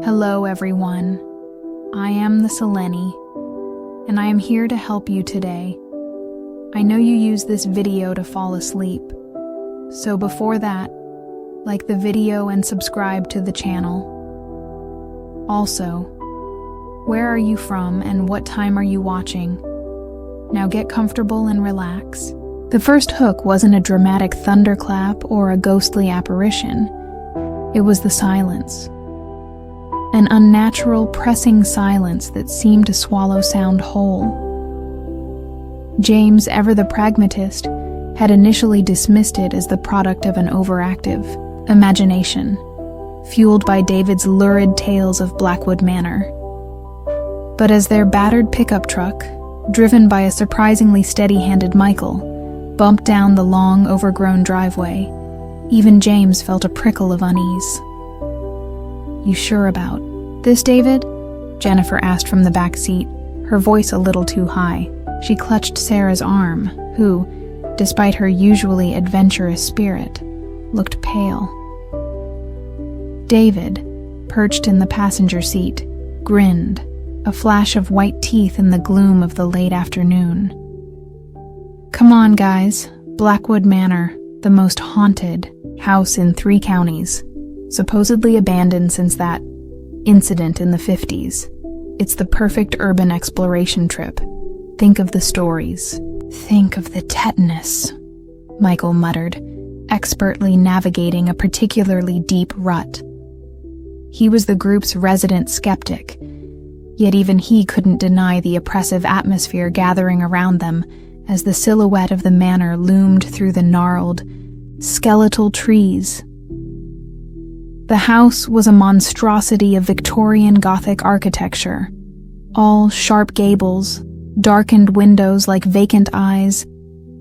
Hello everyone, I am the Seleni, and I am here to help you today. I know you use this video to fall asleep, so before that, like the video and subscribe to the channel. Also, where are you from and what time are you watching? Now get comfortable and relax. The first hook wasn't a dramatic thunderclap or a ghostly apparition. It was the silence. An unnatural, pressing silence that seemed to swallow sound whole. James, ever the pragmatist, had initially dismissed it as the product of an overactive imagination, fueled by David's lurid tales of Blackwood Manor. But as their battered pickup truck, driven by a surprisingly steady-handed Michael, bumped down the long, overgrown driveway, even James felt a prickle of unease. "You sure about this, David?" Jennifer asked from the back seat, her voice a little too high. She clutched Sarah's arm, who, despite her usually adventurous spirit, looked pale. David, perched in the passenger seat, grinned, a flash of white teeth in the gloom of the late afternoon. "Come on, guys. Blackwood Manor, the most haunted house in 3 counties. Supposedly abandoned since that incident in the 50s. It's the perfect urban exploration trip. Think of the stories. Think of the tetanus," Michael muttered, expertly navigating a particularly deep rut. He was the group's resident skeptic, yet even he couldn't deny the oppressive atmosphere gathering around them as the silhouette of the manor loomed through the gnarled, skeletal trees. The house was a monstrosity of Victorian Gothic architecture, all sharp gables, darkened windows like vacant eyes,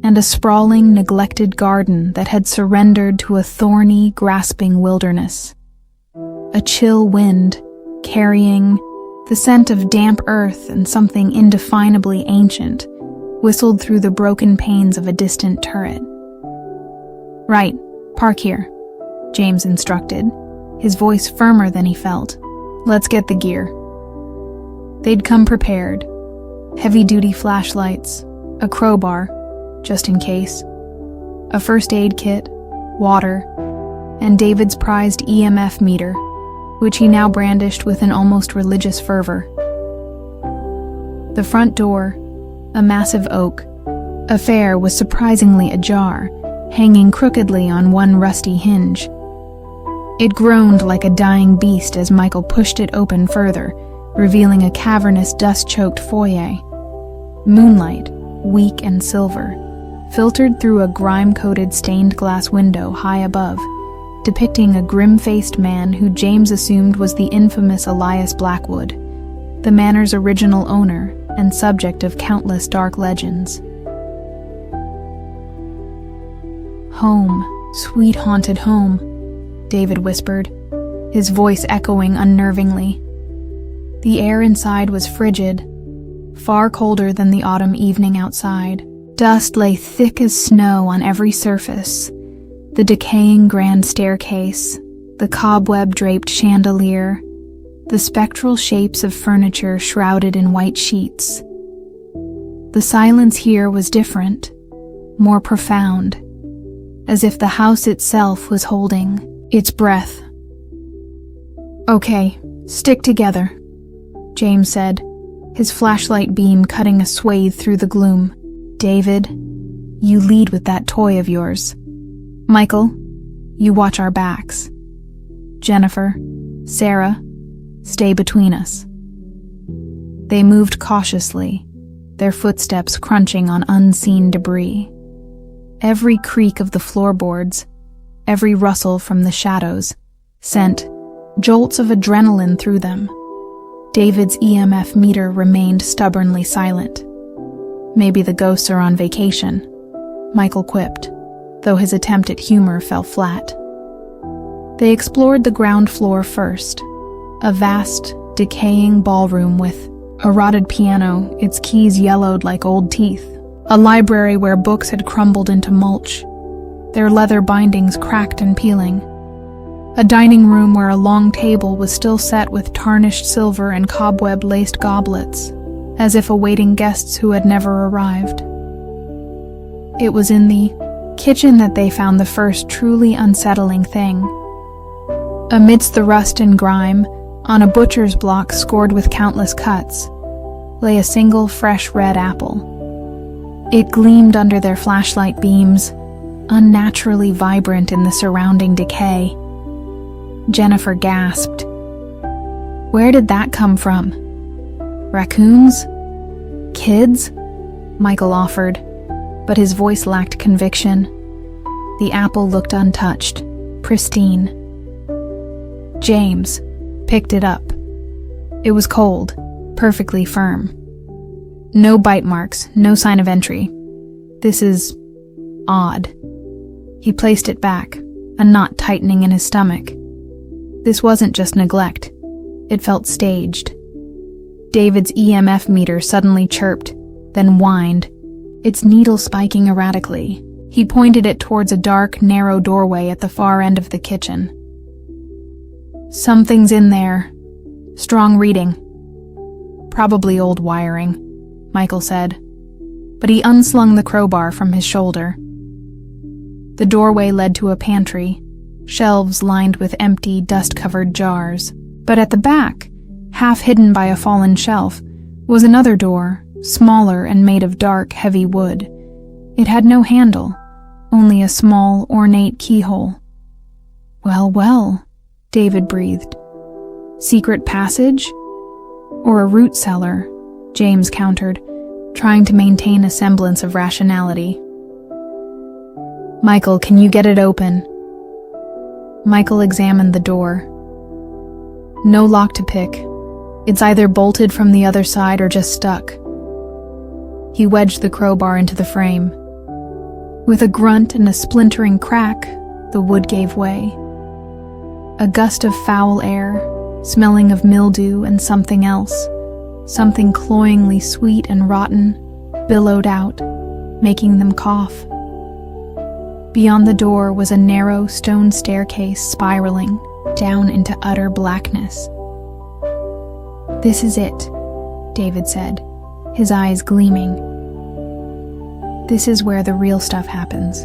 and a sprawling, neglected garden that had surrendered to a thorny, grasping wilderness. A chill wind, carrying the scent of damp earth and something indefinably ancient, whistled through the broken panes of a distant turret. "Right, park here," James instructed, his voice firmer than he felt. "Let's get the gear." They'd come prepared. Heavy-duty flashlights, a crowbar, just in case, a first aid kit, water, and David's prized EMF meter, which he now brandished with an almost religious fervor. The front door, a massive oak affair, was surprisingly ajar, hanging crookedly on one rusty hinge. It groaned like a dying beast as Michael pushed it open further, revealing a cavernous, dust-choked foyer. Moonlight, weak and silver, filtered through a grime-coated stained glass window high above, depicting a grim-faced man who James assumed was the infamous Elias Blackwood, the manor's original owner and subject of countless dark legends. "Home, sweet haunted home," David whispered, his voice echoing unnervingly. The air inside was frigid, far colder than the autumn evening outside. Dust lay thick as snow on every surface. The decaying grand staircase, the cobweb-draped chandelier, the spectral shapes of furniture shrouded in white sheets. The silence here was different, more profound, as if the house itself was holding its breath. "Okay, stick together," James said, his flashlight beam cutting a swathe through the gloom. "David, you lead with that toy of yours. Michael, you watch our backs. Jennifer, Sarah, stay between us." They moved cautiously, their footsteps crunching on unseen debris. Every creak of the floorboards, every rustle from the shadows, sent jolts of adrenaline through them. David's EMF meter remained stubbornly silent. "Maybe the ghosts are on vacation," Michael quipped, though his attempt at humor fell flat. They explored the ground floor first, a vast, decaying ballroom with a rotted piano, its keys yellowed like old teeth, a library where books had crumbled into mulch, their leather bindings cracked and peeling, A dining room where a long table was still set with tarnished silver and cobweb-laced goblets, as if awaiting guests who had never arrived. It was in the kitchen that they found the first truly unsettling thing. Amidst the rust and grime, on a butcher's block scored with countless cuts, lay a single fresh red apple. It gleamed under their flashlight beams, unnaturally vibrant in the surrounding decay. Jennifer gasped. Where did that come from? Raccoons? Kids? Michael offered, but his voice lacked conviction. The apple looked untouched, pristine. James picked it up. It was cold, perfectly firm. No bite marks, no sign of entry. This is odd. He placed it back, a knot tightening in his stomach. This wasn't just neglect. It felt staged. David's EMF meter suddenly chirped, then whined, its needle spiking erratically. He pointed it towards a dark, narrow doorway at the far end of the kitchen. Something's in there. Strong reading. Probably old wiring, Michael said, but he unslung the crowbar from his shoulder. The doorway led to a pantry, shelves lined with empty, dust-covered jars. But at the back, half hidden by a fallen shelf, was another door, smaller and made of dark, heavy wood. It had no handle, only a small, ornate keyhole. Well, well, David breathed. Secret passage? Or a root cellar? James countered, trying to maintain a semblance of rationality. Michael, can you get it open? Michael examined the door. No lock to pick. It's either bolted from the other side or just stuck. He wedged the crowbar into the frame. With a grunt and a splintering crack, the wood gave way. A gust of foul air, smelling of mildew and something else, something cloyingly sweet and rotten, billowed out, making them cough. Beyond the door was a narrow stone staircase spiraling down into utter blackness. This is it, David said, his eyes gleaming. This is where the real stuff happens.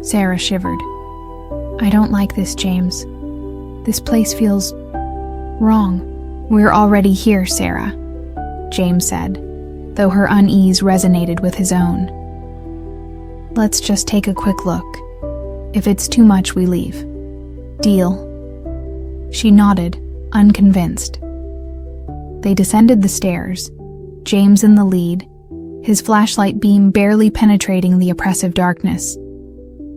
Sarah shivered. I don't like this, James. This place feels wrong. We're already here, Sarah, James said, though her unease resonated with his own. Let's just take a quick look. If it's too much, we leave. Deal? She nodded, unconvinced. They descended the stairs, James in the lead, his flashlight beam barely penetrating the oppressive darkness.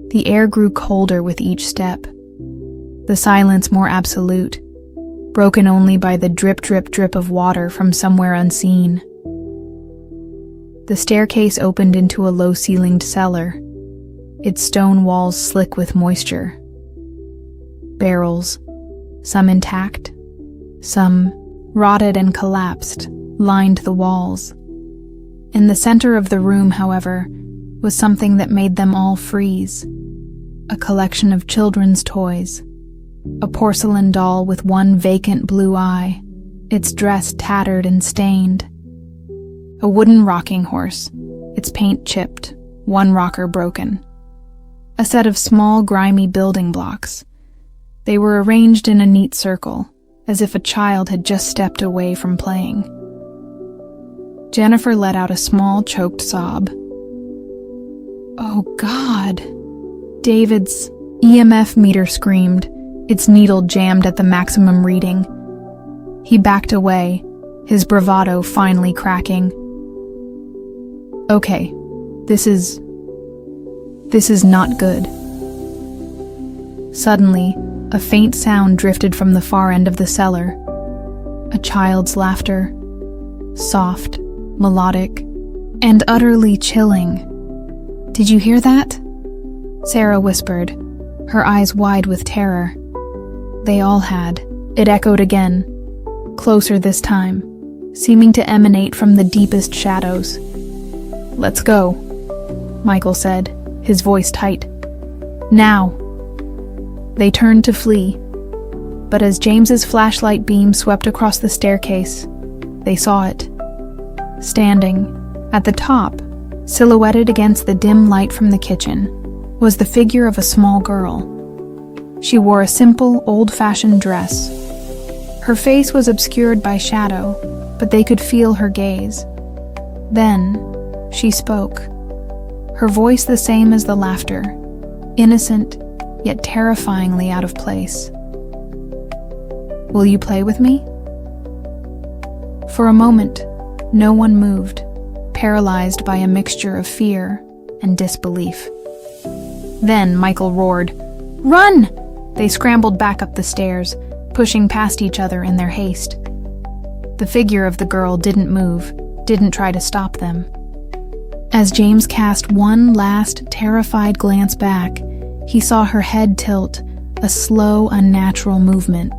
The air grew colder with each step, the silence more absolute, broken only by the drip, drip, drip of water from somewhere unseen. The staircase opened into a low-ceilinged cellar, its stone walls slick with moisture. Barrels, some intact, some rotted and collapsed, lined the walls. In the center of the room, however, was something that made them all freeze. A collection of children's toys. A porcelain doll with one vacant blue eye, its dress tattered and stained. A wooden rocking horse, its paint chipped, one rocker broken. A set of small, grimy building blocks. They were arranged in a neat circle, as if a child had just stepped away from playing. Jennifer let out a small, choked sob. Oh, God! David's EMF meter screamed, its needle jammed at the maximum reading. He backed away, his bravado finally cracking. Okay, this is not good. Suddenly, a faint sound drifted from the far end of the cellar. A child's laughter, soft, melodic, and utterly chilling. Did you hear that? Sarah whispered, her eyes wide with terror. They all had. It echoed again, closer this time, seeming to emanate from the deepest shadows. Let's go, Michael said, his voice tight. Now. They turned to flee, but as James's flashlight beam swept across the staircase, they saw it. Standing at the top, silhouetted against the dim light from the kitchen, was the figure of a small girl. She wore a simple, old-fashioned dress. Her face was obscured by shadow, but they could feel her gaze. Then, she spoke. Her voice the same as the laughter, innocent, yet terrifyingly out of place. "Will you play with me?" For a moment, no one moved, paralyzed by a mixture of fear and disbelief. Then Michael roared, "Run!" They scrambled back up the stairs, pushing past each other in their haste. The figure of the girl didn't move, didn't try to stop them. As James cast one last, terrified glance back, he saw her head tilt, a slow, unnatural movement.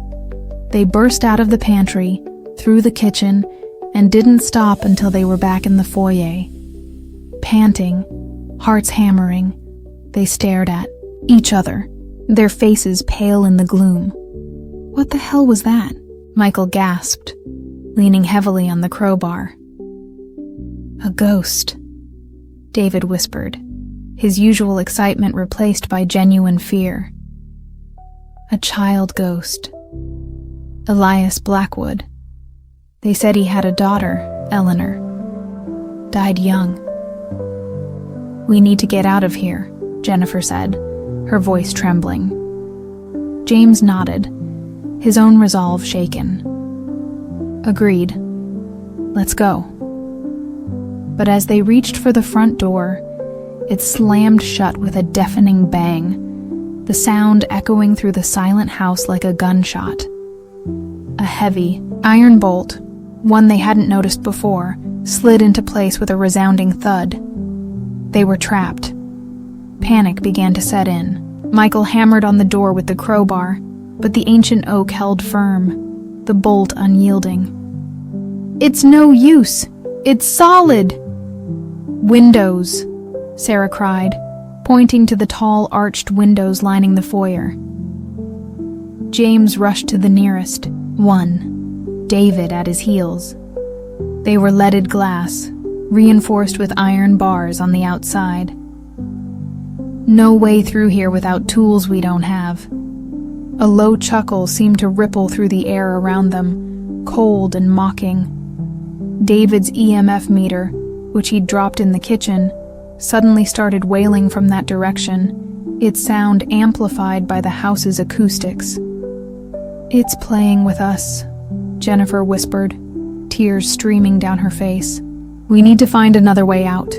They burst out of the pantry, through the kitchen, and didn't stop until they were back in the foyer. Panting, hearts hammering, they stared at each other, their faces pale in the gloom. "What the hell was that?" Michael gasped, leaning heavily on the crowbar. "A ghost," David whispered, his usual excitement replaced by genuine fear. "A child ghost. Elias Blackwood. They said he had a daughter, Eleanor. Died young." "We need to get out of here," Jennifer said, her voice trembling. James nodded, his own resolve shaken. "Agreed. Let's go." But as they reached for the front door, it slammed shut with a deafening bang, the sound echoing through the silent house like a gunshot. A heavy, iron bolt, one they hadn't noticed before, slid into place with a resounding thud. They were trapped. Panic began to set in. Michael hammered on the door with the crowbar, but the ancient oak held firm, the bolt unyielding. "It's no use! It's solid!" "Windows," Sarah cried, pointing to the tall arched windows lining the foyer. James rushed to the nearest one, David at his heels. They were leaded glass, reinforced with iron bars on the outside. "No way through here without tools we don't have." A low chuckle seemed to ripple through the air around them, cold and mocking. David's EMF meter, which he'd dropped in the kitchen, suddenly started wailing from that direction, its sound amplified by the house's acoustics. "It's playing with us," Jennifer whispered, tears streaming down her face. "We need to find another way out,"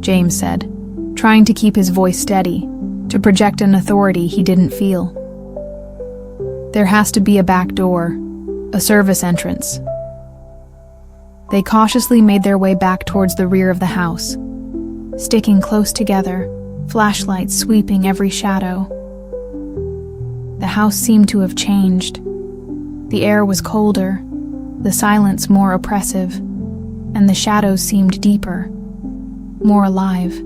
James said, trying to keep his voice steady, to project an authority he didn't feel. "There has to be a back door, a service entrance." They cautiously made their way back towards the rear of the house, sticking close together, flashlights sweeping every shadow. The house seemed to have changed. The air was colder, the silence more oppressive, and the shadows seemed deeper, more alive.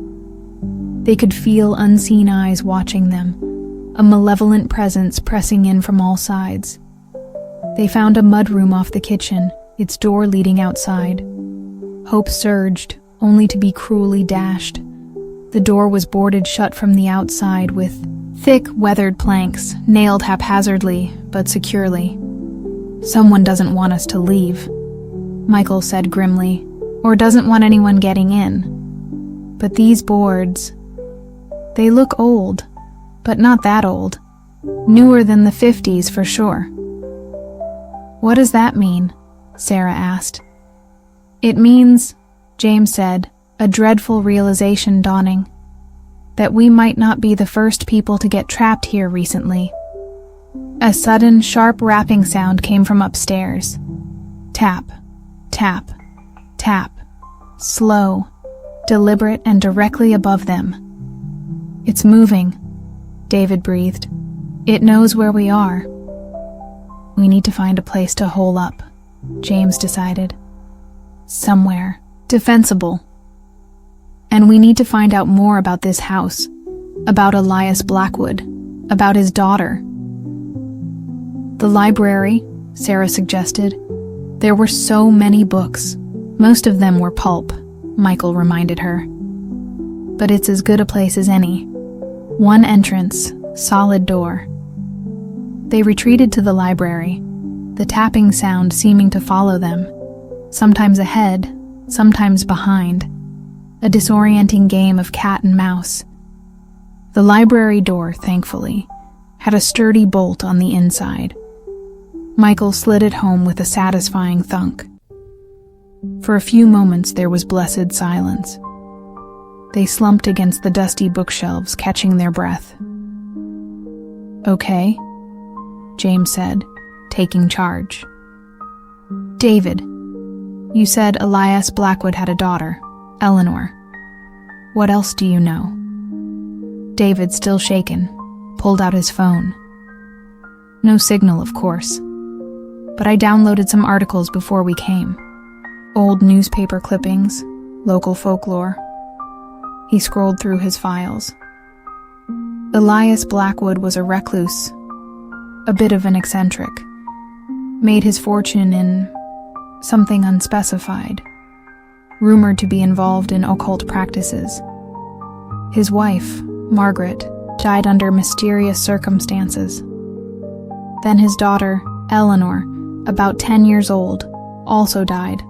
They could feel unseen eyes watching them, a malevolent presence pressing in from all sides. They found a mudroom off the kitchen, its door leading outside. Hope surged, only to be cruelly dashed. The door was boarded shut from the outside with thick, weathered planks, nailed haphazardly, but securely. "Someone doesn't want us to leave," Michael said grimly, "or doesn't want anyone getting in. But these boards, they look old, but not that old. Newer than the 50s for sure." "What does that mean?" Sarah asked. "It means," James said, a dreadful realization dawning, "that we might not be the first people to get trapped here recently." A sudden, sharp rapping sound came from upstairs. Tap, tap, tap, slow, deliberate and directly above them. "It's moving," David breathed. "It knows where we are." "We need to find a place to hole up," James decided. "Somewhere defensible. And we need to find out more about this house, about Elias Blackwood, about his daughter. The library, Sarah suggested. There were so many books. Most of them were pulp, Michael reminded her. But it's as good a place as any. One entrance, solid door. They retreated to the library, the tapping sound seeming to follow them, sometimes ahead, sometimes behind, a disorienting game of cat and mouse. The library door, thankfully, had a sturdy bolt on the inside. Michael slid it home with a satisfying thunk. For a few moments there was blessed silence. They slumped against the dusty bookshelves, catching their breath. "Okay," James said, taking charge. "David, you said Elias Blackwood had a daughter, Eleanor. What else do you know?" David, still shaken, pulled out his phone. "No signal, of course. But I downloaded some articles before we came. Old newspaper clippings, local folklore." He scrolled through his files. Elias Blackwood was a recluse, a bit of an eccentric. Made his fortune in something unspecified, rumored to be involved in occult practices. His wife, Margaret, died under mysterious circumstances. Then his daughter, Eleanor, about 10 years old, also died.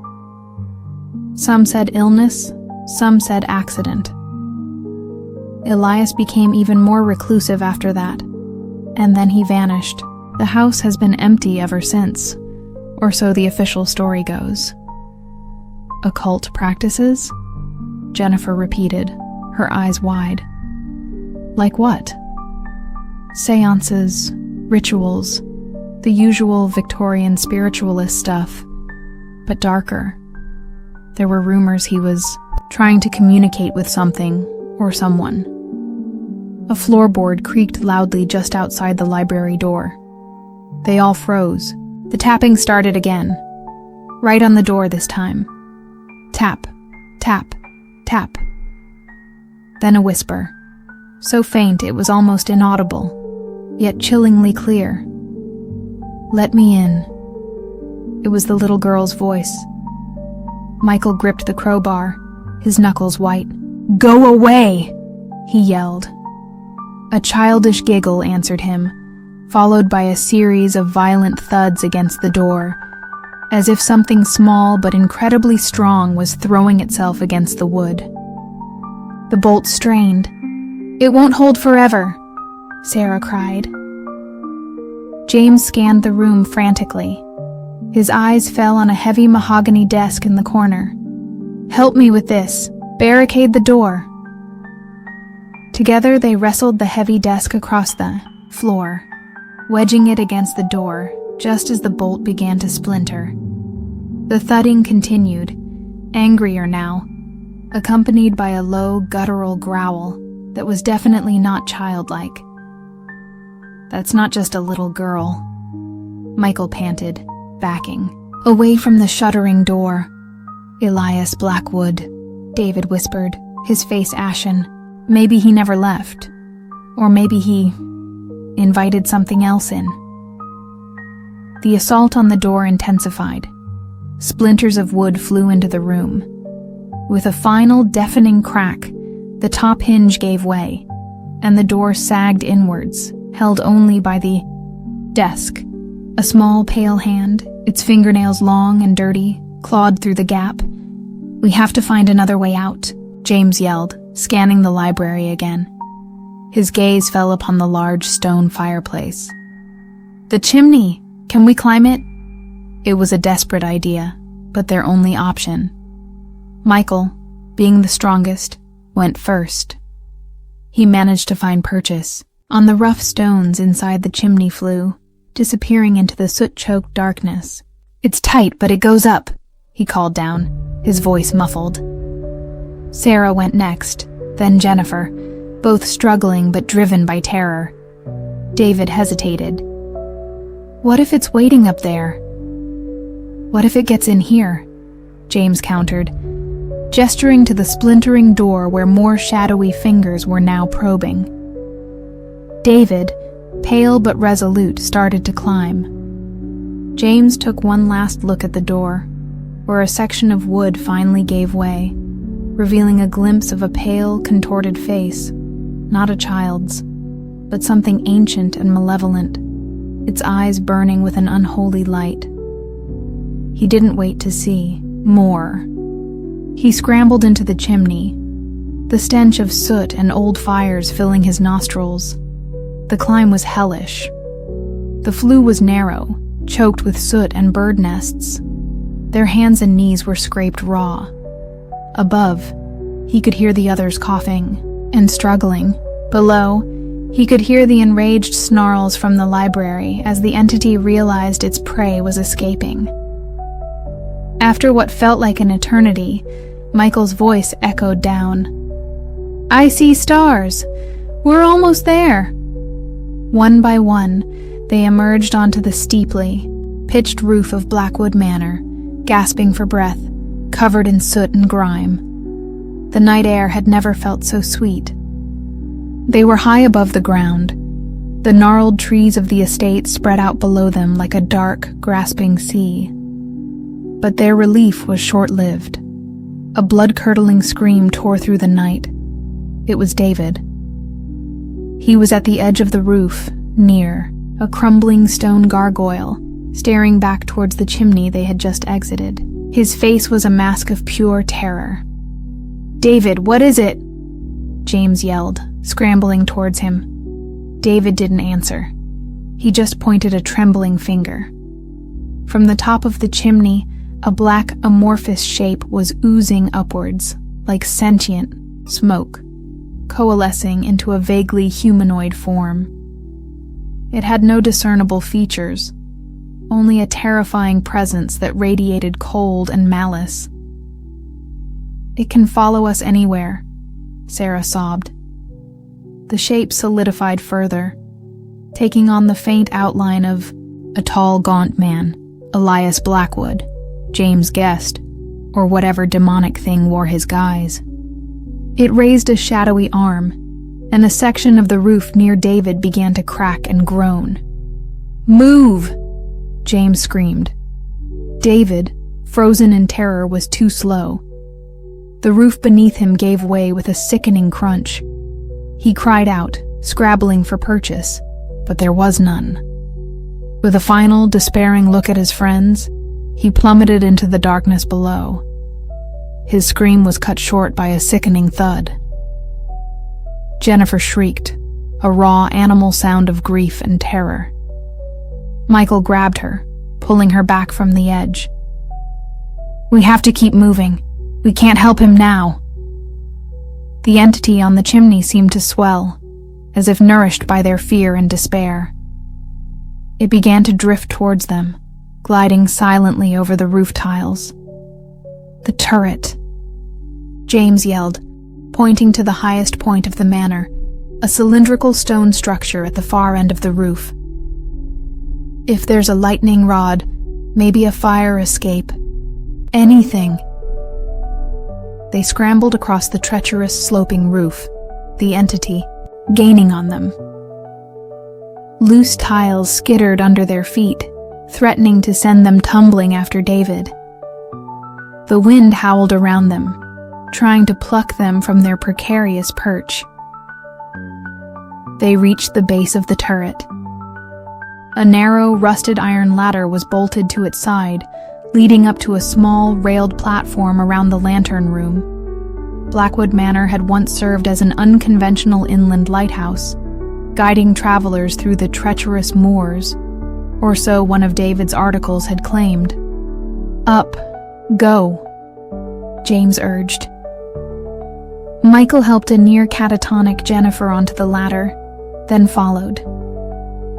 Some said illness, some said accident. Elias became even more reclusive after that, and then he vanished. The house has been empty ever since, or so the official story goes. "Occult practices?" Jennifer repeated, her eyes wide. "Like what?" "Seances, rituals, the usual Victorian spiritualist stuff, but darker. There were rumors he was trying to communicate with something or someone." A floorboard creaked loudly just outside the library door. They all froze. The tapping started again, right on the door this time. Tap, tap, tap. Then a whisper, so faint it was almost inaudible, yet chillingly clear. "Let me in." It was the little girl's voice. Michael gripped the crowbar, his knuckles white. "Go away!" he yelled. A childish giggle answered him, followed by a series of violent thuds against the door, as if something small but incredibly strong was throwing itself against the wood. The bolt strained. "It won't hold forever," Sarah cried. James scanned the room frantically. His eyes fell on a heavy mahogany desk in the corner. "Help me with this. Barricade the door." Together they wrestled the heavy desk across the floor, wedging it against the door just as the bolt began to splinter. The thudding continued, angrier now, accompanied by a low, guttural growl that was definitely not childlike. "That's not just a little girl," Michael panted, backing away from the shuddering door. "Elias Blackwood," David whispered, his face ashen. Maybe he never left, or maybe he invited something else in. The assault on the door intensified. Splinters of wood flew into the room. With a final deafening crack, the top hinge gave way, and the door sagged inwards, held only by the desk. A small pale hand, its fingernails long and dirty, clawed through the gap. "We have to find another way out," James yelled, scanning the library again. His gaze fell upon the large stone fireplace. "The chimney! Can we climb it?" It was a desperate idea, but their only option. Michael, being the strongest, went first. He managed to find purchase on the rough stones inside the chimney flue, disappearing into the soot-choked darkness. "It's tight, but it goes up," he called down, his voice muffled. Sarah went next, then Jennifer, both struggling but driven by terror. David hesitated. "What if it's waiting up there?" "What if it gets in here?" James countered, gesturing to the splintering door where more shadowy fingers were now probing. David, pale but resolute, started to climb. James took one last look at the door, where a section of wood finally gave way, revealing a glimpse of a pale, contorted face, not a child's, but something ancient and malevolent, its eyes burning with an unholy light. He didn't wait to see more. He scrambled into the chimney, the stench of soot and old fires filling his nostrils. The climb was hellish. The flue was narrow, choked with soot and bird nests. Their hands and knees were scraped raw. Above, he could hear the others coughing and struggling. Below, he could hear the enraged snarls from the library as the entity realized its prey was escaping. After what felt like an eternity, Michael's voice echoed down. "I see stars. We're almost there." One by one, they emerged onto the steeply pitched roof of Blackwood Manor, gasping for breath, covered in soot and grime. The night air had never felt so sweet. They were high above the ground. The gnarled trees of the estate spread out below them like a dark, grasping sea. But their relief was short-lived. A blood-curdling scream tore through the night. It was David. He was at the edge of the roof, near a crumbling stone gargoyle, staring back towards the chimney they had just exited. His face was a mask of pure terror. "David, what is it?" James yelled, scrambling towards him. David didn't answer. He just pointed a trembling finger. From the top of the chimney, a black, amorphous shape was oozing upwards, like sentient smoke, coalescing into a vaguely humanoid form. It had no discernible features, only a terrifying presence that radiated cold and malice. "It can follow us anywhere," Sarah sobbed. The shape solidified further, taking on the faint outline of a tall, gaunt man, Elias Blackwood, James guessed, or whatever demonic thing wore his guise. It raised a shadowy arm, and a section of the roof near David began to crack and groan. "Move!" James screamed. David, frozen in terror, was too slow. The roof beneath him gave way with a sickening crunch. He cried out, scrabbling for purchase, but there was none. With a final, despairing look at his friends, he plummeted into the darkness below. His scream was cut short by a sickening thud. Jennifer shrieked, a raw animal sound of grief and terror. Michael grabbed her, pulling her back from the edge. "We have to keep moving. We can't help him now." The entity on the chimney seemed to swell, as if nourished by their fear and despair. It began to drift towards them, gliding silently over the roof tiles. "The turret!" James yelled, pointing to the highest point of the manor, a cylindrical stone structure at the far end of the roof. "If there's a lightning rod, maybe a fire escape. Anything." They scrambled across the treacherous sloping roof, the entity gaining on them. Loose tiles skittered under their feet, threatening to send them tumbling after David. The wind howled around them, trying to pluck them from their precarious perch. They reached the base of the turret. A narrow, rusted iron ladder was bolted to its side, leading up to a small, railed platform around the lantern room. Blackwood Manor had once served as an unconventional inland lighthouse, guiding travelers through the treacherous moors, or so one of David's articles had claimed. "Up, go," James urged. Michael helped a near catatonic Jennifer onto the ladder, then followed.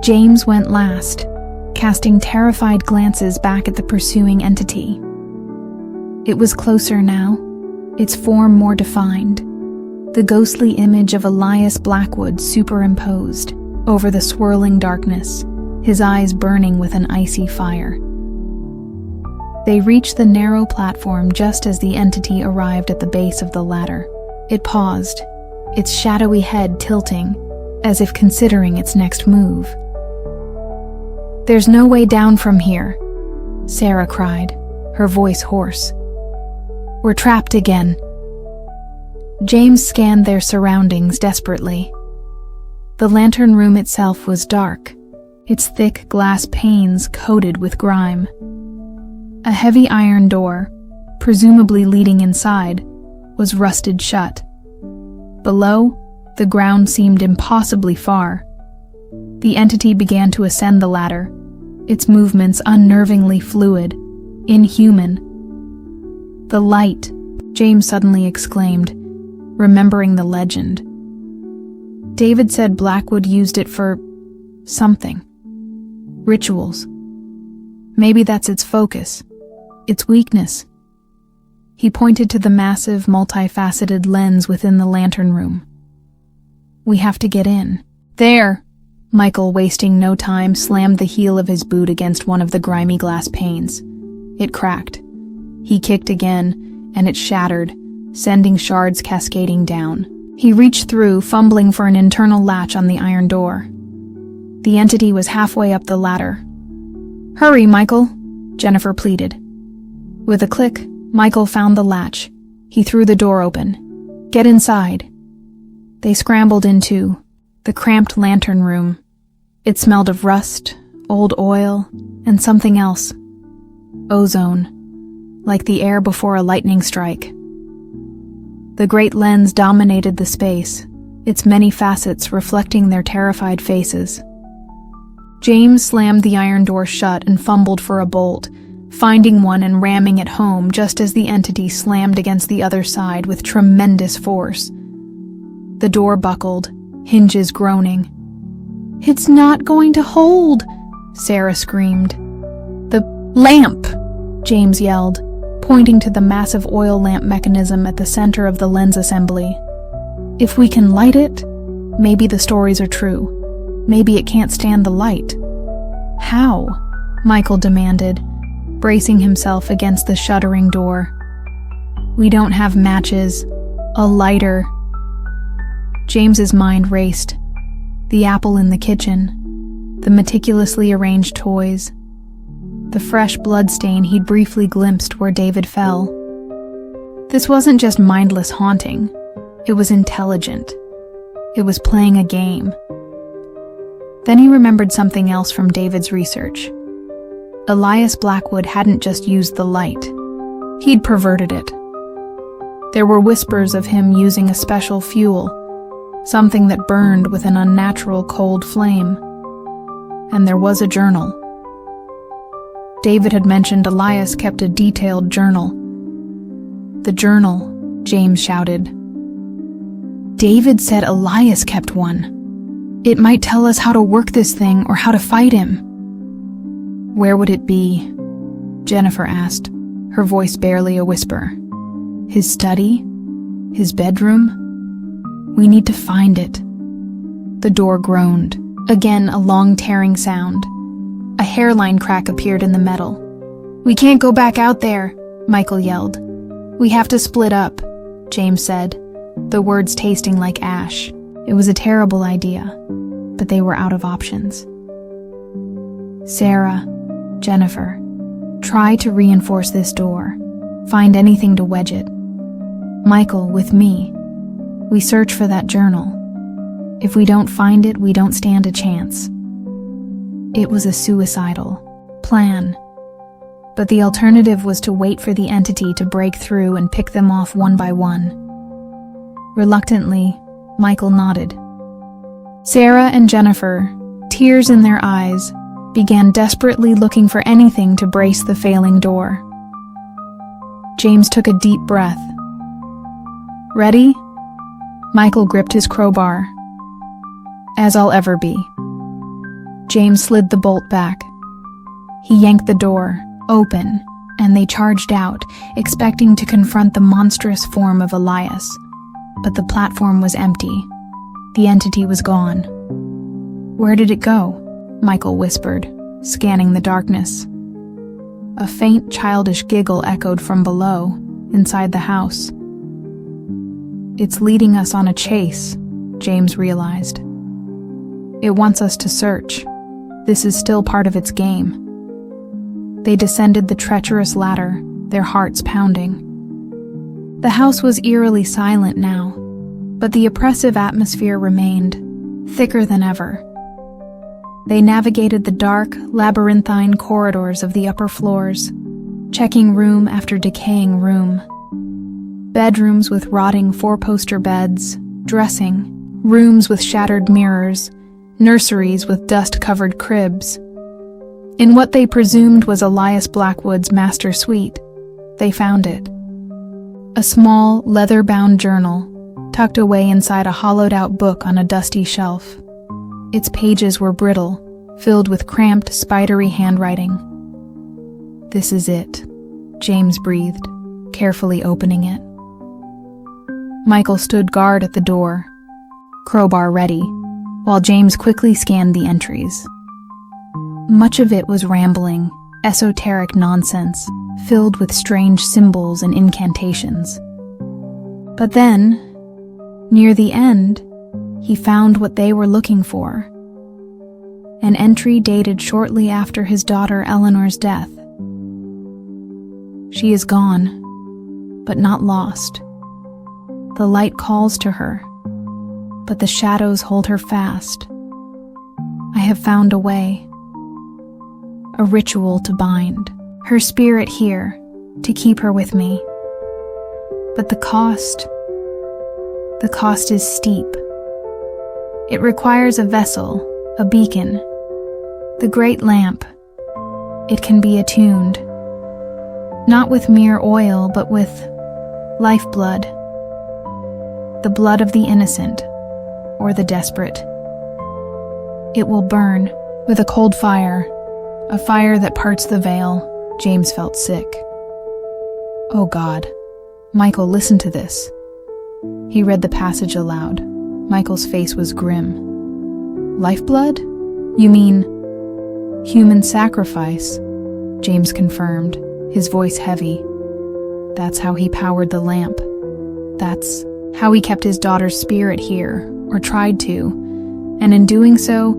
James went last, casting terrified glances back at the pursuing entity. It was closer now, its form more defined, the ghostly image of Elias Blackwood superimposed over the swirling darkness, his eyes burning with an icy fire. They reached the narrow platform just as the entity arrived at the base of the ladder. It paused, its shadowy head tilting, as if considering its next move. "There's no way down from here," Sarah cried, her voice hoarse. "We're trapped again." James scanned their surroundings desperately. The lantern room itself was dark, its thick glass panes coated with grime. A heavy iron door, presumably leading inside, was rusted shut. Below, the ground seemed impossibly far. The entity began to ascend the ladder, its movements unnervingly fluid, inhuman. "The light," James suddenly exclaimed, remembering the legend. David said Blackwood used it for something. Rituals. Maybe that's its focus, its weakness. He pointed to the massive, multifaceted lens within the lantern room. "We have to get in." "There!" Michael, wasting no time, slammed the heel of his boot against one of the grimy glass panes. It cracked. He kicked again, and it shattered, sending shards cascading down. He reached through, fumbling for an internal latch on the iron door. The entity was halfway up the ladder. "Hurry, Michael," Jennifer pleaded. With a click, Michael found the latch. He threw the door open. "Get inside." They scrambled into the cramped lantern room. It smelled of rust, old oil, and something else. Ozone, like the air before a lightning strike. The great lens dominated the space, its many facets reflecting their terrified faces. James slammed the iron door shut and fumbled for a bolt, finding one and ramming it home just as the entity slammed against the other side with tremendous force. The door buckled, hinges groaning. "It's not going to hold," Sarah screamed. "The lamp!" James yelled, pointing to the massive oil lamp mechanism at the center of the lens assembly. "If we can light it, maybe the stories are true. Maybe it can't stand the light." "How?" Michael demanded, bracing himself against the shuddering door. "We don't have matches. A lighter." James's mind raced. The apple in the kitchen, the meticulously arranged toys, the fresh bloodstain he'd briefly glimpsed where David fell. This wasn't just mindless haunting. It was intelligent. It was playing a game. Then he remembered something else from David's research. Elias Blackwood hadn't just used the light. He'd perverted it. There were whispers of him using a special fuel, something that burned with an unnatural cold flame. And there was a journal. David had mentioned Elias kept a detailed journal. "The journal," James shouted. "David said Elias kept one. It might tell us how to work this thing or how to fight him." "Where would it be?" Jennifer asked, her voice barely a whisper. "His study? His bedroom? We need to find it." The door groaned. Again, a long tearing sound. A hairline crack appeared in the metal. "We can't go back out there," Michael yelled. "We have to split up," James said, the words tasting like ash. It was a terrible idea, but they were out of options. "Sarah, Jennifer, try to reinforce this door. Find anything to wedge it. Michael, with me. We search for that journal. If we don't find it, we don't stand a chance." It was a suicidal plan, but the alternative was to wait for the entity to break through and pick them off one by one. Reluctantly, Michael nodded. Sarah and Jennifer, tears in their eyes, began desperately looking for anything to brace the failing door. James took a deep breath. "Ready?" Michael gripped his crowbar. "As I'll ever be." James slid the bolt back. He yanked the door open, and they charged out, expecting to confront the monstrous form of Elias. But the platform was empty. The entity was gone. "Where did it go?" Michael whispered, scanning the darkness. A faint, childish giggle echoed from below, inside the house. "It's leading us on a chase," James realized. It wants us to search. This is still part of its game." They descended the treacherous ladder, their hearts pounding. The house was eerily silent now, but the oppressive atmosphere remained, thicker than ever. They navigated the dark, labyrinthine corridors of the upper floors, checking room after decaying room. Bedrooms with rotting four-poster beds, dressing, rooms with shattered mirrors, nurseries with dust-covered cribs. In what they presumed was Elias Blackwood's master suite, they found it. A small, leather-bound journal, tucked away inside a hollowed-out book on a dusty shelf. Its pages were brittle, filled with cramped, spidery handwriting. "This is it," James breathed, carefully opening it. Michael stood guard at the door, crowbar ready, while James quickly scanned the entries. Much of it was rambling, esoteric nonsense, filled with strange symbols and incantations. But then, near the end, he found what they were looking for. An entry dated shortly after his daughter Eleanor's death. "She is gone, but not lost. The light calls to her, but the shadows hold her fast. I have found a way, a ritual to bind her spirit here, to keep her with me. But the cost is steep. It requires a vessel, a beacon, the great lamp. It can be attuned, not with mere oil, but with lifeblood, the blood of the innocent or the desperate. It will burn with a cold fire, a fire that parts the veil." James felt sick. "Oh God." Michael, listen to this. He read the passage aloud. Michael's face was grim. "Lifeblood? You mean human sacrifice?" James confirmed, his voice heavy. "That's how he powered the lamp. That's how he kept his daughter's spirit here, or tried to. And in doing so,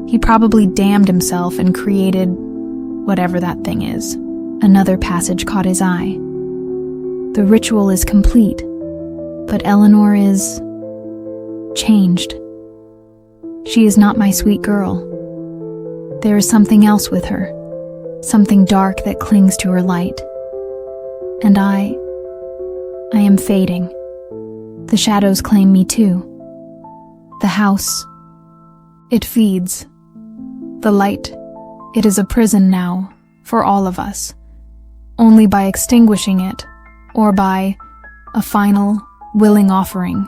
he probably damned himself and created whatever that thing is." Another passage caught his eye. "The ritual is complete, but Eleanor is changed. She is not my sweet girl. There is something else with her, something dark that clings to her light. And I am fading. The shadows claim me too. The house, it feeds. The light, it is a prison now, for all of us. Only by extinguishing it, or by a final, willing offering,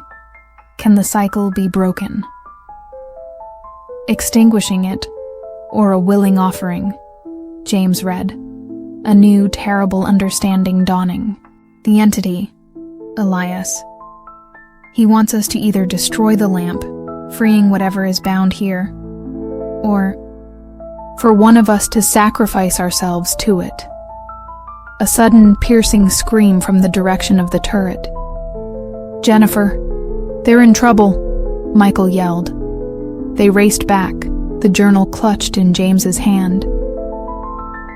can the cycle be broken. Extinguishing it, or a willing offering," James read, a new, terrible understanding dawning. "The entity, Elias. He wants us to either destroy the lamp, freeing whatever is bound here, or for one of us to sacrifice ourselves to it." A sudden, piercing scream from the direction of the turret. "Jennifer, they're in trouble," Michael yelled. They raced back, the journal clutched in James's hand.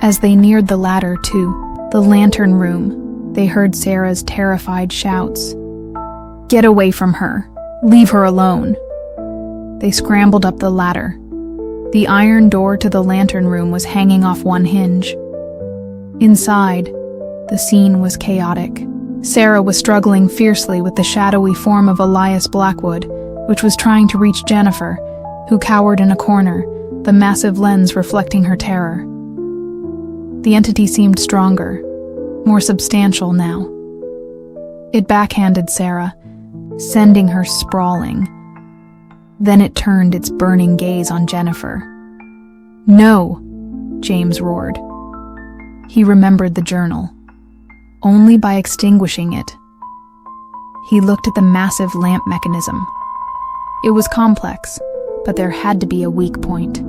As they neared the ladder to the lantern room, they heard Sarah's terrified shouts. "Get away from her! Leave her alone!" They scrambled up the ladder. The iron door to the lantern room was hanging off one hinge. Inside, the scene was chaotic. Sarah was struggling fiercely with the shadowy form of Elias Blackwood, which was trying to reach Jennifer, who cowered in a corner, the massive lens reflecting her terror. The entity seemed stronger, more substantial now. It backhanded Sarah, sending her sprawling. Then it turned its burning gaze on Jennifer. "No!" James roared. He remembered the journal. Only by extinguishing it. He looked at the massive lamp mechanism. It was complex, but there had to be a weak point.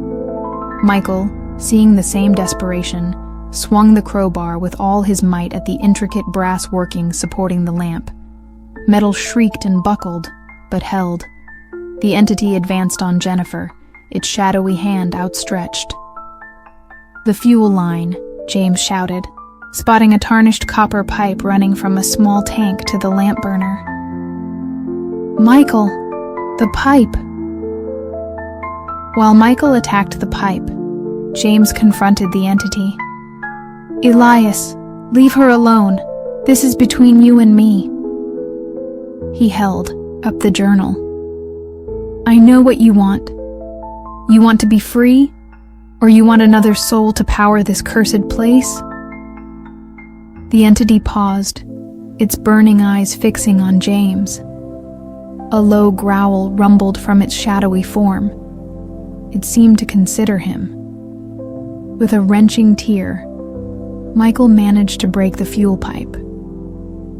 Michael, seeing the same desperation, swung the crowbar with all his might at the intricate brass workings supporting the lamp. Metal shrieked and buckled, but held. The entity advanced on Jennifer, its shadowy hand outstretched. "The fuel line," James shouted, spotting a tarnished copper pipe running from a small tank to the lamp burner. "Michael, the pipe!" While Michael attacked the pipe, James confronted the entity. "Elias, leave her alone. This is between you and me." He held up the journal. "I know what you want. You want to be free? Or you want another soul to power this cursed place?" The entity paused, its burning eyes fixing on James. A low growl rumbled from its shadowy form. It seemed to consider him. With a wrenching tear, Michael managed to break the fuel pipe.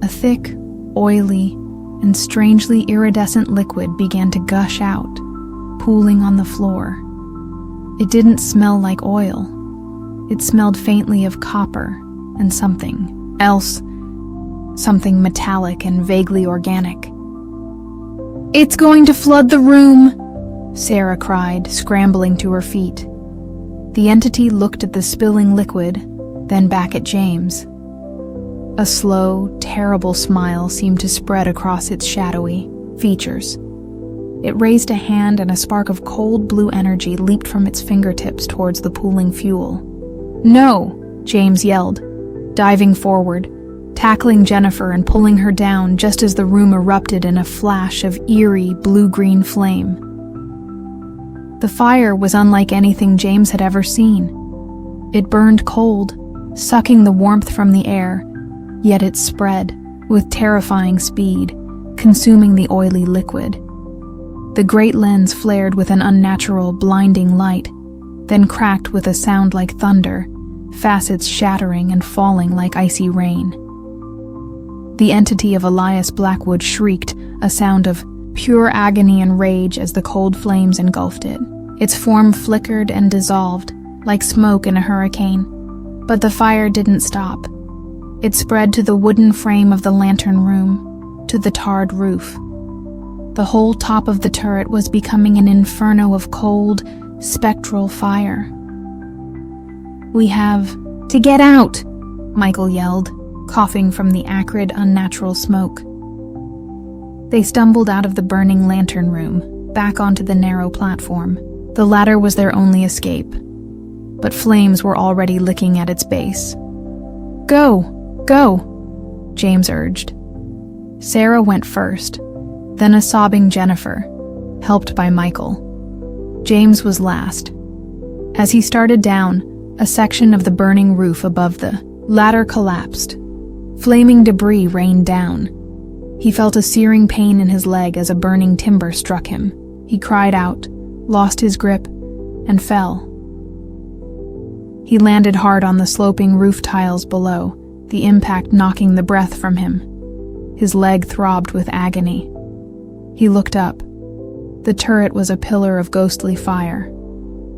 A thick, oily, and strangely iridescent liquid began to gush out, pooling on the floor. It didn't smell like oil. It smelled faintly of copper and something else, something metallic and vaguely organic. "It's going to flood the room!" Sarah cried, scrambling to her feet. The entity looked at the spilling liquid, then back at James. A slow, terrible smile seemed to spread across its shadowy features. It raised a hand and a spark of cold blue energy leaped from its fingertips towards the pooling fuel. "No!" James yelled, diving forward, tackling Jennifer and pulling her down just as the room erupted in a flash of eerie blue-green flame. The fire was unlike anything James had ever seen. It burned cold, sucking the warmth from the air, yet it spread with terrifying speed, consuming the oily liquid. The great lens flared with an unnatural, blinding light, then cracked with a sound like thunder, facets shattering and falling like icy rain. The entity of Elias Blackwood shrieked, a sound of pure agony and rage as the cold flames engulfed it. Its form flickered and dissolved, like smoke in a hurricane. But the fire didn't stop. It spread to the wooden frame of the lantern room, to the tarred roof. The whole top of the turret was becoming an inferno of cold, spectral fire. "We have to get out!" Michael yelled, coughing from the acrid, unnatural smoke. They stumbled out of the burning lantern room, back onto the narrow platform. The ladder was their only escape, but flames were already licking at its base. "Go! Go!" James urged. Sarah went first, then a sobbing Jennifer, helped by Michael. James was last. As he started down, a section of the burning roof above the ladder collapsed. Flaming debris rained down. He felt a searing pain in his leg as a burning timber struck him. He cried out, lost his grip, and fell. He landed hard on the sloping roof tiles below, the impact knocking the breath from him. His leg throbbed with agony. He looked up. The turret was a pillar of ghostly fire.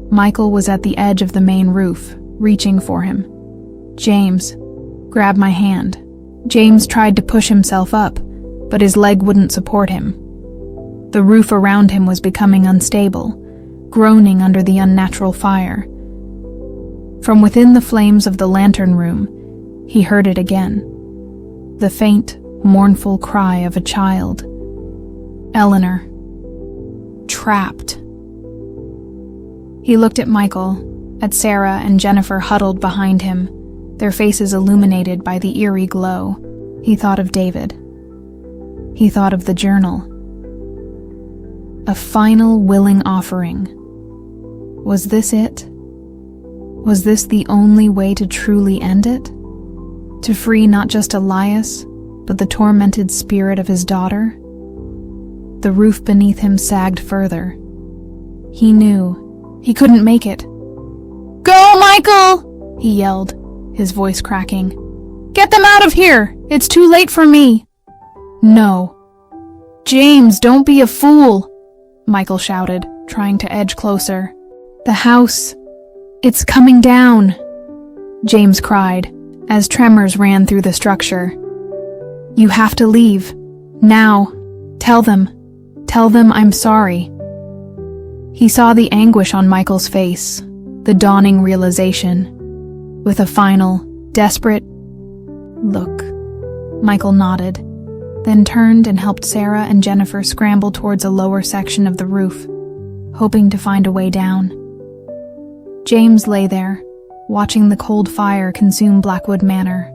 Michael was at the edge of the main roof, reaching for him. "James, grab my hand." James tried to push himself up, but his leg wouldn't support him. The roof around him was becoming unstable, groaning under the unnatural fire. From within the flames of the lantern room, he heard it again. The faint, mournful cry of a child. Eleanor. Trapped. He looked at Michael, at Sarah and Jennifer huddled behind him, their faces illuminated by the eerie glow. He thought of David. He thought of the journal. A final willing offering. Was this it? Was this the only way to truly end it? To free not just Elias, but the tormented spirit of his daughter? The roof beneath him sagged further. He knew he couldn't make it. "Go, Michael!" he yelled, his voice cracking. "Get them out of here! It's too late for me!" "No. James, don't be a fool!" Michael shouted, trying to edge closer. "The house, it's coming down!" James cried, as tremors ran through the structure. "You have to leave. Now. Tell them I'm sorry." He saw the anguish on Michael's face, the dawning realization. With a final, desperate, "Look," Michael nodded, then turned and helped Sarah and Jennifer scramble towards a lower section of the roof, hoping to find a way down. James lay there, watching the cold fire consume Blackwood Manor.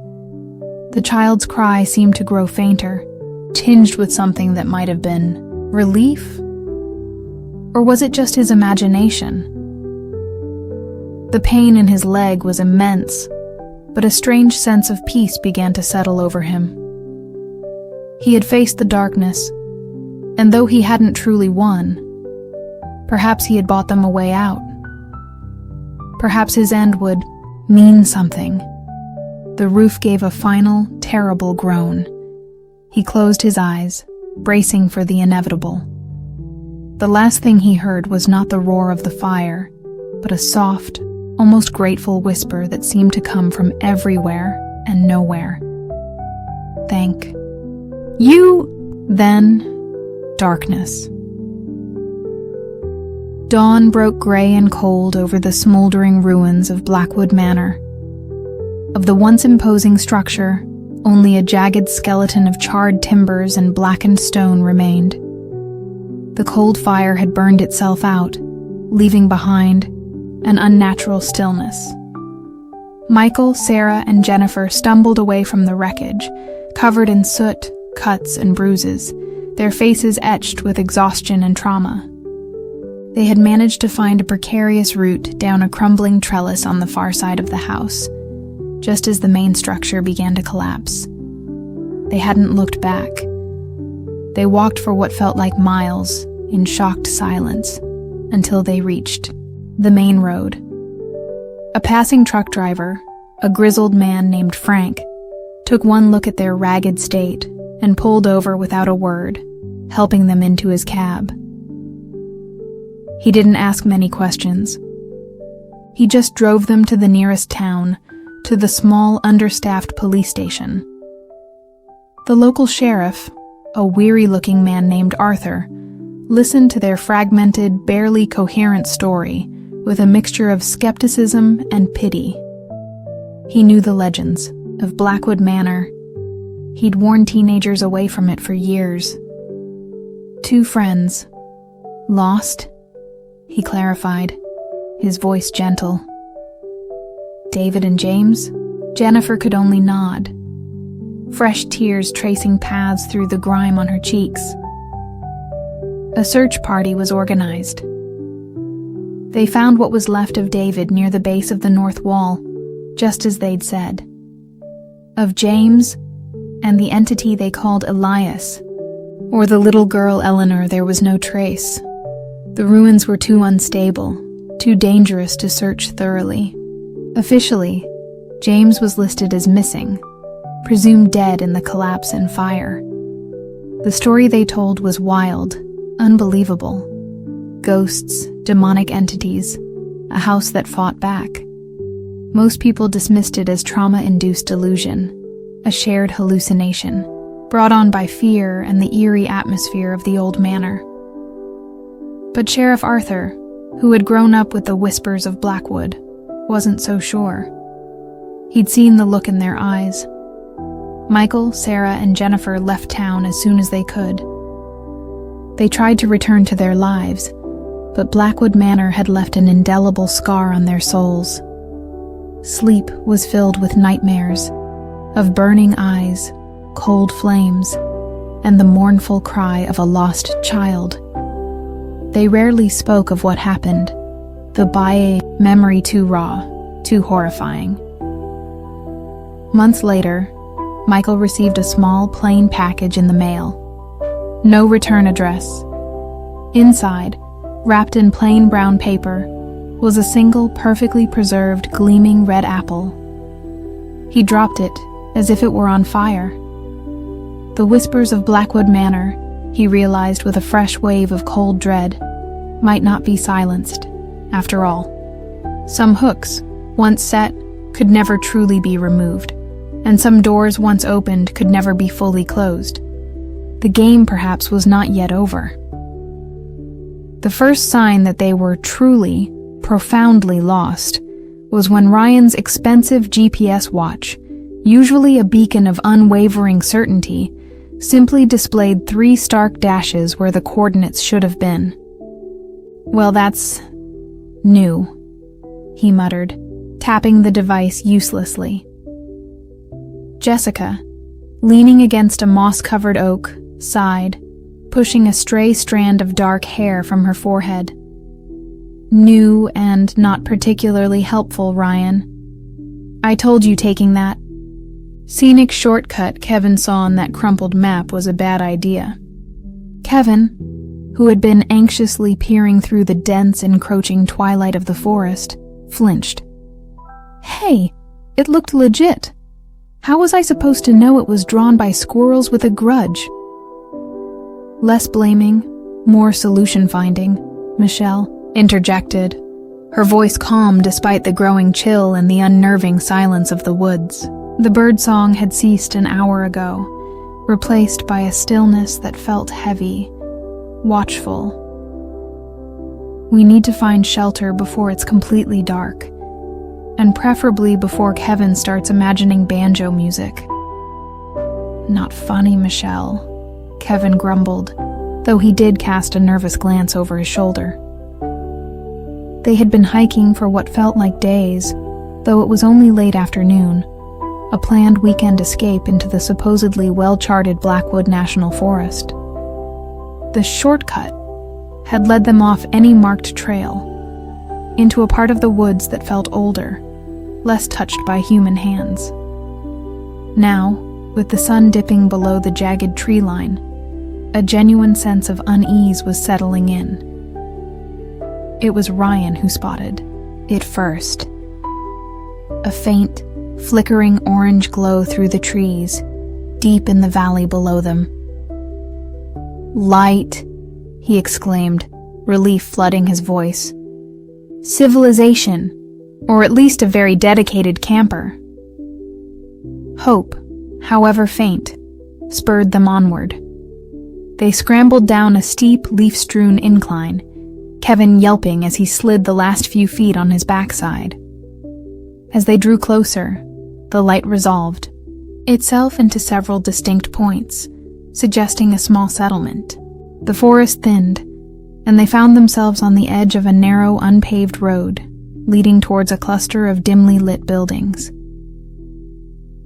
The child's cry seemed to grow fainter, tinged with something that might have been relief? Or was it just his imagination? The pain in his leg was immense, but a strange sense of peace began to settle over him. He had faced the darkness, and though he hadn't truly won, perhaps he had bought them a way out. Perhaps his end would mean something. The roof gave a final, terrible groan. He closed his eyes, bracing for the inevitable. The last thing he heard was not the roar of the fire, but a soft, almost grateful whisper that seemed to come from everywhere and nowhere. "Thank you." Then, darkness. Dawn broke gray and cold over the smoldering ruins of Blackwood Manor. Of the once imposing structure, only a jagged skeleton of charred timbers and blackened stone remained. The cold fire had burned itself out, leaving behind an unnatural stillness. Michael, Sarah, and Jennifer stumbled away from the wreckage, covered in soot, cuts, and bruises, their faces etched with exhaustion and trauma. They had managed to find a precarious route down a crumbling trellis on the far side of the house, just as the main structure began to collapse. They hadn't looked back. They walked for what felt like miles in shocked silence until they reached the main road. A passing truck driver, a grizzled man named Frank, took one look at their ragged state and pulled over without a word, helping them into his cab. He didn't ask many questions. He just drove them to the nearest town, to the small, understaffed police station. The local sheriff, a weary-looking man named Arthur, listened to their fragmented, barely coherent story with a mixture of skepticism and pity. He knew the legends of Blackwood Manor. He'd warned teenagers away from it for years. Two friends. Lost, he clarified, his voice gentle. David and James? Jennifer could only nod, fresh tears tracing paths through the grime on her cheeks. A search party was organized. They found what was left of David near the base of the north wall, just as they'd said. Of James and the entity they called Elias, or the little girl Eleanor, there was no trace. The ruins were too unstable, too dangerous to search thoroughly. Officially, James was listed as missing, presumed dead in the collapse and fire. The story they told was wild, unbelievable. Ghosts, demonic entities, a house that fought back. Most people dismissed it as trauma-induced delusion, a shared hallucination, brought on by fear and the eerie atmosphere of the old manor. But Sheriff Arthur, who had grown up with the whispers of Blackwood, wasn't so sure. He'd seen the look in their eyes. Michael, Sarah, and Jennifer left town as soon as they could. They tried to return to their lives, but Blackwood Manor had left an indelible scar on their souls. Sleep was filled with nightmares of burning eyes, cold flames, and the mournful cry of a lost child. They rarely spoke of what happened, the memory too raw, too horrifying. Months later, Michael received a small, plain package in the mail. No return address. Inside, wrapped in plain brown paper, was a single, perfectly preserved, gleaming red apple. He dropped it as if it were on fire. The whispers of Blackwood Manor, he realized with a fresh wave of cold dread, might not be silenced, after all. Some hooks, once set, could never truly be removed, and some doors once opened could never be fully closed. The game perhaps was not yet over. The first sign that they were truly, profoundly lost was when Ryan's expensive GPS watch, usually a beacon of unwavering certainty, simply displayed 3 stark dashes where the coordinates should have been. "Well, that's new," he muttered, tapping the device uselessly. Jessica, leaning against a moss-covered oak, sighed, pushing a stray strand of dark hair from her forehead. "New and not particularly helpful, Ryan. I told you taking that scenic shortcut Kevin saw on that crumpled map was a bad idea." Kevin, who had been anxiously peering through the dense, encroaching twilight of the forest, flinched. "Hey, it looked legit. How was I supposed to know it was drawn by squirrels with a grudge?" "Less blaming, more solution-finding," Michelle interjected, her voice calm despite the growing chill and the unnerving silence of the woods. The birdsong had ceased an hour ago, replaced by a stillness that felt heavy, watchful. "We need to find shelter before it's completely dark, and preferably before Kevin starts imagining banjo music." "Not funny, Michelle," Kevin grumbled, though he did cast a nervous glance over his shoulder. They had been hiking for what felt like days, though it was only late afternoon, a planned weekend escape into the supposedly well-charted Blackwood National Forest. The shortcut had led them off any marked trail, into a part of the woods that felt older, less touched by human hands. Now, with the sun dipping below the jagged tree line, a genuine sense of unease was settling in. It was Ryan who spotted it first. A faint, flickering orange glow through the trees, deep in the valley below them. "Light," he exclaimed, relief flooding his voice. "Civilization, or at least a very dedicated camper." Hope, however faint, spurred them onward. They scrambled down a steep, leaf-strewn incline, Kevin yelping as he slid the last few feet on his backside. As they drew closer, the light resolved itself into several distinct points, suggesting a small settlement. The forest thinned, and they found themselves on the edge of a narrow, unpaved road, leading towards a cluster of dimly lit buildings.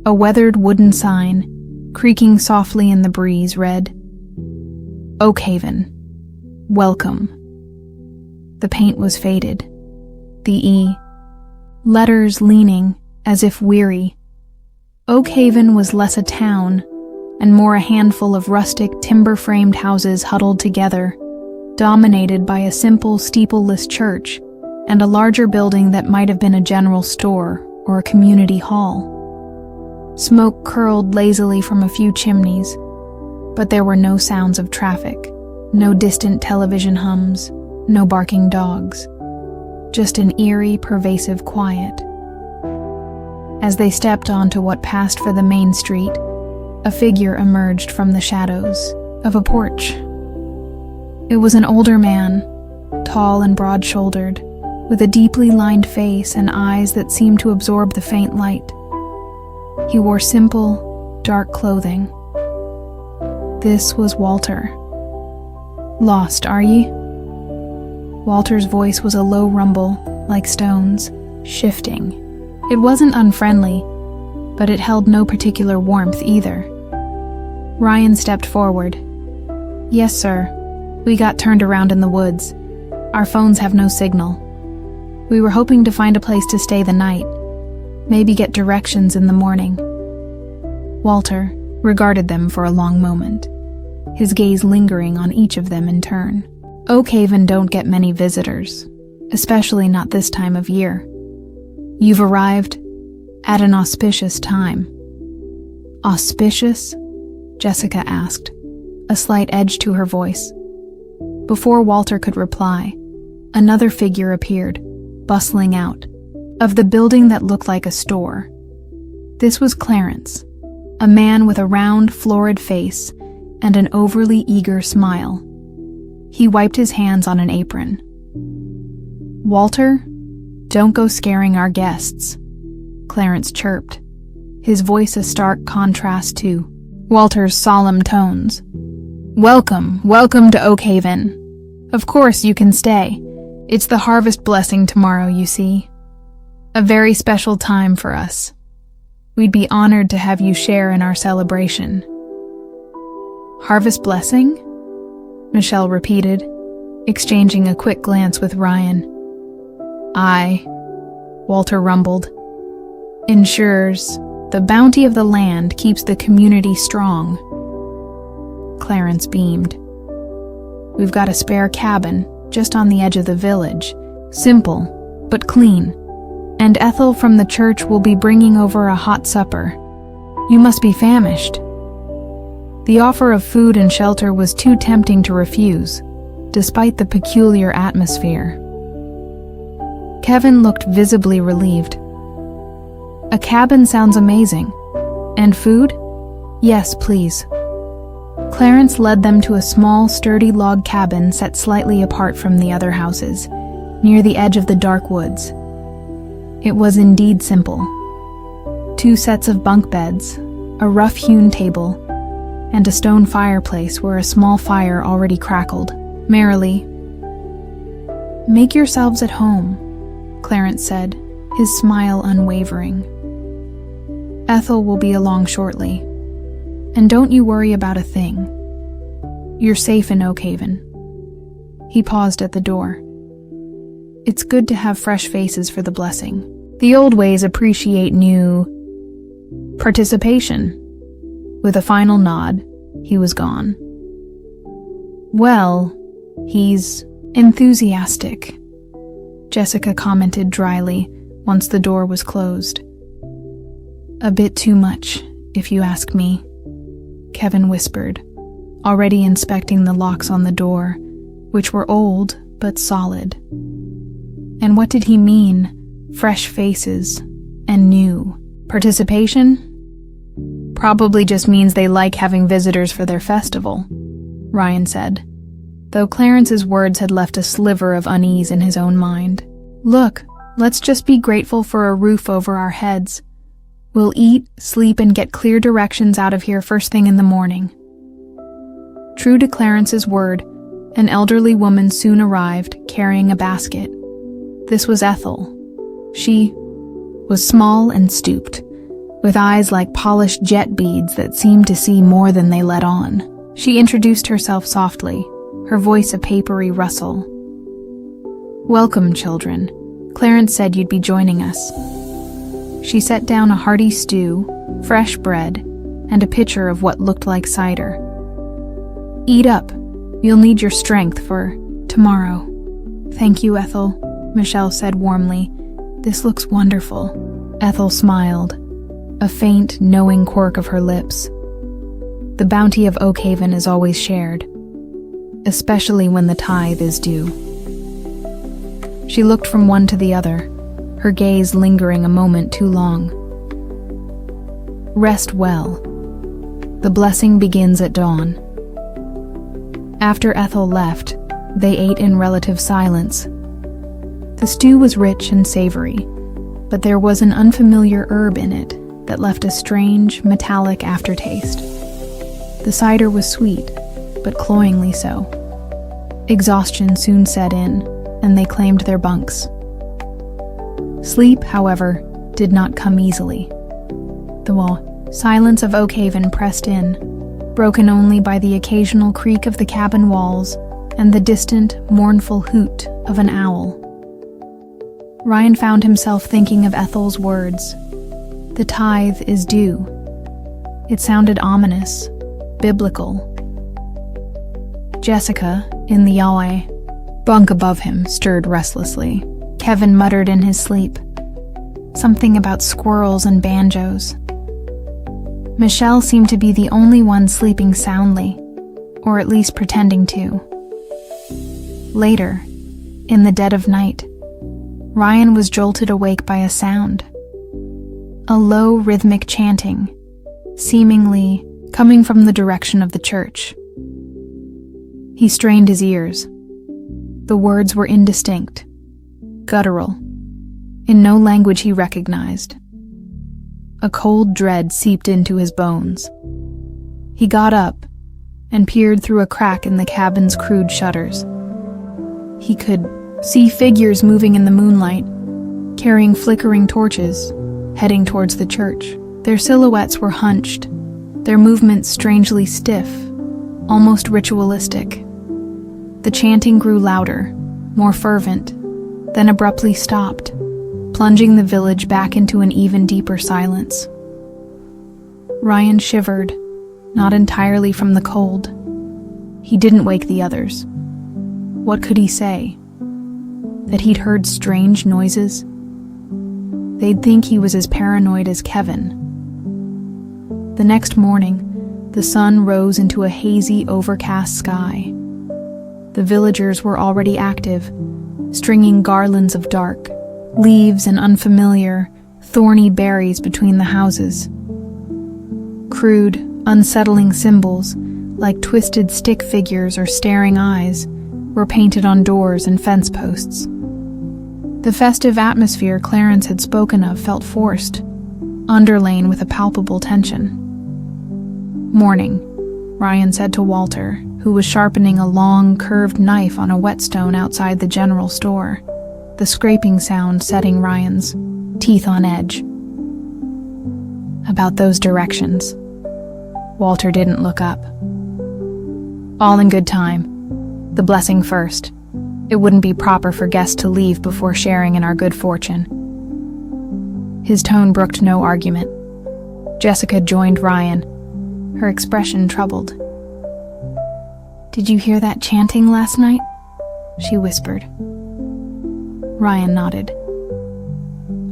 A weathered wooden sign, creaking softly in the breeze, read, "Oakhaven. Welcome." The paint was faded, the E letters leaning, as if weary. Oakhaven was less a town, and more a handful of rustic, timber-framed houses huddled together, dominated by a simple, steepleless church and a larger building that might have been a general store or a community hall. Smoke curled lazily from a few chimneys, but there were no sounds of traffic, no distant television hums, no barking dogs, just an eerie, pervasive quiet. As they stepped onto what passed for the main street, a figure emerged from the shadows of a porch. It was an older man, tall and broad-shouldered, with a deeply lined face and eyes that seemed to absorb the faint light. He wore simple, dark clothing. This was Walter. "Lost, are ye?" Walter's voice was a low rumble, like stones, shifting. It wasn't unfriendly, but it held no particular warmth either. Ryan stepped forward. "Yes, sir. We got turned around in the woods. Our phones have no signal. We were hoping to find a place to stay the night, maybe get directions in the morning." Walter regarded them for a long moment, his gaze lingering on each of them in turn. Oakhaven don't get many visitors, especially not this time of year. You've arrived at an auspicious time. "Auspicious?" Jessica asked, a slight edge to her voice. Before Walter could reply, another figure appeared, bustling out, of the building that looked like a store. This was Clarence, a man with a round, florid face and an overly eager smile. He wiped his hands on an apron. "Walter, don't go scaring our guests," Clarence chirped, his voice a stark contrast to Walter's solemn tones. Welcome to Oakhaven. Of course you can stay. It's the harvest blessing tomorrow, you see. A very special time for us. We'd be honored to have you share in our celebration." "Harvest blessing?" Michelle repeated, exchanging a quick glance with Ryan. "Aye," Walter rumbled. "Ensures the bounty of the land keeps the community strong." Clarence beamed. "We've got a spare cabin just on the edge of the village. Simple, but clean. And Ethel from the church will be bringing over a hot supper. You must be famished." The offer of food and shelter was too tempting to refuse, despite the peculiar atmosphere. Kevin looked visibly relieved. "A cabin sounds amazing. And food? Yes, please." Clarence led them to a small, sturdy log cabin set slightly apart from the other houses, near the edge of the dark woods. It was indeed simple. 2 sets of bunk beds, a rough-hewn table, and a stone fireplace where a small fire already crackled merrily. "Make yourselves at home," Clarence said, his smile unwavering. "Ethel will be along shortly. And don't you worry about a thing. You're safe in Oakhaven." He paused at the door. "It's good to have fresh faces for the blessing. The old ways appreciate new participation." With a final nod, he was gone. "Well, he's enthusiastic," Jessica commented dryly once the door was closed. "A bit too much, if you ask me," Kevin whispered, already inspecting the locks on the door, which were old but solid. And what did he mean, fresh faces and new participation? "Probably just means they like having visitors for their festival," Ryan said, though Clarence's words had left a sliver of unease in his own mind. "Look, let's just be grateful for a roof over our heads. We'll eat, sleep, and get clear directions out of here first thing in the morning." True to Clarence's word, an elderly woman soon arrived, carrying a basket. This was Ethel. She was small and stooped, with eyes like polished jet beads that seemed to see more than they let on. She introduced herself softly, her voice a papery rustle. "Welcome, children. Clarence said you'd be joining us." She set down a hearty stew, fresh bread, and a pitcher of what looked like cider. "Eat up. You'll need your strength for tomorrow." "Thank you, Ethel," Michelle said warmly. "This looks wonderful." Ethel smiled, a faint, knowing quirk of her lips. The bounty of Oakhaven is always shared, especially when the tithe is due. She looked from one to the other, her gaze lingering a moment too long. "Rest well. The blessing begins at dawn." After Ethel left, they ate in relative silence. The stew was rich and savory, but there was an unfamiliar herb in it that left a strange, metallic aftertaste. The cider was sweet, but cloyingly so. Exhaustion soon set in, and they claimed their bunks. Sleep, however, did not come easily. The silence of Oakhaven pressed in, broken only by the occasional creak of the cabin walls and the distant, mournful hoot of an owl. Ryan found himself thinking of Ethel's words. The tithe is due. It sounded ominous, biblical. Jessica, in the hallway, bunk above him, stirred restlessly. Kevin muttered in his sleep. Something about squirrels and banjos. Michelle seemed to be the only one sleeping soundly, or at least pretending to. Later, in the dead of night, Ryan was jolted awake by a sound. A low, rhythmic chanting, seemingly coming from the direction of the church. He strained his ears. The words were indistinct, guttural, in no language he recognized. A cold dread seeped into his bones. He got up and peered through a crack in the cabin's crude shutters. He could see figures moving in the moonlight, carrying flickering torches, heading towards the church. Their silhouettes were hunched, their movements strangely stiff, almost ritualistic. The chanting grew louder, more fervent, then abruptly stopped, plunging the village back into an even deeper silence. Ryan shivered, not entirely from the cold. He didn't wake the others. What could he say? That he'd heard strange noises? They'd think he was as paranoid as Kevin. The next morning, the sun rose into a hazy, overcast sky. The villagers were already active, stringing garlands of dark, leaves and unfamiliar, thorny berries between the houses. Crude, unsettling symbols, like twisted stick figures or staring eyes, were painted on doors and fence posts. The festive atmosphere Clarence had spoken of felt forced, underlain with a palpable tension. "Morning," Ryan said to Walter, who was sharpening a long, curved knife on a whetstone outside the general store, the scraping sound setting Ryan's teeth on edge. "About those directions." Walter didn't look up. "All in good time. The blessing first. It wouldn't be proper for guests to leave before sharing in our good fortune." His tone brooked no argument. Jessica joined Ryan, her expression troubled. "Did you hear that chanting last night?" she whispered. Ryan nodded.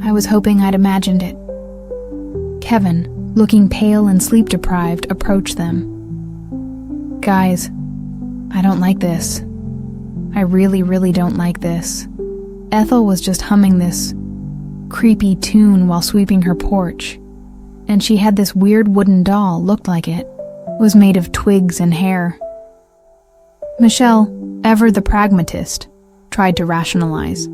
"I was hoping I'd imagined it." Kevin, looking pale and sleep-deprived, approached them. "Guys, I don't like this. I really don't like this." Ethel was just humming this creepy tune while sweeping her porch, and she had this weird wooden doll, looked like it was made of twigs and hair. Michelle, ever the pragmatist, tried to rationalize.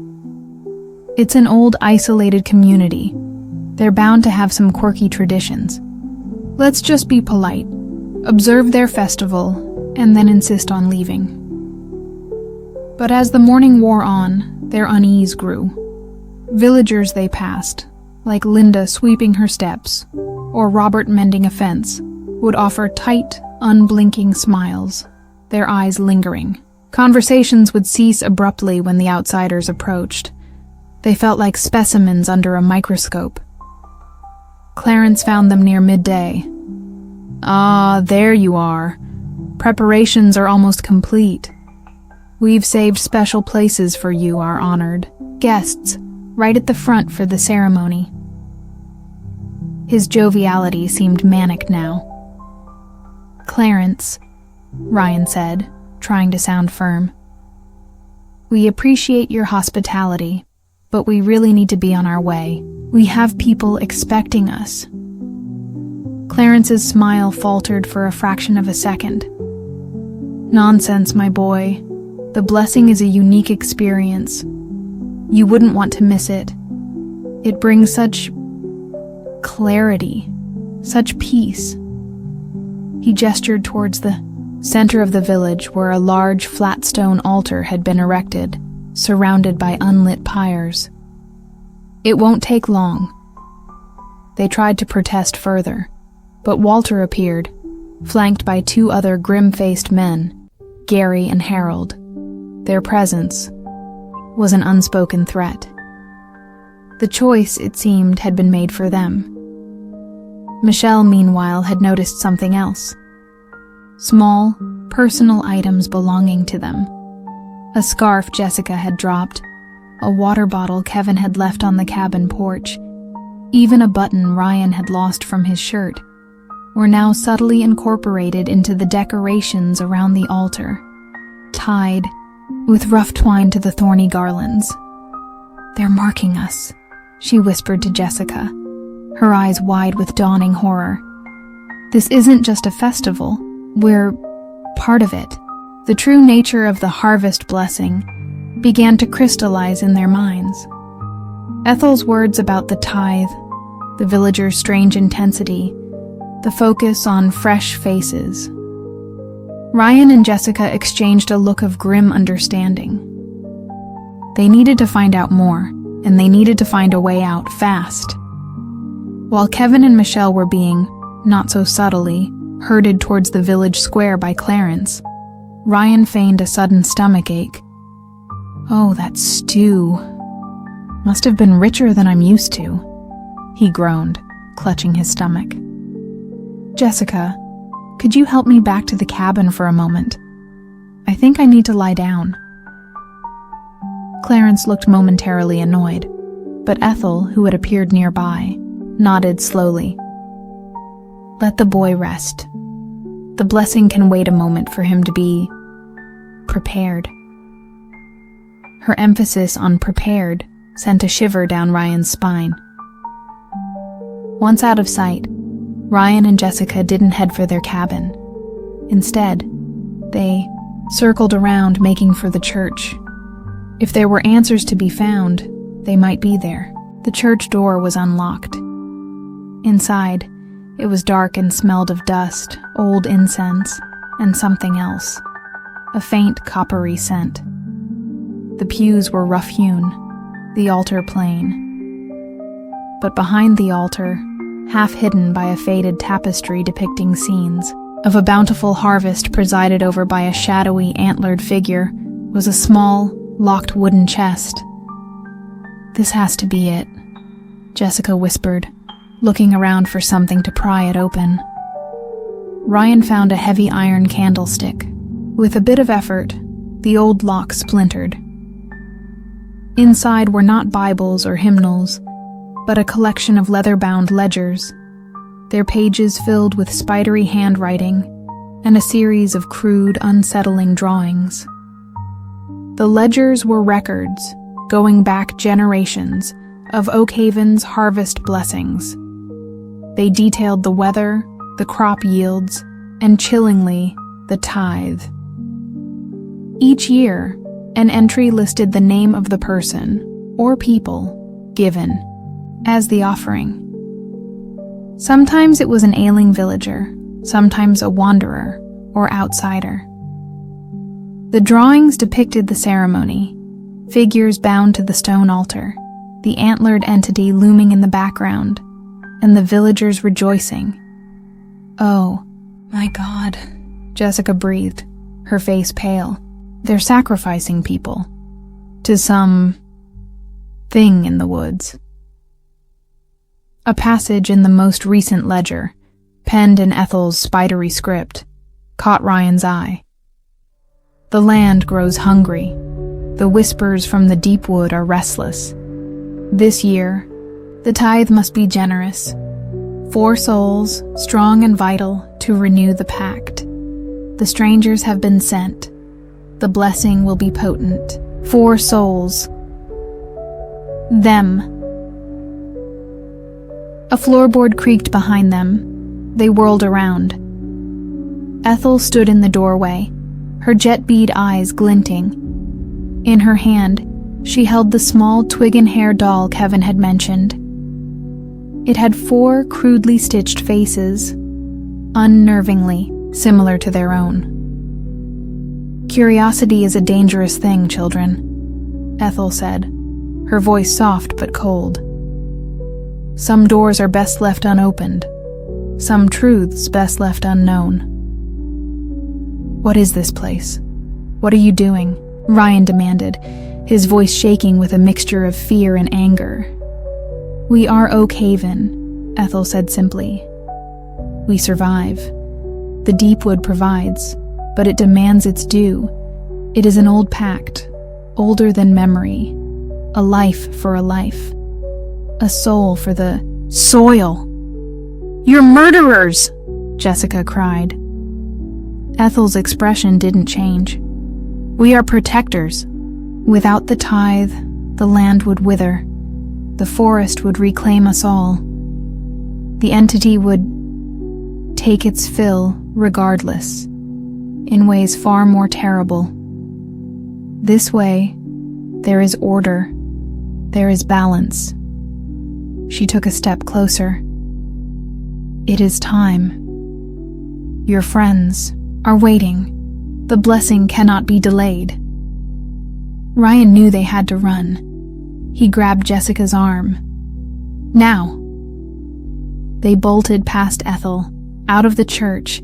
"It's an old, isolated community. They're bound to have some quirky traditions. Let's just be polite, observe their festival, and then insist on leaving." But as the morning wore on, their unease grew. Villagers they passed, like Linda sweeping her steps, or Robert mending a fence, would offer tight, unblinking smiles, their eyes lingering. Conversations would cease abruptly when the outsiders approached. They felt like specimens under a microscope. Clarence found them near midday. "Ah, there you are. Preparations are almost complete. We've saved special places for you, our honored guests, right at the front for the ceremony." His joviality seemed manic now. "Clarence," Ryan said, trying to sound firm, "we appreciate your hospitality, but we really need to be on our way. We have people expecting us." Clarence's smile faltered for a fraction of a second. "Nonsense, my boy. The blessing is a unique experience. You wouldn't want to miss it. It brings such clarity, such peace." He gestured towards the center of the village where a large flat stone altar had been erected, surrounded by unlit pyres. "It won't take long." They tried to protest further, but Walter appeared, flanked by two other grim-faced men, Gary and Harold. Their presence was an unspoken threat. The choice, it seemed, had been made for them. Michelle, meanwhile, had noticed something else. Small, personal items belonging to them. A scarf Jessica had dropped, a water bottle Kevin had left on the cabin porch, even a button Ryan had lost from his shirt, were now subtly incorporated into the decorations around the altar, tied with rough twine to the thorny garlands. "They're marking us," she whispered to Jessica, her eyes wide with dawning horror. "This isn't just a festival. We're part of it." The true nature of the harvest blessing began to crystallize in their minds. Ethel's words about the tithe, the villagers' strange intensity, the focus on fresh faces. Ryan and Jessica exchanged a look of grim understanding. They needed to find out more, and they needed to find a way out fast. While Kevin and Michelle were being, not so subtly, herded towards the village square by Clarence, Ryan feigned a sudden stomachache. "Oh, that stew. Must have been richer than I'm used to," he groaned, clutching his stomach. "Jessica, could you help me back to the cabin for a moment? I think I need to lie down." Clarence looked momentarily annoyed, but Ethel, who had appeared nearby, nodded slowly. "Let the boy rest. The blessing can wait a moment for him to be prepared." Her emphasis on prepared sent a shiver down Ryan's spine. Once out of sight, Ryan and Jessica didn't head for their cabin. Instead, they circled around, making for the church. If there were answers to be found, they might be there. The church door was unlocked. Inside, it was dark and smelled of dust, old incense, and something else, a faint coppery scent. The pews were rough-hewn, the altar plain. But behind the altar, half hidden by a faded tapestry depicting scenes of a bountiful harvest presided over by a shadowy, antlered figure, was a small, locked wooden chest. "This has to be it," Jessica whispered, looking around for something to pry it open. Ryan found a heavy iron candlestick. With a bit of effort, the old lock splintered. Inside were not Bibles or hymnals, but a collection of leather-bound ledgers, their pages filled with spidery handwriting and a series of crude, unsettling drawings. The ledgers were records, going back generations, of Oak Haven's harvest blessings. They detailed the weather, the crop yields, and chillingly, the tithe. Each year, an entry listed the name of the person, or people, given, as the offering. Sometimes it was an ailing villager, sometimes a wanderer or outsider. The drawings depicted the ceremony, figures bound to the stone altar, the antlered entity looming in the background, and the villagers rejoicing. "Oh, my God," Jessica breathed, her face pale. "They're sacrificing people to some thing in the woods." A passage in the most recent ledger, penned in Ethel's spidery script, caught Ryan's eye. "The land grows hungry. The whispers from the deep wood are restless. This year, the tithe must be generous. 4 souls, strong and vital, to renew the pact. The strangers have been sent. The blessing will be potent. 4 souls. Them." A floorboard creaked behind them. They whirled around. Ethel stood in the doorway, her jet-bead eyes glinting. In her hand, she held the small twig-and-hair doll Kevin had mentioned. It had 4 crudely stitched faces, unnervingly similar to their own. "Curiosity is a dangerous thing, children," Ethel said, her voice soft but cold. "Some doors are best left unopened, some truths best left unknown." "What is this place? What are you doing?" Ryan demanded, his voice shaking with a mixture of fear and anger. "We are Oak Haven," Ethel said simply. "We survive. The Deepwood provides, but it demands its due. It is an old pact, older than memory, a life for a life, a soul for the soil." "You're murderers!" Jessica cried. Ethel's expression didn't change. "We are protectors. Without the tithe, the land would wither. The forest would reclaim us all. The entity would take its fill regardless. in ways far more terrible. This way, there is order, there is balance. She took a step closer. It is time. Your friends are waiting. The blessing cannot be delayed. Ryan knew they had to run. He grabbed Jessica's arm. Now. They bolted past Ethel, out of the church,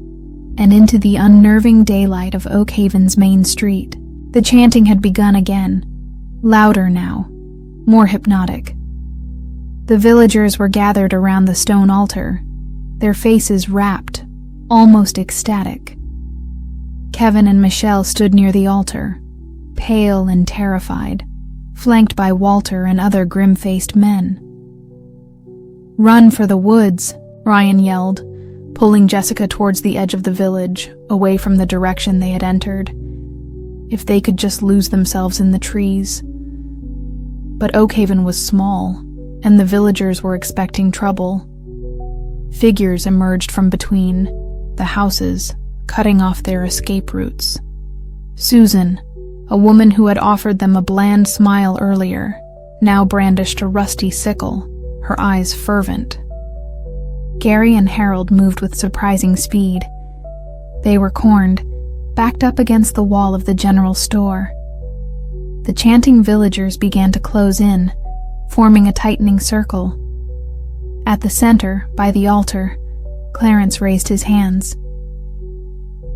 and into the unnerving daylight of Oak Haven's main street. The chanting had begun again, louder now, more hypnotic. The villagers were gathered around the stone altar, their faces rapt, almost ecstatic. Kevin and Michelle stood near the altar, pale and terrified, flanked by Walter and other grim-faced men. "Run for the woods," Ryan yelled, pulling Jessica towards the edge of the village, away from the direction they had entered. If they could just lose themselves in the trees. But Oak Haven was small, and the villagers were expecting trouble. Figures emerged from between the houses, cutting off their escape routes. Susan, a woman who had offered them a bland smile earlier, now brandished a rusty sickle, her eyes fervent. Gary and Harold moved with surprising speed. They were cornered, backed up against the wall of the general store. The chanting villagers began to close in, forming a tightening circle. At the center, by the altar, Clarence raised his hands.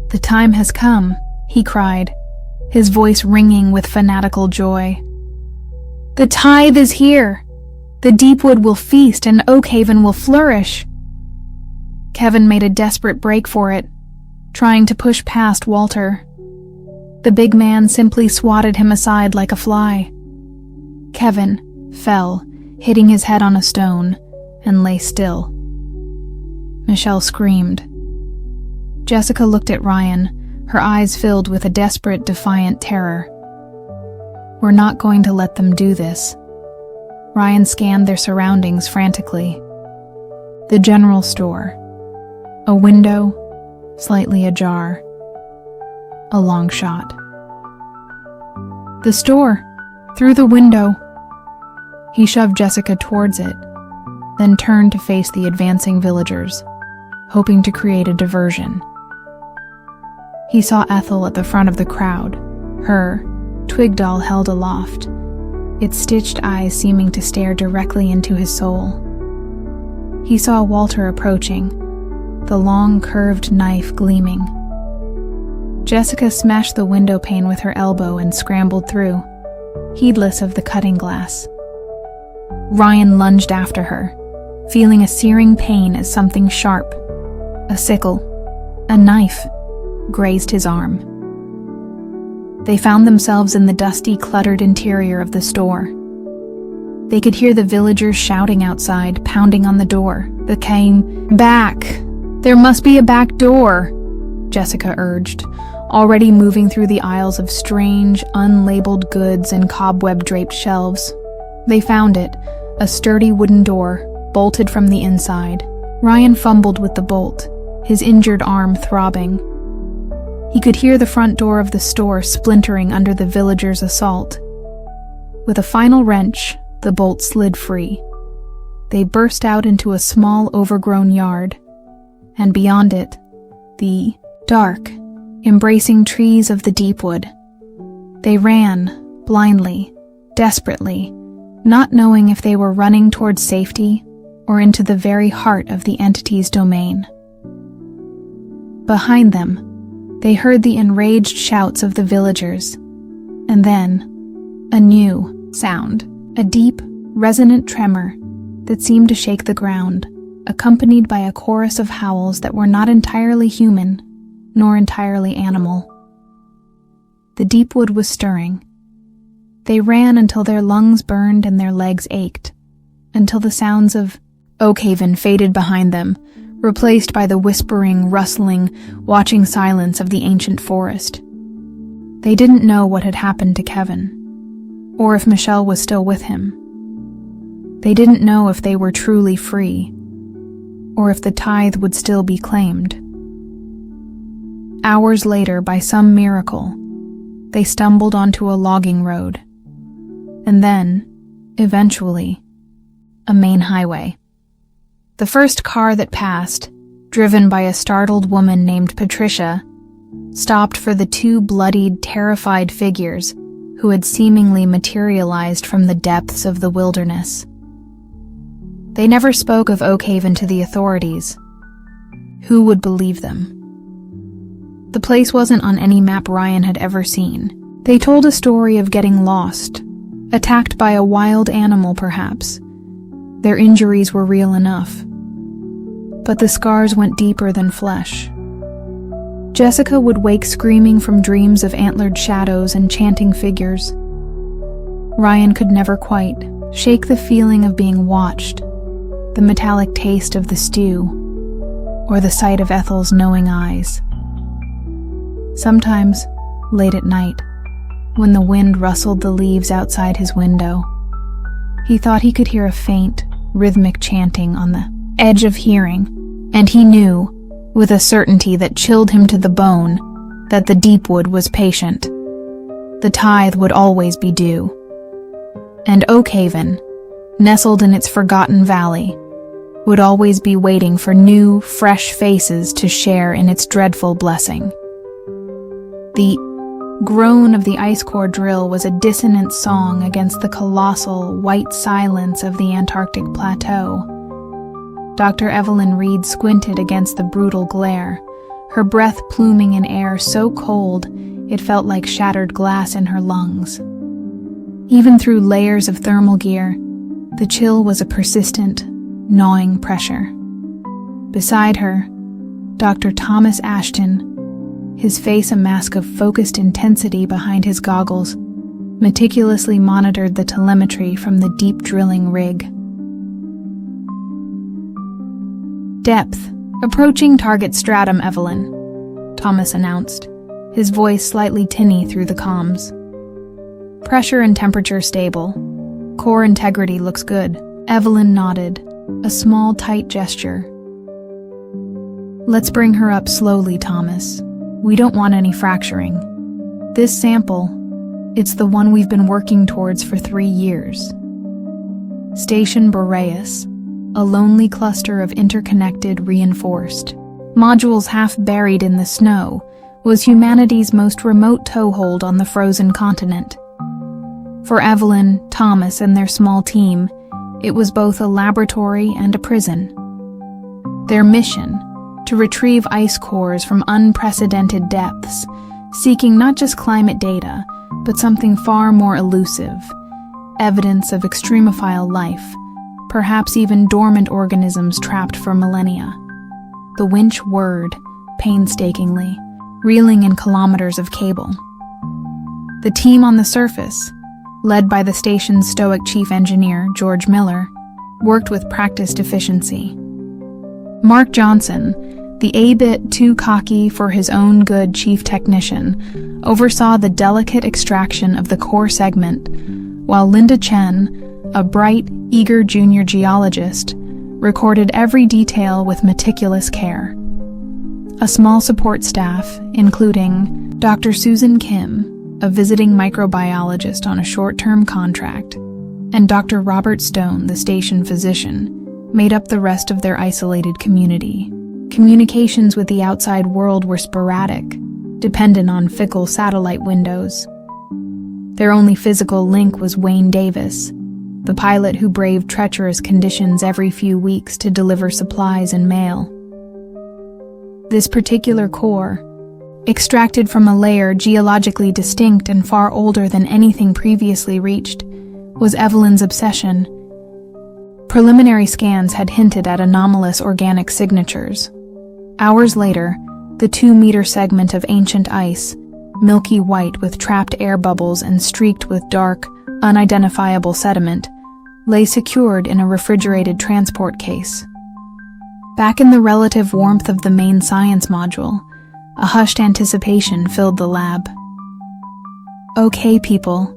"The time has come," he cried, his voice ringing with fanatical joy. "The tithe is here! The Deepwood will feast and Oak Haven will flourish!" Kevin made a desperate break for it, trying to push past Walter. The big man simply swatted him aside like a fly. Kevin fell, hitting his head on a stone, and lay still. Michelle screamed. Jessica looked at Ryan, her eyes filled with a desperate, defiant terror. "We're not going to let them do this." Ryan scanned their surroundings frantically. The general store. A window, slightly ajar. A long shot. "The store! Through the window!" He shoved Jessica towards it, then turned to face the advancing villagers, hoping to create a diversion. He saw Ethel at the front of the crowd, her twig doll held aloft, its stitched eyes seeming to stare directly into his soul. He saw Walter approaching, the long curved knife gleaming. Jessica smashed the window pane with her elbow and scrambled through, heedless of the cutting glass. Ryan lunged after her, feeling a searing pain as something sharp, a sickle, a knife, grazed his arm. They found themselves in the dusty, cluttered interior of the store. They could hear the villagers shouting outside, pounding on the door. The came back. "There must be a back door," Jessica urged, already moving through the aisles of strange, unlabeled goods and cobweb-draped shelves. They found it, a sturdy wooden door, bolted from the inside. Ryan fumbled with the bolt, his injured arm throbbing. He could hear the front door of the store splintering under the villagers' assault. With a final wrench, the bolt slid free. They burst out into a small, overgrown yard, and beyond it, the dark, embracing trees of the Deepwood. They ran, blindly, desperately, not knowing if they were running towards safety or into the very heart of the entity's domain. Behind them, they heard the enraged shouts of the villagers, and then, a new sound, a deep, resonant tremor that seemed to shake the ground, accompanied by a chorus of howls that were not entirely human, nor entirely animal. The Deepwood was stirring. They ran until their lungs burned and their legs ached, until the sounds of Oak Haven faded behind them, replaced by the whispering, rustling, watching silence of the ancient forest. They didn't know what had happened to Kevin, or if Michelle was still with him. They didn't know if they were truly free, or if the tithe would still be claimed. Hours later, by some miracle, they stumbled onto a logging road. And then, eventually, a main highway. The first car that passed, driven by a startled woman named Patricia, stopped for the two bloodied, terrified figures who had seemingly materialized from the depths of the wilderness. They never spoke of Oakhaven to the authorities. Who would believe them? The place wasn't on any map Ryan had ever seen. They told a story of getting lost, attacked by a wild animal perhaps. Their injuries were real enough. But the scars went deeper than flesh. Jessica would wake screaming from dreams of antlered shadows and chanting figures. Ryan could never quite shake the feeling of being watched, the metallic taste of the stew, or the sight of Ethel's knowing eyes. Sometimes, late at night, when the wind rustled the leaves outside his window, he thought he could hear a faint, rhythmic chanting on the edge of hearing, and he knew, with a certainty that chilled him to the bone, that the Deepwood was patient. The tithe would always be due. And Oakhaven, nestled in its forgotten valley, would always be waiting for new, fresh faces to share in its dreadful blessing. The groan of the ice core drill was a dissonant song against the colossal, white silence of the Antarctic plateau. Dr. Evelyn Reed squinted against the brutal glare, her breath pluming in air so cold it felt like shattered glass in her lungs. Even through layers of thermal gear, the chill was a persistent, gnawing pressure. Beside her, Dr. Thomas Ashton, his face a mask of focused intensity behind his goggles, meticulously monitored the telemetry from the deep drilling rig. Depth. Approaching target stratum, Evelyn, Thomas announced, his voice slightly tinny through the comms. Pressure and temperature stable. Core integrity looks good. Evelyn nodded, a small, tight gesture. Let's bring her up slowly, Thomas. We don't want any fracturing. This sample, it's the one we've been working towards for 3 years. Station Boreas, a lonely cluster of interconnected, reinforced modules half buried in the snow, was humanity's most remote toehold on the frozen continent. For Evelyn, Thomas, and their small team, it was both a laboratory and a prison. Their mission, to retrieve ice cores from unprecedented depths, seeking not just climate data, but something far more elusive, evidence of extremophile life, perhaps even dormant organisms trapped for millennia. The winch whirred, painstakingly, reeling in kilometers of cable. The team on the surface, led by the station's stoic chief engineer, George Miller, worked with practiced efficiency. Mark Johnson, the a-bit too cocky for his own good chief technician, oversaw the delicate extraction of the core segment, while Linda Chen, a bright, eager junior geologist, recorded every detail with meticulous care. A small support staff, including Dr. Susan Kim, a visiting microbiologist on a short-term contract, and Dr. Robert Stone, the station physician, made up the rest of their isolated community. Communications with the outside world were sporadic, dependent on fickle satellite windows. Their only physical link was Wayne Davis, the pilot who braved treacherous conditions every few weeks to deliver supplies and mail. This particular core, extracted from a layer geologically distinct and far older than anything previously reached, was Evelyn's obsession. Preliminary scans had hinted at anomalous organic signatures. Hours later, the 2-meter segment of ancient ice, milky white with trapped air bubbles and streaked with dark, unidentifiable sediment, lay secured in a refrigerated transport case. Back in the relative warmth of the main science module, a hushed anticipation filled the lab. "Okay, people,"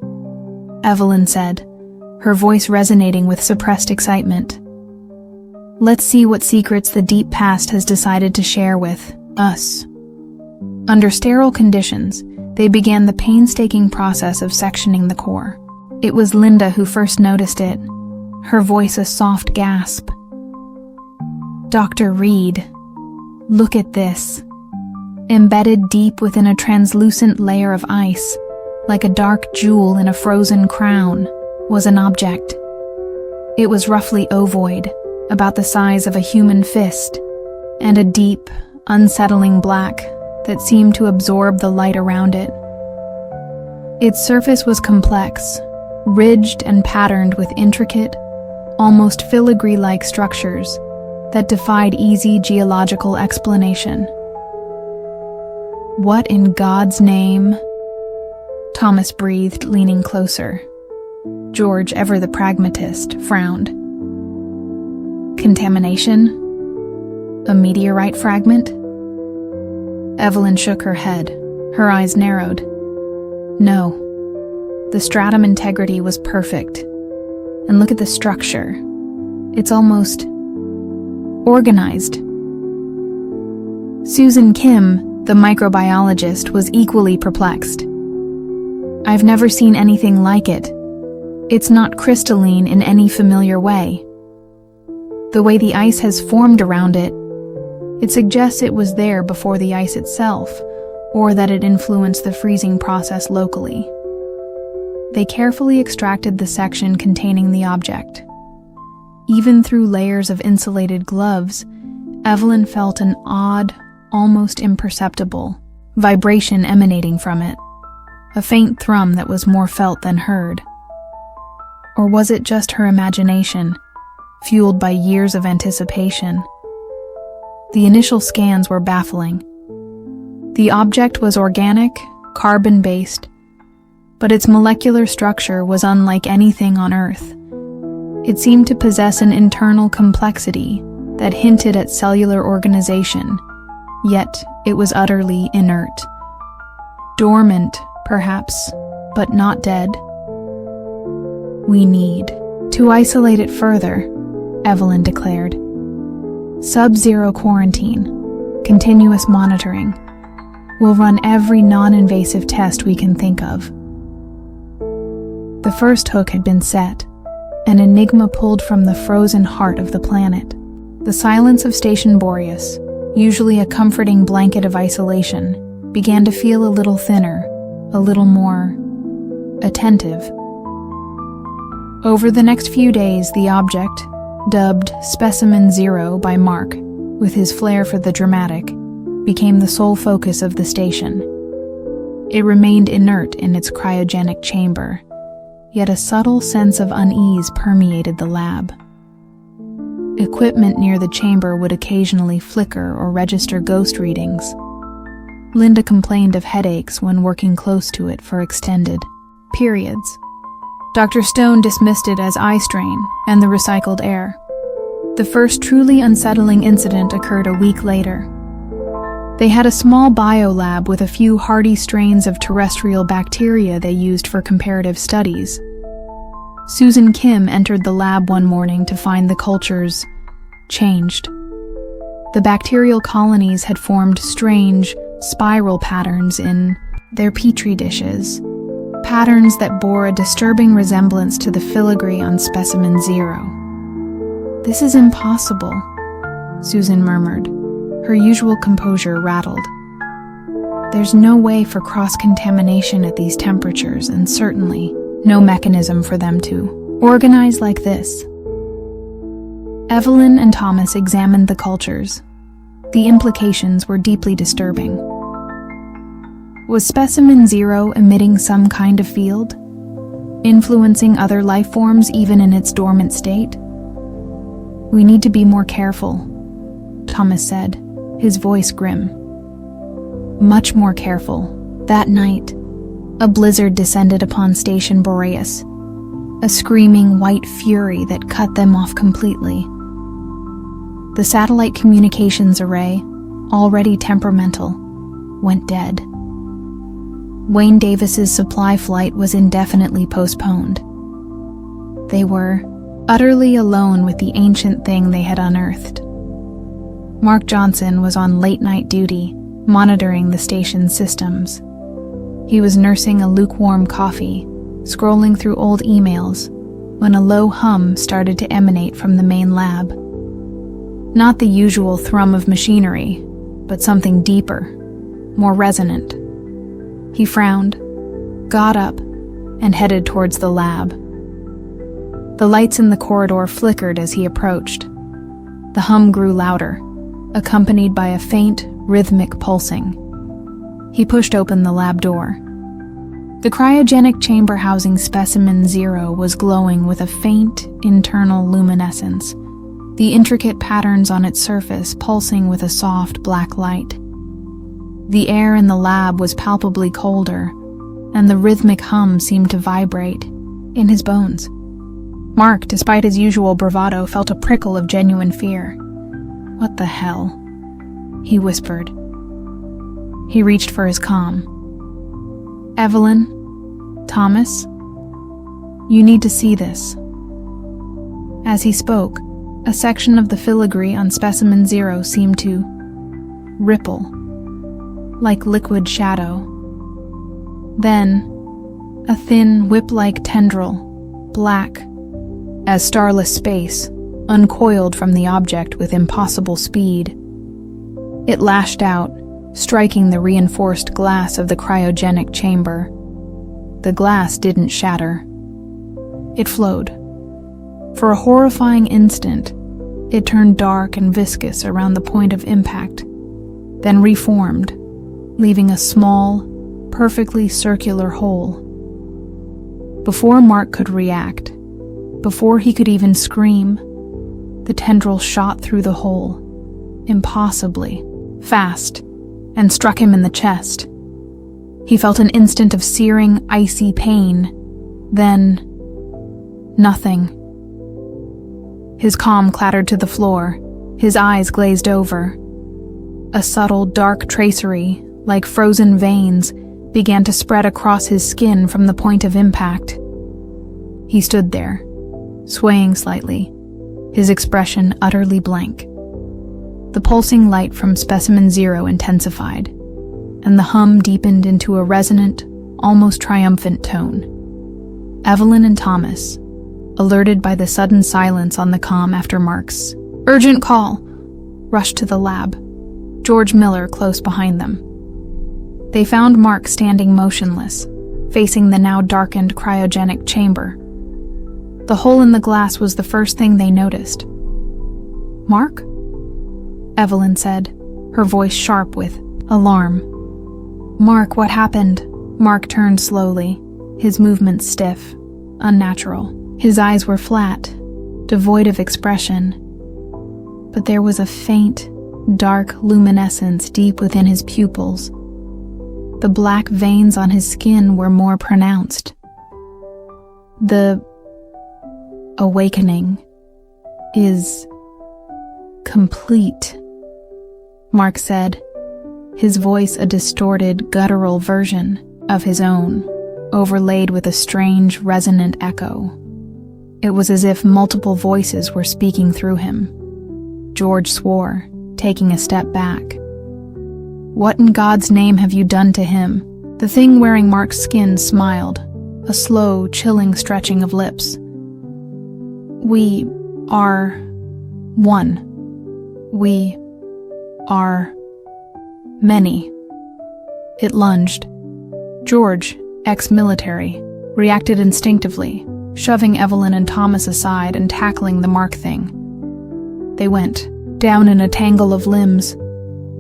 Evelyn said, her voice resonating with suppressed excitement. "Let's see what secrets the deep past has decided to share with us." Under sterile conditions, they began the painstaking process of sectioning the core. It was Linda who first noticed it, her voice a soft gasp. "Dr. Reed, look at this." Embedded deep within a translucent layer of ice, like a dark jewel in a frozen crown, was an object. It was roughly ovoid, about the size of a human fist, and a deep, unsettling black that seemed to absorb the light around it. Its surface was complex, ridged and patterned with intricate, almost filigree-like structures that defied easy geological explanation. "What in God's name?" Thomas breathed, leaning closer. George, ever the pragmatist, frowned. "Contamination? A meteorite fragment?" Evelyn shook her head, her eyes narrowed. "No. The stratum integrity was perfect. And look at the structure. It's almost organized." Susan Kim, the microbiologist, was equally perplexed. "I've never seen anything like it. It's not crystalline in any familiar way. The way the ice has formed around it, it suggests it was there before the ice itself, or that it influenced the freezing process locally." They carefully extracted the section containing the object. Even through layers of insulated gloves, Evelyn felt an odd, almost imperceptible, vibration emanating from it, a faint thrum that was more felt than heard. Or was it just her imagination, fueled by years of anticipation? The initial scans were baffling. The object was organic, carbon-based, but its molecular structure was unlike anything on Earth. It seemed to possess an internal complexity that hinted at cellular organization, yet it was utterly inert. Dormant, perhaps, but not dead. "We need to isolate it further," Evelyn declared. "Sub-zero quarantine, continuous monitoring. We'll run every non-invasive test we can think of." The first hook had been set, an enigma pulled from the frozen heart of the planet. The silence of Station Boreas, usually a comforting blanket of isolation, began to feel a little thinner, a little more attentive. Over the next few days, the object, dubbed Specimen Zero by Mark, with his flair for the dramatic, became the sole focus of the station. It remained inert in its cryogenic chamber, yet a subtle sense of unease permeated the lab. Equipment near the chamber would occasionally flicker or register ghost readings. Linda complained of headaches when working close to it for extended periods. Dr. Stone dismissed it as eye strain and the recycled air. The first truly unsettling incident occurred a week later. They had a small biolab with a few hardy strains of terrestrial bacteria they used for comparative studies. Susan Kim entered the lab one morning to find the cultures changed. The bacterial colonies had formed strange, spiral patterns in their petri dishes, patterns that bore a disturbing resemblance to the filigree on Specimen Zero. "This is impossible," Susan murmured, her usual composure rattled. "There's no way for cross-contamination at these temperatures, and certainly no mechanism for them to organize like this." Evelyn and Thomas examined the cultures. The implications were deeply disturbing. Was Specimen Zero emitting some kind of field, influencing other life forms even in its dormant state? "We need to be more careful," Thomas said, his voice grim. Much more careful. That night, a blizzard descended upon Station Boreas, a screaming white fury that cut them off completely. The satellite communications array, already temperamental, went dead. Wayne Davis's supply flight was indefinitely postponed. They were utterly alone with the ancient thing they had unearthed. Mark Johnson was on late-night duty, monitoring the station's systems. He was nursing a lukewarm coffee, scrolling through old emails, when a low hum started to emanate from the main lab. Not the usual thrum of machinery, but something deeper, more resonant. He frowned, got up, and headed towards the lab. The lights in the corridor flickered as he approached. The hum grew louder, accompanied by a faint, rhythmic pulsing. He pushed open the lab door. The cryogenic chamber housing specimen 0 was glowing with a faint, internal luminescence, the intricate patterns on its surface pulsing with a soft black light. The air in the lab was palpably colder, and the rhythmic hum seemed to vibrate in his bones. Mark, despite his usual bravado, felt a prickle of genuine fear. "What the hell?" he whispered. He reached for his comm. "Evelyn, Thomas, you need to see this." As he spoke, a section of the filigree on specimen 0 seemed to ripple, like liquid shadow. Then, a thin, whip-like tendril, black as starless space, uncoiled from the object with impossible speed. It lashed out, striking the reinforced glass of the cryogenic chamber. The glass didn't shatter. It flowed. For a horrifying instant, it turned dark and viscous around the point of impact, then reformed, leaving a small, perfectly circular hole. Before Mark could react, before he could even scream, the tendril shot through the hole, impossibly fast, and struck him in the chest. He felt an instant of searing, icy pain, then nothing. His comm clattered to the floor, his eyes glazed over. A subtle, dark tracery, like frozen veins, began to spread across his skin from the point of impact. He stood there, swaying slightly, his expression utterly blank. The pulsing light from specimen 0 intensified, and the hum deepened into a resonant, almost triumphant tone. Evelyn and Thomas, alerted by the sudden silence on the comm after Mark's urgent call, rushed to the lab, George Miller close behind them. They found Mark standing motionless, facing the now darkened cryogenic chamber. The hole in the glass was the first thing they noticed. "Mark?" Evelyn said, her voice sharp with alarm. "Mark, what happened?" Mark turned slowly, his movements stiff, unnatural. His eyes were flat, devoid of expression. But there was a faint, dark luminescence deep within his pupils. The black veins on his skin were more pronounced. "The awakening is complete," Mark said, his voice a distorted, guttural version of his own, overlaid with a strange, resonant echo. It was as if multiple voices were speaking through him. George swore, taking a step back. "What in God's name have you done to him?" The thing wearing Mark's skin smiled, a slow, chilling stretching of lips. "We are one. We are many." It lunged. George, ex-military, reacted instinctively, shoving Evelyn and Thomas aside and tackling the Mark thing. They went, down in a tangle of limbs.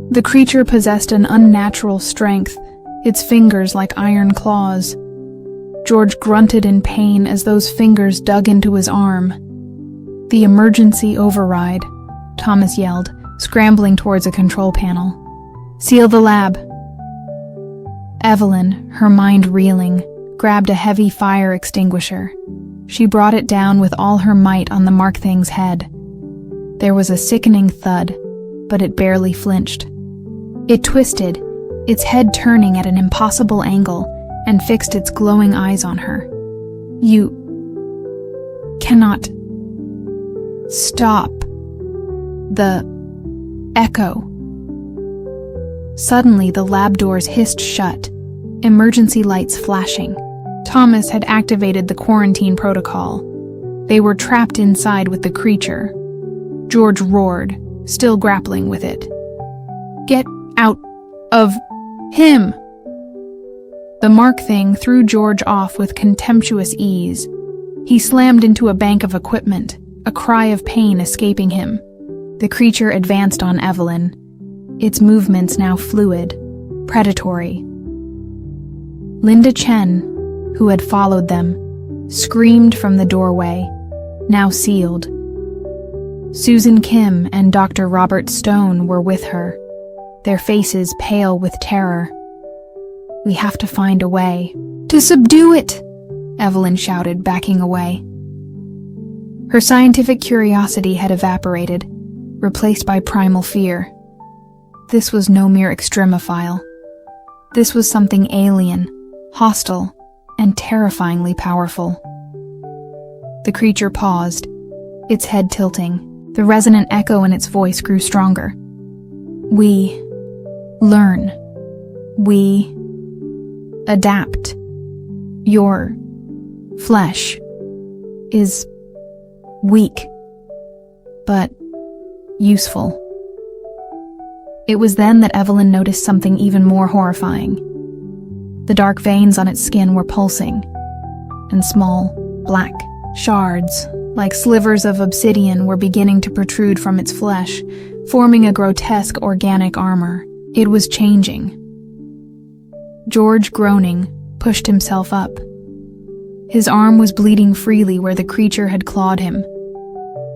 The creature possessed an unnatural strength, its fingers like iron claws. George grunted in pain as those fingers dug into his arm. "The emergency override," Thomas yelled, scrambling towards a control panel. "Seal the lab." Evelyn, her mind reeling, grabbed a heavy fire extinguisher. She brought it down with all her might on the Mark thing's head. There was a sickening thud, but it barely flinched. It twisted, its head turning at an impossible angle, and fixed its glowing eyes on her. "You cannot stop the echo." Suddenly, the lab doors hissed shut, emergency lights flashing. Thomas had activated the quarantine protocol. They were trapped inside with the creature. George roared, still grappling with it. "Get out of him!" The mark thing threw George off with contemptuous ease. He slammed into a bank of equipment, a cry of pain escaping him. The creature advanced on Evelyn, its movements now fluid, predatory. Linda Chen, who had followed them, screamed from the doorway, now sealed. Susan Kim and Dr. Robert Stone were with her, their faces pale with terror. "We have to find a way to subdue it," Evelyn shouted, backing away. Her scientific curiosity had evaporated, replaced by primal fear. This was no mere extremophile. This was something alien, hostile, and terrifyingly powerful. The creature paused, its head tilting. The resonant echo in its voice grew stronger. "We learn. We adapt. Your flesh is weak, but useful." It was then that Evelyn noticed something even more horrifying. The dark veins on its skin were pulsing, and small, black shards, like slivers of obsidian, were beginning to protrude from its flesh, forming a grotesque organic armor. It was changing. George, groaning, pushed himself up. His arm was bleeding freely where the creature had clawed him.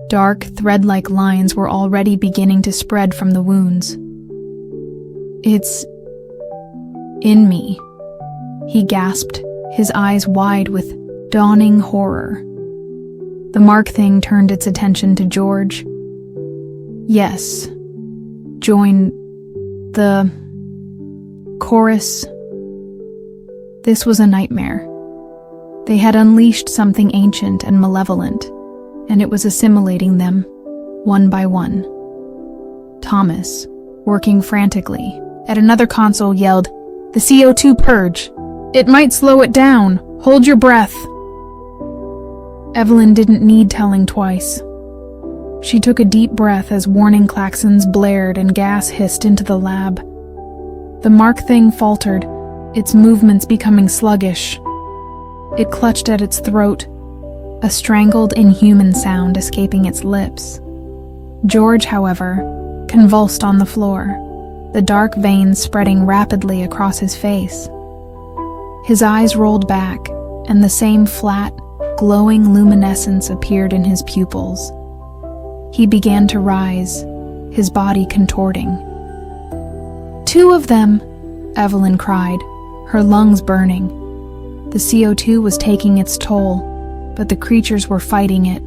Dark, thread-like lines were already beginning to spread from the wounds. "It's in me," he gasped, his eyes wide with dawning horror. The mark thing turned its attention to George. "Yes. Join the chorus." This was a nightmare. They had unleashed something ancient and malevolent, and it was assimilating them, one by one. Thomas, working frantically, at another console yelled, "The CO2 purge! It might slow it down! Hold your breath!" Evelyn didn't need telling twice. She took a deep breath as warning klaxons blared and gas hissed into the lab. The mark thing faltered, its movements becoming sluggish. It clutched at its throat, a strangled, inhuman sound escaping its lips. George, however, convulsed on the floor, the dark veins spreading rapidly across his face. His eyes rolled back, and the same flat, glowing luminescence appeared in his pupils. He began to rise, his body contorting. "Two of them!" Evelyn cried, her lungs burning. The CO2 was taking its toll, but the creatures were fighting it.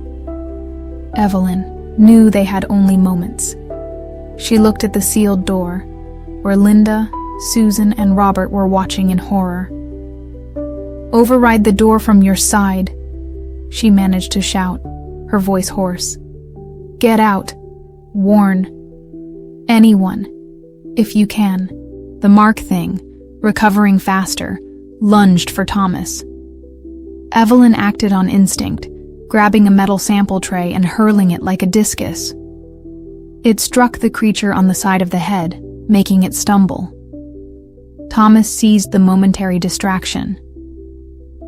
Evelyn knew they had only moments. She looked at the sealed door, where Linda, Susan, and Robert were watching in horror. "Override the door from your side," she managed to shout, her voice hoarse. "Get out. Warn anyone, if you can." The mark thing, recovering faster, lunged for Thomas. Evelyn acted on instinct, grabbing a metal sample tray and hurling it like a discus. It struck the creature on the side of the head, making it stumble. Thomas seized the momentary distraction.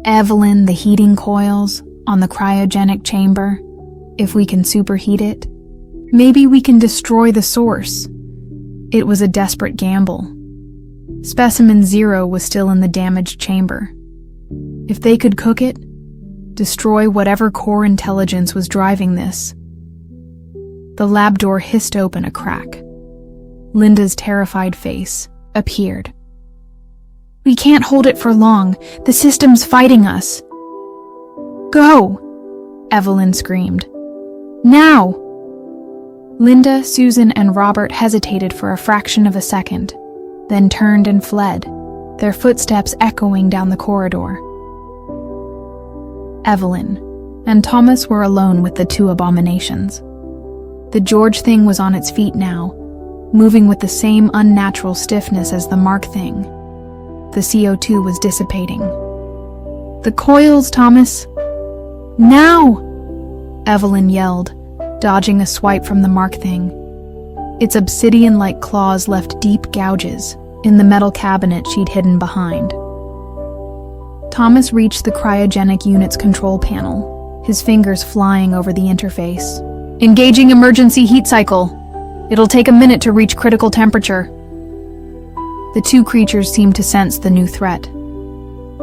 "Evelyn, the heating coils on the cryogenic chamber. If we can superheat it, maybe we can destroy the source." It was a desperate gamble. Specimen 0 was still in the damaged chamber. If they could cook it, destroy whatever core intelligence was driving this. The lab door hissed open a crack. Linda's terrified face appeared. "We can't hold it for long. The system's fighting us." "Go!" Evelyn screamed. "Now!" Linda, Susan, and Robert hesitated for a fraction of a second, then turned and fled, their footsteps echoing down the corridor. Evelyn and Thomas were alone with the two abominations. The George thing was on its feet now, moving with the same unnatural stiffness as the mark thing. The CO2 was dissipating. "The coils, Thomas! Now!" Evelyn yelled, dodging a swipe from the mark thing. Its obsidian-like claws left deep gouges in the metal cabinet she'd hidden behind. Thomas reached the cryogenic unit's control panel, his fingers flying over the interface. "Engaging emergency heat cycle. It'll take a minute to reach critical temperature." The two creatures seemed to sense the new threat.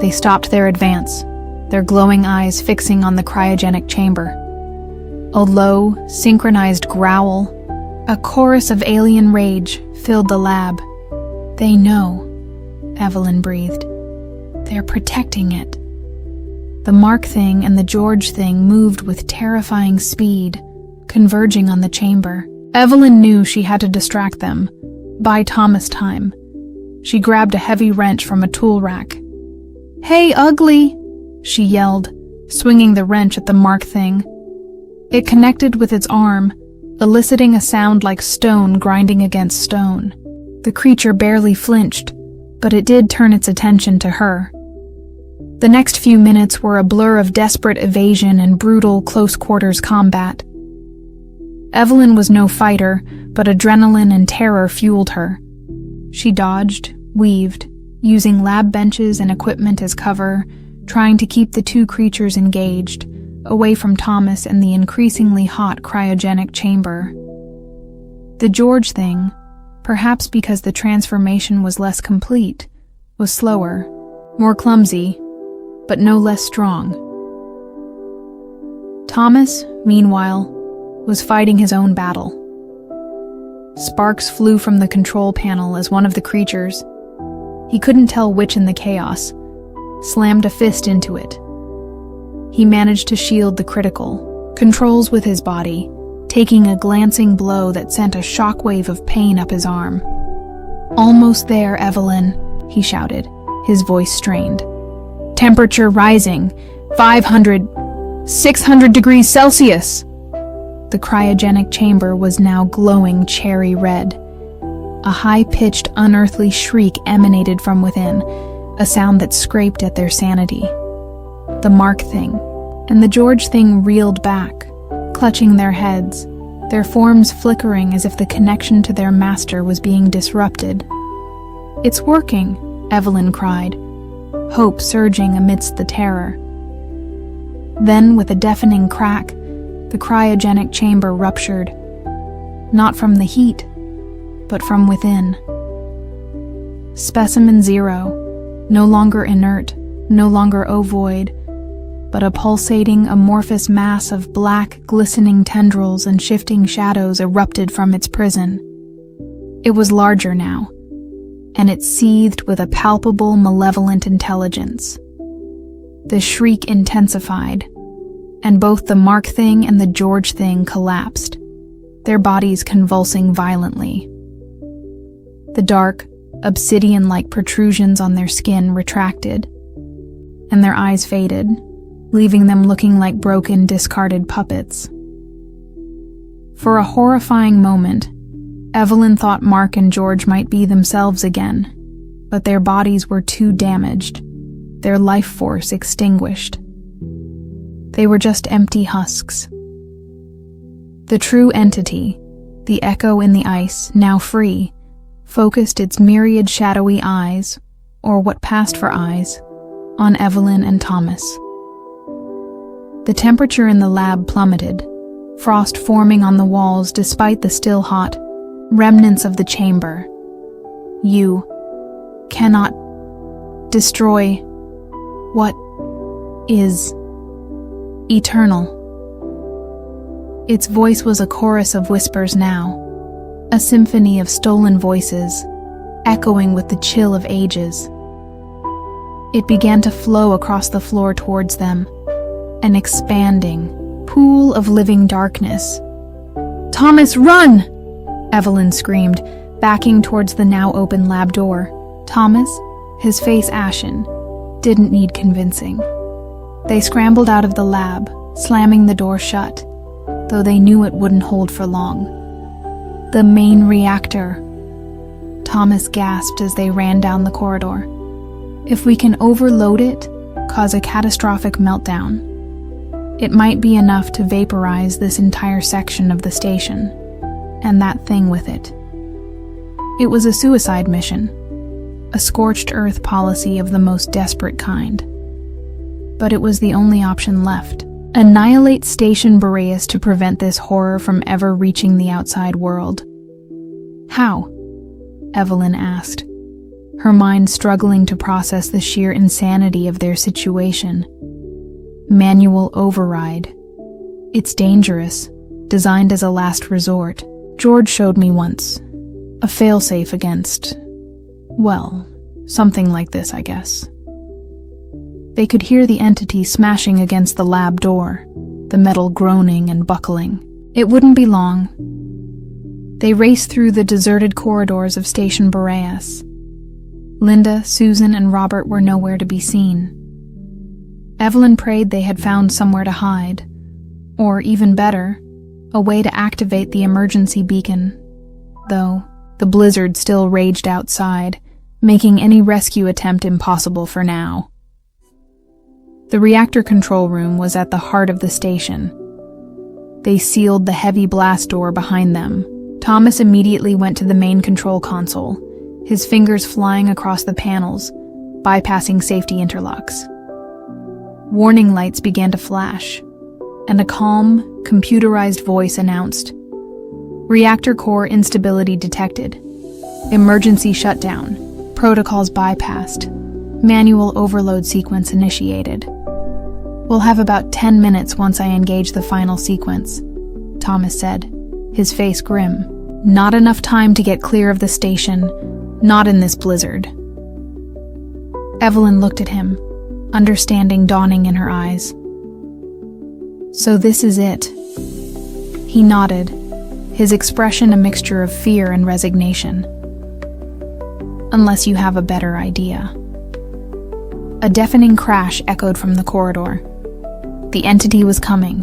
They stopped their advance, their glowing eyes fixing on the cryogenic chamber. A low, synchronized growl, a chorus of alien rage, filled the lab. "They know," Evelyn breathed. "They're protecting it." The Mark thing and the George thing moved with terrifying speed, converging on the chamber. Evelyn knew she had to distract them, buy Thomas time. She grabbed a heavy wrench from a tool rack. "Hey, ugly!" she yelled, swinging the wrench at the Mark thing. It connected with its arm, eliciting a sound like stone grinding against stone. The creature barely flinched, but it did turn its attention to her. The next few minutes were a blur of desperate evasion and brutal close-quarters combat. Evelyn was no fighter, but adrenaline and terror fueled her. She dodged, weaved, using lab benches and equipment as cover, trying to keep the two creatures engaged, away from Thomas and the increasingly hot cryogenic chamber. The George thing, perhaps because the transformation was less complete, was slower, more clumsy, but no less strong. Thomas, meanwhile, was fighting his own battle. Sparks flew from the control panel as one of the creatures, he couldn't tell which in the chaos, slammed a fist into it. He managed to shield the critical controls with his body, taking a glancing blow that sent a shockwave of pain up his arm. "Almost there, Evelyn," he shouted, his voice strained. "Temperature rising, 500, 600 degrees Celsius!" The cryogenic chamber was now glowing cherry red. A high-pitched, unearthly shriek emanated from within, a sound that scraped at their sanity. The Mark thing and the George thing reeled back, clutching their heads, their forms flickering as if the connection to their master was being disrupted. "It's working," Evelyn cried, hope surging amidst the terror. Then, with a deafening crack, the cryogenic chamber ruptured, not from the heat, but from within. Specimen 0, no longer inert, no longer ovoid, but a pulsating, amorphous mass of black, glistening tendrils and shifting shadows erupted from its prison. It was larger now, and it seethed with a palpable, malevolent intelligence. The shriek intensified, and both the Mark thing and the George thing collapsed, their bodies convulsing violently. The dark, obsidian-like protrusions on their skin retracted, and their eyes faded, leaving them looking like broken, discarded puppets. For a horrifying moment, Evelyn thought Mark and George might be themselves again, but their bodies were too damaged, their life force extinguished. They were just empty husks. The true entity, the echo in the ice, now free, focused its myriad shadowy eyes, or what passed for eyes, on Evelyn and Thomas. The temperature in the lab plummeted, frost forming on the walls despite the still hot remnants of the chamber. "You cannot destroy what is eternal." Its voice was a chorus of whispers now, a symphony of stolen voices, echoing with the chill of ages. It began to flow across the floor towards them, an expanding pool of living darkness. "Thomas, run!" Evelyn screamed, backing towards the now open lab door. Thomas, his face ashen, didn't need convincing. They scrambled out of the lab, slamming the door shut, though they knew it wouldn't hold for long. The main reactor. Thomas gasped as they ran down the corridor. If we can overload it, cause a catastrophic meltdown, it might be enough to vaporize this entire section of the station, and that thing with it. It was a suicide mission, a scorched earth policy of the most desperate kind. But it was the only option left. Annihilate Station Boreas to prevent this horror from ever reaching the outside world. How? Evelyn asked, her mind struggling to process the sheer insanity of their situation. Manual override. It's dangerous, designed as a last resort. George showed me once. A failsafe against, well, something like this, I guess. They could hear the entity smashing against the lab door, the metal groaning and buckling. It wouldn't be long. They raced through the deserted corridors of Station Boreas. Linda, Susan, and Robert were nowhere to be seen. Evelyn prayed they had found somewhere to hide, or even better, a way to activate the emergency beacon, though the blizzard still raged outside, making any rescue attempt impossible for now. The reactor control room was at the heart of the station. They sealed the heavy blast door behind them. Thomas immediately went to the main control console, his fingers flying across the panels, bypassing safety interlocks. Warning lights began to flash, and a calm, computerized voice announced, "Reactor core instability detected. Emergency shutdown. Protocols bypassed. Manual overload sequence initiated. We'll have about 10 minutes once I engage the final sequence," Thomas said, his face grim. "Not enough time to get clear of the station, not in this blizzard." Evelyn looked at him, understanding dawning in her eyes. "So this is it." He nodded, his expression a mixture of fear and resignation. "Unless you have a better idea." A deafening crash echoed from the corridor. The entity was coming.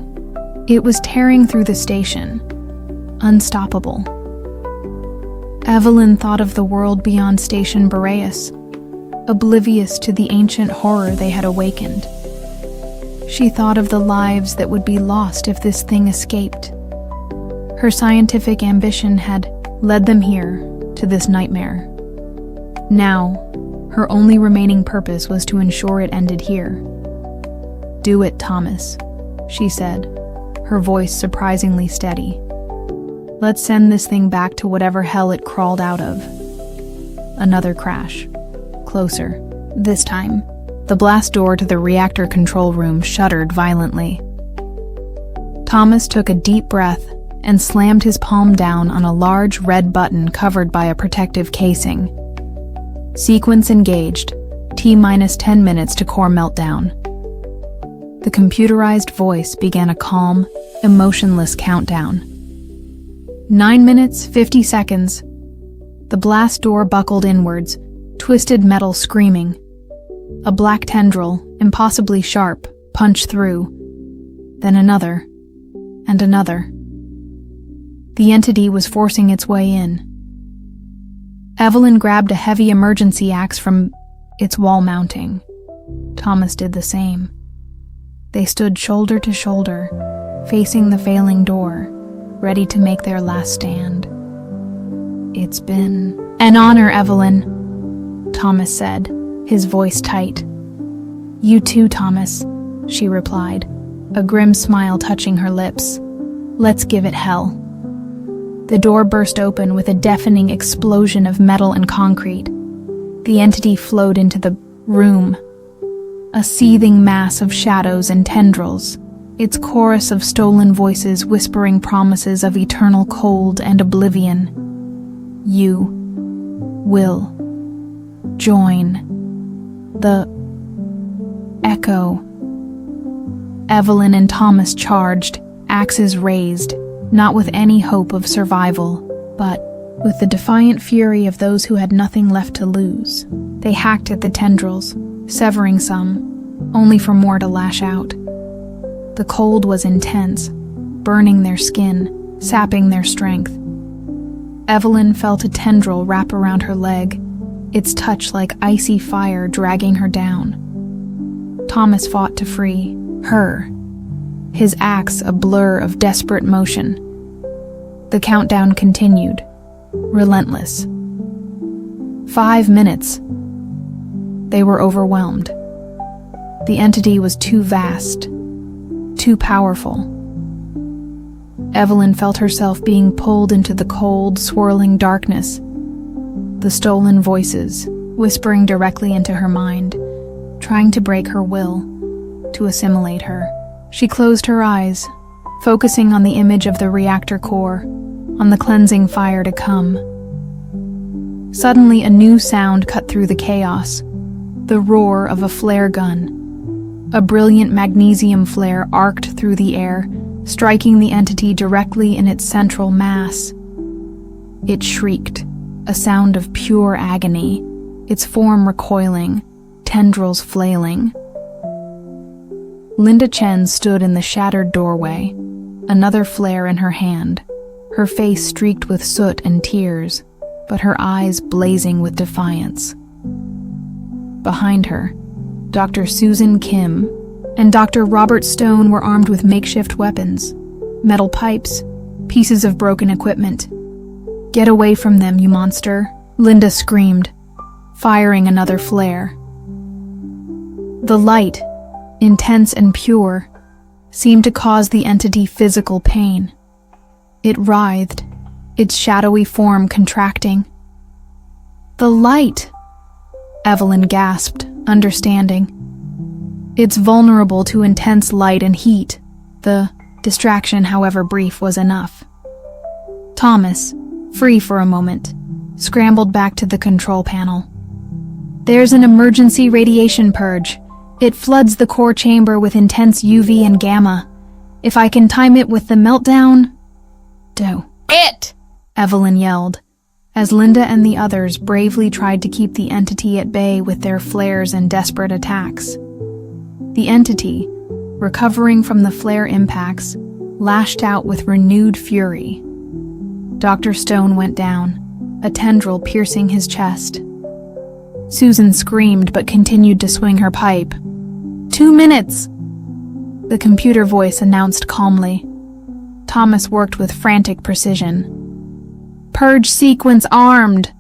It was tearing through the station, unstoppable. Evelyn thought of the world beyond Station Boreas, oblivious to the ancient horror they had awakened. She thought of the lives that would be lost if this thing escaped. Her scientific ambition had led them here, to this nightmare. Now, her only remaining purpose was to ensure it ended here. "Do it, Thomas," she said, her voice surprisingly steady. "Let's send this thing back to whatever hell it crawled out of." Another crash. Closer. This time, the blast door to the reactor control room shuddered violently. Thomas took a deep breath and slammed his palm down on a large red button covered by a protective casing. Sequence engaged. T-minus 10 minutes to core meltdown. The computerized voice began a calm, emotionless countdown. 9 minutes, 50 seconds. The blast door buckled inwards, twisted metal screaming. A black tendril, impossibly sharp, punched through. Then another, and another. The entity was forcing its way in. Evelyn grabbed a heavy emergency axe from its wall mounting. Thomas did the same. They stood shoulder to shoulder, facing the failing door, ready to make their last stand. "It's been an honor, Evelyn," Thomas said, his voice tight. "You too, Thomas," she replied, a grim smile touching her lips. "Let's give it hell." The door burst open with a deafening explosion of metal and concrete. The entity flowed into the room, a seething mass of shadows and tendrils, its chorus of stolen voices whispering promises of eternal cold and oblivion. "You will join the echo." Evelyn and Thomas charged, axes raised, not with any hope of survival, but with the defiant fury of those who had nothing left to lose. They hacked at the tendrils, severing some, only for more to lash out. The cold was intense, burning their skin, sapping their strength. Evelyn felt a tendril wrap around her leg, its touch like icy fire dragging her down. Thomas fought to free her, his axe a blur of desperate motion. The countdown continued, relentless. 5 minutes. They were overwhelmed. The entity was too vast, too powerful. Evelyn felt herself being pulled into the cold, swirling darkness. The stolen voices, whispering directly into her mind, trying to break her will, to assimilate her. She closed her eyes, focusing on the image of the reactor core, on the cleansing fire to come. Suddenly, a new sound cut through the chaos, the roar of a flare gun. A brilliant magnesium flare arced through the air, striking the entity directly in its central mass. It shrieked, a sound of pure agony, its form recoiling, tendrils flailing. Linda Chen stood in the shattered doorway, another flare in her hand, her face streaked with soot and tears, but her eyes blazing with defiance. Behind her, Dr. Susan Kim and Dr. Robert Stone were armed with makeshift weapons, metal pipes, pieces of broken equipment. "Get away from them, you monster," Linda screamed, firing another flare. The light, intense and pure, seemed to cause the entity physical pain. It writhed, its shadowy form contracting. "The light!" Evelyn gasped, understanding. "It's vulnerable to intense light and heat." The distraction, however brief, was enough. Thomas, free for a moment, scrambled back to the control panel. "There's an emergency radiation purge. It floods the core chamber with intense UV and gamma. If I can time it with the meltdown..." "Do it!" Evelyn yelled, as Linda and the others bravely tried to keep the entity at bay with their flares and desperate attacks. The entity, recovering from the flare impacts, lashed out with renewed fury. Dr. Stone went down, a tendril piercing his chest. Susan screamed but continued to swing her pipe. 2 minutes! The computer voice announced calmly. Thomas worked with frantic precision. "Purge sequence armed!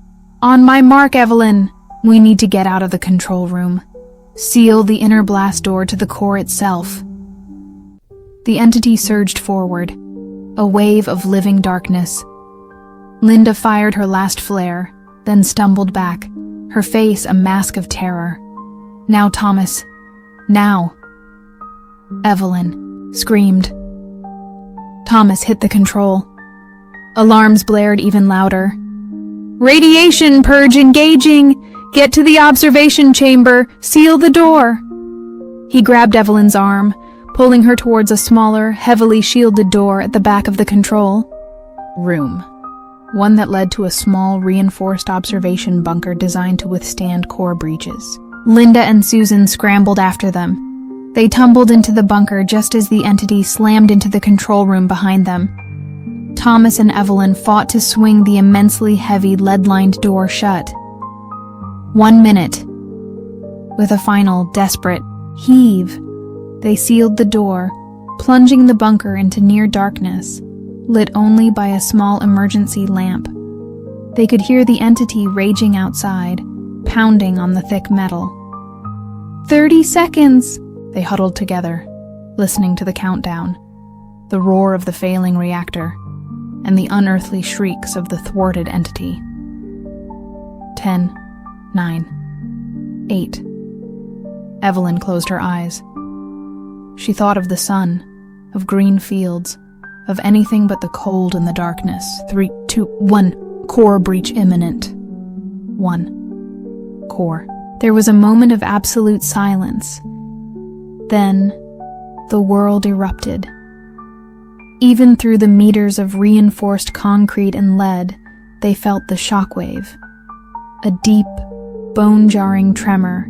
On my mark, Evelyn! We need to get out of the control room. Seal the inner blast door to the core itself." The entity surged forward, a wave of living darkness. Linda fired her last flare, then stumbled back, her face a mask of terror. "Now, Thomas. Now!" Evelyn screamed. Thomas hit the control. Alarms blared even louder. "Radiation purge engaging! Get to the observation chamber! Seal the door!" He grabbed Evelyn's arm, pulling her towards a smaller, heavily shielded door at the back of the control room. One that led to a small, reinforced observation bunker designed to withstand core breaches. Linda and Susan scrambled after them. They tumbled into the bunker just as the entity slammed into the control room behind them. Thomas and Evelyn fought to swing the immensely heavy lead-lined door shut. 1 minute. With a final, desperate heave, they sealed the door, plunging the bunker into near darkness, lit only by a small emergency lamp. They could hear the entity raging outside, pounding on the thick metal. 30 seconds! They huddled together, listening to the countdown, the roar of the failing reactor, and the unearthly shrieks of the thwarted entity. 10, 9, 8. Evelyn closed her eyes. She thought of the sun, of green fields, of anything but the cold and the darkness. 3, 2, 1. Core breach imminent. 1. Core. There was a moment of absolute silence. Then, the world erupted. Even through the meters of reinforced concrete and lead, they felt the shockwave. A deep, bone-jarring tremor,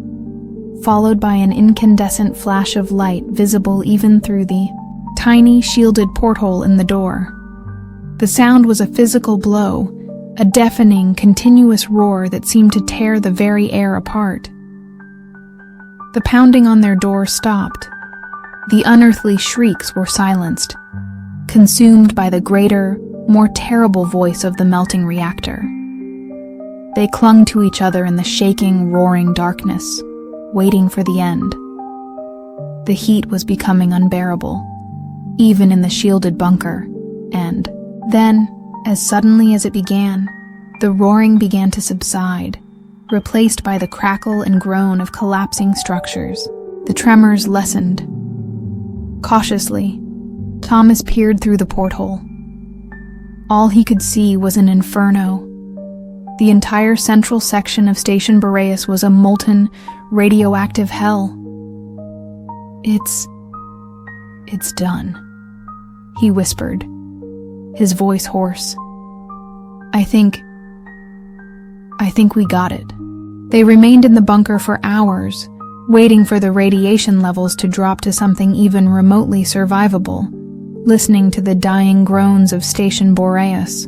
followed by an incandescent flash of light visible even through the tiny, shielded porthole in the door. The sound was a physical blow, a deafening, continuous roar that seemed to tear the very air apart. The pounding on their door stopped. The unearthly shrieks were silenced, consumed by the greater, more terrible voice of the melting reactor. They clung to each other in the shaking, roaring darkness, waiting for the end. The heat was becoming unbearable, even in the shielded bunker, and then, as suddenly as it began, the roaring began to subside, replaced by the crackle and groan of collapsing structures. The tremors lessened. Cautiously, Thomas peered through the porthole. All he could see was an inferno. The entire central section of Station Boreas was a molten, radioactive hell. It's done, he whispered, his voice hoarse. I think we got it. They remained in the bunker for hours, waiting for the radiation levels to drop to something even remotely survivable, listening to the dying groans of Station Boreas.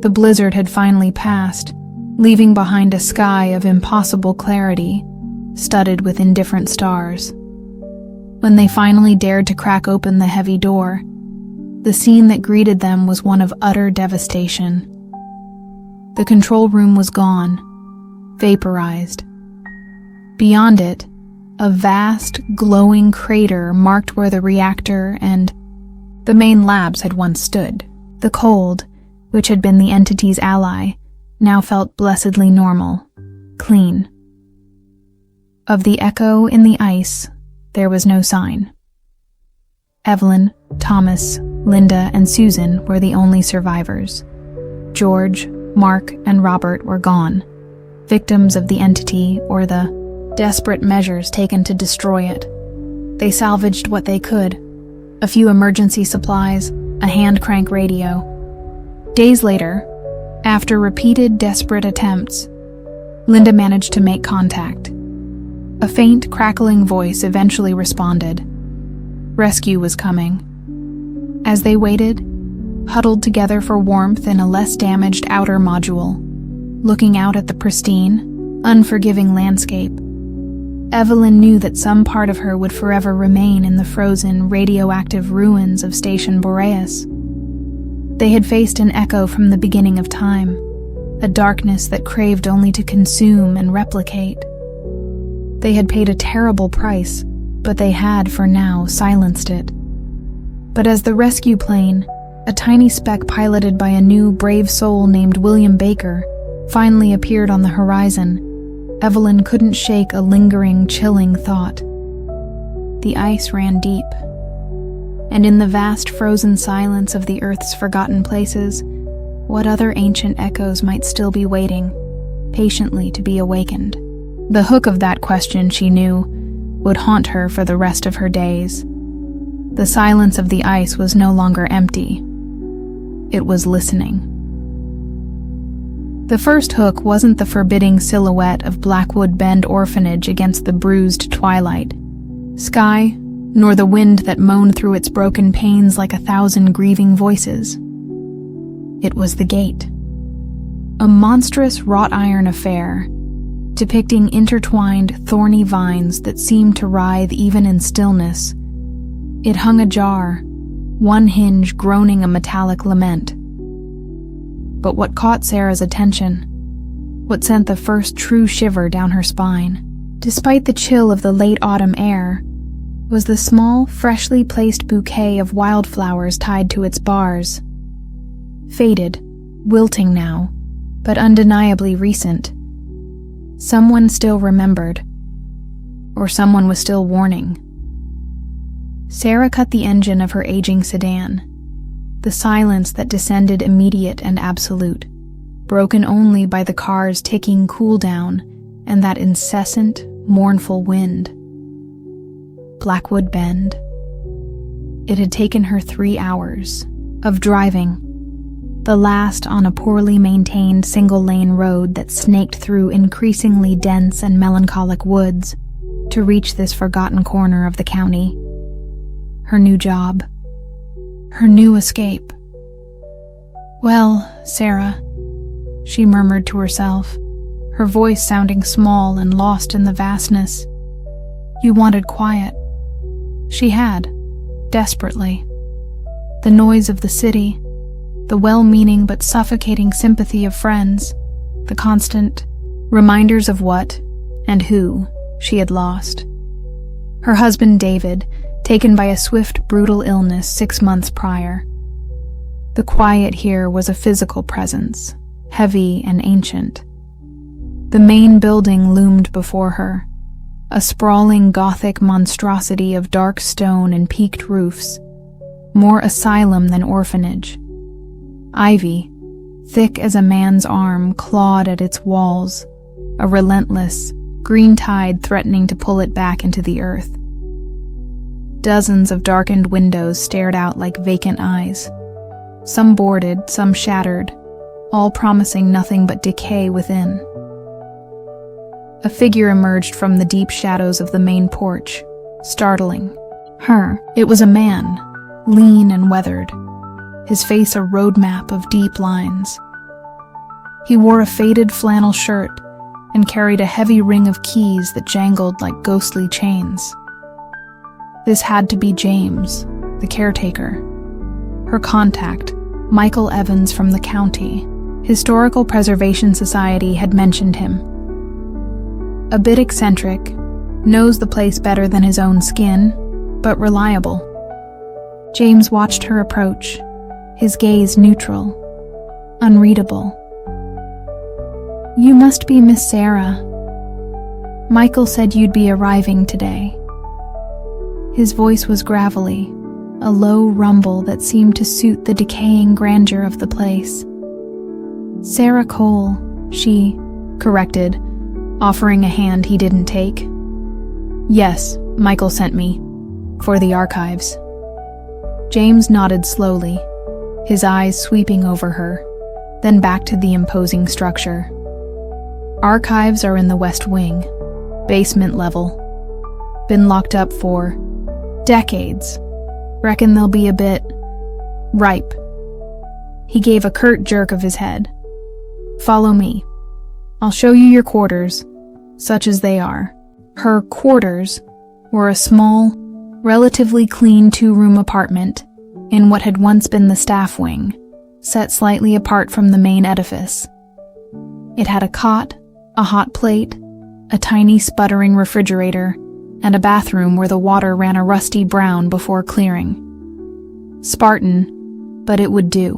The blizzard had finally passed, leaving behind a sky of impossible clarity, studded with indifferent stars. When they finally dared to crack open the heavy door, the scene that greeted them was one of utter devastation. The control room was gone, vaporized. Beyond it, a vast, glowing crater marked where the reactor and the main labs had once stood. The cold, which had been the entity's ally, now felt blessedly normal, clean. Of the echo in the ice, there was no sign. Evelyn, Thomas, Linda, and Susan were the only survivors. George, Mark, and Robert were gone, victims of the entity or the desperate measures taken to destroy it. They salvaged what they could: a few emergency supplies, a hand-crank radio. Days later, after repeated desperate attempts, Linda managed to make contact. A faint, crackling voice eventually responded. Rescue was coming. As they waited, huddled together for warmth in a less damaged outer module, looking out at the pristine, unforgiving landscape, Evelyn knew that some part of her would forever remain in the frozen, radioactive ruins of Station Boreas. They had faced an echo from the beginning of time, a darkness that craved only to consume and replicate. They had paid a terrible price, but they had, for now, silenced it. But as the rescue plane, a tiny speck piloted by a new, brave soul named William Baker, finally appeared on the horizon, Evelyn couldn't shake a lingering, chilling thought. The ice ran deep, and in the vast frozen silence of the Earth's forgotten places, what other ancient echoes might still be waiting, patiently to be awakened? The hook of that question, she knew, would haunt her for the rest of her days. The silence of the ice was no longer empty. It was listening. The first hook wasn't the forbidding silhouette of Blackwood Bend Orphanage against the bruised twilight sky, nor the wind that moaned through its broken panes like 1,000 grieving voices. It was the gate. A monstrous wrought iron affair, depicting intertwined, thorny vines that seemed to writhe even in stillness. It hung ajar, one hinge groaning a metallic lament. But what caught Sarah's attention, what sent the first true shiver down her spine, despite the chill of the late autumn air, was the small, freshly placed bouquet of wildflowers tied to its bars. Faded, wilting now, but undeniably recent. Someone still remembered, or someone was still warning. Sarah cut the engine of her aging sedan. The silence that descended immediate and absolute, broken only by the car's ticking cool-down and that incessant, mournful wind. Blackwood Bend. It had taken her 3 hours of driving, the last on a poorly maintained single-lane road that snaked through increasingly dense and melancholic woods, to reach this forgotten corner of the county. Her new job. Her new escape. Well, Sarah, she murmured to herself, her voice sounding small and lost in the vastness. You wanted quiet. She had, desperately. The noise of the city, the well-meaning but suffocating sympathy of friends, the constant reminders of what and who she had lost. Her husband David, taken by a swift, brutal illness 6 months prior. The quiet here was a physical presence, heavy and ancient. The main building loomed before her, a sprawling Gothic monstrosity of dark stone and peaked roofs, more asylum than orphanage. Ivy, thick as a man's arm, clawed at its walls, a relentless, green tide threatening to pull it back into the earth. Dozens of darkened windows stared out like vacant eyes, some boarded, some shattered, all promising nothing but decay within. A figure emerged from the deep shadows of the main porch, startling. Her. It was a man, lean and weathered, his face a roadmap of deep lines. He wore a faded flannel shirt and carried a heavy ring of keys that jangled like ghostly chains. This had to be James, the caretaker. Her contact, Michael Evans from the county. Historical Preservation Society had mentioned him. A bit eccentric, knows the place better than his own skin, but reliable. James watched her approach, his gaze neutral, unreadable. You must be Miss Sarah. Michael said you'd be arriving today. His voice was gravelly, a low rumble that seemed to suit the decaying grandeur of the place. Sarah Cole, she corrected, offering a hand he didn't take. Yes, Michael sent me. For the archives. James nodded slowly, his eyes sweeping over her, then back to the imposing structure. Archives are in the West Wing, basement level. Been locked up for decades. Reckon they'll be a bit ripe. He gave a curt jerk of his head. Follow me. I'll show you your quarters, such as they are. Her quarters were a small, relatively clean 2-room apartment in what had once been the staff wing, set slightly apart from the main edifice. It had a cot, a hot plate, a tiny sputtering refrigerator, and a bathroom where the water ran a rusty brown before clearing. Spartan, but it would do.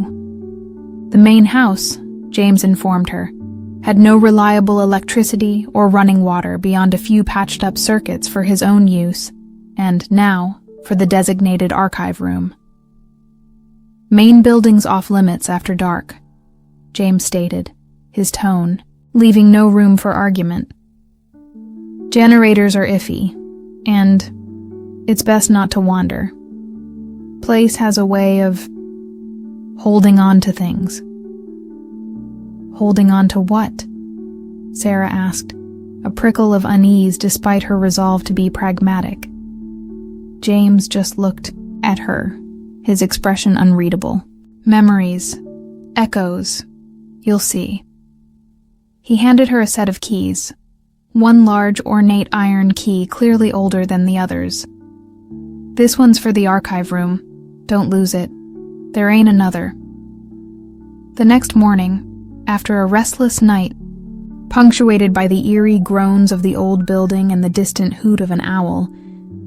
The main house, James informed her, had no reliable electricity or running water beyond a few patched-up circuits for his own use, and now for the designated archive room. Main buildings off-limits after dark, James stated, his tone leaving no room for argument. Generators are iffy, and it's best not to wander. Place has a way of holding on to things. Holding on to what? Sarah asked, a prickle of unease despite her resolve to be pragmatic. James just looked at her, his expression unreadable. Memories. Echoes. You'll see. He handed her a set of keys, one large ornate iron key clearly older than the others. This one's for the archive room. Don't lose it. There ain't another. The next morning, after a restless night, punctuated by the eerie groans of the old building and the distant hoot of an owl,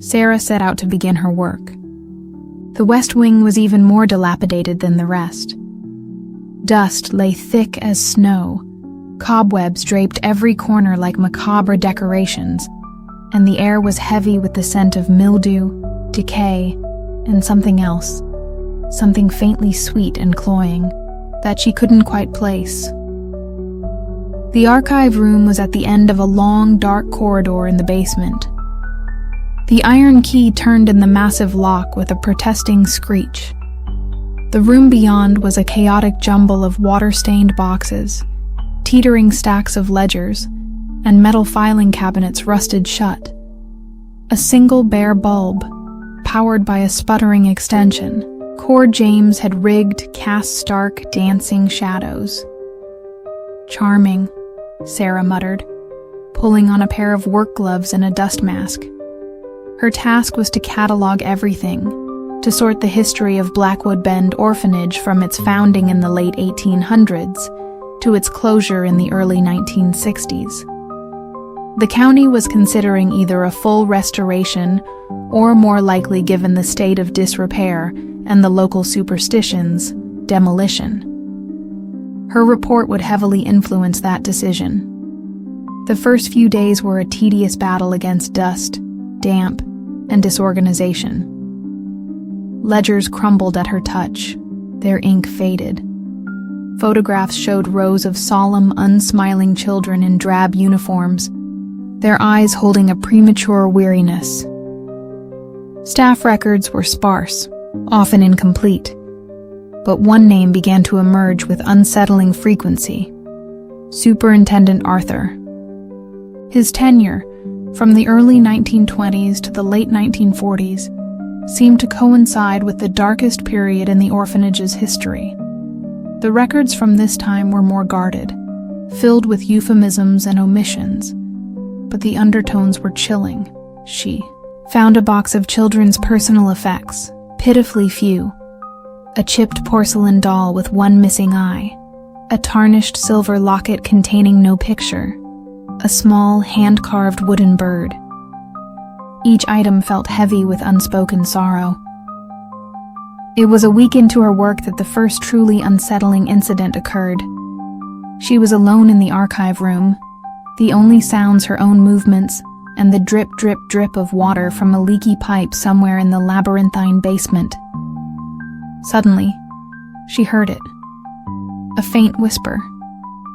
Sarah set out to begin her work. The West Wing was even more dilapidated than the rest. Dust lay thick as snow, cobwebs draped every corner like macabre decorations, and the air was heavy with the scent of mildew, decay, and something else, something faintly sweet and cloying, that she couldn't quite place. The archive room was at the end of a long, dark corridor in the basement. The iron key turned in the massive lock with a protesting screech. The room beyond was a chaotic jumble of water-stained boxes, teetering stacks of ledgers, and metal filing cabinets rusted shut. A single bare bulb, powered by a sputtering extension, Core James had rigged cast stark, dancing shadows. Charming, Sarah muttered, pulling on a pair of work gloves and a dust mask. Her task was to catalog everything, to sort the history of Blackwood Bend Orphanage from its founding in the late 1800s to its closure in the early 1960s. The county was considering either a full restoration or, more likely given the state of disrepair and the local superstitions, demolition. Her report would heavily influence that decision. The first few days were a tedious battle against dust, damp, and disorganization. Ledgers crumbled at her touch, their ink faded. Photographs showed rows of solemn, unsmiling children in drab uniforms, their eyes holding a premature weariness. Staff records were sparse, often incomplete, but one name began to emerge with unsettling frequency: Superintendent Arthur. His tenure, from the early 1920s to the late 1940s, seemed to coincide with the darkest period in the orphanage's history. The records from this time were more guarded, filled with euphemisms and omissions, but the undertones were chilling. She found a box of children's personal effects, pitifully few: a chipped porcelain doll with one missing eye, a tarnished silver locket containing no picture, a small, hand-carved wooden bird. Each item felt heavy with unspoken sorrow. It was a week into her work that the first truly unsettling incident occurred. She was alone in the archive room, the only sounds her own movements and the drip, drip, drip of water from a leaky pipe somewhere in the labyrinthine basement. Suddenly, she heard it. A faint whisper,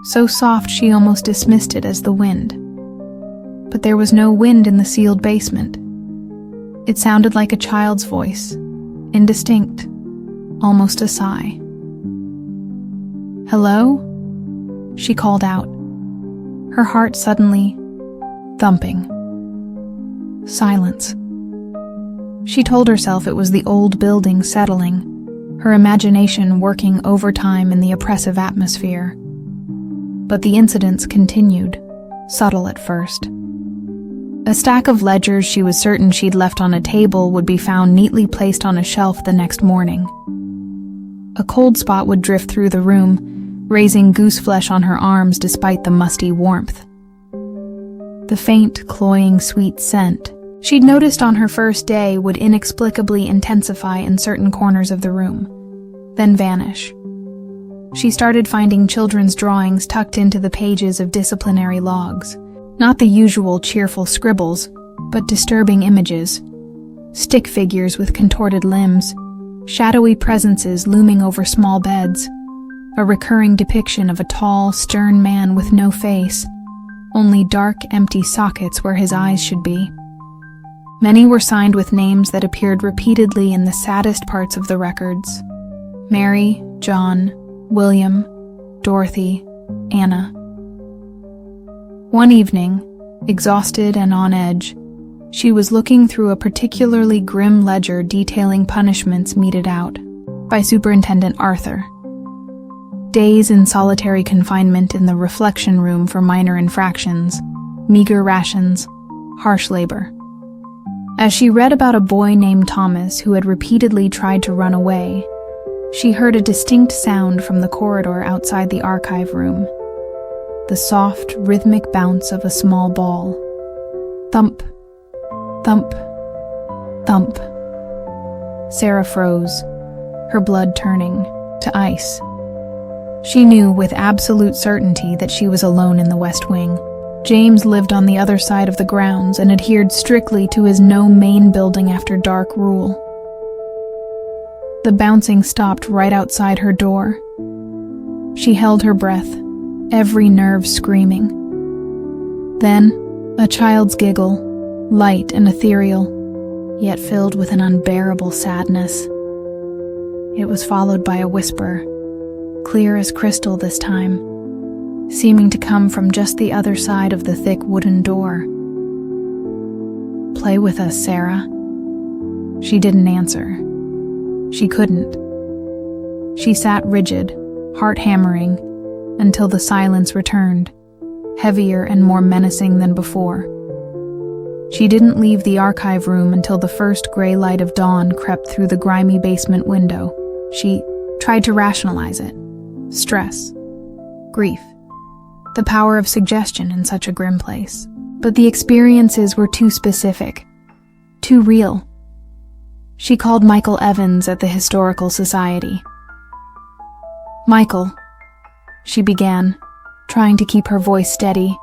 so soft she almost dismissed it as the wind. But there was no wind in the sealed basement. It sounded like a child's voice, indistinct, almost a sigh. "Hello?" she called out, her heart suddenly thumping. Silence. She told herself it was the old building settling, her imagination working overtime in the oppressive atmosphere. But the incidents continued, subtle at first. A stack of ledgers she was certain she'd left on a table would be found neatly placed on a shelf the next morning. A cold spot would drift through the room, raising goose flesh on her arms despite the musty warmth. The faint, cloying, sweet scent she'd noticed on her first day would inexplicably intensify in certain corners of the room, then vanish. She started finding children's drawings tucked into the pages of disciplinary logs. Not the usual cheerful scribbles, but disturbing images. Stick figures with contorted limbs, shadowy presences looming over small beds, a recurring depiction of a tall, stern man with no face, only dark, empty sockets where his eyes should be. Many were signed with names that appeared repeatedly in the saddest parts of the records: Mary, John, William, Dorothy, Anna. One evening, exhausted and on edge, she was looking through a particularly grim ledger detailing punishments meted out by Superintendent Arthur. Days in solitary confinement in the reflection room for minor infractions, meager rations, harsh labor. As she read about a boy named Thomas who had repeatedly tried to run away, she heard a distinct sound from the corridor outside the archive room. The soft, rhythmic bounce of a small ball. Thump, thump, thump. Sarah froze, her blood turning to ice. She knew with absolute certainty that she was alone in the West Wing. James lived on the other side of the grounds and adhered strictly to his no main building after dark rule. The bouncing stopped right outside her door. She held her breath, every nerve screaming. Then, a child's giggle, light and ethereal, yet filled with an unbearable sadness. It was followed by a whisper, clear as crystal this time, seeming to come from just the other side of the thick wooden door. "Play with us, Sarah." She didn't answer. She couldn't. She sat rigid, heart hammering, until the silence returned, heavier and more menacing than before. She didn't leave the archive room until the first gray light of dawn crept through the grimy basement window. She tried to rationalize it. Stress. Grief. The power of suggestion in such a grim place. But the experiences were too specific. Too real. She called Michael Evans at the Historical Society. "Michael," she began, trying to keep her voice steady.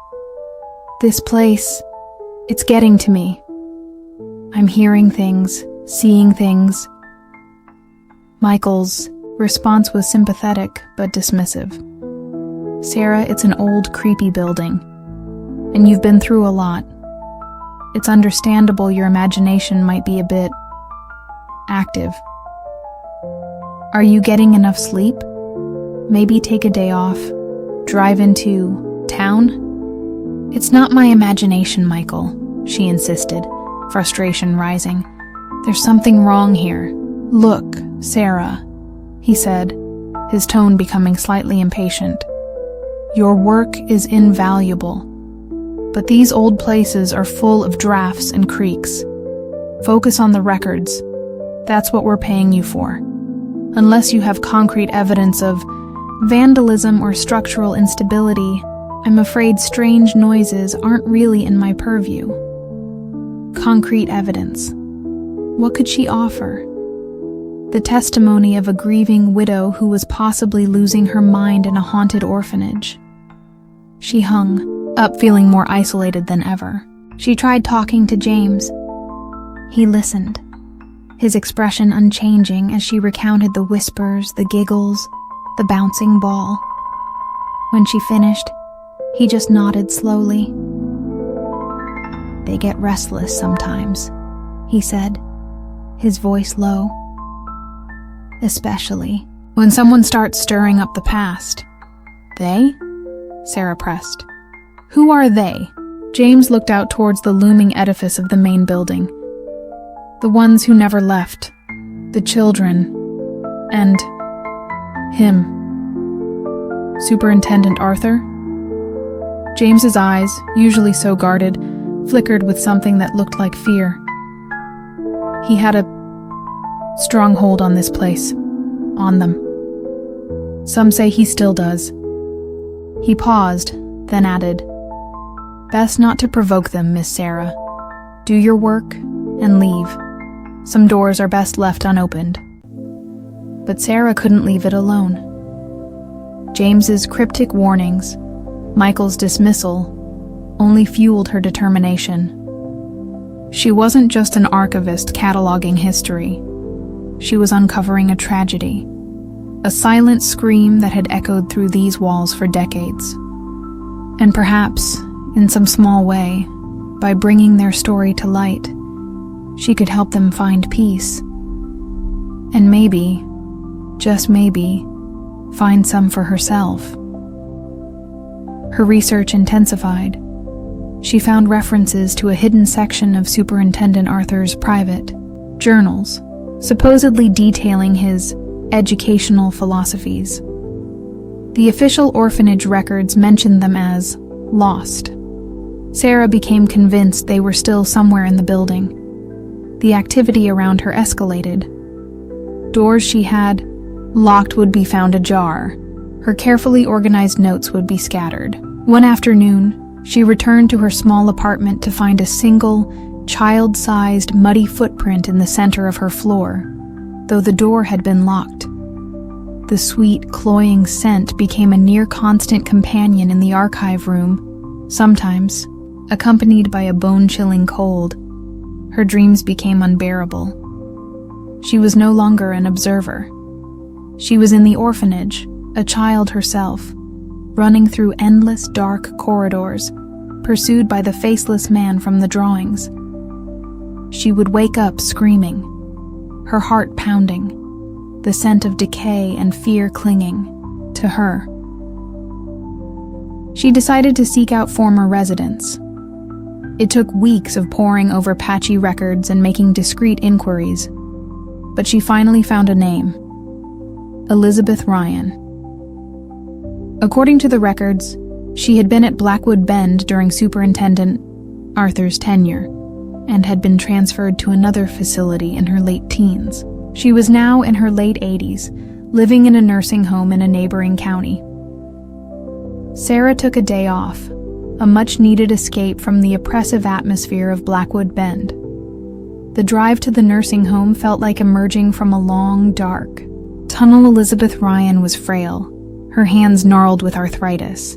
"This place, it's getting to me. I'm hearing things, seeing things." Michael's response was sympathetic but dismissive. "Sarah, it's an old, creepy building, and you've been through a lot. It's understandable your imagination might be a bit active. Are you getting enough sleep? Maybe take a day off, drive into town?" "It's not my imagination, Michael," she insisted, frustration rising. "There's something wrong here." "Look, Sarah," he said, his tone becoming slightly impatient. "Your work is invaluable, but these old places are full of drafts and creaks. Focus on the records. That's what we're paying you for. Unless you have concrete evidence of vandalism or structural instability, I'm afraid strange noises aren't really in my purview." Concrete evidence. What could she offer? The testimony of a grieving widow who was possibly losing her mind in a haunted orphanage. She hung up, feeling more isolated than ever. She tried talking to James. He listened, his expression unchanging as she recounted the whispers, the giggles, the bouncing ball. When she finished, he just nodded slowly. "They get restless sometimes," he said, his voice low. "Especially when someone starts stirring up the past." "They?" Sarah pressed. "Who are they?" James looked out towards the looming edifice of the main building. "The ones who never left. The children. And him." "Superintendent Arthur?" James's eyes, usually so guarded, flickered with something that looked like fear. "He had a strong hold on this place, on them. Some say he still does." He paused, then added, "Best not to provoke them, Miss Sarah. Do your work and leave. Some doors are best left unopened." But Sarah couldn't leave it alone. James's cryptic warnings, Michael's dismissal, only fueled her determination. She wasn't just an archivist cataloging history. She was uncovering a tragedy, a silent scream that had echoed through these walls for decades. And perhaps, in some small way, by bringing their story to light, she could help them find peace. And maybe, just maybe, find some for herself. Her research intensified. She found references to a hidden section of Superintendent Arthur's private journals, supposedly detailing his educational philosophies. The official orphanage records mentioned them as lost. Sarah became convinced they were still somewhere in the building. The activity around her escalated. Doors she had locked would be found ajar. Her carefully organized notes would be scattered. One afternoon, she returned to her small apartment to find a single, child-sized, muddy footprint in the center of her floor, though the door had been locked. The sweet, cloying scent became a near-constant companion in the archive room, sometimes, accompanied by a bone-chilling cold. Her dreams became unbearable. She was no longer an observer. She was in the orphanage, a child herself, running through endless dark corridors, pursued by the faceless man from the drawings. She would wake up screaming, her heart pounding, the scent of decay and fear clinging to her. She decided to seek out former residents. It took weeks of poring over patchy records and making discreet inquiries, but she finally found a name: Elizabeth Ryan. According to the records, she had been at Blackwood Bend during Superintendent Arthur's tenure and had been transferred to another facility in her late teens. She was now in her late 80s, living in a nursing home in a neighboring county. Sarah took a day off, a much-needed escape from the oppressive atmosphere of Blackwood Bend. The drive to the nursing home felt like emerging from a long, dark tunnel. Elizabeth Ryan was frail, her hands gnarled with arthritis,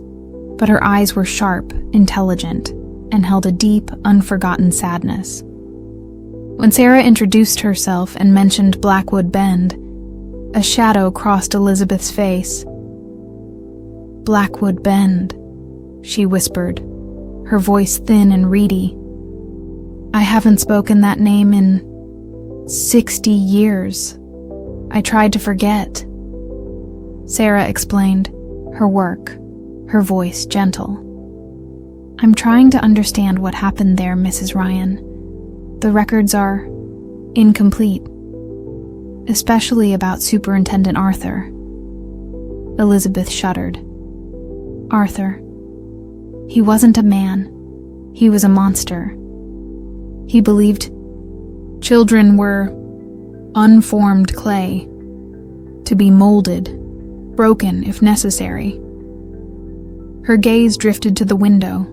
but her eyes were sharp, intelligent, and held a deep, unforgotten sadness. When Sarah introduced herself and mentioned Blackwood Bend, a shadow crossed Elizabeth's face. "Blackwood Bend," she whispered, her voice thin and reedy. "I haven't spoken that name in 60 years. I tried to forget." Sarah explained, her work, her voice gentle. "I'm trying to understand what happened there, Mrs. Ryan. The records are incomplete, especially about Superintendent Arthur." Elizabeth shuddered. "Arthur. He wasn't a man. He was a monster. He believed children were unformed clay, to be molded, broken if necessary." Her gaze drifted to the window,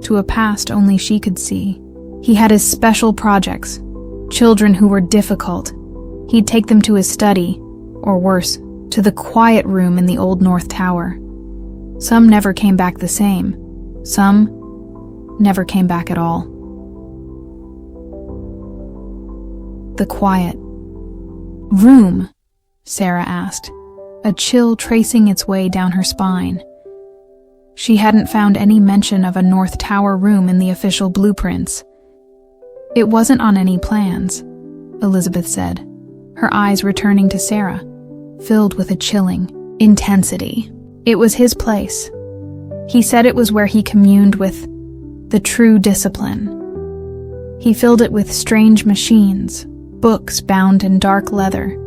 to a past only she could see. He had his special projects, children who were difficult. He'd take them to his study, or worse, to the quiet room in the old North Tower. Some never came back the same. Some never came back at all. "The quiet room?" Sarah asked, a chill tracing its way down her spine. She hadn't found any mention of a North Tower room in the official blueprints. "It wasn't on any plans," Elizabeth said, her eyes returning to Sarah, filled with a chilling intensity. "It was his place. He said it was where he communed with the true discipline. He filled it with strange machines, books bound in dark leather.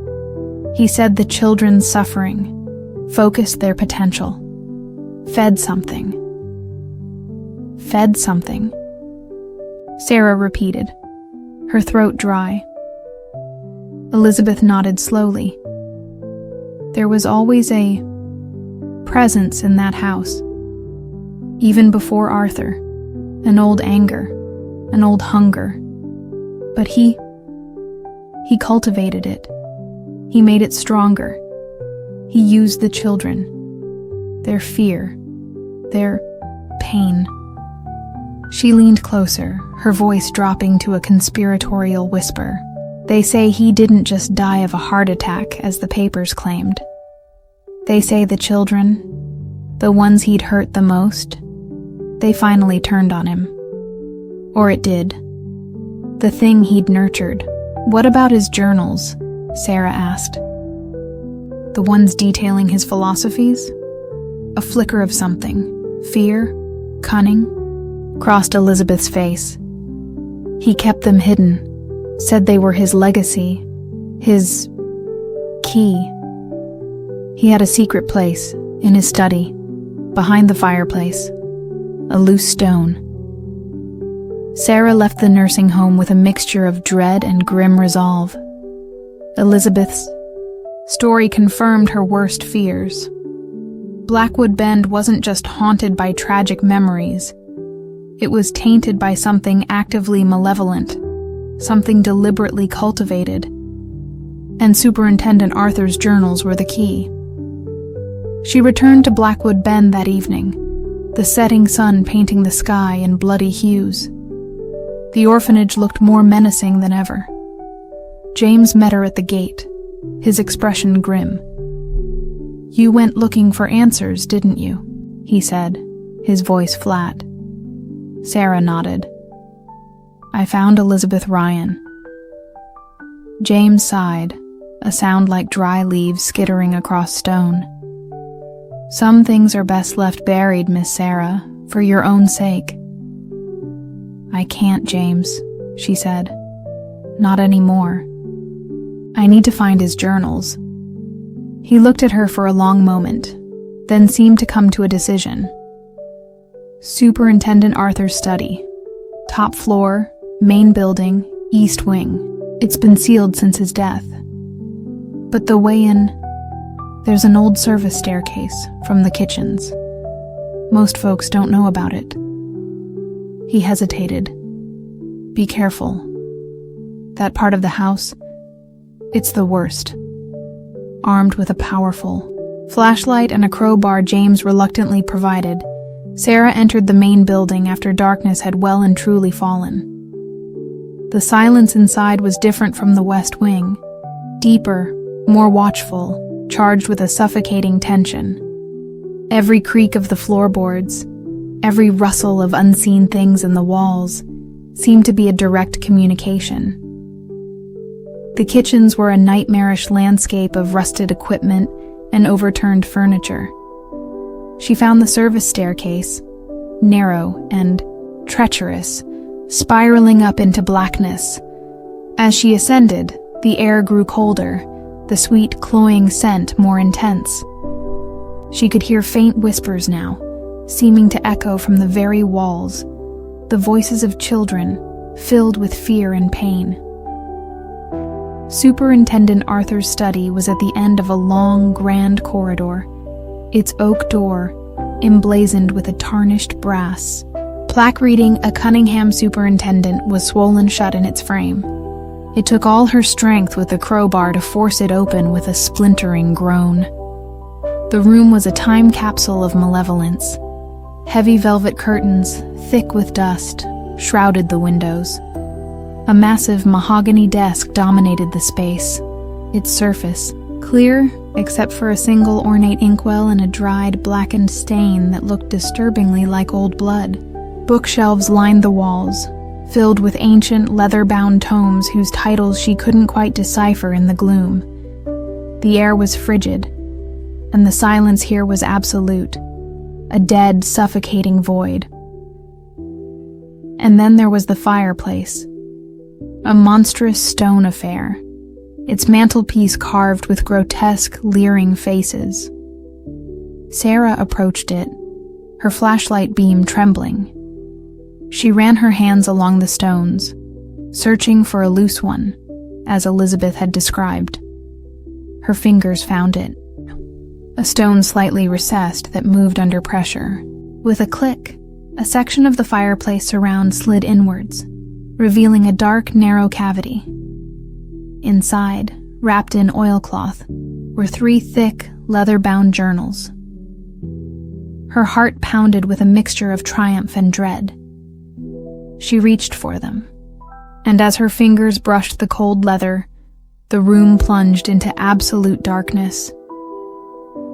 He said the children's suffering focused their potential, fed something. Fed something," Sarah repeated, her throat dry. Elizabeth nodded slowly. There was always a presence in that house, even before Arthur, an old anger, an old hunger. But he cultivated it. He made it stronger. He used the children, their fear, their pain. She leaned closer, her voice dropping to a conspiratorial whisper. "They say he didn't just die of a heart attack, as the papers claimed. They say the children, the ones he'd hurt the most, they finally turned on him. Or it did. The thing he'd nurtured." "What about his journals?" Sarah asked. "The ones detailing his philosophies?" A flicker of something, fear, cunning, crossed Elizabeth's face. "He kept them hidden, said they were his legacy, his key. He had a secret place, in his study, behind the fireplace, a loose stone." Sarah left the nursing home with a mixture of dread and grim resolve. Elizabeth's story confirmed her worst fears. Blackwood Bend wasn't just haunted by tragic memories. It was tainted by something actively malevolent, something deliberately cultivated. And Superintendent Arthur's journals were the key. She returned to Blackwood Bend that evening, the setting sun painting the sky in bloody hues. The orphanage looked more menacing than ever. James met her at the gate, his expression grim. "You went looking for answers, didn't you?" he said, his voice flat. Sarah nodded. "I found Elizabeth Ryan." James sighed, a sound like dry leaves skittering across stone. "Some things are best left buried, Miss Sarah, for your own sake." "I can't, James," she said. "Not anymore. I need to find his journals." He looked at her for a long moment, then seemed to come to a decision. Superintendent Arthur's study. Top floor, main building, east wing. It's been sealed since his death. But the way in, there's an old service staircase from the kitchens. Most folks don't know about it. He hesitated. Be careful. That part of the house, it's the worst. Armed with a powerful flashlight and a crowbar James reluctantly provided, Sarah entered the main building after darkness had well and truly fallen. The silence inside was different from the West Wing, deeper, more watchful, charged with a suffocating tension. Every creak of the floorboards, every rustle of unseen things in the walls, seemed to be a direct communication. The kitchens were a nightmarish landscape of rusted equipment and overturned furniture. She found the service staircase, narrow and treacherous, spiraling up into blackness. As she ascended, the air grew colder, the sweet, cloying scent more intense. She could hear faint whispers now, seeming to echo from the very walls, the voices of children, filled with fear and pain. Superintendent Arthur's study was at the end of a long, grand corridor, its oak door emblazoned with a tarnished brass plaque reading "A Cunningham Superintendent" was swollen shut in its frame. It took all her strength with the crowbar to force it open with a splintering groan. The room was a time capsule of malevolence. Heavy velvet curtains, thick with dust, shrouded the windows. A massive mahogany desk dominated the space, its surface clear except for a single ornate inkwell and a dried, blackened stain that looked disturbingly like old blood. Bookshelves lined the walls, filled with ancient, leather-bound tomes whose titles she couldn't quite decipher in the gloom. The air was frigid, and the silence here was absolute, a dead, suffocating void. And then there was the fireplace, a monstrous stone affair, its mantelpiece carved with grotesque, leering faces. Sarah approached it, her flashlight beam trembling. She ran her hands along the stones, searching for a loose one, as Elizabeth had described. Her fingers found it, a stone slightly recessed that moved under pressure. With a click, a section of the fireplace surround slid inwards, revealing a dark, narrow cavity. Inside, wrapped in oilcloth, were 3 thick, leather-bound journals. Her heart pounded with a mixture of triumph and dread. She reached for them, and as her fingers brushed the cold leather, the room plunged into absolute darkness.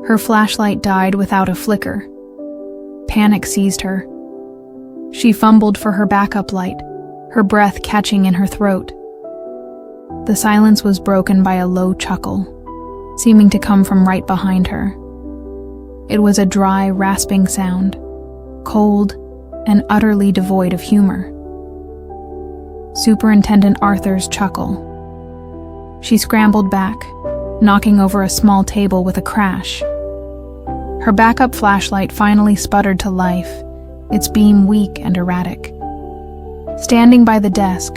Her flashlight died without a flicker. Panic seized her. She fumbled for her backup light, her breath catching in her throat. The silence was broken by a low chuckle, seeming to come from right behind her. It was a dry, rasping sound, cold and utterly devoid of humor. Superintendent Arthur's chuckle. She scrambled back, knocking over a small table with a crash. Her backup flashlight finally sputtered to life, its beam weak and erratic. Standing by the desk,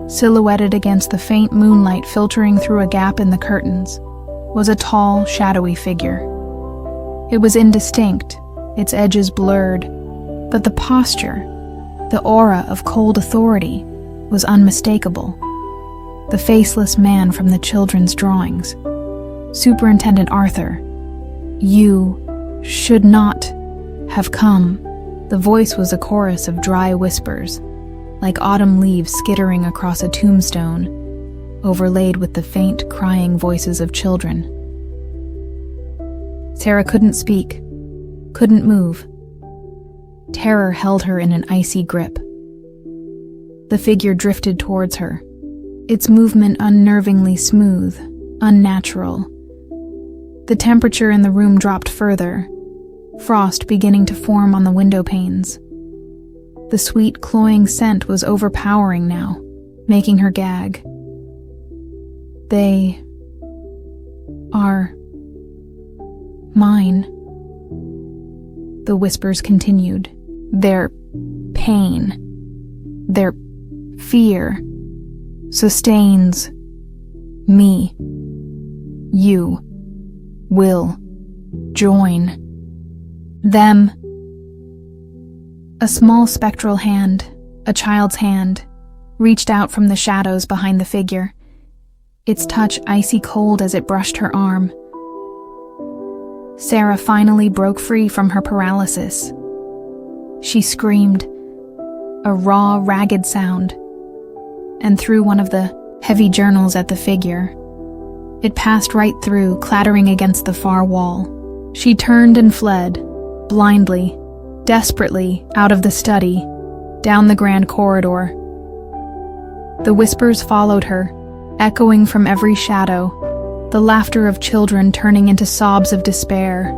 silhouetted against the faint moonlight filtering through a gap in the curtains, was a tall, shadowy figure. It was indistinct, its edges blurred, but the posture, the aura of cold authority, was unmistakable. The faceless man from the children's drawings. Superintendent Arthur, you should not have come. The voice was a chorus of dry whispers, like autumn leaves skittering across a tombstone, overlaid with the faint, crying voices of children. Sarah couldn't speak, couldn't move. Terror held her in an icy grip. The figure drifted towards her, its movement unnervingly smooth, unnatural. The temperature in the room dropped further, frost beginning to form on the window panes. The sweet, cloying scent was overpowering now, making her gag. They are mine. the whispers continued. Their pain, their fear sustains me. You will join them. A small spectral hand, a child's hand, reached out from the shadows behind the figure, its touch icy cold as it brushed her arm. Sarah finally broke free from her paralysis. She screamed, a raw, ragged sound, and threw one of the heavy journals at the figure. It passed right through, clattering against the far wall. She turned and fled, blindly, desperately, out of the study, down the grand corridor. The whispers followed her, echoing from every shadow, the laughter of children turning into sobs of despair.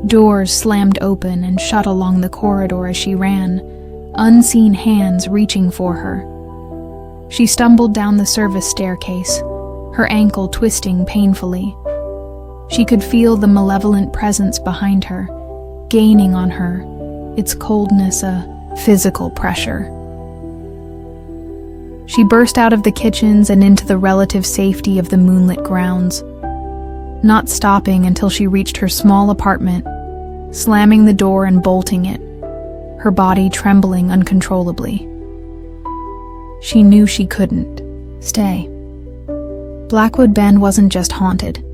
Doors slammed open and shut along the corridor as she ran, unseen hands reaching for her. She stumbled down the service staircase, her ankle twisting painfully. She could feel the malevolent presence behind her, gaining on her, its coldness a physical pressure. She burst out of the kitchens and into the relative safety of the moonlit grounds, not stopping until she reached her small apartment, slamming the door and bolting it, her body trembling uncontrollably. She knew she couldn't stay. Blackwood Bend wasn't just haunted.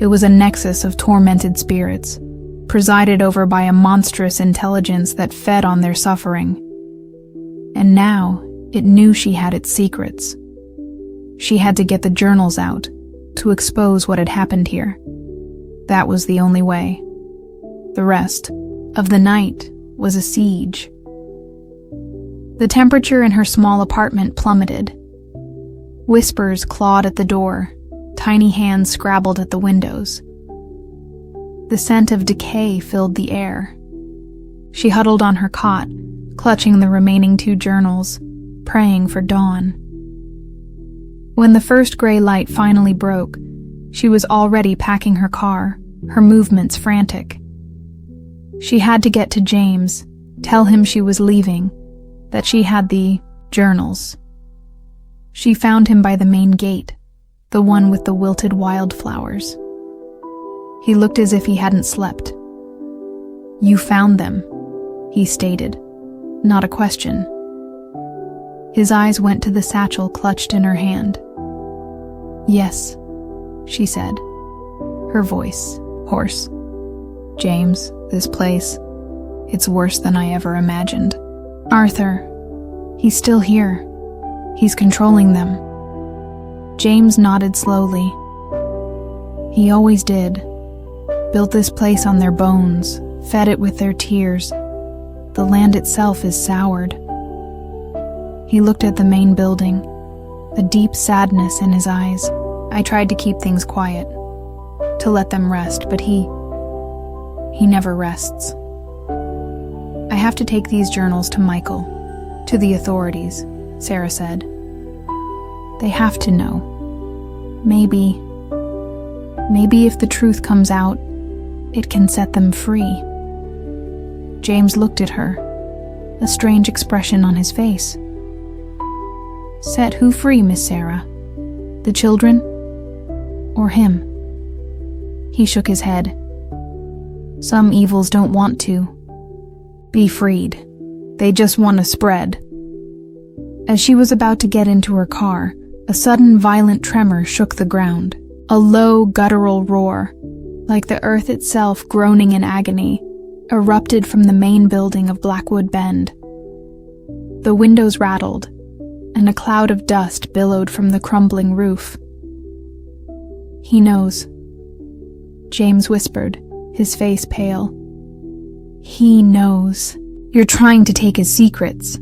It was a nexus of tormented spirits, presided over by a monstrous intelligence that fed on their suffering. And now, it knew she had its secrets. She had to get the journals out, to expose what had happened here. That was the only way. The rest of the night was a siege. The temperature in her small apartment plummeted. Whispers clawed at the door, tiny hands scrabbled at the windows. The scent of decay filled the air. She huddled on her cot, clutching the remaining 2 journals, praying for dawn. When the first gray light finally broke, she was already packing her car, her movements frantic. She had to get to James, tell him she was leaving, that she had the journals. She found him by the main gate, the one with the wilted wildflowers. He looked as if he hadn't slept. "You found them," he stated, not a question. His eyes went to the satchel clutched in her hand. "Yes," she said, her voice hoarse. "James, this place, it's worse than I ever imagined." "Arthur, he's still here. He's controlling them." James nodded slowly. "He always did. Built this place on their bones, fed it with their tears. The land itself is soured." He looked at the main building, a deep sadness in his eyes. "I tried to keep things quiet, to let them rest, but he never rests. I have to take these journals to Michael, to the authorities," Sarah said. "They have to know. Maybe if the truth comes out, it can set them free." James looked at her, a strange expression on his face. "Set who free, Miss Sarah? The children? Or him?" He shook his head. "Some evils don't want to be freed. They just want to spread." As she was about to get into her car, a sudden violent tremor shook the ground. A low, guttural roar, like the earth itself groaning in agony, erupted from the main building of Blackwood Bend. The windows rattled, and a cloud of dust billowed from the crumbling roof. "He knows," James whispered, his face pale. "He knows. You're trying to take his secrets."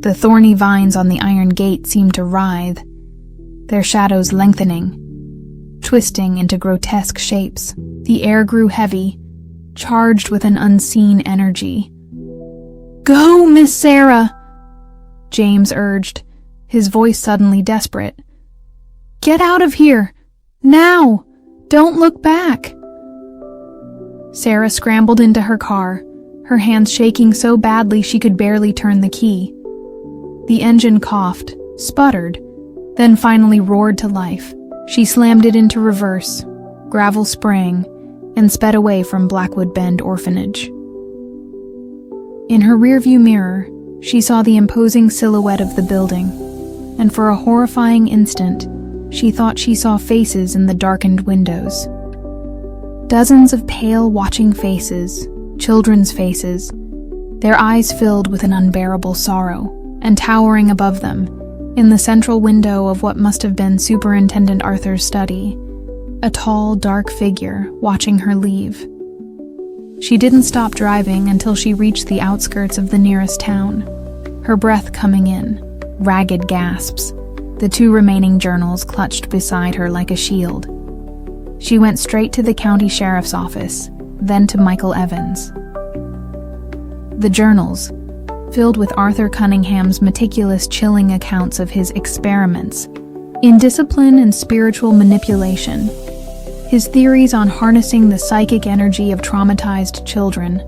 The thorny vines on the iron gate seemed to writhe, their shadows lengthening, twisting into grotesque shapes. The air grew heavy, charged with an unseen energy. "Go, Miss Sarah!" James urged, his voice suddenly desperate. "Get out of here! Now! Don't look back!" Sarah scrambled into her car, her hands shaking so badly she could barely turn the key. The engine coughed, sputtered, then finally roared to life. She slammed it into reverse, gravel sprang, and sped away from Blackwood Bend Orphanage. In her rearview mirror, she saw the imposing silhouette of the building, and for a horrifying instant, she thought she saw faces in the darkened windows. Dozens of pale, watching faces, children's faces, their eyes filled with an unbearable sorrow, and towering above them, in the central window of what must have been Superintendent Arthur's study, a tall, dark figure watching her leave. She didn't stop driving until she reached the outskirts of the nearest town, her breath coming in, ragged gasps, the 2 remaining journals clutched beside her like a shield. She went straight to the county sheriff's office, then to Michael Evans. The journals, filled with Arthur Cunningham's meticulous, chilling accounts of his experiments in discipline and spiritual manipulation, his theories on harnessing the psychic energy of traumatized children,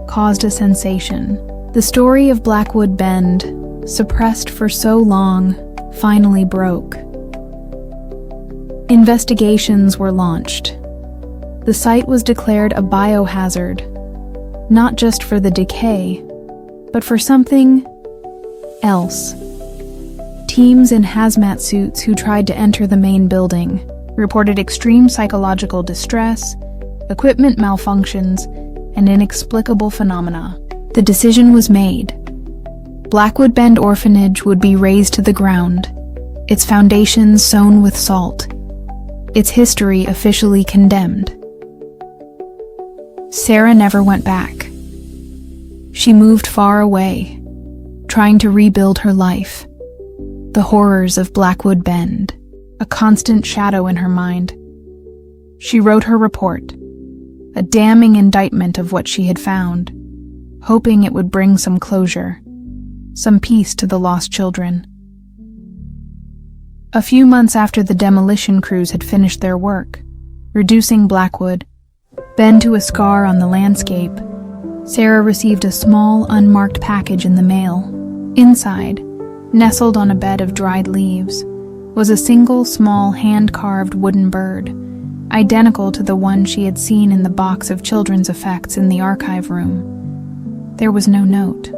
caused a sensation. The story of Blackwood Bend, suppressed for so long, finally broke. Investigations were launched. The site was declared a biohazard, not just for the decay, but for something else. Teams in hazmat suits who tried to enter the main building reported extreme psychological distress, equipment malfunctions, and inexplicable phenomena. The decision was made. Blackwood Bend Orphanage would be razed to the ground, its foundations sown with salt, its history officially condemned. Sarah never went back. She moved far away, trying to rebuild her life. The horrors of Blackwood Bend, a constant shadow in her mind. She wrote her report, a damning indictment of what she had found, hoping it would bring some closure, some peace to the lost children. A few months after the demolition crews had finished their work, reducing Blackwood Bend to a scar on the landscape, Sarah received a small, unmarked package in the mail. Inside, nestled on a bed of dried leaves, was a single, small, hand-carved wooden bird, identical to the one she had seen in the box of children's effects in the archive room. There was no note.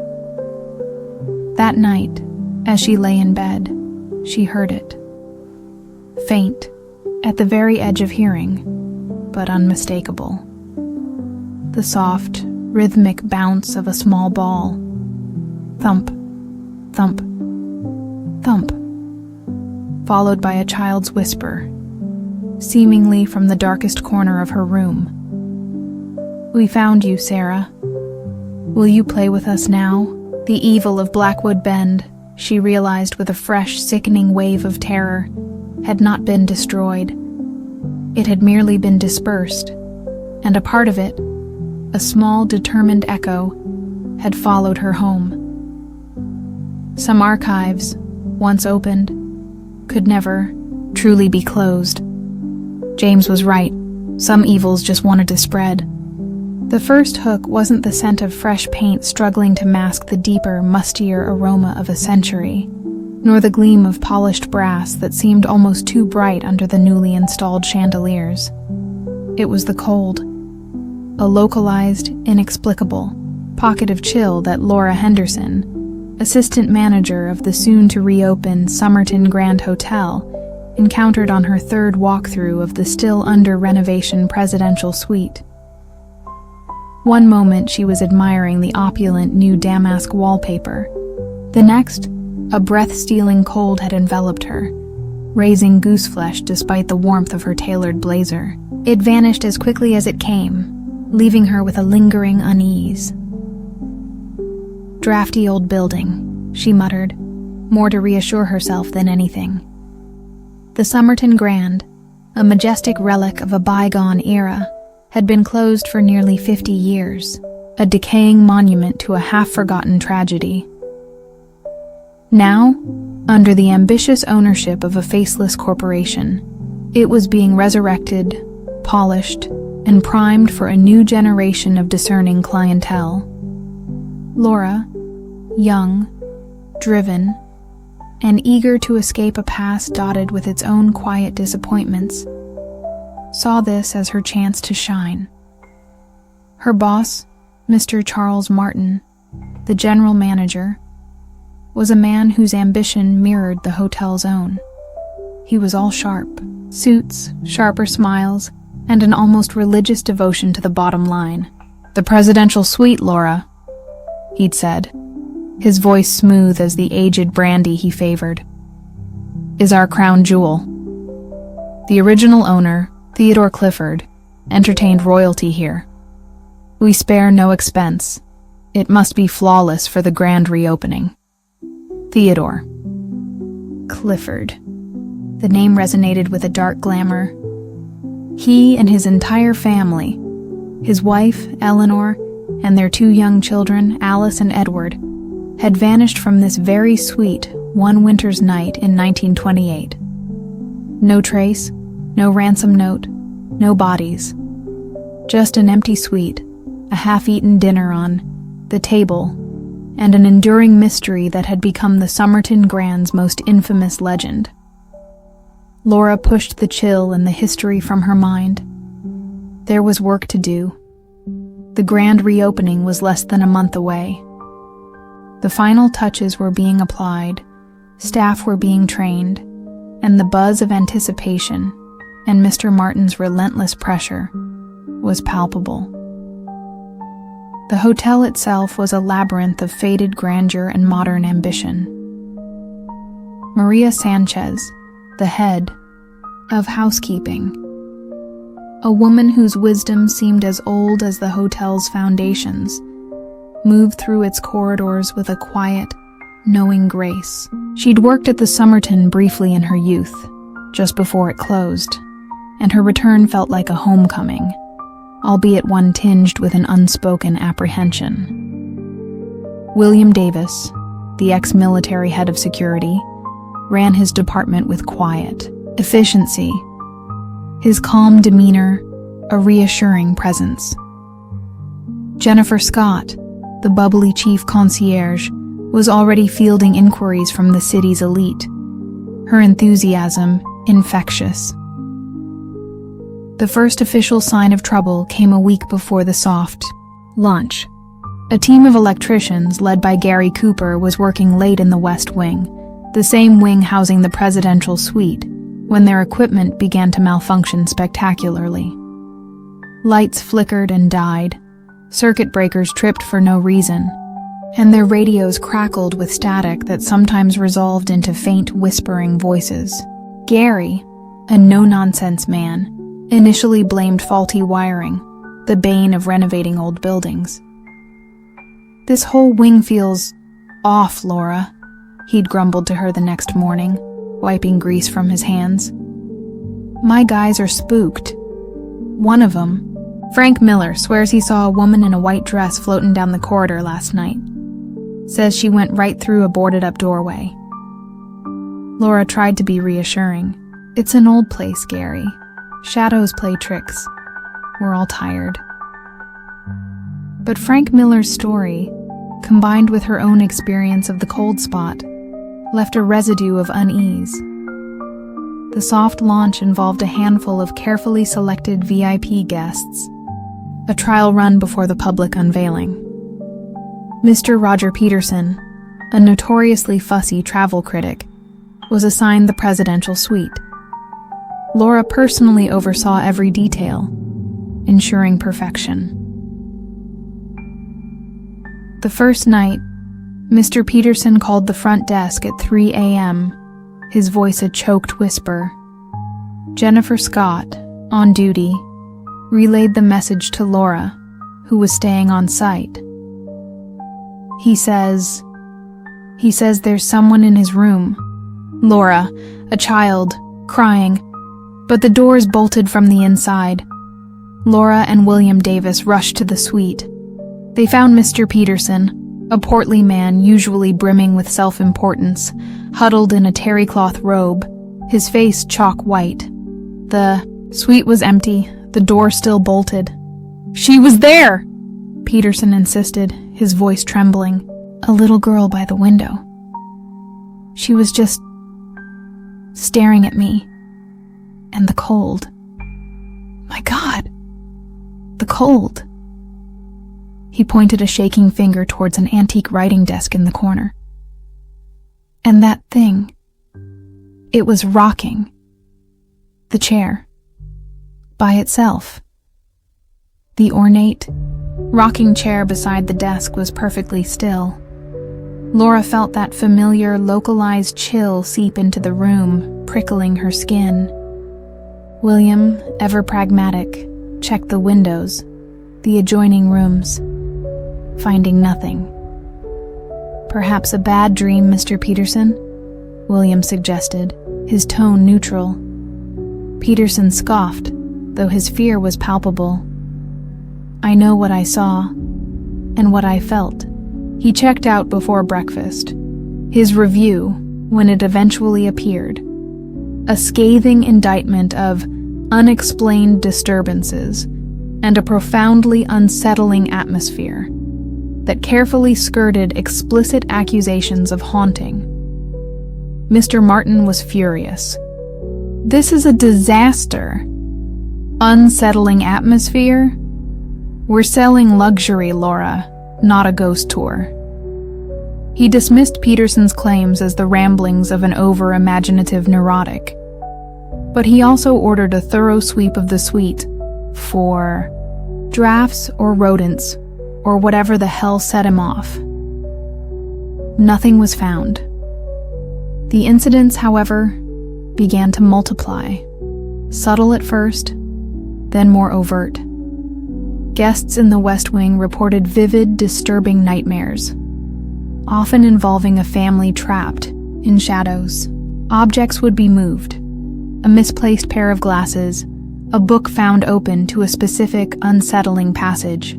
That night, as she lay in bed, she heard it. Faint, at the very edge of hearing, but unmistakable. The soft, rhythmic bounce of a small ball. Thump, thump, thump, followed by a child's whisper, seemingly from the darkest corner of her room. "We found you, Sarah. Will you play with us now?" The evil of Blackwood Bend, she realized with a fresh, sickening wave of terror, had not been destroyed. It had merely been dispersed, and a part of it, a small, determined echo, had followed her home. Some archives, once opened, could never truly be closed. James was right. Some evils just wanted to spread. The first hook wasn't the scent of fresh paint struggling to mask the deeper, mustier aroma of a century, nor the gleam of polished brass that seemed almost too bright under the newly installed chandeliers. It was the cold, a localized, inexplicable pocket of chill that Laura Henderson, assistant manager of the soon-to-reopen Somerton Grand Hotel, encountered on her third walkthrough of the still-under-renovation presidential suite. One moment she was admiring the opulent new damask wallpaper. The next, a breath-stealing cold had enveloped her, raising gooseflesh despite the warmth of her tailored blazer. It vanished as quickly as it came, leaving her with a lingering unease. "Drafty old building," she muttered, more to reassure herself than anything. The Somerton Grand, a majestic relic of a bygone era, had been closed for nearly 50 years, a decaying monument to a half-forgotten tragedy. Now, under the ambitious ownership of a faceless corporation, it was being resurrected, polished, and primed for a new generation of discerning clientele. Laura, young, driven, and eager to escape a past dotted with its own quiet disappointments, saw this as her chance to shine. Her boss, Mr. Charles Martin, the general manager, was a man whose ambition mirrored the hotel's own. He was all sharp, suits, sharper smiles, and an almost religious devotion to the bottom line. "The presidential suite, Laura," he'd said, his voice smooth as the aged brandy he favored, "is our crown jewel. The original owner, Theodore Clifford, entertained royalty here. We spare no expense. It must be flawless for the grand reopening. Theodore. Clifford. The name resonated with a dark glamour. He and his entire family, his wife, Eleanor, and their 2 young children, Alice and Edward, had vanished from this very suite one winter's night in 1928. No trace, no ransom note, no bodies. Just an empty suite, a half-eaten dinner on the table, and an enduring mystery that had become the Somerton Grand's most infamous legend. Laura pushed the chill and the history from her mind. There was work to do. The grand reopening was less than a month away. The final touches were being applied, staff were being trained, and the buzz of anticipation and Mr. Martin's relentless pressure was palpable. The hotel itself was a labyrinth of faded grandeur and modern ambition. Maria Sanchez, the head of housekeeping, a woman whose wisdom seemed as old as the hotel's foundations, moved through its corridors with a quiet, knowing grace. She'd worked at the Somerton briefly in her youth, just before it closed, and her return felt like a homecoming, albeit one tinged with an unspoken apprehension. William Davis, the ex-military head of security, ran his department with quiet efficiency, his calm demeanor a reassuring presence. Jennifer Scott, the bubbly chief concierge, was already fielding inquiries from the city's elite, her enthusiasm infectious. The first official sign of trouble came a week before the soft launch. A team of electricians led by Gary Cooper was working late in the West Wing, the same wing housing the presidential suite, when their equipment began to malfunction spectacularly. Lights flickered and died, circuit breakers tripped for no reason, and their radios crackled with static that sometimes resolved into faint whispering voices. Gary, a no-nonsense man, initially blamed faulty wiring, the bane of renovating old buildings. "This whole wing feels off, Laura," he'd grumbled to her the next morning, wiping grease from his hands. "My guys are spooked. One of them, Frank Miller, swears he saw a woman in a white dress floating down the corridor last night. Says she went right through a boarded-up doorway." Laura tried to be reassuring. "It's an old place, Gary. Shadows play tricks. We're all tired." But Frank Miller's story, combined with her own experience of the cold spot, left a residue of unease. The soft launch involved a handful of carefully selected VIP guests, a trial run before the public unveiling. Mr. Roger Peterson, a notoriously fussy travel critic, was assigned the presidential suite. Laura personally oversaw every detail, ensuring perfection. The first night, Mr. Peterson called the front desk at 3 a.m., his voice a choked whisper. Jennifer Scott, on duty, relayed the message to Laura, who was staying on site. He says there's someone in his room. Laura, a child, crying, but the doors bolted from the inside. Laura and William Davis rushed to the suite. They found Mr. Peterson, a portly man usually brimming with self-importance, huddled in a terry cloth robe, his face chalk white. The suite was empty, the door still bolted. "She was there!" Peterson insisted, his voice trembling. "A little girl by the window. She was just staring at me. And the cold. My God, the cold." He pointed a shaking finger towards an antique writing desk in the corner. "And that thing, it was rocking. The chair. By itself." The ornate, rocking chair beside the desk was perfectly still. Laura felt that familiar, localized chill seep into the room, prickling her skin. William, ever pragmatic, checked the windows, the adjoining rooms, finding nothing. "Perhaps a bad dream, Mr. Peterson?" William suggested, his tone neutral. Peterson scoffed, though his fear was palpable. "I know what I saw, and what I felt." He checked out before breakfast. His review, when it eventually appeared, a scathing indictment of unexplained disturbances and a profoundly unsettling atmosphere that carefully skirted explicit accusations of haunting. Mr. Martin was furious. "This is a disaster. Unsettling atmosphere? We're selling luxury, Laura, not a ghost tour." He dismissed Peterson's claims as the ramblings of an over-imaginative neurotic, but he also ordered a thorough sweep of the suite for drafts or rodents or whatever the hell set him off. Nothing was found. The incidents, however, began to multiply, subtle at first, then more overt. Guests in the West Wing reported vivid, disturbing nightmares, often involving a family trapped in shadows. Objects would be moved, a misplaced pair of glasses, a book found open to a specific, unsettling passage.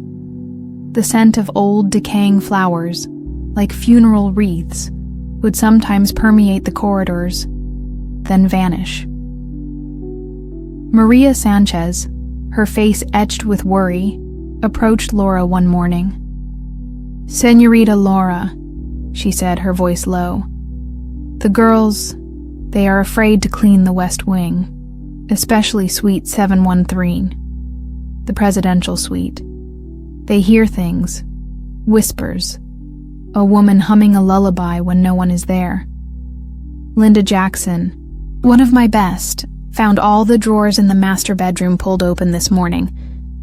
The scent of old, decaying flowers, like funeral wreaths, would sometimes permeate the corridors, then vanish. Maria Sanchez, her face etched with worry, approached Laura one morning. "Señorita Laura," she said, her voice low. "The girls, they are afraid to clean the West Wing, especially Suite 713, the presidential suite. They hear things, whispers, a woman humming a lullaby when no one is there. Linda Jackson, one of my best, found all the drawers in the master bedroom pulled open this morning,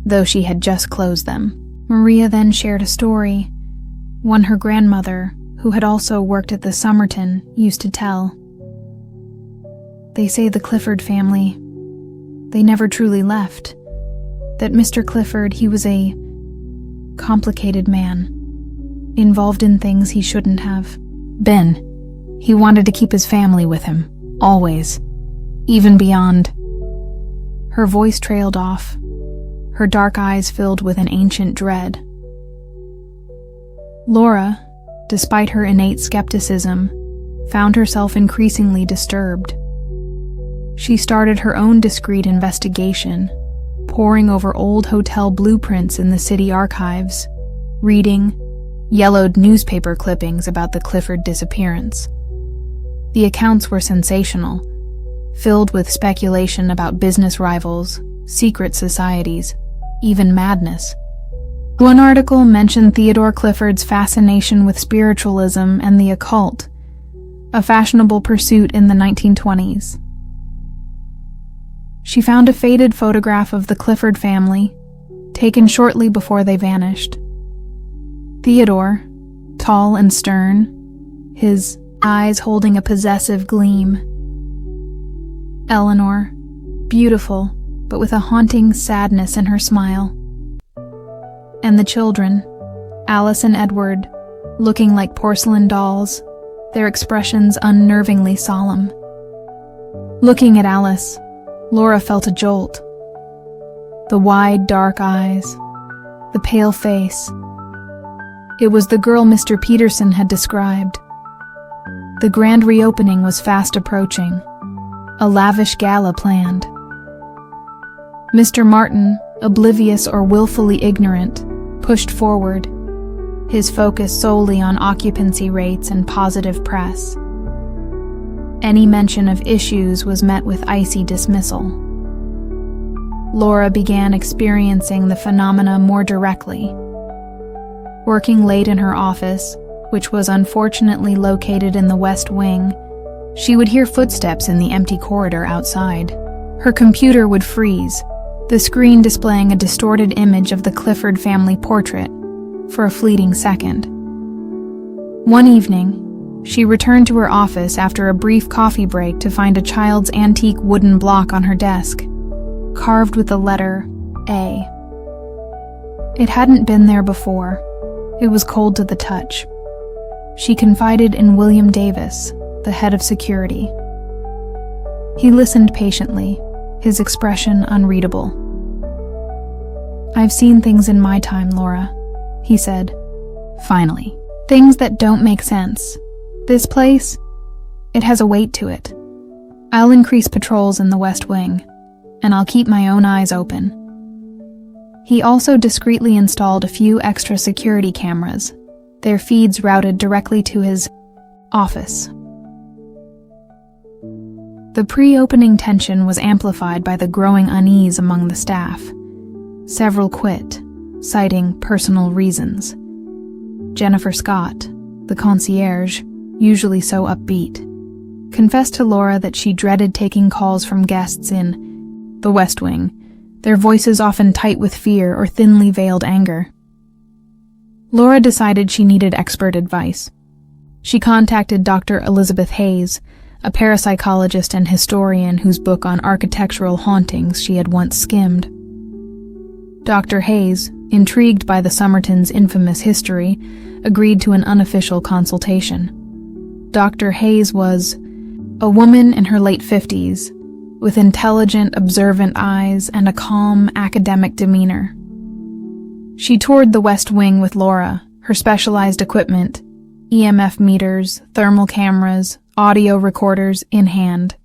though she had just closed them." Maria then shared a story, one her grandmother, who had also worked at the Somerton, used to tell. "They say the Clifford family, they never truly left. That Mr. Clifford, he was a complicated man, involved in things he shouldn't have been. He wanted to keep his family with him, always, even beyond." Her voice trailed off, her dark eyes filled with an ancient dread. Laura, despite her innate skepticism, found herself increasingly disturbed. She started her own discreet investigation, poring over old hotel blueprints in the city archives, reading yellowed newspaper clippings about the Clifford disappearance. The accounts were sensational, filled with speculation about business rivals, secret societies, even madness. One article mentioned Theodore Clifford's fascination with spiritualism and the occult, a fashionable pursuit in the 1920s. She found a faded photograph of the Clifford family, taken shortly before they vanished. Theodore, tall and stern, his eyes holding a possessive gleam. Eleanor, beautiful, but with a haunting sadness in her smile. And the children, Alice and Edward, looking like porcelain dolls, their expressions unnervingly solemn. Looking at Alice, Laura felt a jolt. The wide, dark eyes, the pale face. It was the girl Mr. Peterson had described. The grand reopening was fast approaching, a lavish gala planned. Mr. Martin, oblivious or willfully ignorant, pushed forward, his focus solely on occupancy rates and positive press. Any mention of issues was met with icy dismissal. Laura began experiencing the phenomena more directly. Working late in her office, which was unfortunately located in the West Wing, she would hear footsteps in the empty corridor outside. Her computer would freeze, the screen displaying a distorted image of the Clifford family portrait for a fleeting second. One evening, she returned to her office after a brief coffee break to find a child's antique wooden block on her desk, carved with the letter A. It hadn't been there before. It was cold to the touch. She confided in William Davis, the head of security. He listened patiently, his expression unreadable. "I've seen things in my time, Laura," he said, finally. "Things that don't make sense. This place, it has a weight to it. I'll increase patrols in the West Wing, and I'll keep my own eyes open." He also discreetly installed a few extra security cameras, their feeds routed directly to his office. The pre-opening tension was amplified by the growing unease among the staff. Several quit, citing personal reasons. Jennifer Scott, the concierge, usually so upbeat, confessed to Laura that she dreaded taking calls from guests in the West Wing, their voices often tight with fear or thinly veiled anger. Laura decided she needed expert advice. She contacted Dr. Elizabeth Hayes, a parapsychologist and historian whose book on architectural hauntings she had once skimmed. Dr. Hayes, intrigued by the Somertons' infamous history, agreed to an unofficial consultation. Dr. Hayes was a woman in her late 50s, with intelligent, observant eyes and a calm, academic demeanor. She toured the West Wing with Laura, her specialized equipment, EMF meters, thermal cameras, audio recorders in hand.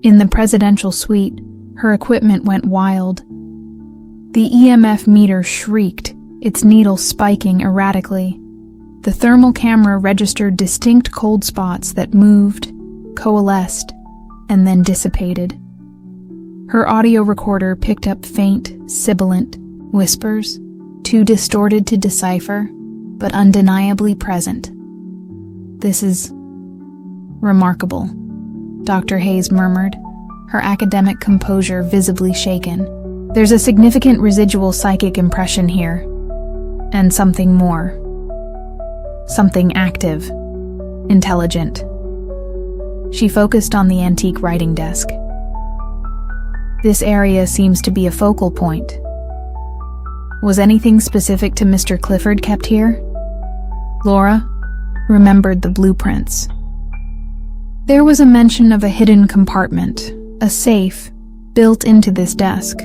In the presidential suite, her equipment went wild. The EMF meter shrieked, its needle spiking erratically. The thermal camera registered distinct cold spots that moved, coalesced, and then dissipated. Her audio recorder picked up faint, sibilant whispers, too distorted to decipher, but undeniably present. "This is remarkable," Dr. Hayes murmured, her academic composure visibly shaken. "There's a significant residual psychic impression here, and something more. Something active, intelligent." She focused on the antique writing desk. "This area seems to be a focal point. Was anything specific to Mr. Clifford kept here?" Laura remembered the blueprints. There was a mention of a hidden compartment, a safe, built into this desk,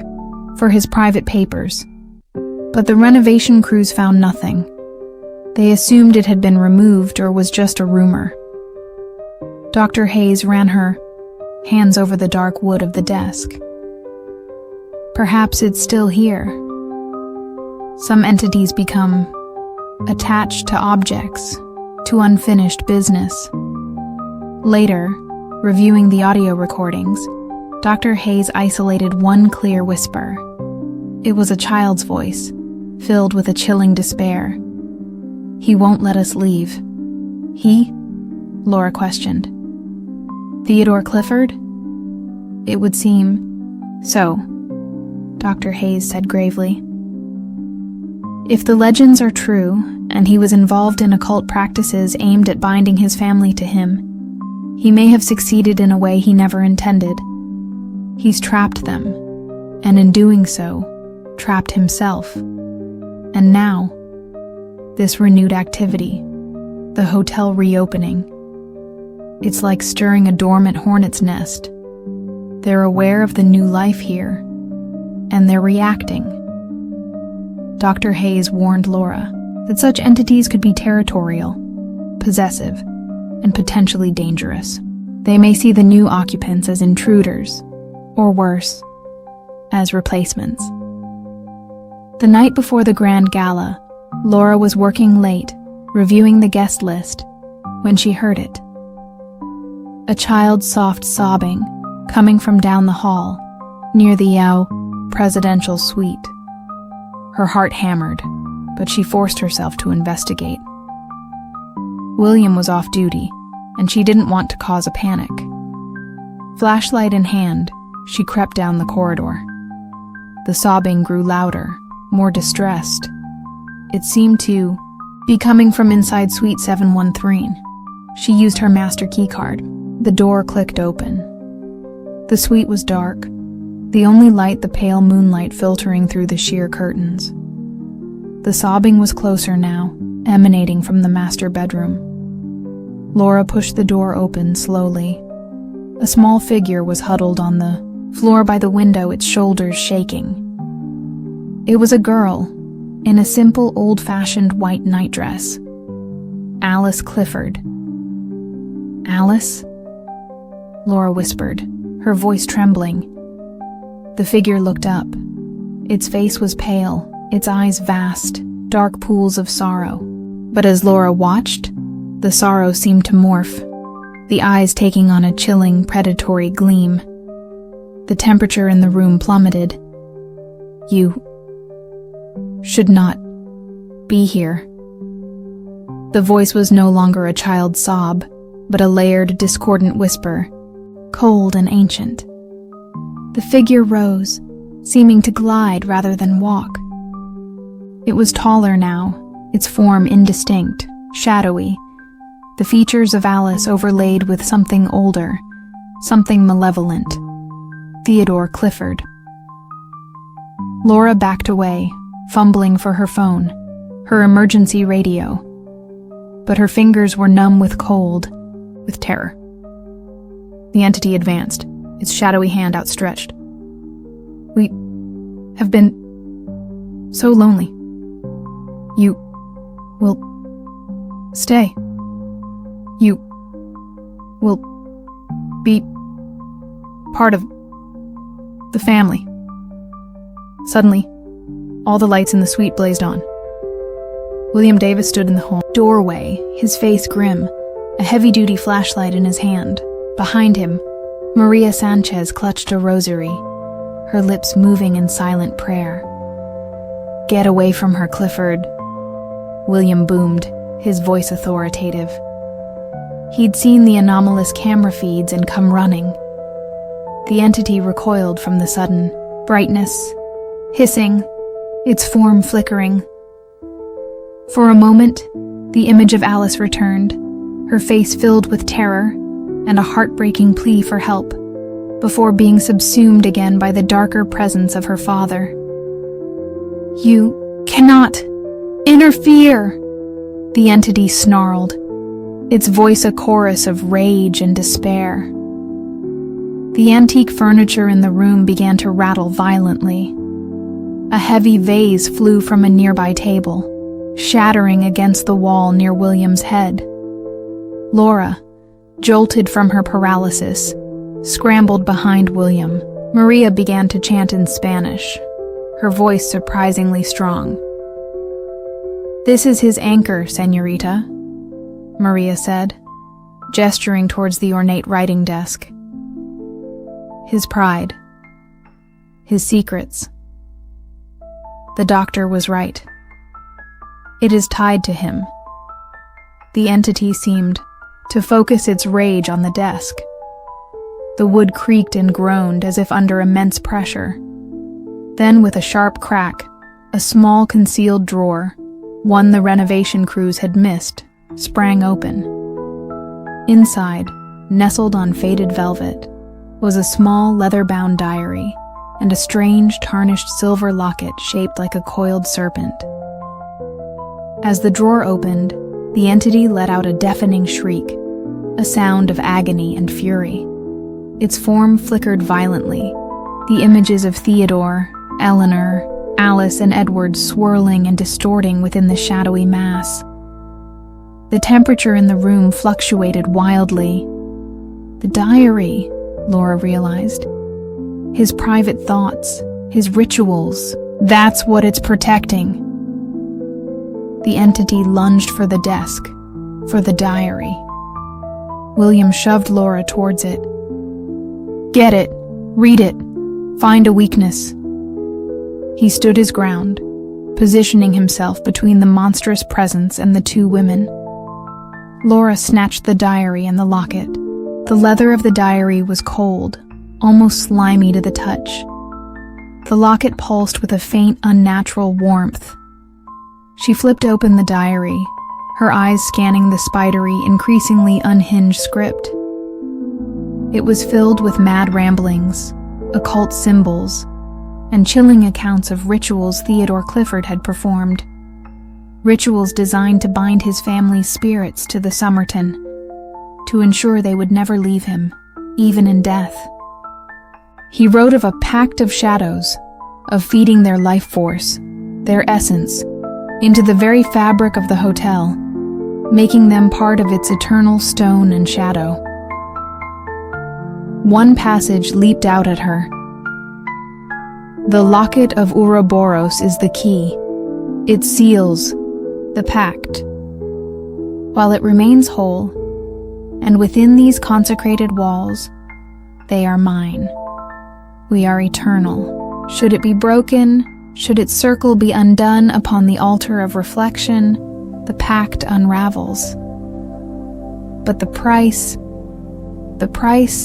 for his private papers. But the renovation crews found nothing. They assumed it had been removed or was just a rumor. Dr. Hayes ran her hands over the dark wood of the desk. "Perhaps it's still here. Some entities become attached to objects, to unfinished business." Later, reviewing the audio recordings, Dr. Hayes isolated one clear whisper. It was a child's voice, filled with a chilling despair. "He won't let us leave." "He?" Laura questioned. "Theodore Clifford?" "It would seem so," Dr. Hayes said gravely. "If the legends are true, and he was involved in occult practices aimed at binding his family to him, he may have succeeded in a way he never intended. He's trapped them, and in doing so, trapped himself. And now, this renewed activity, the hotel reopening, it's like stirring a dormant hornet's nest. They're aware of the new life here, and they're reacting." Dr. Hayes warned Laura that such entities could be territorial, possessive, and potentially dangerous. They may see the new occupants as intruders, or worse, as replacements. The night before the grand gala, Laura was working late, reviewing the guest list, when she heard it. A child's soft sobbing, coming from down the hall, near the presidential suite. Her heart hammered, but she forced herself to investigate. William was off duty, and she didn't want to cause a panic. Flashlight in hand, she crept down the corridor. The sobbing grew louder, more distressed. It seemed to be coming from inside Suite 713. She used her master keycard. The door clicked open. The suite was dark, the only light the pale moonlight filtering through the sheer curtains. The sobbing was closer now, emanating from the master bedroom. Laura pushed the door open slowly. A small figure was huddled on the floor by the window, its shoulders shaking. It was a girl, in a simple old-fashioned white nightdress. Alice Clifford. "Alice?" Laura whispered, her voice trembling. The figure looked up. Its face was pale, its eyes vast, dark pools of sorrow. But as Laura watched, the sorrow seemed to morph, the eyes taking on a chilling, predatory gleam. The temperature in the room plummeted. "You should not be here." The voice was no longer a child's sob, but a layered, discordant whisper, cold and ancient. The figure rose, seeming to glide rather than walk. It was taller now, its form indistinct, shadowy, the features of Alice overlaid with something older, something malevolent. Theodore Clifford. Laura backed away, fumbling for her phone, her emergency radio. But her fingers were numb with cold, with terror. The entity advanced, its shadowy hand outstretched. "We have been so lonely. You will stay. You will be part of the family." Suddenly, all the lights in the suite blazed on. William Davis stood in the hall doorway, his face grim, a heavy-duty flashlight in his hand. Behind him, Maria Sanchez clutched a rosary, her lips moving in silent prayer. "Get away from her, Clifford," William boomed, his voice authoritative. He'd seen the anomalous camera feeds and come running. The entity recoiled from the sudden brightness, hissing, its form flickering. For a moment, the image of Alice returned, her face filled with terror and a heartbreaking plea for help, before being subsumed again by the darker presence of her father. "You cannot interfere," the entity snarled, its voice a chorus of rage and despair. The antique furniture in the room began to rattle violently. A heavy vase flew from a nearby table, shattering against the wall near William's head. Laura, jolted from her paralysis, scrambled behind William. Maria began to chant in Spanish, her voice surprisingly strong. "This is his anchor, señorita," Maria said, gesturing towards the ornate writing desk. "His pride. His secrets." The doctor was right. It is tied to him. The entity seemed to focus its rage on the desk. The wood creaked and groaned as if under immense pressure. Then, with a sharp crack, a small concealed drawer, one the renovation crews had missed, sprang open. Inside, nestled on faded velvet, was a small leather-bound diary and a strange tarnished silver locket shaped like a coiled serpent. As the drawer opened, the entity let out a deafening shriek, a sound of agony and fury. Its form flickered violently, the images of Theodore, Eleanor, Alice, and Edward swirling and distorting within the shadowy mass. The temperature in the room fluctuated wildly. The diary, Laura realized. His private thoughts, His rituals. That's what it's protecting. The entity lunged for the desk, for the diary. William shoved Laura towards it. Get it. Read it. Find a weakness. He stood his ground, positioning himself between the monstrous presence and the two women. Laura snatched the diary and the locket. The leather of the diary was cold, almost slimy to the touch. The locket pulsed with a faint, unnatural warmth. She flipped open the diary, her eyes scanning the spidery, increasingly unhinged script. It was filled with mad ramblings, occult symbols, and chilling accounts of rituals Theodore Clifford had performed. Rituals designed to bind his family's spirits to the Somerton, to ensure they would never leave him, even in death. He wrote of a pact of shadows, of feeding their life force, their essence, into the very fabric of the hotel, making them part of its eternal stone and shadow. One passage leaped out at her. The locket of Ouroboros is the key. It seals the pact. While it remains whole, and within these consecrated walls, they are mine. We are eternal. Should it be broken, should its circle be undone upon the altar of reflection, the pact unravels. But the price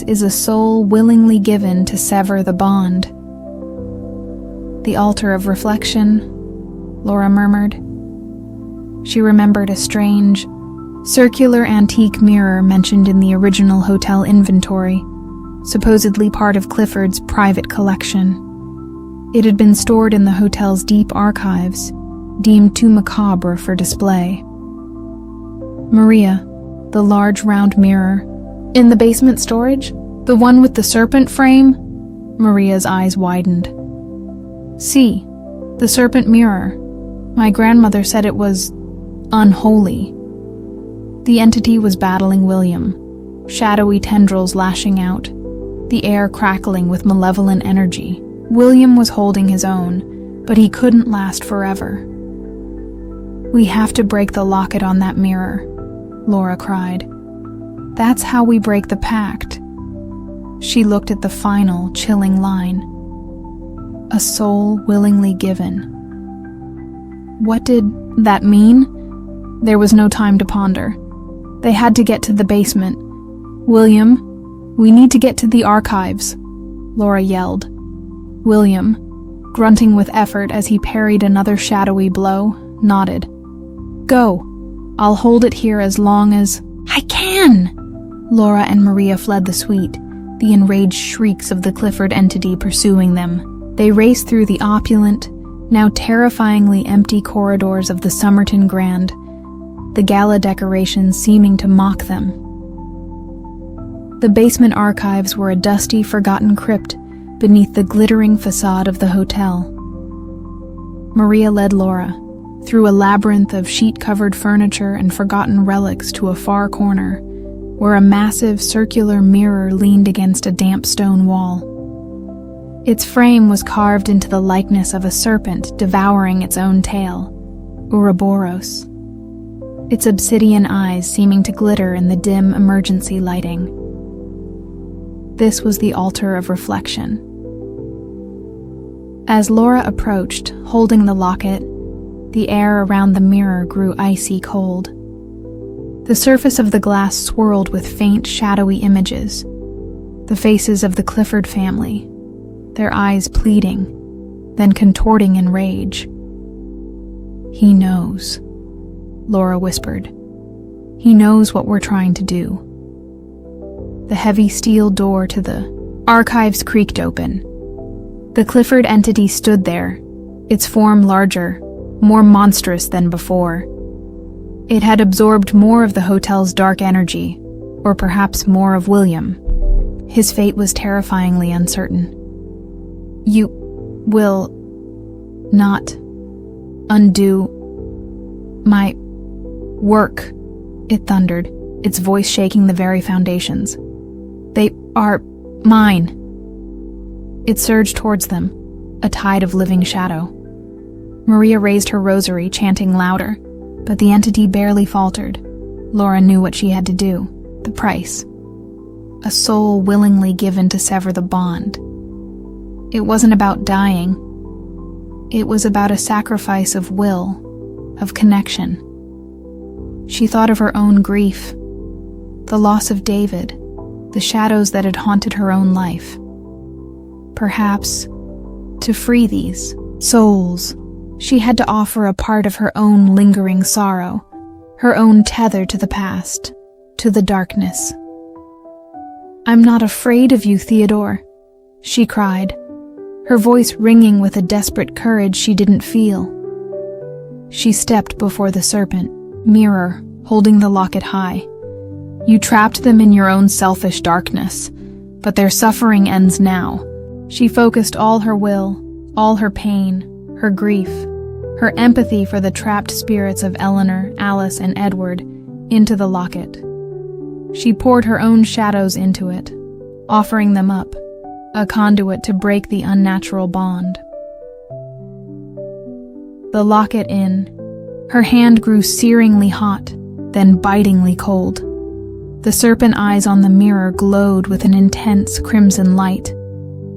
is a soul willingly given to sever the bond. The altar of reflection, Laura murmured. She remembered a strange, circular antique mirror mentioned in the original hotel inventory, supposedly part of Clifford's private collection. It had been stored in the hotel's deep archives, deemed too macabre for display. Maria, the large round mirror, in the basement storage? The one with the serpent frame? Maria's eyes widened. See, the serpent mirror. My grandmother said it was unholy. The entity was battling William, shadowy tendrils lashing out, the air crackling with malevolent energy. William was holding his own, but he couldn't last forever. We have to break the locket on that mirror, Laura cried. That's how we break the pact. She looked at the final, chilling line. A soul willingly given. What did that mean? There was no time to ponder. They had to get to the basement. William, we need to get to the archives, Laura yelled. William, grunting with effort as he parried another shadowy blow, nodded. Go. I'll hold it here as long as... I can! Laura and Maria fled the suite, the enraged shrieks of the Clifford entity pursuing them. They raced through the opulent, now terrifyingly empty corridors of the Somerton Grand, the gala decorations seeming to mock them. The basement archives were a dusty, forgotten crypt beneath the glittering facade of the hotel. Maria led Laura through a labyrinth of sheet-covered furniture and forgotten relics to a far corner, where a massive circular mirror leaned against a damp stone wall. Its frame was carved into the likeness of a serpent devouring its own tail, Ouroboros, its obsidian eyes seeming to glitter in the dim emergency lighting. This was the altar of reflection. As Laura approached, holding the locket, the air around the mirror grew icy cold. The surface of the glass swirled with faint, shadowy images, the faces of the Clifford family, their eyes pleading, then contorting in rage. He knows, Laura whispered. He knows what we're trying to do. The heavy steel door to the archives creaked open. The Clifford entity stood there, its form larger, more monstrous than before. It had absorbed more of the hotel's dark energy, or perhaps more of William. His fate was terrifyingly uncertain. You will not undo my work, it thundered, its voice shaking the very foundations. They are mine. It surged towards them, a tide of living shadow. Maria raised her rosary, chanting louder, but the entity barely faltered. Laura knew what she had to do. The price. A soul willingly given to sever the bond. It wasn't about dying. It was about a sacrifice of will, of connection. She thought of her own grief, the loss of David, the shadows that had haunted her own life. Perhaps, to free these souls, she had to offer a part of her own lingering sorrow, her own tether to the past, to the darkness. "I'm not afraid of you, Theodore," she cried, her voice ringing with a desperate courage she didn't feel. She stepped before the serpent mirror, holding the locket high. "You trapped them in your own selfish darkness, but their suffering ends now." She focused all her will, all her pain, her grief, her empathy for the trapped spirits of Eleanor, Alice, and Edward into the locket. She poured her own shadows into it, offering them up, a conduit to break the unnatural bond. The locket in, her hand grew searingly hot, then bitingly cold. The serpent eyes on the mirror glowed with an intense crimson light.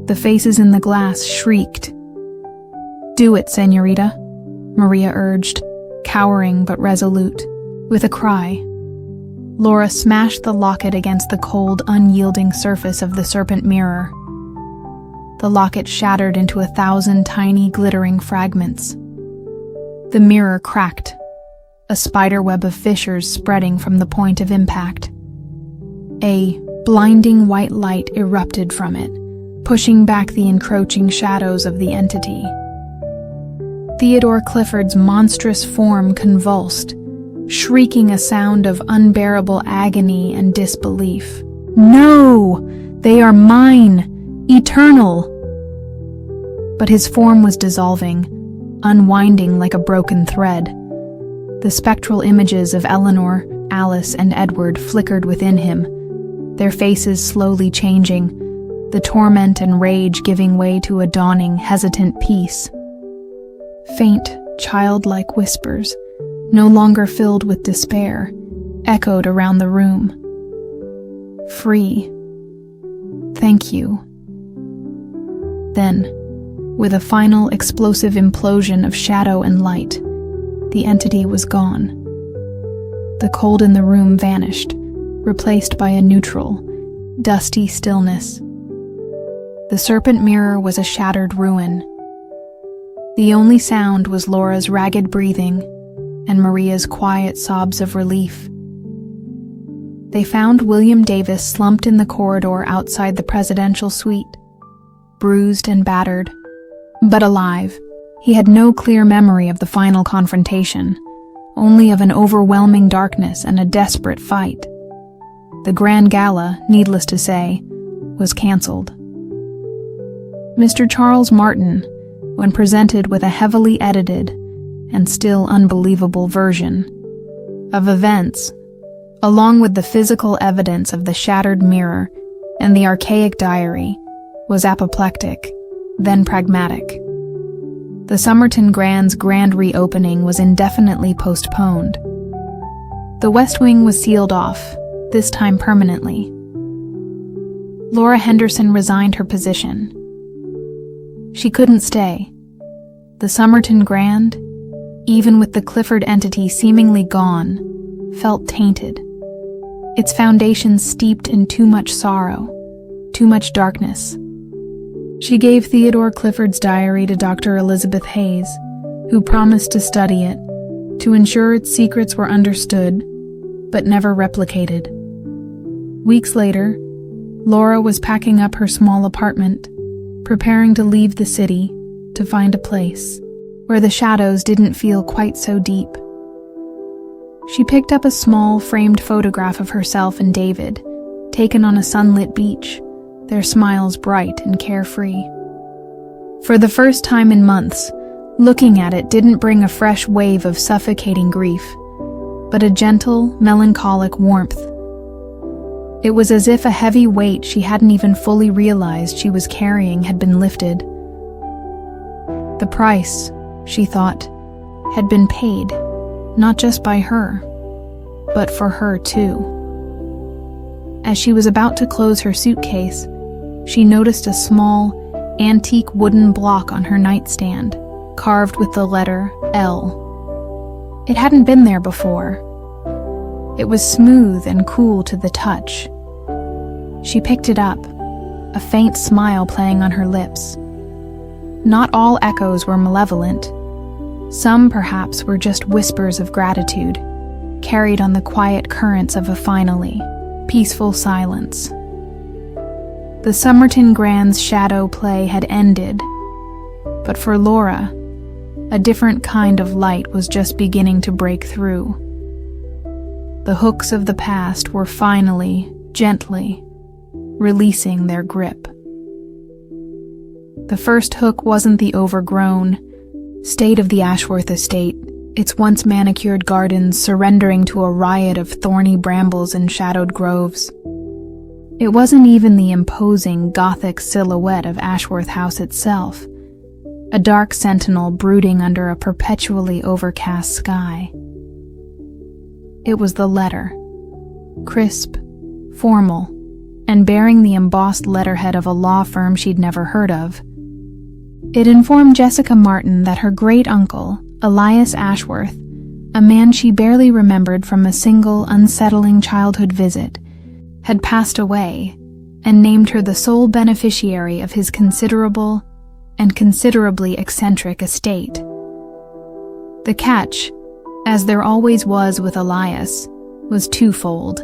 The faces in the glass shrieked. "Do it, señorita," Maria urged, cowering but resolute. With a cry, Laura smashed the locket against the cold, unyielding surface of the serpent mirror. The locket shattered into 1,000 tiny, glittering fragments. The mirror cracked, a spiderweb of fissures spreading from the point of impact. A blinding white light erupted from it, pushing back the encroaching shadows of the entity. Theodore Clifford's monstrous form convulsed, shrieking a sound of unbearable agony and disbelief. "No! They are mine! Eternal!" But his form was dissolving, unwinding like a broken thread. The spectral images of Eleanor, Alice, and Edward flickered within him, their faces slowly changing, the torment and rage giving way to a dawning, hesitant peace. Faint, childlike whispers, no longer filled with despair, echoed around the room. "Free. Thank you." Then, with a final explosive implosion of shadow and light, the entity was gone. The cold in the room vanished, replaced by a neutral, dusty stillness. The serpent mirror was a shattered ruin. The only sound was Laura's ragged breathing and Maria's quiet sobs of relief. They found William Davis slumped in the corridor outside the presidential suite, bruised and battered, but alive. He had no clear memory of the final confrontation, only of an overwhelming darkness and a desperate fight. The grand gala, needless to say, was canceled. Mr. Charles Martin, when presented with a heavily edited and still unbelievable version of events, along with the physical evidence of the shattered mirror and the archaic diary, was apoplectic, then pragmatic. The Somerton Grand's grand reopening was indefinitely postponed. The West Wing was sealed off, this time permanently. Laura Henderson resigned her position. She couldn't stay. The Somerton Grand, even with the Clifford entity seemingly gone, felt tainted. Its foundations steeped in too much sorrow, too much darkness. She gave Theodore Clifford's diary to Dr. Elizabeth Hayes, who promised to study it, to ensure its secrets were understood, but never replicated. Weeks later, Laura was packing up her small apartment, preparing to leave the city to find a place where the shadows didn't feel quite so deep. She picked up a small framed photograph of herself and David, taken on a sunlit beach, their smiles bright and carefree. For the first time in months, looking at it didn't bring a fresh wave of suffocating grief, but a gentle, melancholic warmth. It was as if a heavy weight she hadn't even fully realized she was carrying had been lifted. The price, she thought, had been paid, not just by her, but for her too. As she was about to close her suitcase, she noticed a small, antique wooden block on her nightstand, carved with the letter L. It hadn't been there before. It was smooth and cool to the touch. She picked it up, a faint smile playing on her lips. Not all echoes were malevolent. Some, perhaps, were just whispers of gratitude, carried on the quiet currents of a finally peaceful silence. The Somerton Grand's shadow play had ended, but for Laura, a different kind of light was just beginning to break through. The hooks of the past were finally, gently, releasing their grip. The first hook wasn't the overgrown state of the Ashworth estate, its once manicured gardens surrendering to a riot of thorny brambles and shadowed groves. It wasn't even the imposing Gothic silhouette of Ashworth House itself, a dark sentinel brooding under a perpetually overcast sky. It was the letter, crisp, formal, and bearing the embossed letterhead of a law firm she'd never heard of. It informed Jessica Martin that her great-uncle, Elias Ashworth, a man she barely remembered from a single unsettling childhood visit, had passed away and named her the sole beneficiary of his considerable and considerably eccentric estate. The catch, as there always was with Elias, was twofold.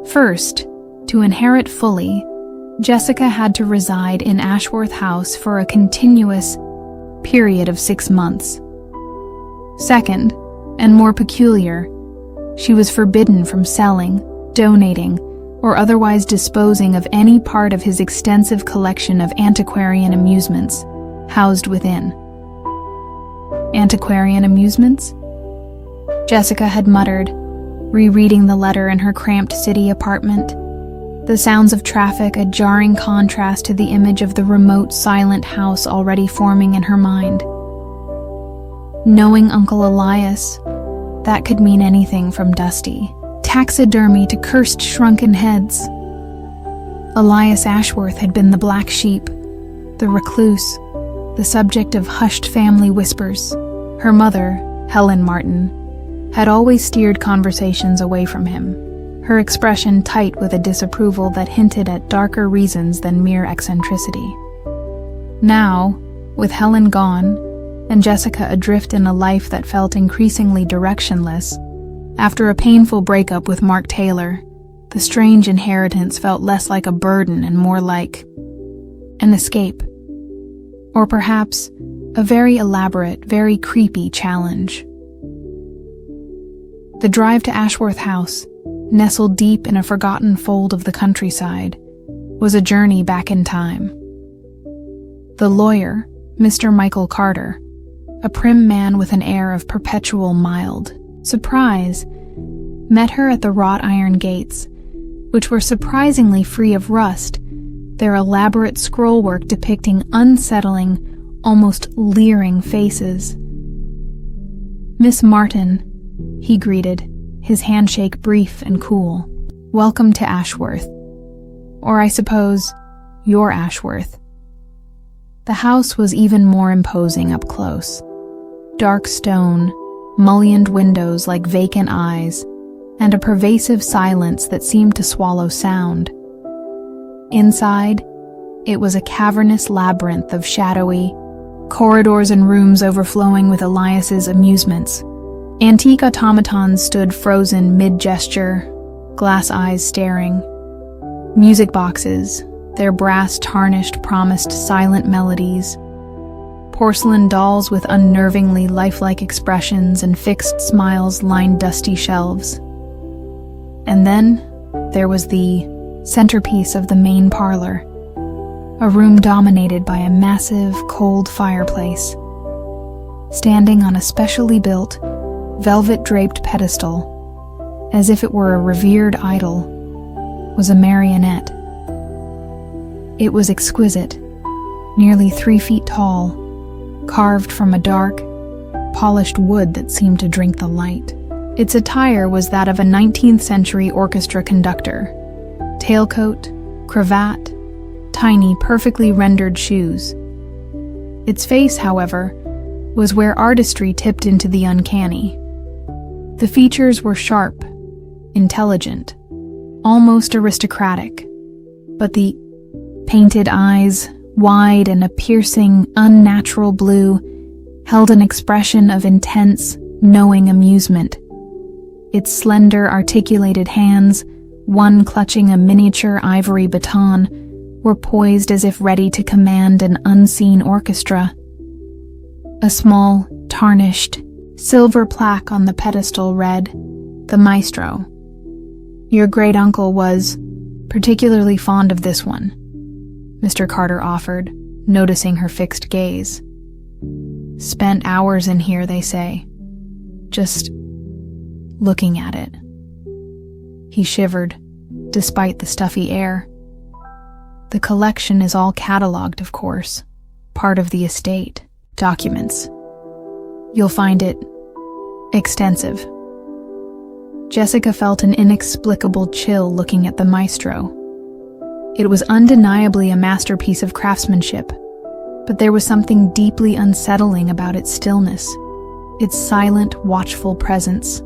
First, to inherit fully, Jessica had to reside in Ashworth House for a continuous period of 6 months. Second, and more peculiar, she was forbidden from selling, donating, or otherwise disposing of any part of his extensive collection of antiquarian amusements housed within. Antiquarian amusements? Jessica had muttered, rereading the letter in her cramped city apartment. The sounds of traffic a jarring contrast to the image of the remote, silent house already forming in her mind. Knowing Uncle Elias, that could mean anything from dusty taxidermy to cursed shrunken heads. Elias Ashworth had been the black sheep, the recluse, the subject of hushed family whispers. Her mother, Helen Martin, had always steered conversations away from him, her expression tight with a disapproval that hinted at darker reasons than mere eccentricity. Now, with Helen gone, and Jessica adrift in a life that felt increasingly directionless, after a painful breakup with Mark Taylor, the strange inheritance felt less like a burden and more like an escape. Or perhaps a very elaborate, very creepy challenge. The drive to Ashworth House, nestled deep in a forgotten fold of the countryside, was a journey back in time. The lawyer, Mr. Michael Carter, a prim man with an air of perpetual mild surprise, met her at the wrought iron gates, which were surprisingly free of rust, their elaborate scrollwork depicting unsettling, almost leering faces. "Miss Martin," he greeted, his handshake brief and cool. "Welcome to Ashworth. Or I suppose, your Ashworth." The house was even more imposing up close. Dark stone, mullioned windows like vacant eyes, and a pervasive silence that seemed to swallow sound. Inside, it was a cavernous labyrinth of shadowy corridors and rooms overflowing with Elias's amusements. Antique automatons stood frozen mid-gesture, glass eyes staring. Music boxes, their brass tarnished, promised silent melodies. Porcelain dolls with unnervingly lifelike expressions and fixed smiles lined dusty shelves. And then there was the centerpiece of the main parlor, a room dominated by a massive, cold fireplace. Standing on a specially built, velvet-draped pedestal, as if it were a revered idol, was a marionette. It was exquisite, nearly 3 feet tall, carved from a dark, polished wood that seemed to drink the light. Its attire was that of a 19th century orchestra conductor. Tailcoat, cravat, tiny, perfectly rendered shoes. Its face, however, was where artistry tipped into the uncanny. The features were sharp, intelligent, almost aristocratic, but the painted eyes, wide and a piercing, unnatural blue, held an expression of intense, knowing amusement. Its slender, articulated hands, one clutching a miniature ivory baton, were poised as if ready to command an unseen orchestra. A small, tarnished, silver plaque on the pedestal read, "The Maestro. Your great-uncle was particularly fond of this one," Mr. Carter offered, noticing her fixed gaze. "Spent hours in here, they say. Just looking at it." He shivered, despite the stuffy air. "The collection is all catalogued, of course, part of the estate, documents. You'll find it extensive." Jessica felt an inexplicable chill looking at the Maestro. It was undeniably a masterpiece of craftsmanship, but there was something deeply unsettling about its stillness, its silent, watchful presence.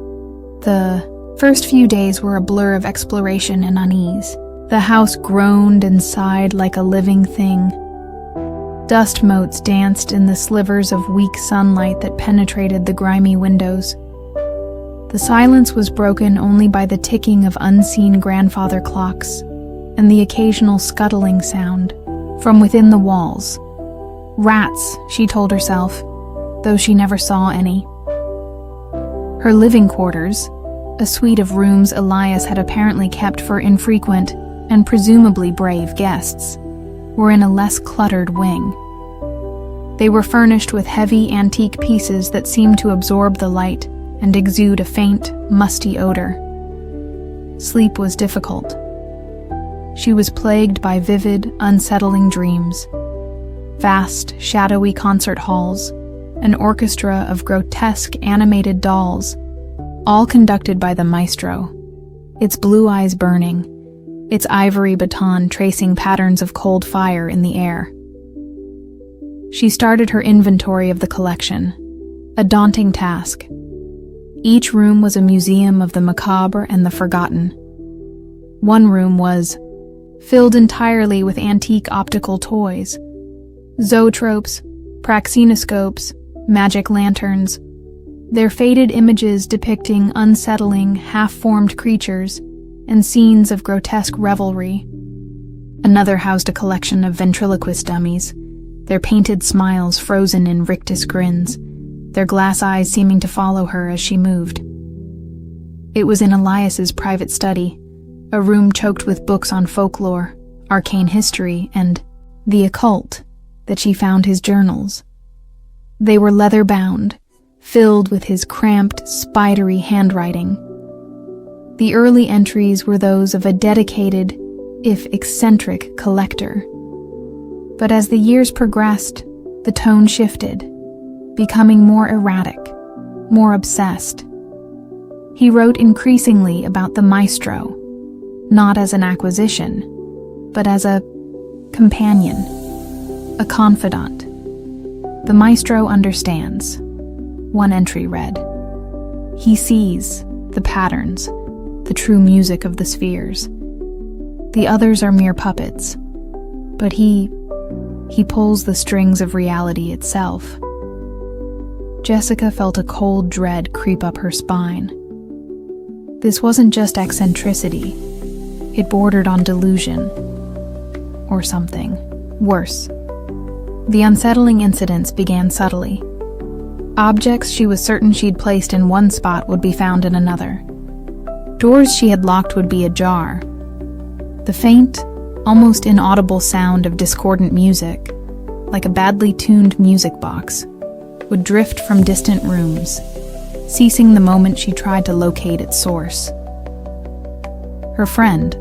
The first few days were a blur of exploration and unease. The house groaned and sighed like a living thing. Dust motes danced in the slivers of weak sunlight that penetrated the grimy windows. The silence was broken only by the ticking of unseen grandfather clocks and the occasional scuttling sound from within the walls. Rats, she told herself, though she never saw any. Her living quarters, a suite of rooms Elias had apparently kept for infrequent and presumably brave guests, were in a less cluttered wing. They were furnished with heavy antique pieces that seemed to absorb the light and exude a faint, musty odor. Sleep was difficult. She was plagued by vivid, unsettling dreams. Vast, shadowy concert halls, an orchestra of grotesque animated dolls, all conducted by the Maestro, its blue eyes burning, its ivory baton tracing patterns of cold fire in the air. She started her inventory of the collection, a daunting task. Each room was a museum of the macabre and the forgotten. One room was filled entirely with antique optical toys, zoetropes, praxinoscopes, magic lanterns, their faded images depicting unsettling, half-formed creatures and scenes of grotesque revelry. Another housed a collection of ventriloquist dummies, their painted smiles frozen in rictus grins, their glass eyes seeming to follow her as she moved. It was in Elias's private study, a room choked with books on folklore, arcane history, and the occult, that she found his journals. They were leather-bound, filled with his cramped, spidery handwriting. The early entries were those of a dedicated, if eccentric, collector. But as the years progressed, the tone shifted, becoming more erratic, more obsessed. He wrote increasingly about the Maestro, not as an acquisition, but as a companion, a confidant. "The Maestro understands," one entry read. "He sees the patterns, the true music of the spheres. The others are mere puppets, but he pulls the strings of reality itself." Jessica felt a cold dread creep up her spine. This wasn't just eccentricity. It bordered on delusion. Or something worse. The unsettling incidents began subtly. Objects she was certain she'd placed in one spot would be found in another. Doors she had locked would be ajar. The faint, almost inaudible sound of discordant music, like a badly tuned music box, would drift from distant rooms, ceasing the moment she tried to locate its source. Her friend,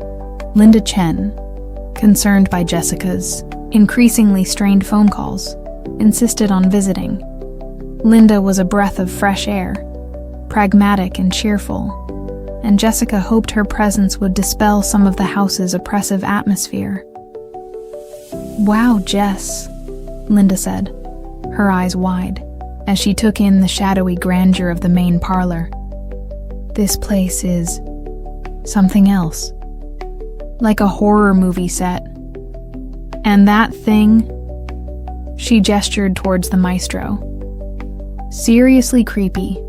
Linda Chen, concerned by Jessica's increasingly strained phone calls, insisted on visiting. Linda was a breath of fresh air, pragmatic and cheerful, and Jessica hoped her presence would dispel some of the house's oppressive atmosphere. "Wow, Jess," Linda said, her eyes wide, as she took in the shadowy grandeur of the main parlor. "This place is something else. Like a horror movie set. And that thing," she gestured towards the maestro. "Seriously creepy.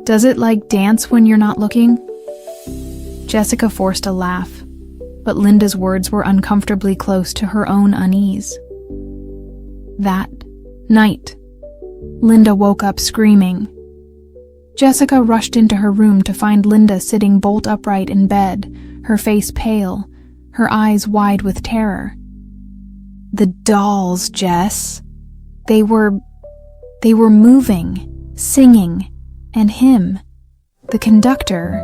Does it like dance when you're not looking?" Jessica forced a laugh, but Linda's words were uncomfortably close to her own unease. That night, Linda woke up screaming. Jessica rushed into her room to find Linda sitting bolt upright in bed, her face pale, her eyes wide with terror. "The dolls, Jess. They were moving, singing, and him, the conductor,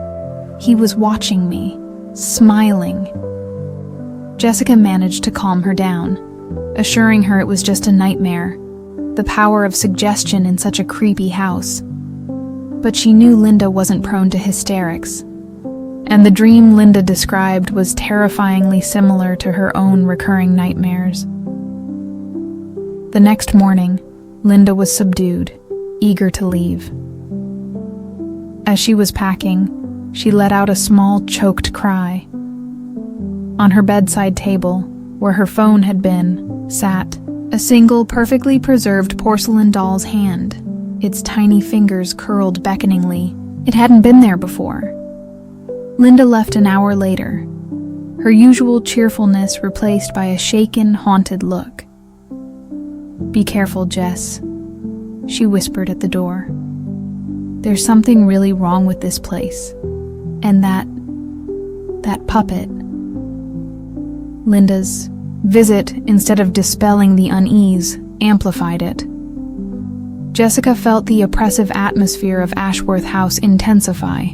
he was watching me, smiling." Jessica managed to calm her down, assuring her it was just a nightmare, the power of suggestion in such a creepy house. But she knew Linda wasn't prone to hysterics, and the dream Linda described was terrifyingly similar to her own recurring nightmares. The next morning, Linda was subdued, eager to leave. As she was packing, she let out a small, choked cry. On her bedside table, where her phone had been, sat a single, perfectly preserved porcelain doll's hand, its tiny fingers curled beckoningly. It hadn't been there before. Linda left an hour later, her usual cheerfulness replaced by a shaken, haunted look. "Be careful, Jess," she whispered at the door. "There's something really wrong with this place. And that puppet." Linda's visit, instead of dispelling the unease, amplified it. Jessica felt the oppressive atmosphere of Ashworth House intensify,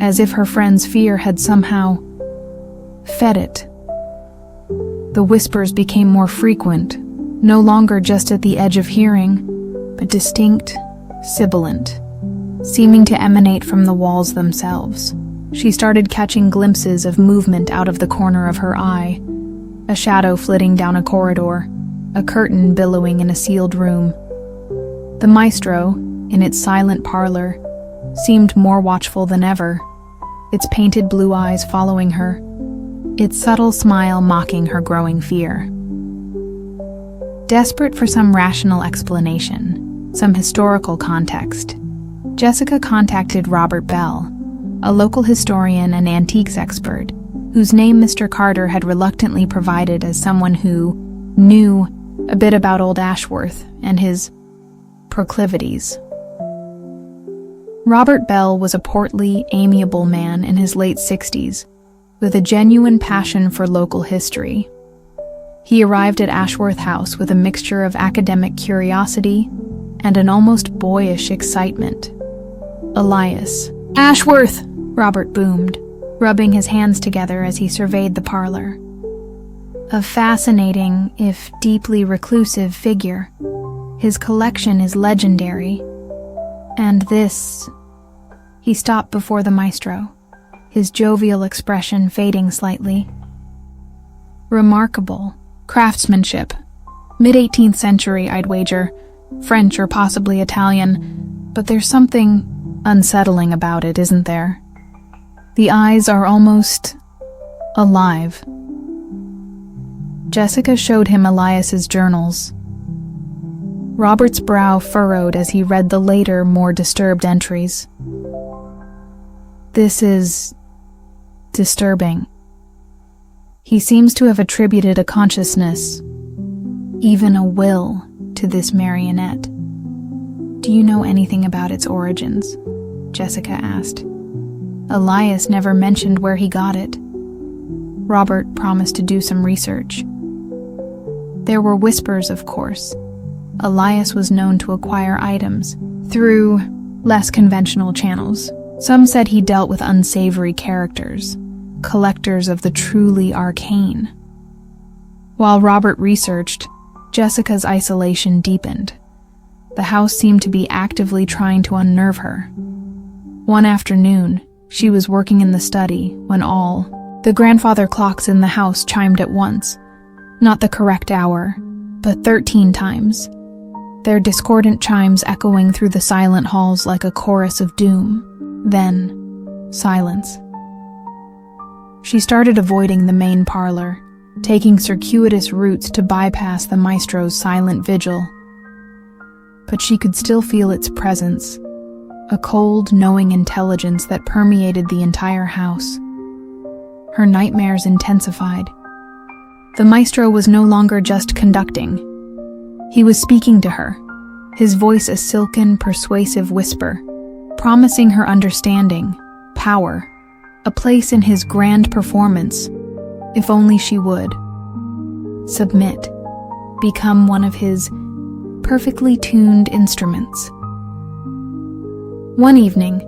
as if her friend's fear had somehow fed it. The whispers became more frequent, no longer just at the edge of hearing, but distinct, sibilant, seeming to emanate from the walls themselves. She started catching glimpses of movement out of the corner of her eye, a shadow flitting down a corridor, a curtain billowing in a sealed room. The maestro, in its silent parlor, seemed more watchful than ever, its painted blue eyes following her, its subtle smile mocking her growing fear. Desperate for some rational explanation, some historical context, Jessica contacted Robert Bell, a local historian and antiques expert, whose name Mr. Carter had reluctantly provided as someone who knew a bit about old Ashworth and his proclivities. Robert Bell was a portly, amiable man in his late 60s, with a genuine passion for local history. He arrived at Ashworth House with a mixture of academic curiosity and an almost boyish excitement. "Elias." "Ashworth!" Robert boomed, rubbing his hands together as he surveyed the parlor. "A fascinating, if deeply reclusive figure. His collection is legendary. And this..." He stopped before the maestro, his jovial expression fading slightly. "Remarkable. Craftsmanship. Mid-18th century, I'd wager. French or possibly Italian. But there's something unsettling about it, isn't there? The eyes are almost alive." Jessica showed him Elias's journals. Robert's brow furrowed as he read the later, more disturbed entries. "This is disturbing. He seems to have attributed a consciousness, even a will, to this marionette. Do you know anything about its origins?" Jessica asked. "Elias never mentioned where he got it." Robert promised to do some research. There were whispers, of course. Elias was known to acquire items through less conventional channels. Some said he dealt with unsavory characters, collectors of the truly arcane. While Robert researched, Jessica's isolation deepened. The house seemed to be actively trying to unnerve her. One afternoon, she was working in the study when all the grandfather clocks in the house chimed at once. Not the correct hour, but 13 times. Their discordant chimes echoing through the silent halls like a chorus of doom. Then, silence. She started avoiding the main parlor, taking circuitous routes to bypass the maestro's silent vigil. But she could still feel its presence, a cold, knowing intelligence that permeated the entire house. Her nightmares intensified. The maestro was no longer just conducting. He was speaking to her, his voice a silken, persuasive whisper, promising her understanding, power, a place in his grand performance, if only she would. Submit, become one of his perfectly tuned instruments. One evening,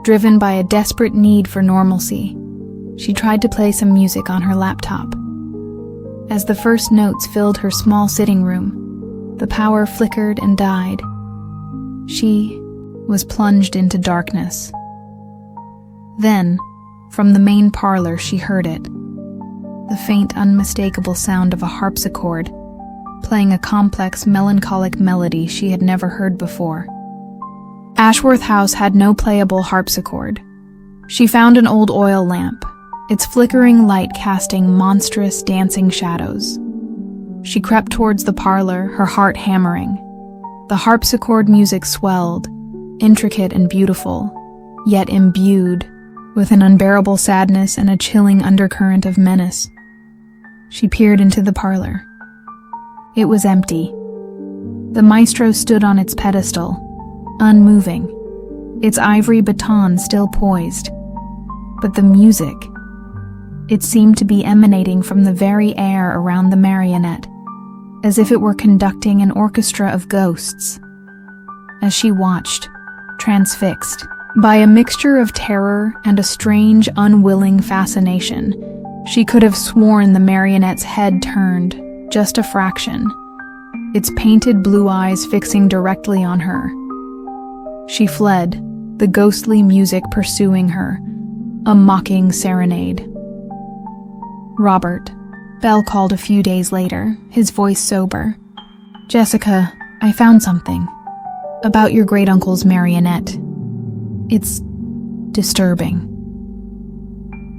driven by a desperate need for normalcy, she tried to play some music on her laptop. As the first notes filled her small sitting room, the power flickered and died. She was plunged into darkness. Then, from the main parlor, she heard it. The faint, unmistakable sound of a harpsichord, playing a complex, melancholic melody she had never heard before. Ashworth House had no playable harpsichord. She found an old oil lamp, its flickering light casting monstrous, dancing shadows. She crept towards the parlor, her heart hammering. The harpsichord music swelled, intricate and beautiful, yet imbued with an unbearable sadness and a chilling undercurrent of menace. She peered into the parlor. It was empty. The maestro stood on its pedestal, unmoving, its ivory baton still poised. But the music, it seemed to be emanating from the very air around the marionette, as if it were conducting an orchestra of ghosts. As she watched, transfixed, by a mixture of terror and a strange, unwilling fascination, she could have sworn the marionette's head turned, just a fraction, its painted blue eyes fixing directly on her. She fled, the ghostly music pursuing her, a mocking serenade. Robert, Bell called a few days later, his voice sober. "Jessica, I found something. About your great-uncle's marionette. It's disturbing."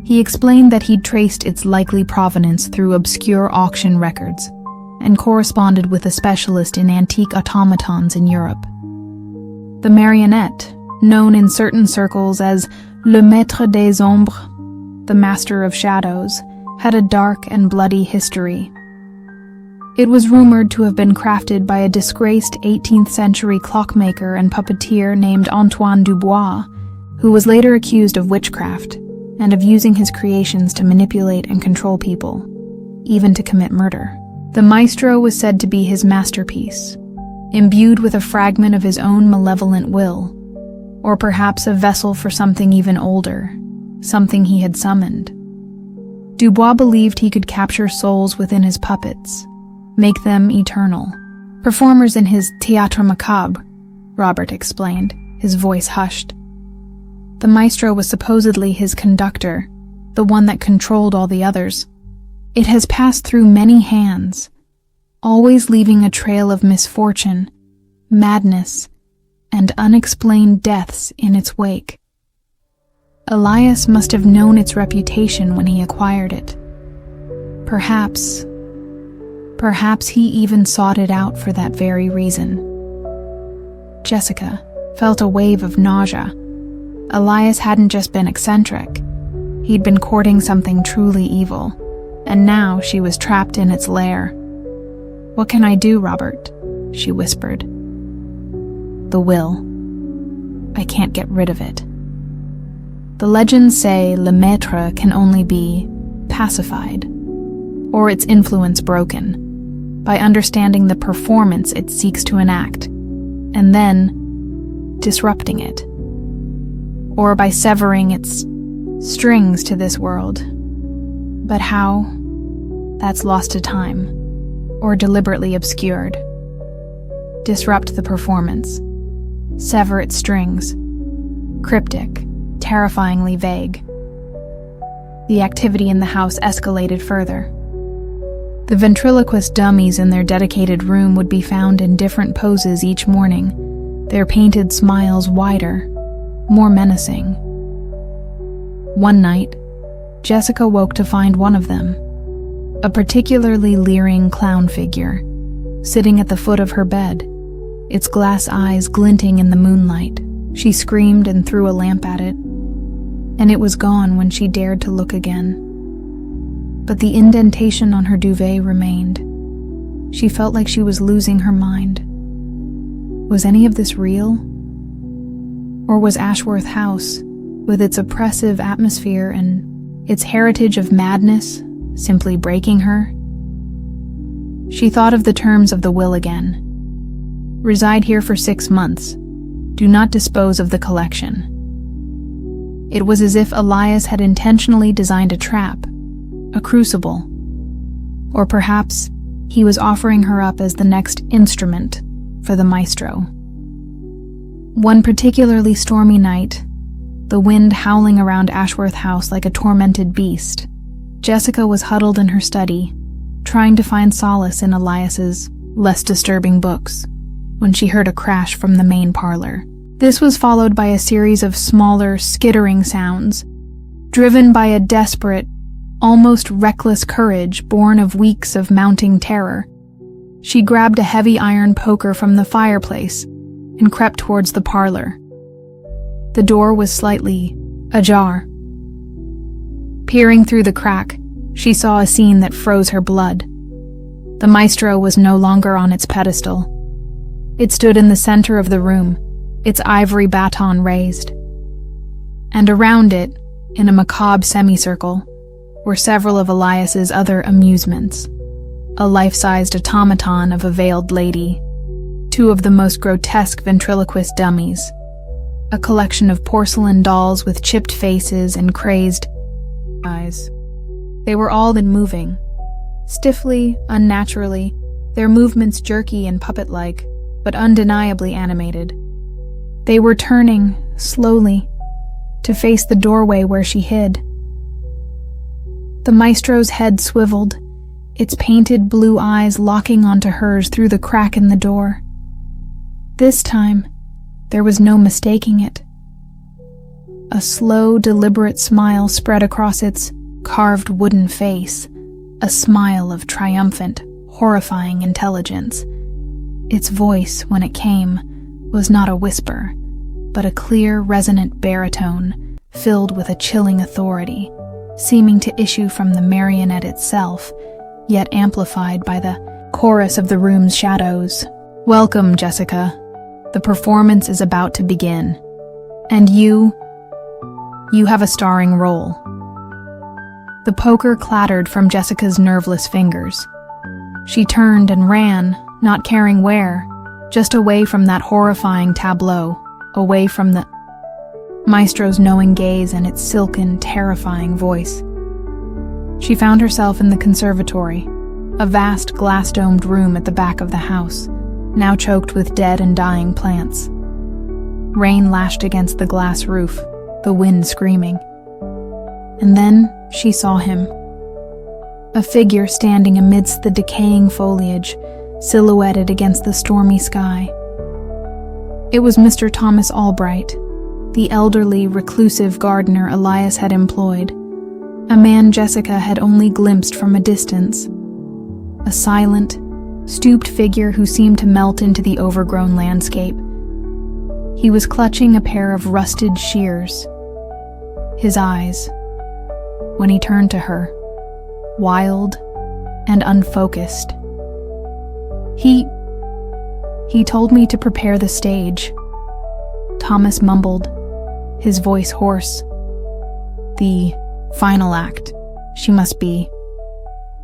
He explained that he'd traced its likely provenance through obscure auction records and corresponded with a specialist in antique automatons in Europe. The marionette, known in certain circles as le maître des ombres, the master of shadows, had a dark and bloody history. It was rumored to have been crafted by a disgraced 18th century clockmaker and puppeteer named Antoine Dubois, who was later accused of witchcraft and of using his creations to manipulate and control people, even to commit murder. The maestro was said to be his masterpiece, imbued with a fragment of his own malevolent will, or perhaps a vessel for something even older, something he had summoned. Dubois believed he could capture souls within his puppets, make them eternal. Performers in his Théâtre Macabre, Robert explained, his voice hushed. The maestro was supposedly his conductor, the one that controlled all the others. It has passed through many hands, always leaving a trail of misfortune, madness, and unexplained deaths in its wake. Elias must have known its reputation when he acquired it. Perhaps he even sought it out for that very reason. Jessica felt a wave of nausea. Elias hadn't just been eccentric. He'd been courting something truly evil, and now she was trapped in its lair. "What can I do, Robert?" she whispered. "The will. I can't get rid of it. The legends say le maître can only be pacified, or its influence broken, by understanding the performance it seeks to enact, and then disrupting it, or by severing its strings to this world. But how? That's lost to time, or deliberately obscured. Disrupt the performance. Sever its strings. Cryptic, terrifyingly vague. The activity in the house escalated further. The ventriloquist dummies in their dedicated room would be found in different poses each morning, their painted smiles wider, more menacing. One night, Jessica woke to find one of them, a particularly leering clown figure, sitting at the foot of her bed, its glass eyes glinting in the moonlight. She screamed and threw a lamp at it, and it was gone when she dared to look again. But the indentation on her duvet remained. She felt like she was losing her mind. Was any of this real? Or was Ashworth House, with its oppressive atmosphere and its heritage of madness, simply breaking her? She thought of the terms of the will again. Reside here for 6 months. Do not dispose of the collection. It was as if Elias had intentionally designed a trap, a crucible. Or perhaps he was offering her up as the next instrument for the maestro. One particularly stormy night, the wind howling around Ashworth House like a tormented beast, Jessica was huddled in her study, trying to find solace in Elias's less disturbing books, when she heard a crash from the main parlor. This was followed by a series of smaller, skittering sounds, driven by a desperate, almost reckless courage born of weeks of mounting terror. She grabbed a heavy iron poker from the fireplace and crept towards the parlor. The door was slightly ajar. Peering through the crack, she saw a scene that froze her blood. The maestro was no longer on its pedestal. It stood in the center of the room, its ivory baton raised. And around it, in a macabre semicircle, were several of Elias's other amusements. A life-sized automaton of a veiled lady, 2 of the most grotesque ventriloquist dummies, a collection of porcelain dolls with chipped faces and crazed eyes. They were all moving. Stiffly, unnaturally, their movements jerky and puppet-like, but undeniably animated. They were turning, slowly, to face the doorway where she hid. The maestro's head swiveled, its painted blue eyes locking onto hers through the crack in the door. This time, there was no mistaking it. A slow, deliberate smile spread across its carved wooden face, a smile of triumphant, horrifying intelligence. Its voice, when it came, was not a whisper, but a clear, resonant baritone, filled with a chilling authority, seeming to issue from the marionette itself, yet amplified by the chorus of the room's shadows. "Welcome, Jessica. The performance is about to begin. And you have a starring role." The poker clattered from Jessica's nerveless fingers. She turned and ran, not caring where, just away from that horrifying tableau, away from the maestro's knowing gaze and its silken, terrifying voice. She found herself in the conservatory, a vast glass-domed room at the back of the house, now choked with dead and dying plants. Rain lashed against the glass roof, the wind screaming. And then she saw him. A figure standing amidst the decaying foliage, silhouetted against the stormy sky. It was Mr. Thomas Albright, the elderly, reclusive gardener Elias had employed, a man Jessica had only glimpsed from a distance. A silent, stooped figure who seemed to melt into the overgrown landscape. He was clutching a pair of rusted shears. His eyes, when he turned to her, wild and unfocused. He told me to prepare the stage. Thomas mumbled, his voice hoarse. The final act, she must be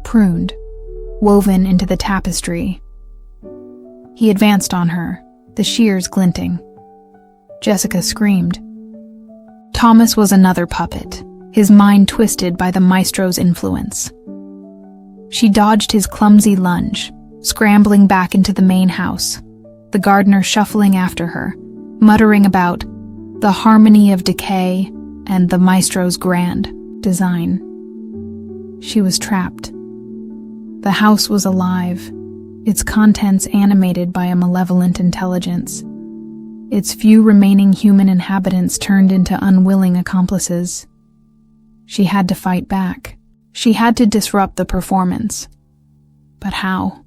pruned, woven into the tapestry. He advanced on her, the shears glinting. Jessica screamed. Thomas was another puppet, his mind twisted by the maestro's influence. She dodged his clumsy lunge, scrambling back into the main house, the gardener shuffling after her, muttering about the harmony of decay and the maestro's grand design. She was trapped. The house was alive, its contents animated by a malevolent intelligence. Its few remaining human inhabitants turned into unwilling accomplices. She had to fight back. She had to disrupt the performance. But how?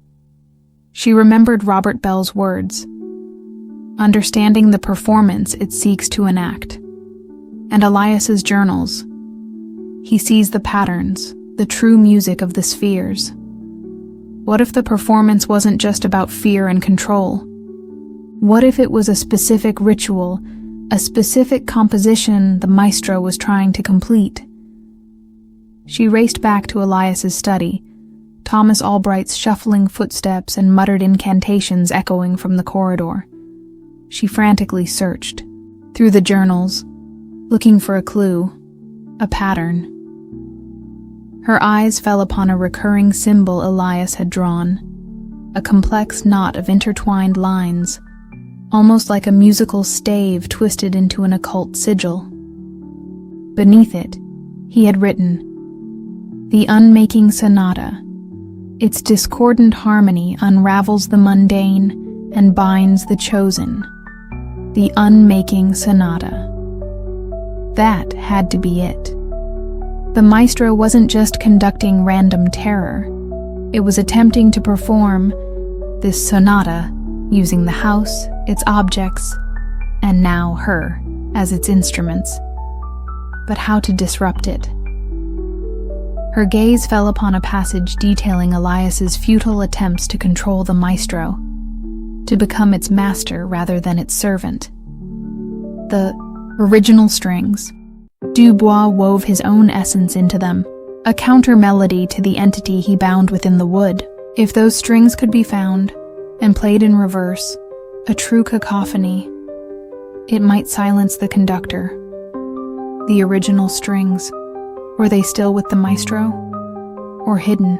She remembered Robert Bell's words, understanding the performance it seeks to enact. And Elias's journals. He sees the patterns, the true music of the spheres. What if the performance wasn't just about fear and control? What if it was a specific ritual, a specific composition the maestro was trying to complete? She raced back to Elias's study, Thomas Albright's shuffling footsteps and muttered incantations echoing from the corridor. She frantically searched, through the journals, looking for a clue, a pattern. Her eyes fell upon a recurring symbol Elias had drawn, a complex knot of intertwined lines, almost like a musical stave twisted into an occult sigil. Beneath it, he had written, "The Unmaking Sonata. Its discordant harmony unravels the mundane and binds the chosen. The Unmaking Sonata." That had to be it. The maestro wasn't just conducting random terror. It was attempting to perform this sonata using the house, its objects, and now her as its instruments. But how to disrupt it? Her gaze fell upon a passage detailing Elias's futile attempts to control the maestro, to become its master rather than its servant. The original strings. Dubois wove his own essence into them, a counter-melody to the entity he bound within the wood. If those strings could be found, and played in reverse, a true cacophony, it might silence the conductor. The original strings, were they still with the maestro? Or hidden?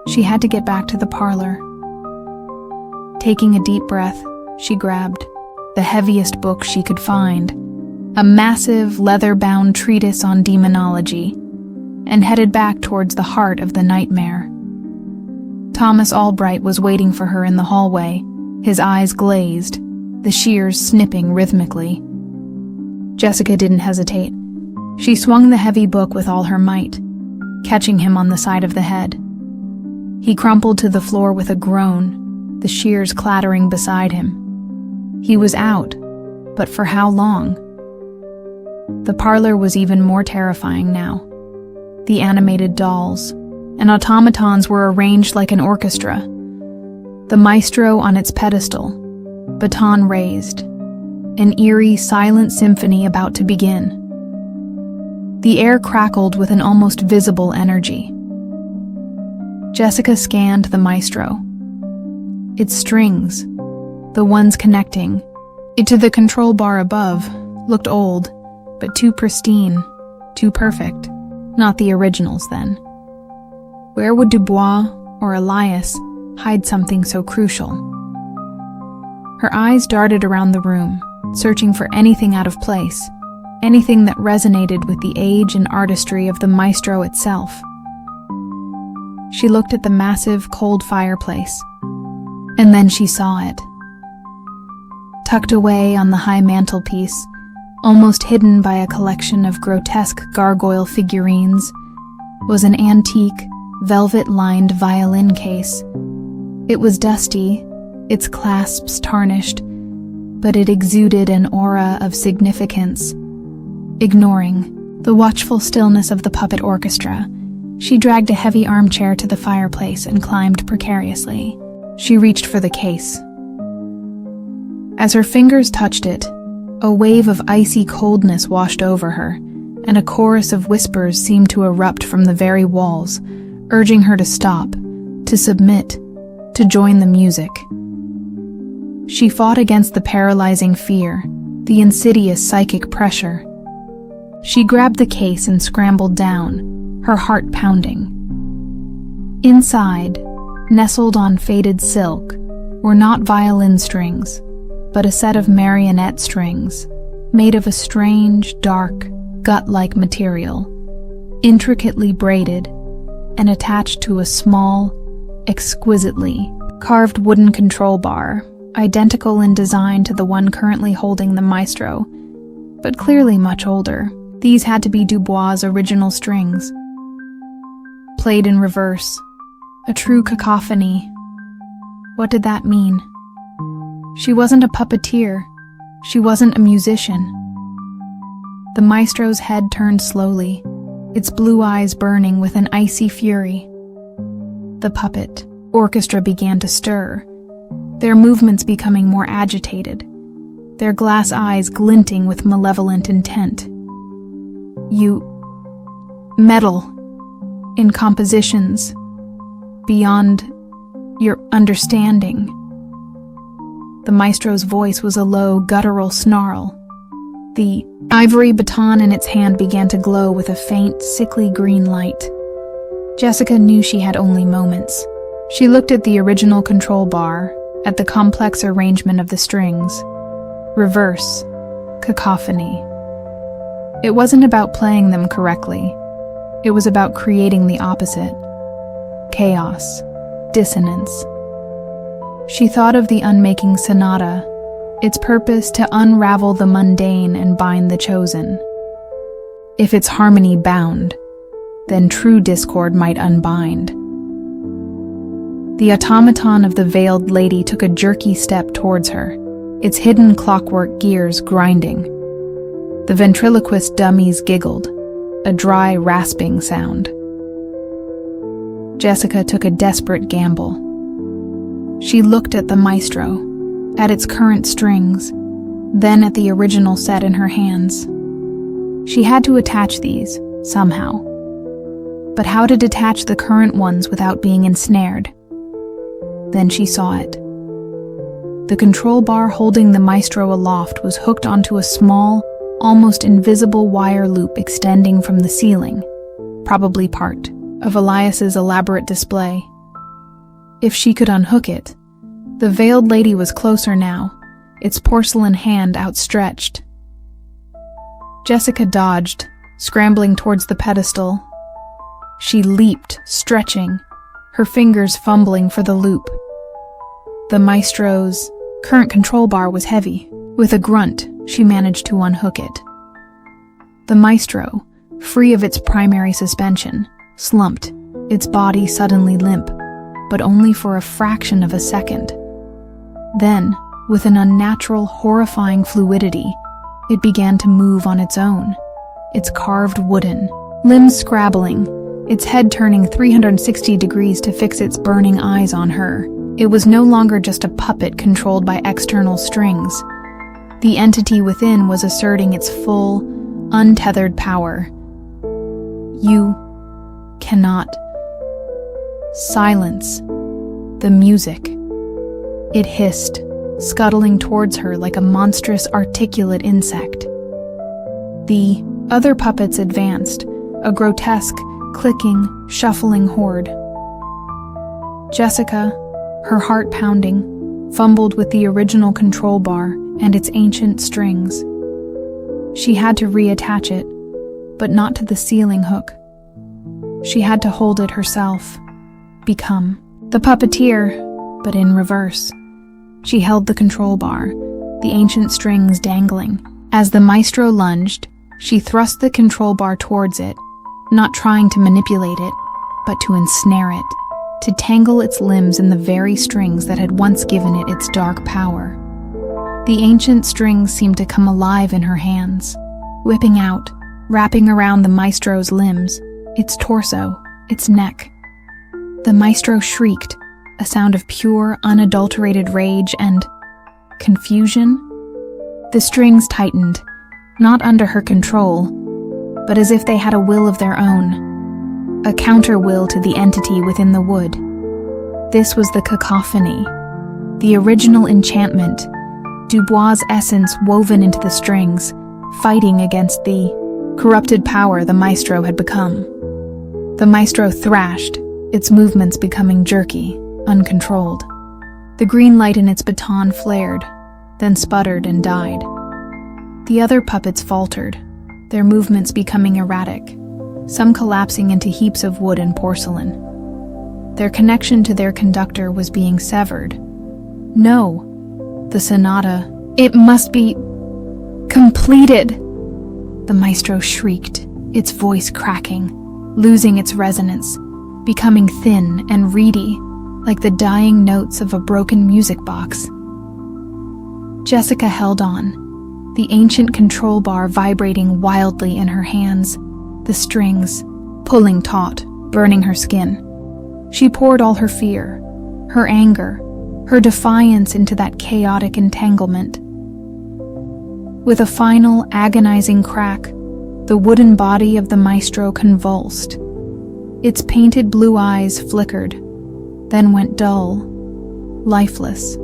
She had to get back to the parlor. Taking a deep breath, she grabbed the heaviest book she could find, a massive leather-bound treatise on demonology, and headed back towards the heart of the nightmare. Thomas Albright was waiting for her in the hallway, his eyes glazed, the shears snipping rhythmically. Jessica didn't hesitate. She swung the heavy book with all her might, catching him on the side of the head. He crumpled to the floor with a groan, the shears clattering beside him. He was out, but for how long? The parlor was even more terrifying now. The animated dolls and automatons were arranged like an orchestra. The maestro on its pedestal, baton raised, an eerie, silent symphony about to begin. The air crackled with an almost visible energy. Jessica scanned the maestro. Its strings, the ones connecting it to the control bar above, looked old, but too pristine, too perfect. Not the originals, then. Where would Dubois or Elias hide something so crucial? Her eyes darted around the room, searching for anything out of place, anything that resonated with the age and artistry of the maestro itself. She looked at the massive, cold fireplace, and then she saw it. Tucked away on the high mantelpiece, almost hidden by a collection of grotesque gargoyle figurines, was an antique, velvet-lined violin case. It was dusty, its clasps tarnished, but it exuded an aura of significance. Ignoring the watchful stillness of the puppet orchestra, she dragged a heavy armchair to the fireplace and climbed precariously. She reached for the case. As her fingers touched it, a wave of icy coldness washed over her, and a chorus of whispers seemed to erupt from the very walls, urging her to stop, to submit, to join the music. She fought against the paralyzing fear, the insidious psychic pressure. She grabbed the case and scrambled down, her heart pounding. Inside, nestled on faded silk, were not violin strings, but a set of marionette strings, made of a strange, dark, gut-like material, intricately braided and attached to a small, exquisitely carved wooden control bar, identical in design to the one currently holding the maestro, but clearly much older. These had to be Dubois' original strings. Played in reverse, a true cacophony. What did that mean? She wasn't a puppeteer. She wasn't a musician. The maestro's head turned slowly, its blue eyes burning with an icy fury. The puppet orchestra began to stir, their movements becoming more agitated, their glass eyes glinting with malevolent intent. You meddle in compositions beyond your understanding. The maestro's voice was a low, guttural snarl. The ivory baton in its hand began to glow with a faint, sickly green light. Jessica knew she had only moments. She looked at the original control bar, at the complex arrangement of the strings. Reverse, cacophony. It wasn't about playing them correctly. It was about creating the opposite. Chaos, dissonance. She thought of the unmaking sonata, its purpose to unravel the mundane and bind the chosen. If its harmony bound, then true discord might unbind. The automaton of the veiled lady took a jerky step towards her, its hidden clockwork gears grinding. The ventriloquist dummies giggled, a dry, rasping sound. Jessica took a desperate gamble. She looked at the maestro, at its current strings, then at the original set in her hands. She had to attach these, somehow. But how to detach the current ones without being ensnared? Then she saw it. The control bar holding the maestro aloft was hooked onto a small, almost invisible wire loop extending from the ceiling, probably part of Elias's elaborate display. If she could unhook it, the veiled lady was closer now, its porcelain hand outstretched. Jessica dodged, scrambling towards the pedestal. She leaped, stretching, her fingers fumbling for the loop. The maestro's current control bar was heavy. With a grunt, she managed to unhook it. The maestro, free of its primary suspension, slumped, its body suddenly limp, but only for a fraction of a second. Then, with an unnatural, horrifying fluidity, it began to move on its own, its carved wooden, limbs scrabbling, its head turning 360 degrees to fix its burning eyes on her. It was no longer just a puppet controlled by external strings. The entity within was asserting its full, untethered power. You cannot silence the music. It hissed, scuttling towards her like a monstrous articulate insect. The other puppets advanced, a grotesque, clicking, shuffling horde. Jessica, her heart pounding, fumbled with the original control bar and its ancient strings. She had to reattach it, but not to the ceiling hook. She had to hold it herself, become the puppeteer, but in reverse. She held the control bar, the ancient strings dangling. As the maestro lunged, she thrust the control bar towards it, not trying to manipulate it, but to ensnare it, to tangle its limbs in the very strings that had once given it its dark power. The ancient strings seemed to come alive in her hands, whipping out, wrapping around the maestro's limbs, its torso, its neck. The maestro shrieked, a sound of pure, unadulterated rage and confusion. The strings tightened, not under her control, but as if they had a will of their own, a counter-will to the entity within the wood. This was the cacophony, the original enchantment, Dubois' essence woven into the strings, fighting against the corrupted power the maestro had become. The maestro thrashed, its movements becoming jerky. uncontrolled. The green light in its baton flared, then sputtered and died. The other puppets faltered, their movements becoming erratic, some collapsing into heaps of wood and porcelain. Their connection to their conductor was being severed. No, the sonata, it must be completed! The maestro shrieked, its voice cracking, losing its resonance, becoming thin and reedy, like the dying notes of a broken music box. Jessica held on, the ancient control bar vibrating wildly in her hands, the strings pulling taut, burning her skin. She poured all her fear, her anger, her defiance into that chaotic entanglement. With a final, agonizing crack, the wooden body of the maestro convulsed. Its painted blue eyes flickered, then went dull, lifeless.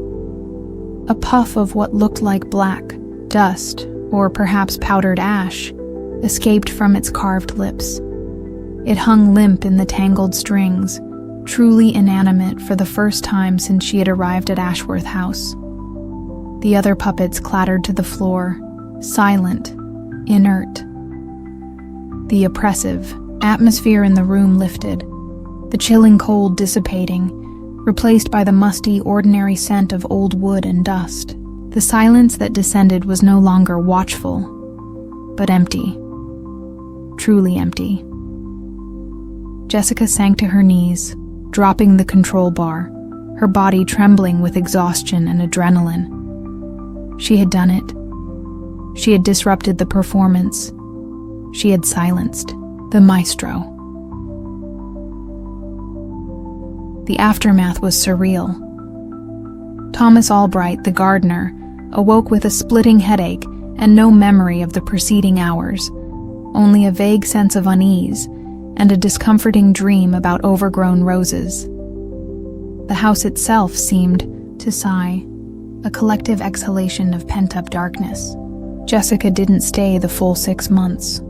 A puff of what looked like black dust, or perhaps powdered ash, escaped from its carved lips. It hung limp in the tangled strings, truly inanimate for the first time since she had arrived at Ashworth House. The other puppets clattered to the floor, silent, inert. The oppressive atmosphere in the room lifted, the chilling cold dissipating, replaced by the musty, ordinary scent of old wood and dust. The silence that descended was no longer watchful, but empty. Truly empty. Jessica sank to her knees, dropping the control bar, her body trembling with exhaustion and adrenaline. She had done it. She had disrupted the performance. She had silenced the maestro. The aftermath was surreal. Thomas Albright, the gardener, awoke with a splitting headache and no memory of the preceding hours, only a vague sense of unease and a discomforting dream about overgrown roses. The house itself seemed to sigh, a collective exhalation of pent-up darkness. Jessica didn't stay the full 6 months.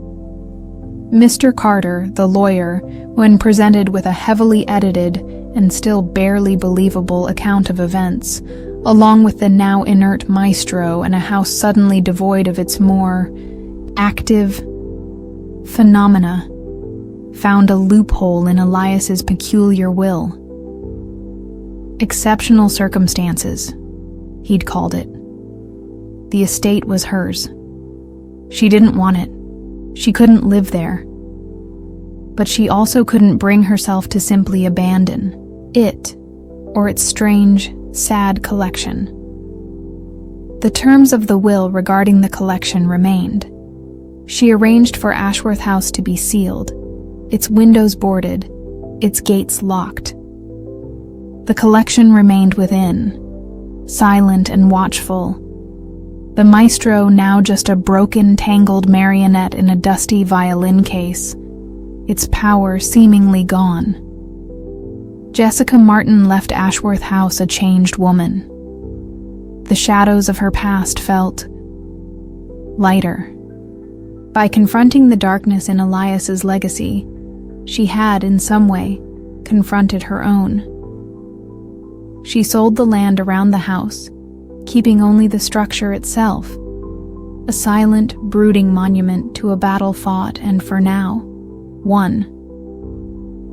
Mr. Carter, the lawyer, when presented with a heavily edited and still barely believable account of events, along with the now inert maestro and a house suddenly devoid of its more active phenomena, found a loophole in Elias's peculiar will. Exceptional circumstances, he'd called it. The estate was hers. She didn't want it. She couldn't live there. But she also couldn't bring herself to simply abandon it, or its strange, sad collection. The terms of the will regarding the collection remained. She arranged for Ashworth House to be sealed, its windows boarded, its gates locked. The collection remained within, silent and watchful. The maestro now just a broken, tangled marionette in a dusty violin case, its power seemingly gone. Jessica Martin left Ashworth House a changed woman. The shadows of her past felt lighter. By confronting the darkness in Elias's legacy, she had, in some way, confronted her own. She sold the land around the house, keeping only the structure itself, a silent, brooding monument to a battle fought and, for now, won.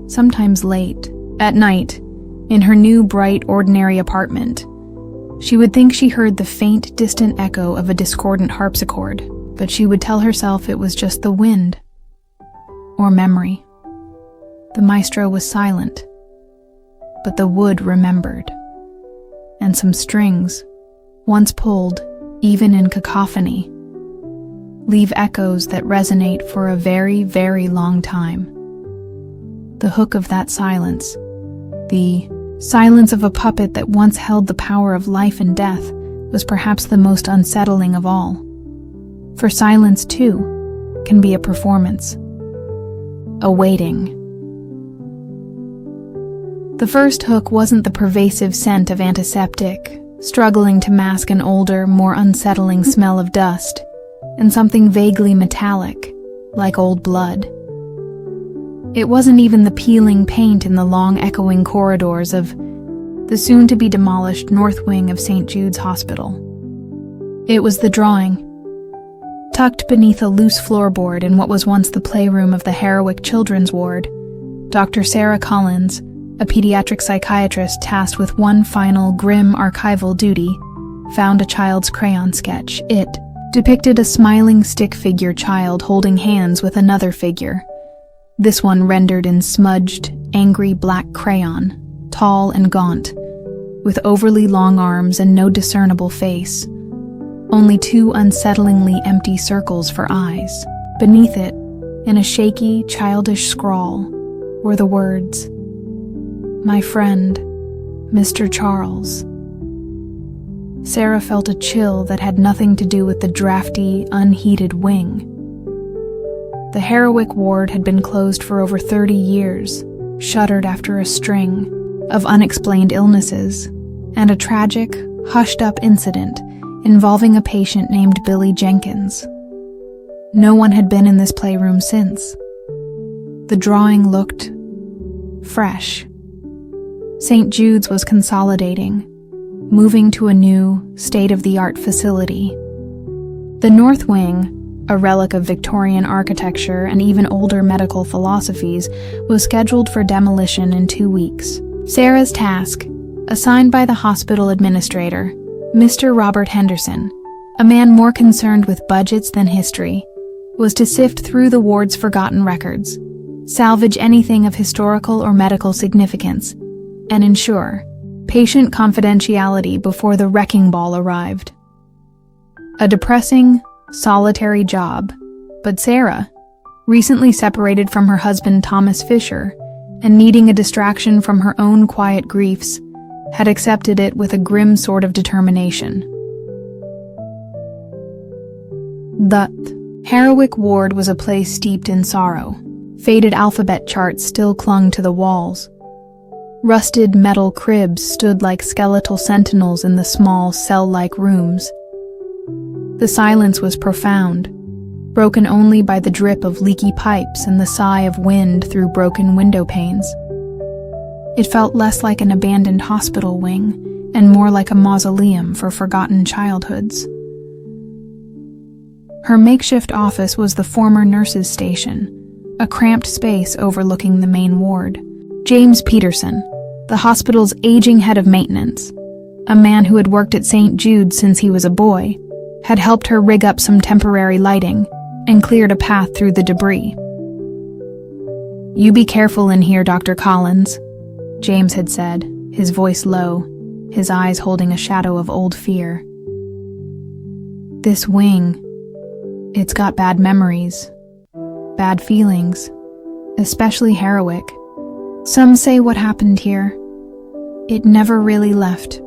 Sometimes late, at night, in her new, bright, ordinary apartment, she would think she heard the faint, distant echo of a discordant harpsichord, but she would tell herself it was just the wind, or memory. The maestro was silent, but the wood remembered, and some strings, once pulled, even in cacophony, leave echoes that resonate for a very, very long time. The hook of that silence, the silence of a puppet that once held the power of life and death, was perhaps the most unsettling of all. For silence, too, can be a performance. A waiting. The first hook wasn't the pervasive scent of antiseptic, struggling to mask an older, more unsettling smell of dust, and something vaguely metallic, like old blood. It wasn't even the peeling paint in the long echoing corridors of the soon-to-be-demolished north wing of St. Jude's Hospital. It was the drawing. Tucked beneath a loose floorboard in what was once the playroom of the Herwick Children's Ward, Dr. Sarah Collins, a pediatric psychiatrist tasked with one final grim archival duty, found a child's crayon sketch. It depicted a smiling stick-figure child holding hands with another figure, this one rendered in smudged, angry black crayon, tall and gaunt, with overly long arms and no discernible face, only two unsettlingly empty circles for eyes. Beneath it, in a shaky, childish scrawl, were the words, "My friend, Mr. Charles." Sarah felt a chill that had nothing to do with the drafty, unheated wing. The Herwick ward had been closed for over 30 years, shuttered after a string of unexplained illnesses, and a tragic, hushed-up incident involving a patient named Billy Jenkins. No one had been in this playroom since. The drawing looked fresh. St. Jude's was consolidating, moving to a new, state-of-the-art facility. The North Wing, a relic of Victorian architecture and even older medical philosophies, was scheduled for demolition in 2 weeks. Sarah's task, assigned by the hospital administrator, Mr. Robert Henderson, a man more concerned with budgets than history, was to sift through the ward's forgotten records, salvage anything of historical or medical significance, and ensure patient confidentiality before the wrecking ball arrived. A depressing, solitary job, but Sarah, recently separated from her husband Thomas Fisher and needing a distraction from her own quiet griefs, had accepted it with a grim sort of determination. The Herwick ward was a place steeped in sorrow. Faded alphabet charts still clung to the walls. Rusted metal cribs stood like skeletal sentinels in the small, cell-like rooms. The silence was profound, broken only by the drip of leaky pipes and the sigh of wind through broken window panes. It felt less like an abandoned hospital wing and more like a mausoleum for forgotten childhoods. Her makeshift office was the former nurse's station, a cramped space overlooking the main ward. James Peterson, the hospital's aging head of maintenance, a man who had worked at St. Jude's since he was a boy, had helped her rig up some temporary lighting and cleared a path through the debris. "You be careful in here, Dr. Collins," James had said, his voice low, his eyes holding a shadow of old fear. "This wing, it's got bad memories, bad feelings, especially Herwick. Some say what happened here, it never really left."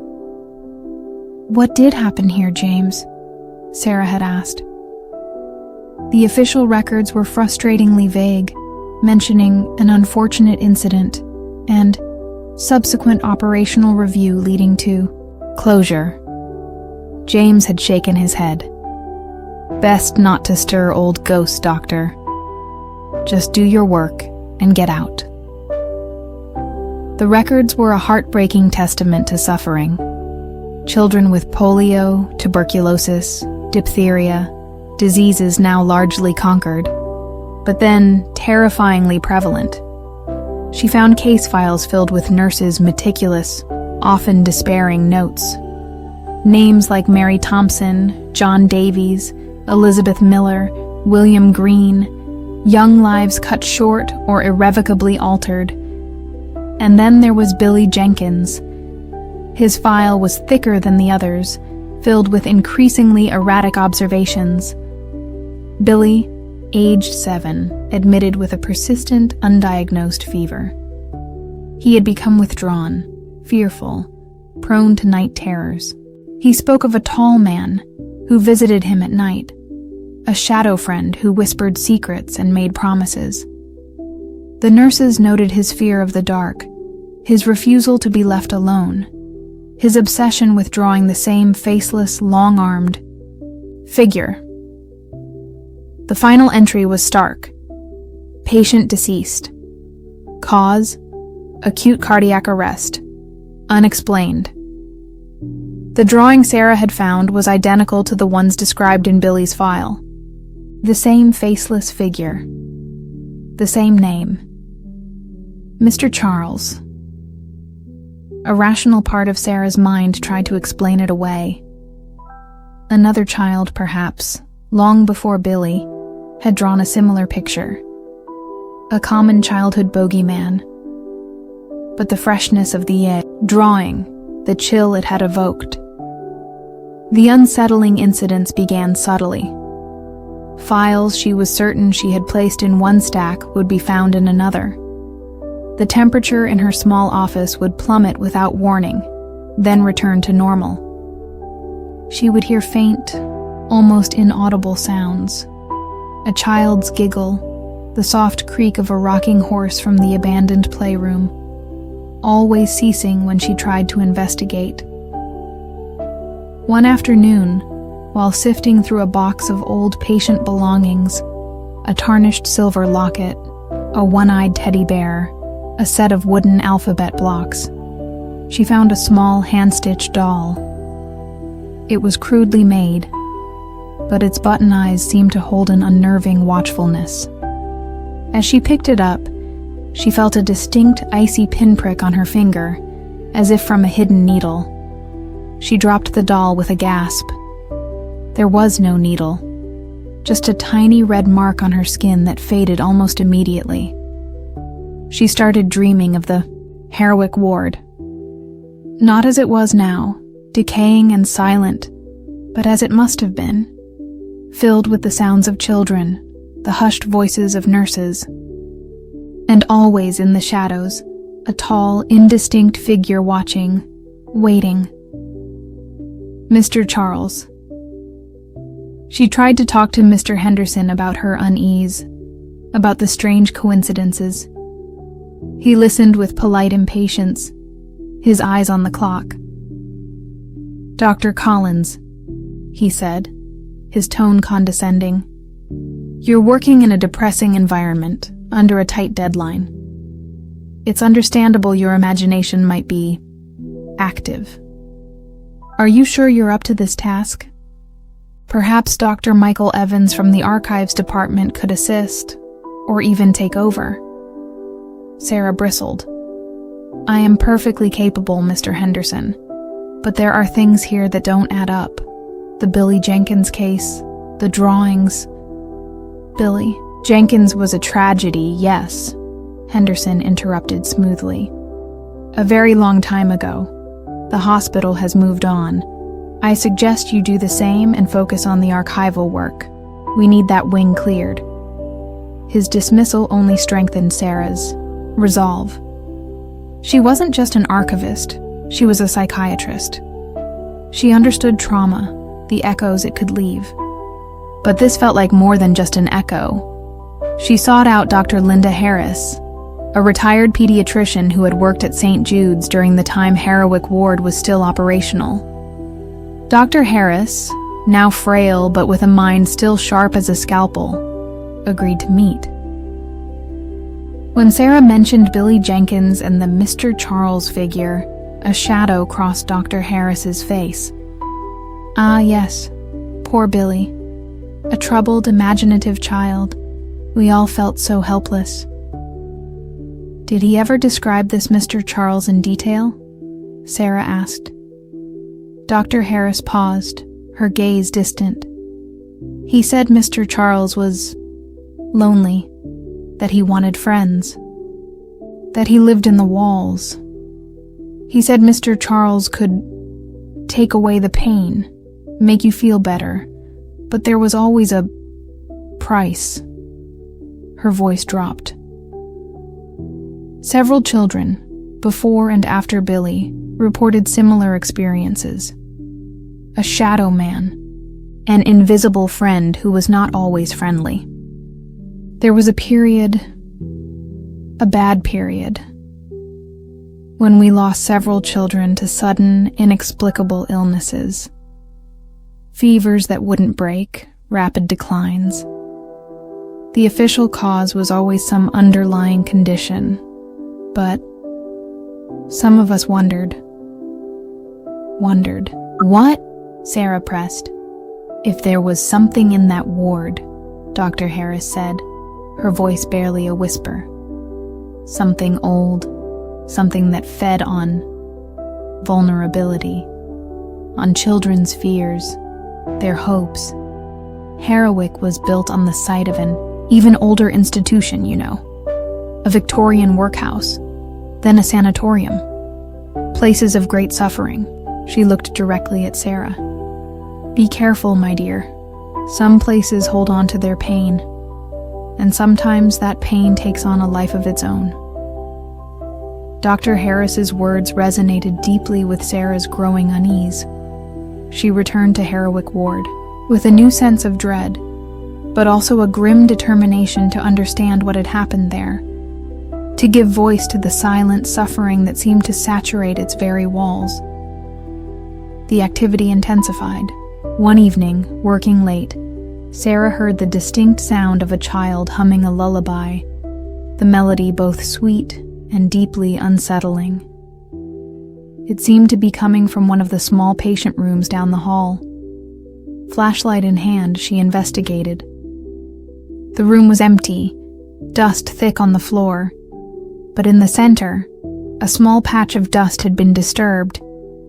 "What did happen here, James?" Sarah had asked. The official records were frustratingly vague, mentioning an unfortunate incident and subsequent operational review leading to closure. James had shaken his head. "Best not to stir old ghosts, Doctor. Just do your work and get out." The records were a heartbreaking testament to suffering. Children with polio, tuberculosis, diphtheria, diseases now largely conquered, but then terrifyingly prevalent. She found case files filled with nurses' meticulous, often despairing notes. Names like Mary Thompson, John Davies, Elizabeth Miller, William Green, young lives cut short or irrevocably altered. And then there was Billy Jenkins. His file was thicker than the others, filled with increasingly erratic observations. Billy, aged 7, admitted with a persistent, undiagnosed fever. He had become withdrawn, fearful, prone to night terrors. He spoke of a tall man who visited him at night, a shadow friend who whispered secrets and made promises. The nurses noted his fear of the dark, his refusal to be left alone, his obsession with drawing the same faceless, long-armed figure. The final entry was stark. Patient deceased. Cause: acute cardiac arrest. unexplained. The drawing Sarah had found was identical to the ones described in Billy's file. The same faceless figure. The same name. Mr. Charles. A rational part of Sarah's mind tried to explain it away. Another child, perhaps, long before Billy, had drawn a similar picture. A common childhood bogeyman. But the freshness of the drawing, the chill it had evoked. The unsettling incidents began subtly. Files she was certain she had placed in one stack would be found in another. The temperature in her small office would plummet without warning, then return to normal. She would hear faint, almost inaudible sounds. A child's giggle, the soft creak of a rocking horse from the abandoned playroom, always ceasing when she tried to investigate. One afternoon, while sifting through a box of old patient belongings, a tarnished silver locket, a one-eyed teddy bear, a set of wooden alphabet blocks, she found a small hand-stitched doll. It was crudely made, but its button eyes seemed to hold an unnerving watchfulness. As she picked it up, she felt a distinct icy pinprick on her finger, as if from a hidden needle. She dropped the doll with a gasp. There was no needle, just a tiny red mark on her skin that faded almost immediately. She started dreaming of the Herwick ward. Not as it was now, decaying and silent, but as it must have been, filled with the sounds of children, the hushed voices of nurses, and always in the shadows, a tall, indistinct figure watching, waiting. Mr. Charles. She tried to talk to Mr. Henderson about her unease, about the strange coincidences. He listened with polite impatience, his eyes on the clock. "Dr. Collins," he said, his tone condescending. "You're working in a depressing environment, under a tight deadline. It's understandable your imagination might be active. Are you sure you're up to this task? Perhaps Dr. Michael Evans from the Archives Department could assist, or even take over." Sarah bristled. "I am perfectly capable, Mr. Henderson, but there are things here that don't add up. The Billy Jenkins case, the drawings." "Billy Jenkins was a tragedy, yes," Henderson interrupted smoothly. "A very long time ago. The hospital has moved on. I suggest you do the same and focus on the archival work. We need that wing cleared." His dismissal only strengthened Sarah's resolve. She wasn't just an archivist, she was a psychiatrist. She understood trauma, the echoes it could leave. But this felt like more than just an echo. She sought out Dr. Linda Harris, a retired pediatrician who had worked at St. Jude's during the time Herwick Ward was still operational. Dr. Harris, now frail but with a mind still sharp as a scalpel, agreed to meet. When Sarah mentioned Billy Jenkins and the Mr. Charles figure, a shadow crossed Dr. Harris's face. Ah, yes, poor Billy. A troubled, imaginative child. We all felt so helpless. "Did he ever describe this Mr. Charles in detail?" Sarah asked. Dr. Harris paused, her gaze distant. "He said Mr. Charles was lonely, that he wanted friends, that he lived in the walls. He said Mr. Charles could take away the pain, make you feel better, but there was always a price." Her voice dropped. Several children, before and after Billy, reported similar experiences. A shadow man, an invisible friend who was not always friendly. There was a period, a bad period, when we lost several children to sudden, inexplicable illnesses. Fevers that wouldn't break, rapid declines. The official cause was always some underlying condition, but some of us wondered, wondered. "What?" Sarah pressed. "If there was something in that ward," Dr. Harris said, her voice barely a whisper. "Something old, something that fed on vulnerability, on children's fears, their hopes. Herwick was built on the site of an even older institution, you know. A Victorian workhouse, then a sanatorium. Places of great suffering." She looked directly at Sarah. "Be careful, my dear. Some places hold on to their pain, and sometimes that pain takes on a life of its own." Dr. Harris's words resonated deeply with Sarah's growing unease. She returned to Herwick Ward with a new sense of dread, but also a grim determination to understand what had happened there, to give voice to the silent suffering that seemed to saturate its very walls. The activity intensified. One evening, working late, Sarah heard the distinct sound of a child humming a lullaby, the melody both sweet and deeply unsettling. It seemed to be coming from one of the small patient rooms down the hall. Flashlight in hand, she investigated. The room was empty, dust thick on the floor, but in the center, a small patch of dust had been disturbed,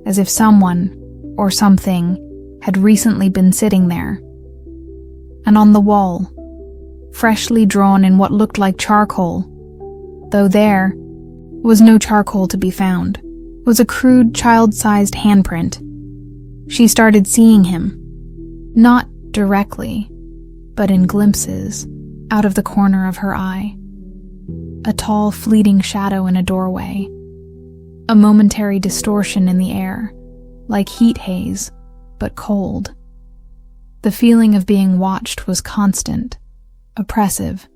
as if someone, or something, had recently been sitting there. And on the wall, freshly drawn in what looked like charcoal, though there was no charcoal to be found, was a crude child-sized handprint. She started seeing him, not directly, but in glimpses, out of the corner of her eye. A tall, fleeting shadow in a doorway, a momentary distortion in the air, like heat haze, but cold. The feeling of being watched was constant, oppressive.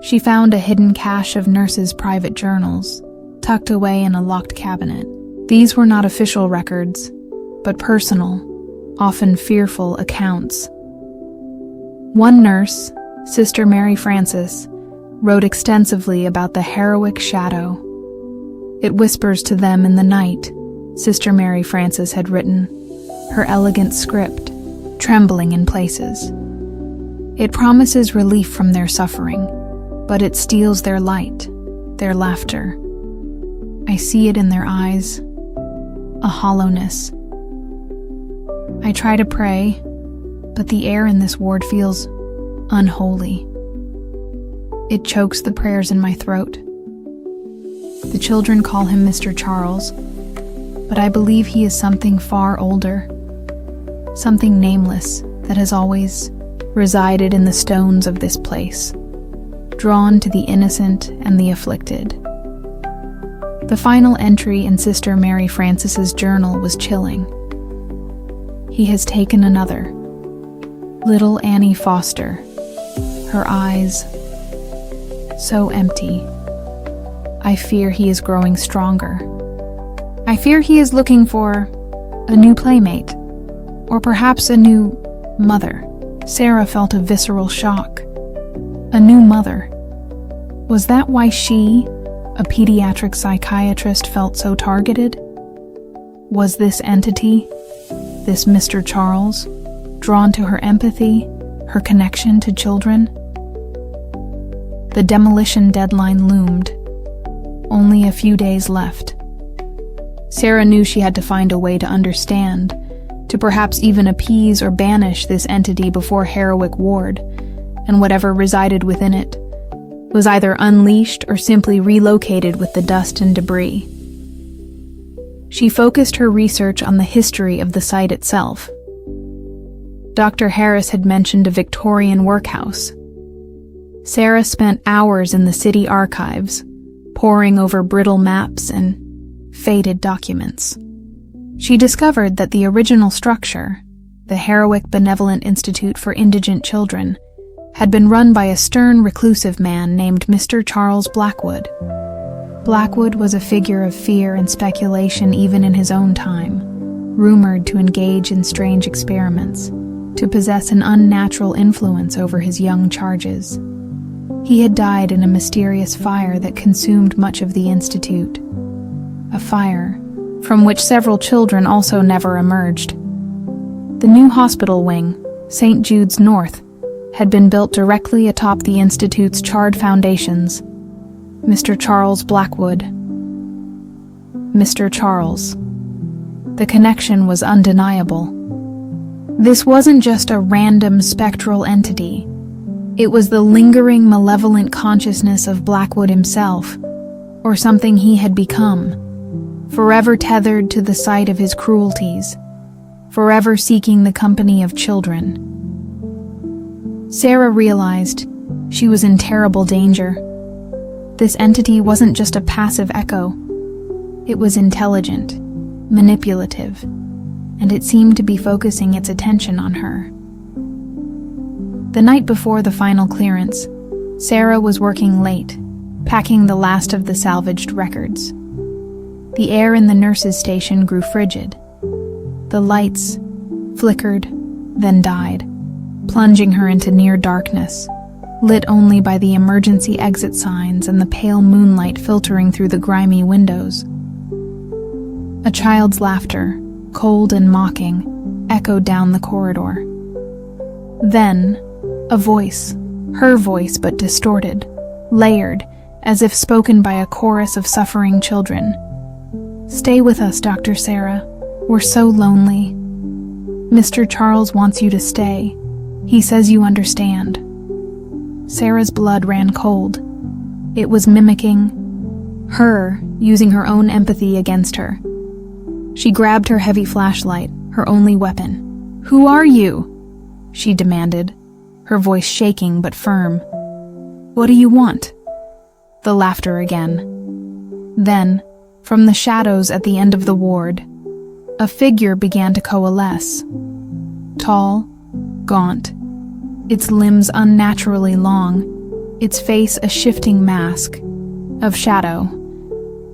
She found a hidden cache of nurses' private journals, tucked away in a locked cabinet. These were not official records, but personal, often fearful accounts. One nurse, Sister Mary Frances, wrote extensively about the Herwick shadow. "It whispers to them in the night," Sister Mary Frances had written, her elegant script trembling in places. "It promises relief from their suffering, but it steals their light, their laughter. I see it in their eyes, a hollowness. I try to pray, but the air in this ward feels unholy. It chokes the prayers in my throat. The children call him Mr. Charles, but I believe he is something far older, something nameless that has always resided in the stones of this place, drawn to the innocent and the afflicted." The final entry in Sister Mary Frances's journal was chilling. "He has taken another, little Annie Foster, her eyes so empty. I fear he is growing stronger. I fear he is looking for a new playmate, or perhaps a new mother." Sarah felt a visceral shock. A new mother. Was that why she, a pediatric psychiatrist, felt so targeted? Was this entity, this Mr. Charles, drawn to her empathy, her connection to children? The demolition deadline loomed. Only a few days left. Sarah knew she had to find a way to understand, to perhaps even appease or banish this entity before Herwick Ward, and whatever resided within it, was either unleashed or simply relocated with the dust and debris. She focused her research on the history of the site itself. Dr. Harris had mentioned a Victorian workhouse. Sarah spent hours in the city archives, poring over brittle maps and faded documents. She discovered that the original structure, the Herwick Benevolent Institute for Indigent Children, had been run by a stern, reclusive man named Mr. Charles Blackwood. Blackwood was a figure of fear and speculation even in his own time, rumored to engage in strange experiments, to possess an unnatural influence over his young charges. He had died in a mysterious fire that consumed much of the institute, a fire from which several children also never emerged. The new hospital wing, St. Jude's North, had been built directly atop the institute's charred foundations. Mr. Charles Blackwood. Mr. Charles. The connection was undeniable. This wasn't just a random spectral entity. It was the lingering malevolent consciousness of Blackwood himself, or something he had become, forever tethered to the site of his cruelties, forever seeking the company of children. Sarah realized she was in terrible danger. This entity wasn't just a passive echo. It was intelligent, manipulative, and it seemed to be focusing its attention on her. The night before the final clearance, Sarah was working late, packing the last of the salvaged records. The air in the nurses' station grew frigid. The lights flickered, then died, plunging her into near darkness, lit only by the emergency exit signs and the pale moonlight filtering through the grimy windows. A child's laughter, cold and mocking, echoed down the corridor. Then, a voice, her voice but distorted, layered, as if spoken by a chorus of suffering children. "Stay with us, Dr. Sarah. We're so lonely. Mr. Charles wants you to stay. He says you understand." Sarah's blood ran cold. It was mimicking her, using her own empathy against her. She grabbed her heavy flashlight, her only weapon. "Who are you?" she demanded, her voice shaking but firm. "What do you want?" The laughter again. Then, from the shadows at the end of the ward, a figure began to coalesce. Tall, gaunt, its limbs unnaturally long, its face a shifting mask of shadow,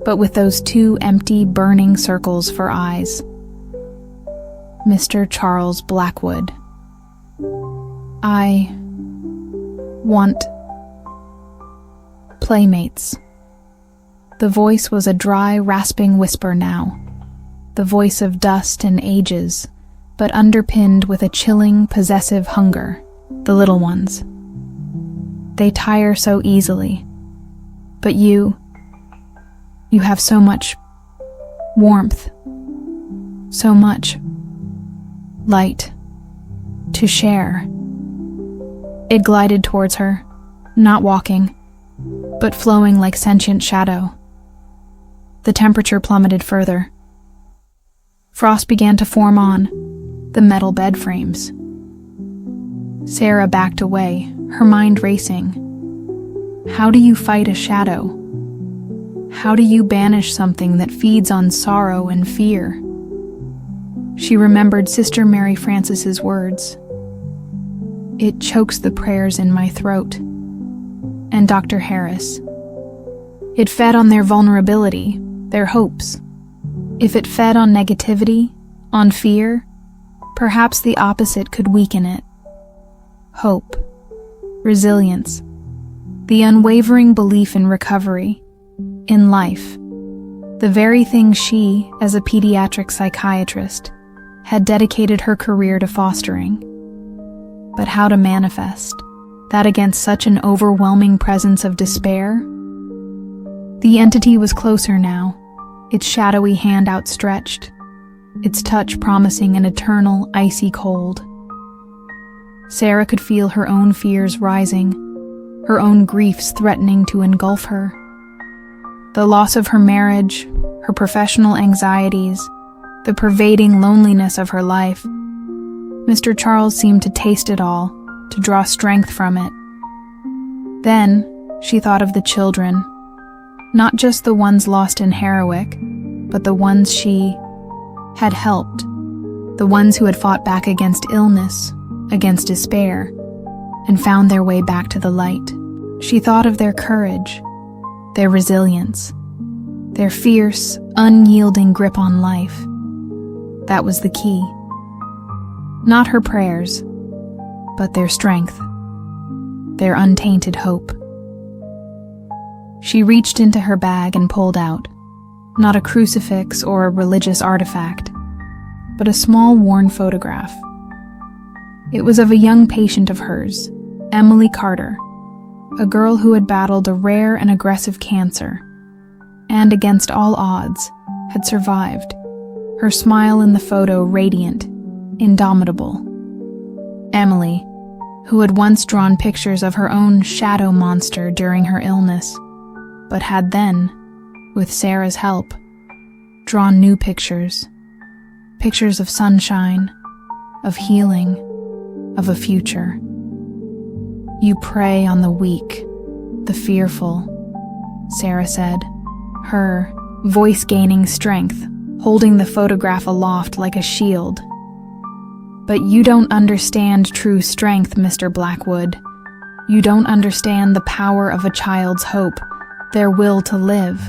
but with those two empty, burning circles for eyes. Mr. Charles Blackwood. "I want playmates." The voice was a dry, rasping whisper now, the voice of dust and ages, but underpinned with a chilling, possessive hunger. The little ones. They tire so easily. But you have so much warmth, so much light to share. It glided towards her, not walking, but flowing like sentient shadow. The temperature plummeted further. Frost began to form on the metal bed frames. Sarah backed away, her mind racing. How do you fight a shadow? How do you banish something that feeds on sorrow and fear? She remembered Sister Mary Francis's words. "It chokes the prayers in my throat." And Dr. Harris. It fed on their vulnerability, their hopes. If it fed on negativity, on fear, perhaps the opposite could weaken it. Hope, resilience, the unwavering belief in recovery, in life, the very thing she, as a pediatric psychiatrist, had dedicated her career to fostering. But how to manifest that against such an overwhelming presence of despair? The entity was closer now, its shadowy hand outstretched, its touch promising an eternal, icy cold. Sarah could feel her own fears rising, her own griefs threatening to engulf her. The loss of her marriage, her professional anxieties, the pervading loneliness of her life. Mr. Charles seemed to taste it all, to draw strength from it. Then, she thought of the children, not just the ones lost in Harrowwick, but the ones she had helped, the ones who had fought back against illness, against despair, and found their way back to the light. She thought of their courage, their resilience, their fierce, unyielding grip on life. That was the key. Not her prayers, but their strength, their untainted hope. She reached into her bag and pulled out, Not a crucifix or a religious artifact, but a small worn photograph. It was of a young patient of hers, Emily Carter, a girl who had battled a rare and aggressive cancer, and against all odds, had survived, her smile in the photo radiant, indomitable. Emily, who had once drawn pictures of her own shadow monster during her illness, but had then, with Sarah's help, drawn new pictures of sunshine, of healing, of a future. You prey on the weak, the fearful, Sarah said, her voice gaining strength, holding the photograph aloft like a shield. But you don't understand true strength, Mr. Blackwood. You don't understand the power of a child's hope, their will to live.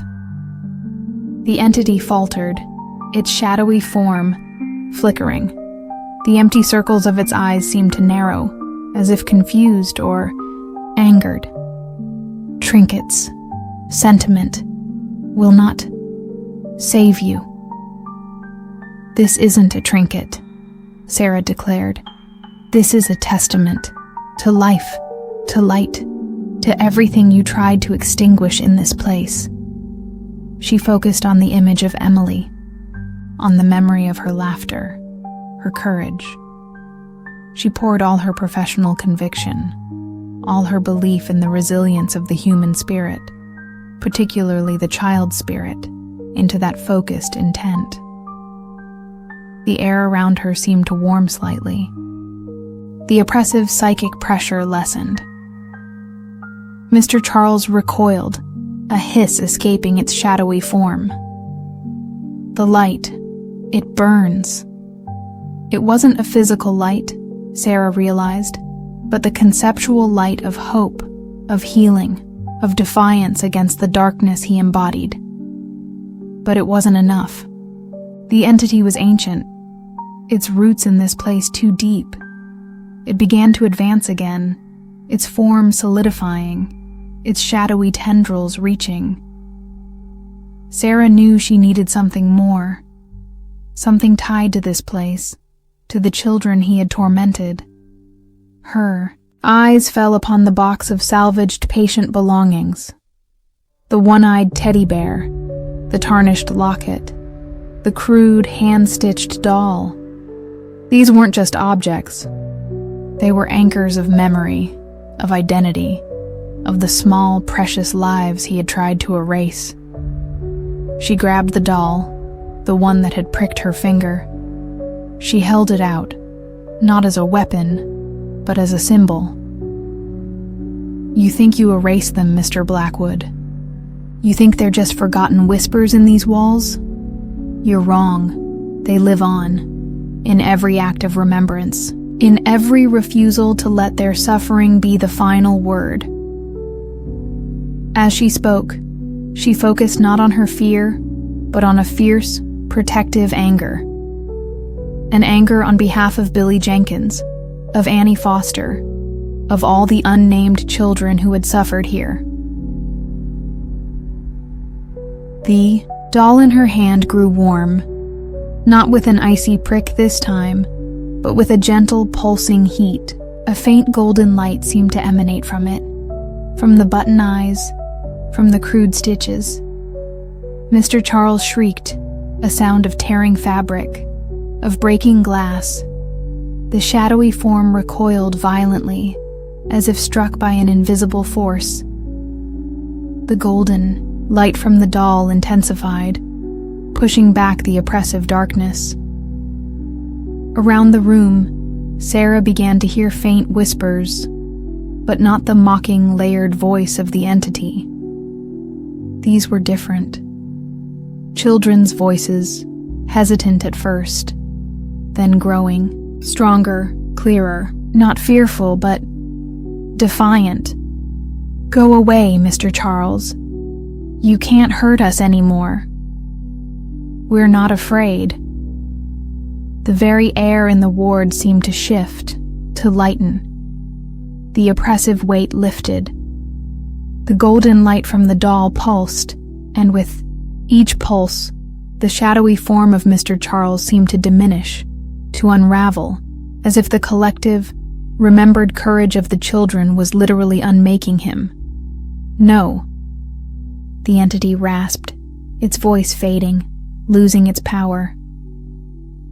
The entity faltered, its shadowy form flickering. The empty circles of its eyes seemed to narrow, as if confused or angered. Trinkets, sentiment, will not save you. This isn't a trinket, Sarah declared. This is a testament to life, to light, to everything you tried to extinguish in this place. She focused on the image of Emily, on the memory of her laughter, her courage. She poured all her professional conviction, all her belief in the resilience of the human spirit, particularly the child spirit, into that focused intent. The air around her seemed to warm slightly. The oppressive psychic pressure lessened. Mr. Charles recoiled, a hiss escaping its shadowy form. The light, it burns. It wasn't a physical light, Sarah realized, but the conceptual light of hope, of healing, of defiance against the darkness he embodied. But it wasn't enough. The entity was ancient, its roots in this place too deep. It began to advance again, its form solidifying, its shadowy tendrils reaching. Sarah knew she needed something more, something tied to this place, to the children he had tormented. Her eyes fell upon the box of salvaged patient belongings. The one-eyed teddy bear, the tarnished locket, the crude hand-stitched doll. These weren't just objects. They were anchors of memory, of identity, of the small, precious lives he had tried to erase. She grabbed the doll, the one that had pricked her finger. She held it out, not as a weapon, but as a symbol. You think you erased them, Mr. Blackwood. You think they're just forgotten whispers in these walls? You're wrong. They live on, in every act of remembrance, in every refusal to let their suffering be the final word. As she spoke, she focused not on her fear, but on a fierce, protective anger. An anger on behalf of Billy Jenkins, of Annie Foster, of all the unnamed children who had suffered here. The doll in her hand grew warm, not with an icy prick this time, but with a gentle pulsing heat. A faint golden light seemed to emanate from it, from the button eyes, from the crude stitches. Mr. Charles shrieked, a sound of tearing fabric, of breaking glass. The shadowy form recoiled violently, as if struck by an invisible force. The golden light from the doll intensified, pushing back the oppressive darkness. Around the room, Sarah began to hear faint whispers, but not the mocking, layered voice of the entity. These were different. Children's voices, hesitant at first, then growing, stronger, clearer, not fearful, but defiant. Go away, Mr. Charles. You can't hurt us anymore. We're not afraid. The very air in the ward seemed to shift, to lighten. The oppressive weight lifted. The golden light from the doll pulsed, and with Each pulse, the shadowy form of Mr. Charles seemed to diminish, to unravel, as if the collective, remembered courage of the children was literally unmaking him. "No," the entity rasped, its voice fading, losing its power.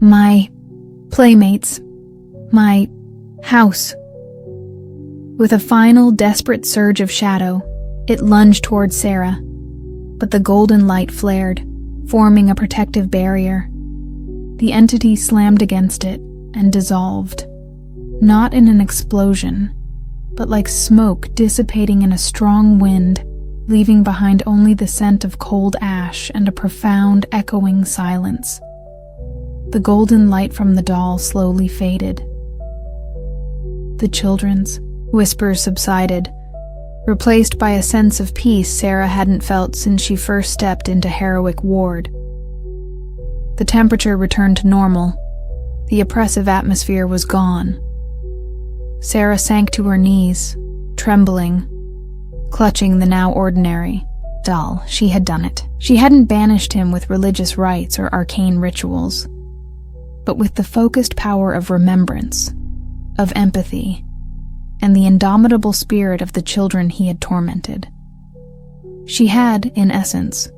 "My playmates, my house." With a final, desperate surge of shadow, it lunged towards Sarah, but the golden light flared, forming a protective barrier. The entity slammed against it and dissolved, not in an explosion, but like smoke dissipating in a strong wind, leaving behind only the scent of cold ash and a profound, echoing silence. The golden light from the doll slowly faded. The children's whispers subsided, replaced by a sense of peace Sarah hadn't felt since she first stepped into Heroic Ward. The temperature returned to normal. The oppressive atmosphere was gone. Sarah sank to her knees, trembling, clutching the now ordinary doll. She had done it. She hadn't banished him with religious rites or arcane rituals, but with the focused power of remembrance, of empathy, and the indomitable spirit of the children he had tormented. She had, in essence,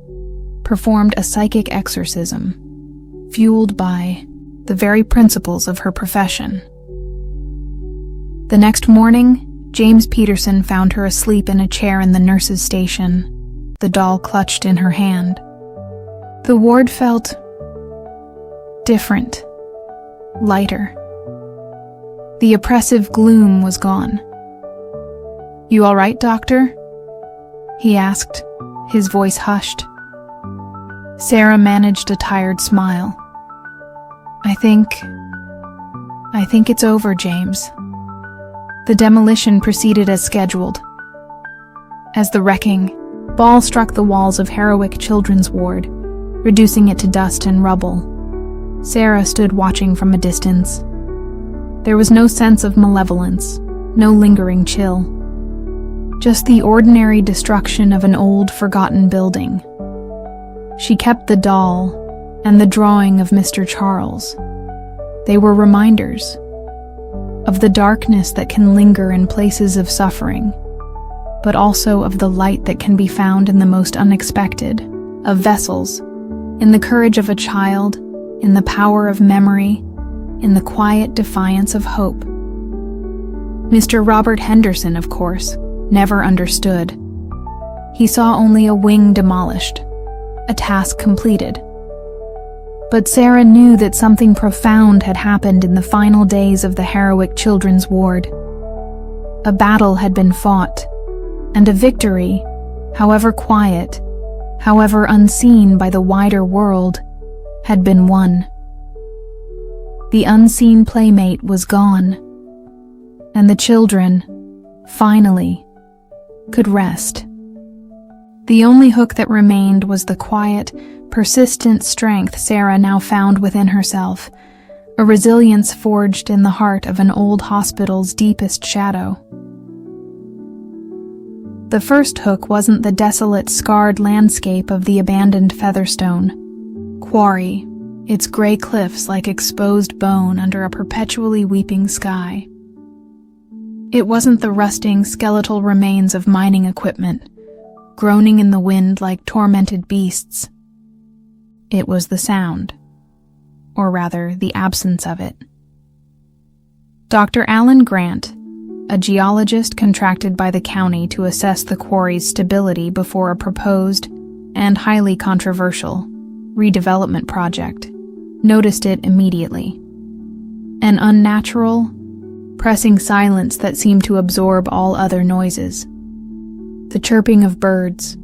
performed a psychic exorcism, fueled by the very principles of her profession. The next morning, James Peterson found her asleep in a chair in the nurse's station, the doll clutched in her hand. The ward felt different, lighter. The oppressive gloom was gone. "You all right, doctor?" he asked, his voice hushed. Sarah managed a tired smile. I think it's over, James." The demolition proceeded as scheduled. As the wrecking ball struck the walls of Heroic Children's Ward, reducing it to dust and rubble, Sarah stood watching from a distance. There was no sense of malevolence, no lingering chill. Just the ordinary destruction of an old, forgotten building. She kept the doll and the drawing of Mr. Charles. They were reminders of the darkness that can linger in places of suffering, but also of the light that can be found in the most unexpected of vessels, in the courage of a child, in the power of memory, in the quiet defiance of hope. Mr. Robert Henderson, of course, never understood. He saw only a wing demolished, a task completed. But Sarah knew that something profound had happened in the final days of the Heroic Children's Ward. A battle had been fought, and a victory, however quiet, however unseen by the wider world, had been won. The unseen playmate was gone, and the children, finally, could rest. The only hook that remained was the quiet, persistent strength Sarah now found within herself, a resilience forged in the heart of an old hospital's deepest shadow. The first hook wasn't the desolate, scarred landscape of the abandoned Featherstone quarry, its gray cliffs like exposed bone under a perpetually weeping sky. It wasn't the rusting, skeletal remains of mining equipment, groaning in the wind like tormented beasts. It was the sound, or rather, the absence of it. Dr. Alan Grant, a geologist contracted by the county to assess the quarry's stability before a proposed and highly controversial redevelopment project, noticed it immediately. An unnatural, pressing silence that seemed to absorb all other noises. The chirping of birds,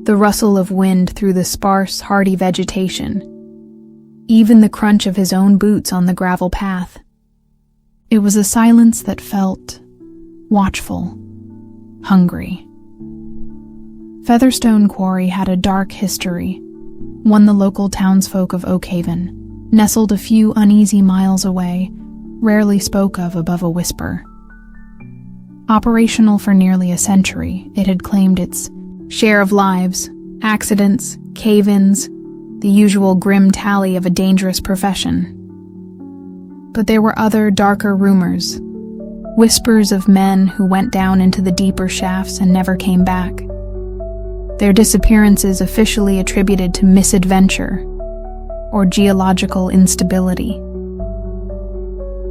the rustle of wind through the sparse, hardy vegetation, even the crunch of his own boots on the gravel path. It was a silence that felt watchful, hungry. Featherstone Quarry had a dark history, one the local townsfolk of Oakhaven, nestled a few uneasy miles away, rarely spoke of above a whisper. Operational for nearly a century, it had claimed its share of lives, accidents, cave-ins, the usual grim tally of a dangerous profession. But there were other, darker rumors, whispers of men who went down into the deeper shafts and never came back. Their disappearances officially attributed to misadventure or geological instability.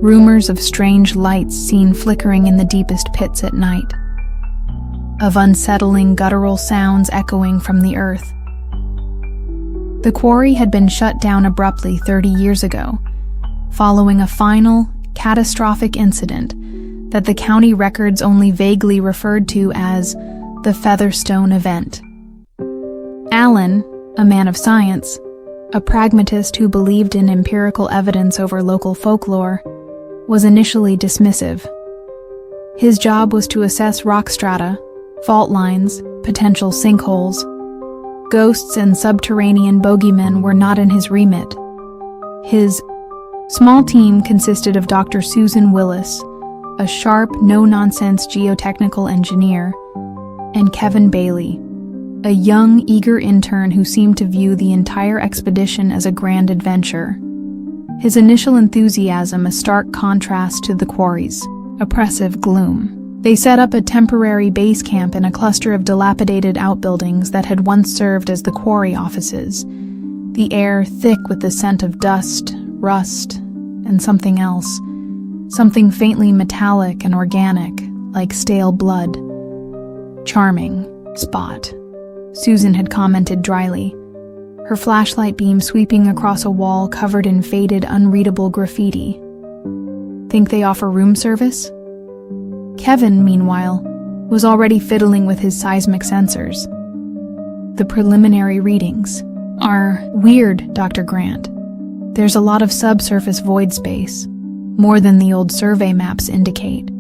Rumors of strange lights seen flickering in the deepest pits at night, of unsettling guttural sounds echoing from the earth. The quarry had been shut down abruptly 30 years ago, following a final, catastrophic incident that the county records only vaguely referred to as the Featherstone event. Alan, a man of science, a pragmatist who believed in empirical evidence over local folklore, was initially dismissive. His job was to assess rock strata, fault lines, potential sinkholes. Ghosts and subterranean bogeymen were not in his remit. His small team consisted of Dr. Susan Willis, a sharp, no-nonsense geotechnical engineer, and Kevin Bailey, a young, eager intern who seemed to view the entire expedition as a grand adventure. His initial enthusiasm a stark contrast to the quarry's oppressive gloom. They set up a temporary base camp in a cluster of dilapidated outbuildings that had once served as the quarry offices, the air thick with the scent of dust, rust, and something else, something faintly metallic and organic, like stale blood. "Charming spot," Susan had commented dryly, her flashlight beam sweeping across a wall covered in faded, unreadable graffiti. "Think they offer room service?" Kevin, meanwhile, was already fiddling with his seismic sensors. "The preliminary readings are weird, Dr. Grant. There's a lot of subsurface void space, more than the old survey maps indicate.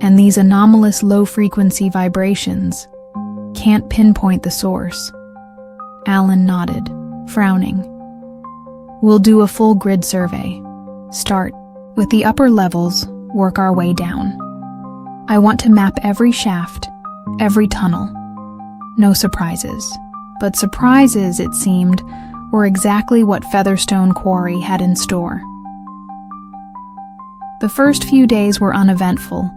And these anomalous low-frequency vibrations can't pinpoint the source." Alan nodded, frowning. "We'll do a full grid survey. Start with the upper levels, work our way down. I want to map every shaft, every tunnel. No surprises." But surprises, it seemed, were exactly what Featherstone Quarry had in store. The first few days were uneventful,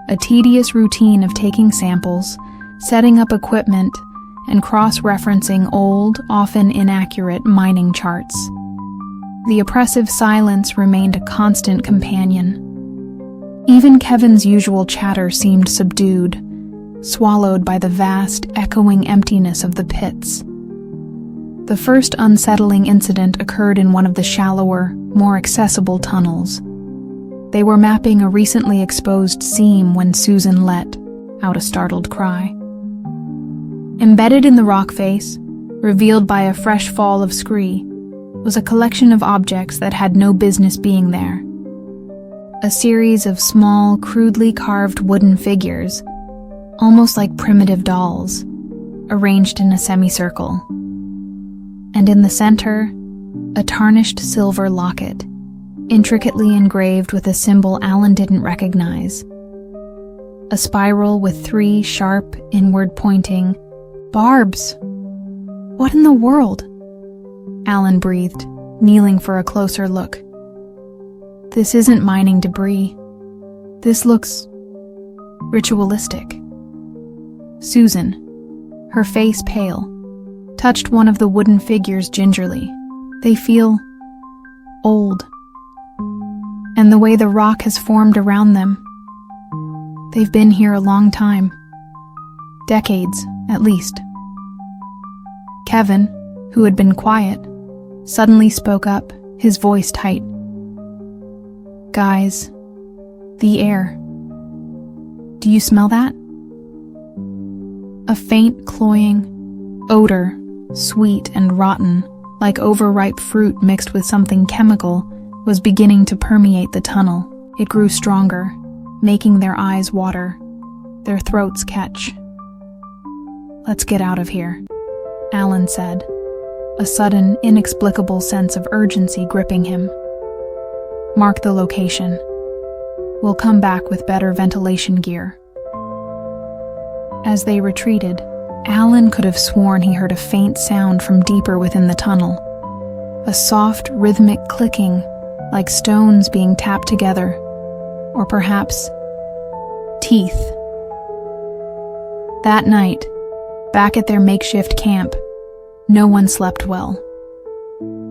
a tedious routine of taking samples, setting up equipment, and cross-referencing old, often inaccurate mining charts. The oppressive silence remained a constant companion. Even Kevin's usual chatter seemed subdued, swallowed by the vast, echoing emptiness of the pits. The first unsettling incident occurred in one of the shallower, more accessible tunnels. They were mapping a recently exposed seam when Susan let out a startled cry. Embedded in the rock face, revealed by a fresh fall of scree, was a collection of objects that had no business being there. A series of small, crudely carved wooden figures, almost like primitive dolls, arranged in a semicircle. And in the center, a tarnished silver locket, intricately engraved with a symbol Alan didn't recognize. A spiral with 3 sharp, inward-pointing barbs. "What in the world?" Alan breathed, kneeling for a closer look. "This isn't mining debris. This looks ritualistic." Susan, her face pale, touched one of the wooden figures gingerly. "They feel old. And the way the rock has formed around them. They've been here a long time. Decades, at least." Kevin, who had been quiet, suddenly spoke up, his voice tight. "Guys, the air. Do you smell that?" A faint, cloying odor, sweet and rotten, like overripe fruit mixed with something chemical, was beginning to permeate the tunnel. It grew stronger, making their eyes water, their throats catch. "Let's get out of here," Alan said, a sudden, inexplicable sense of urgency gripping him. "Mark the location. We'll come back with better ventilation gear." As they retreated, Alan could have sworn he heard a faint sound from deeper within the tunnel. A soft, rhythmic clicking, like stones being tapped together. Or perhaps teeth. That night, back at their makeshift camp, no one slept well.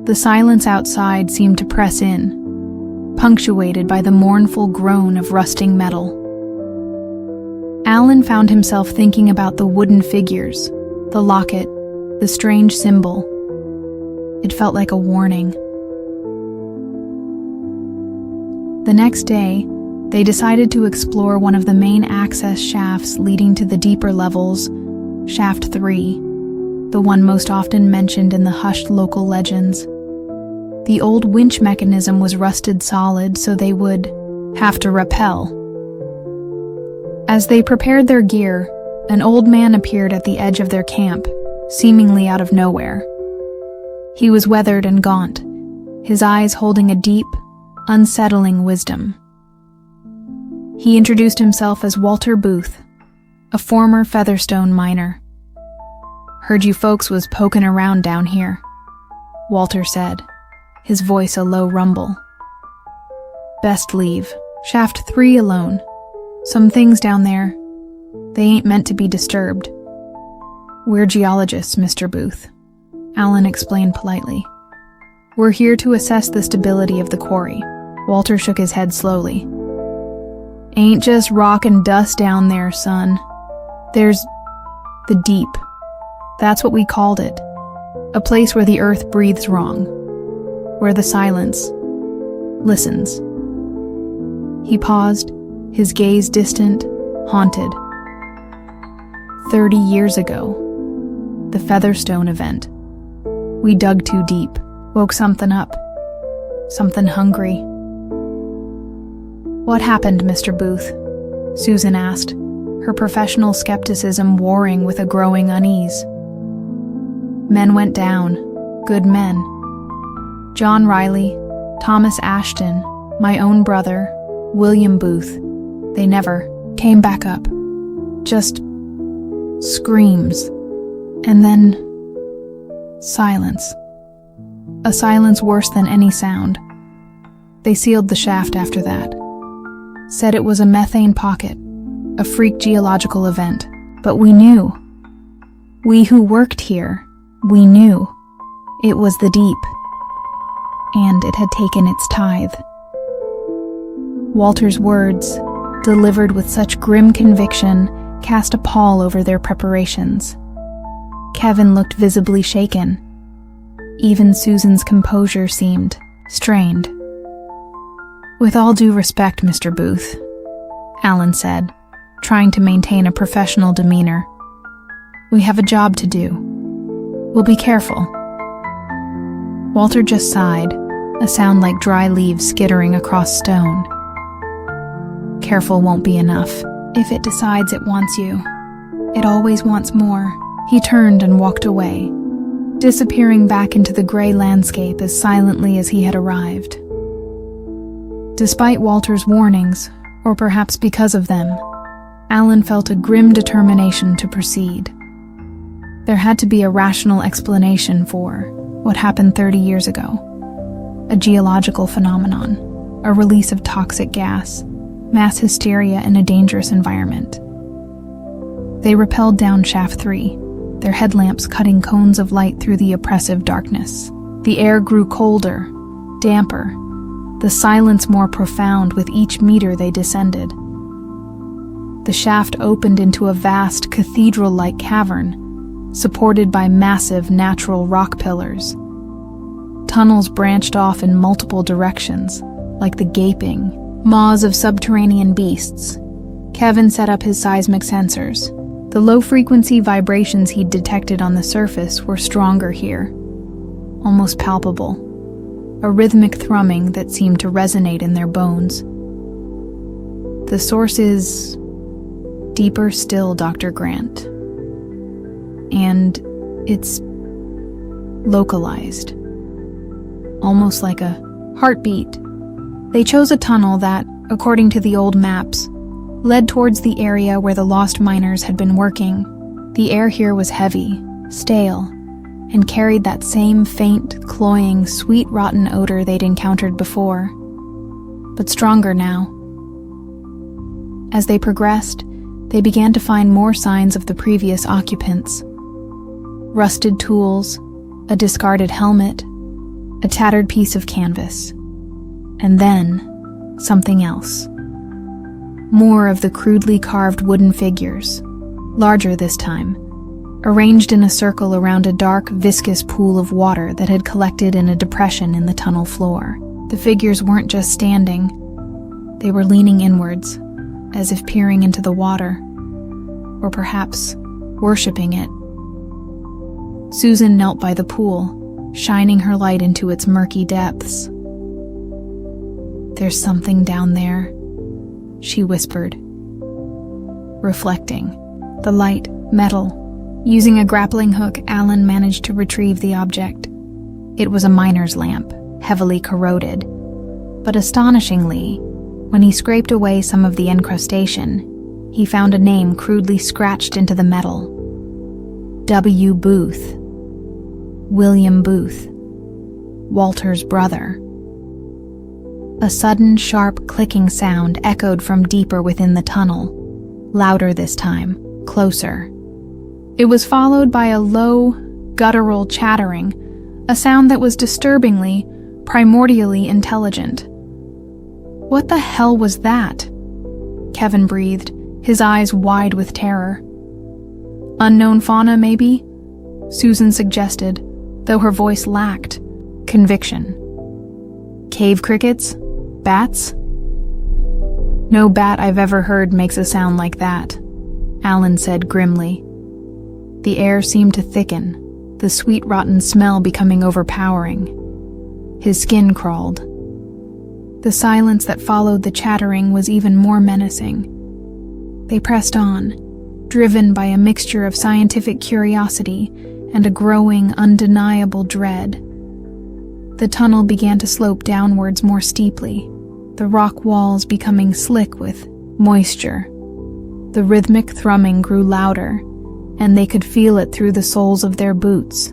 The silence outside seemed to press in, punctuated by the mournful groan of rusting metal. Alan found himself thinking about the wooden figures, the locket, the strange symbol. It felt like a warning. The next day, they decided to explore one of the main access shafts leading to the deeper levels, Shaft 3, the one most often mentioned in the hushed local legends. The old winch mechanism was rusted solid, so they would have to rappel. As they prepared their gear, an old man appeared at the edge of their camp, seemingly out of nowhere. He was weathered and gaunt, his eyes holding a deep, unsettling wisdom. He introduced himself as Walter Booth, a former Featherstone miner. "Heard you folks was poking around down here," Walter said, his voice a low rumble. "Best leave. Shaft 3 alone. Some things down there, they ain't meant to be disturbed." "We're geologists, Mr. Booth," Alan explained politely. "We're here to assess the stability of the quarry." Walter shook his head slowly. "Ain't just rock and dust down there, son. There's the deep. That's what we called it. A place where the earth breathes wrong. Where the silence listens." He paused, his gaze distant, haunted. 30 years ago, the Featherstone event. We dug too deep, woke something up, something hungry. "What happened, Mr. Booth?" Susan asked, her professional skepticism warring with a growing unease. "Men went down, good men. John Riley, Thomas Ashton, my own brother, William Booth. They never came back up. Just screams. And then silence. A silence worse than any sound. They sealed the shaft after that. Said it was a methane pocket, a freak geological event. But we knew. We who worked here, we knew. It was the deep. And it had taken its tithe." Walter's words, delivered with such grim conviction, cast a pall over their preparations. Kevin looked visibly shaken. Even Susan's composure seemed strained. "With all due respect, Mr. Booth," Alan said, trying to maintain a professional demeanor, "we have a job to do. We'll be careful." Walter just sighed, a sound like dry leaves skittering across stone. "Careful won't be enough. If it decides it wants you, it always wants more." He turned and walked away, disappearing back into the gray landscape as silently as he had arrived. Despite Walter's warnings, or perhaps because of them, Alan felt a grim determination to proceed. There had to be a rational explanation for what happened 30 years ago. A geological phenomenon, a release of toxic gas, mass hysteria in a dangerous environment. They rappelled down Shaft 3, their headlamps cutting cones of light through the oppressive darkness. The air grew colder, damper, the silence more profound with each meter they descended. The shaft opened into a vast cathedral-like cavern, supported by massive natural rock pillars. Tunnels branched off in multiple directions, like the gaping maws of subterranean beasts. Kevin set up his seismic sensors. The low-frequency vibrations he'd detected on the surface were stronger here, almost palpable, a rhythmic thrumming that seemed to resonate in their bones. "The source is deeper still, Dr. Grant. And it's localized, almost like a heartbeat." They chose a tunnel that, according to the old maps, led towards the area where the lost miners had been working. The air here was heavy, stale, and carried that same faint, cloying, sweet, rotten odor they'd encountered before, but stronger now. As they progressed, they began to find more signs of the previous occupants. Rusted tools, a discarded helmet, a tattered piece of canvas, and then something else. More of the crudely carved wooden figures, larger this time, arranged in a circle around a dark, viscous pool of water that had collected in a depression in the tunnel floor. The figures weren't just standing, they were leaning inwards, as if peering into the water, or perhaps worshipping it. Susan knelt by the pool, shining her light into its murky depths. "There's something down there," she whispered. Reflecting, the light, metal. Using a grappling hook, Alan managed to retrieve the object. It was a miner's lamp, heavily corroded. But astonishingly, when he scraped away some of the encrustation, he found a name crudely scratched into the metal. W. Booth. William Booth. Walter's brother. A sudden, sharp clicking sound echoed from deeper within the tunnel, louder this time, closer. It was followed by a low, guttural chattering, a sound that was disturbingly, primordially intelligent. "What the hell was that?" Kevin breathed, his eyes wide with terror. "Unknown fauna, maybe?" Susan suggested, though her voice lacked conviction. "Cave crickets? Bats?" "No bat I've ever heard makes a sound like that," Alan said grimly. The air seemed to thicken, the sweet rotten smell becoming overpowering. His skin crawled. The silence that followed the chattering was even more menacing. They pressed on, driven by a mixture of scientific curiosity and a growing, undeniable dread. The tunnel began to slope downwards more steeply, the rock walls becoming slick with moisture. The rhythmic thrumming grew louder, and they could feel it through the soles of their boots,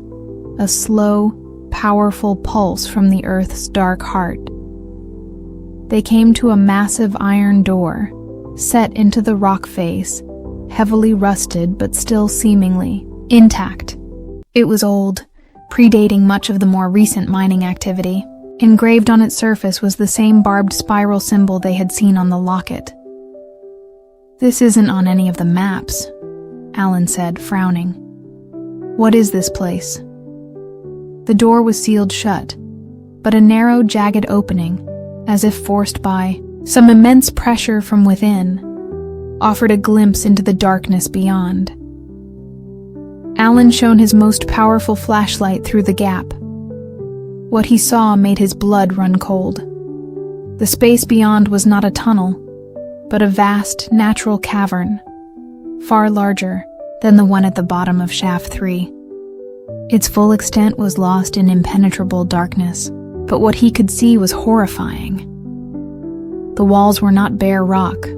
a slow, powerful pulse from the earth's dark heart. They came to a massive iron door, set into the rock face, heavily rusted but still seemingly intact. It was old, predating much of the more recent mining activity. Engraved on its surface was the same barbed spiral symbol they had seen on the locket. "This isn't on any of the maps," Alan said, frowning. "What is this place?" The door was sealed shut, but a narrow, jagged opening, as if forced by some immense pressure from within, offered a glimpse into the darkness beyond. Alan shone his most powerful flashlight through the gap. What he saw made his blood run cold. The space beyond was not a tunnel, but a vast, natural cavern, far larger than the one at the bottom of Shaft 3. Its full extent was lost in impenetrable darkness, but what he could see was horrifying. The walls were not bare rock,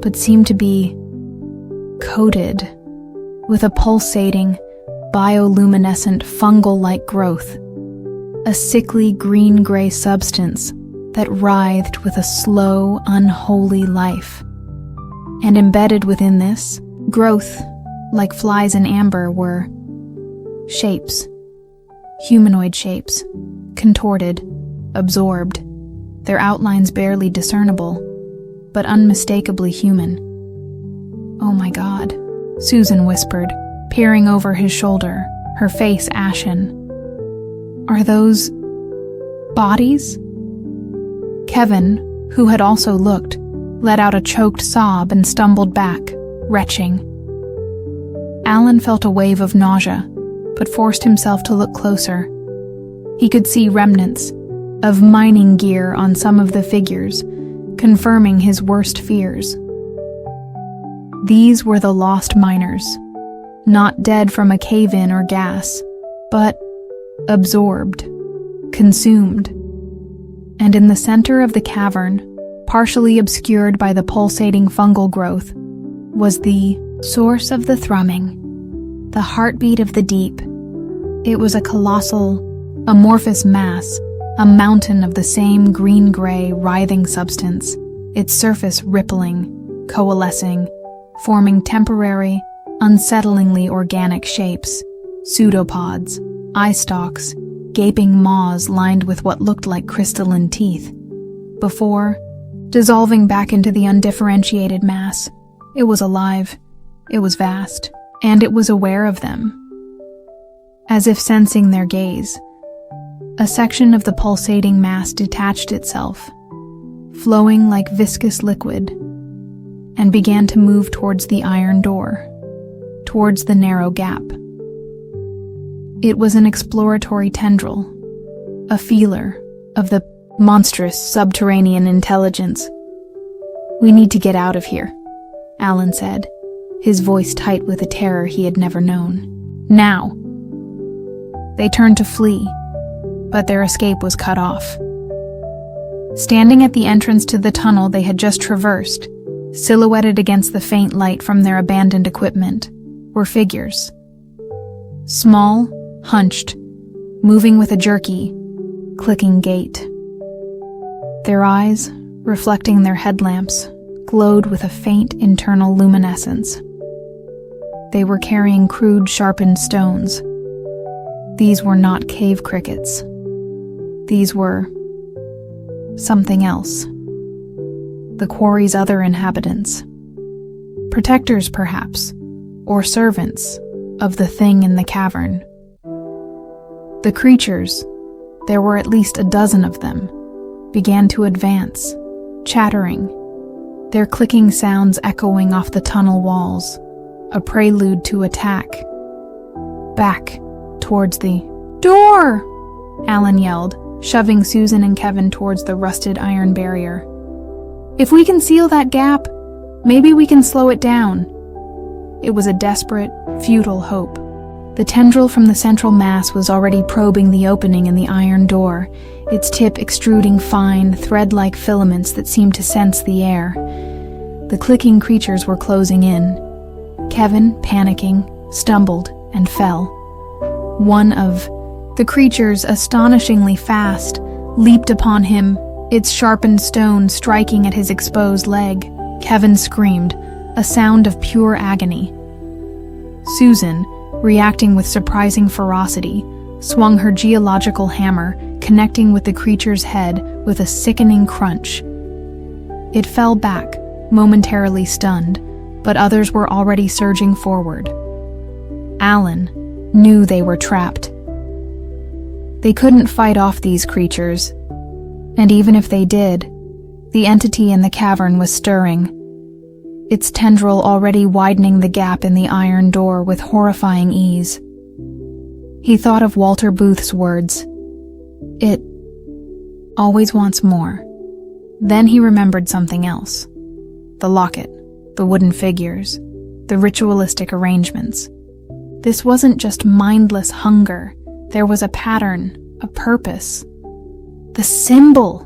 but seemed to be coated with a pulsating, bioluminescent, fungal-like growth, a sickly green-gray substance that writhed with a slow, unholy life. And embedded within this growth, like flies in amber, were shapes, humanoid shapes, contorted, absorbed, their outlines barely discernible, but unmistakably human. "Oh my God," Susan whispered, peering over his shoulder, her face ashen. "Are those bodies?" Kevin, who had also looked, let out a choked sob and stumbled back, retching. Alan felt a wave of nausea, but forced himself to look closer. He could see remnants of mining gear on some of the figures, confirming his worst fears. These were the lost miners, not dead from a cave-in or gas, but absorbed, consumed. And in the center of the cavern, partially obscured by the pulsating fungal growth, was the source of the thrumming, the heartbeat of the deep. It was a colossal, amorphous mass, a mountain of the same green-gray, writhing substance, its surface rippling, coalescing, forming temporary, unsettlingly organic shapes, pseudopods, eye stalks, gaping maws lined with what looked like crystalline teeth. Before, dissolving back into the undifferentiated mass, it was alive, it was vast, and it was aware of them. As if sensing their gaze, a section of the pulsating mass detached itself, flowing like viscous liquid, and began to move towards the iron door, towards the narrow gap. It was an exploratory tendril, a feeler of the monstrous subterranean intelligence. "We need to get out of here," Alan said, his voice tight with a terror he had never known. "Now!" They turned to flee, but their escape was cut off. Standing at the entrance to the tunnel they had just traversed, silhouetted against the faint light from their abandoned equipment, were figures. Small, hunched, moving with a jerky, clicking gait. Their eyes, reflecting their headlamps, glowed with a faint internal luminescence. They were carrying crude, sharpened stones. These were not cave crickets. These were something else. The quarry's other inhabitants. Protectors, perhaps, or servants of the thing in the cavern. The creatures, there were at least a dozen of them, began to advance, chattering, their clicking sounds echoing off the tunnel walls, a prelude to attack. Back, towards the door, Alan yelled, shoving Susan and Kevin towards the rusted iron barrier. "If we can seal that gap, maybe we can slow it down." It was a desperate, futile hope. The tendril from the central mass was already probing the opening in the iron door, its tip extruding fine, thread-like filaments that seemed to sense the air. The clicking creatures were closing in. Kevin, panicking, stumbled and fell. One of the creatures, astonishingly fast, leaped upon him, its sharpened stone striking at his exposed leg. Kevin screamed, a sound of pure agony. Susan, reacting with surprising ferocity, swung her geological hammer, connecting with the creature's head with a sickening crunch. It fell back, momentarily stunned, but others were already surging forward. Alan knew they were trapped. They couldn't fight off these creatures, and even if they did, the entity in the cavern was stirring, its tendril already widening the gap in the iron door with horrifying ease. He thought of Walter Booth's words, "It always wants more." Then he remembered something else. The locket, the wooden figures, the ritualistic arrangements. This wasn't just mindless hunger. There was a pattern, a purpose. "The symbol!"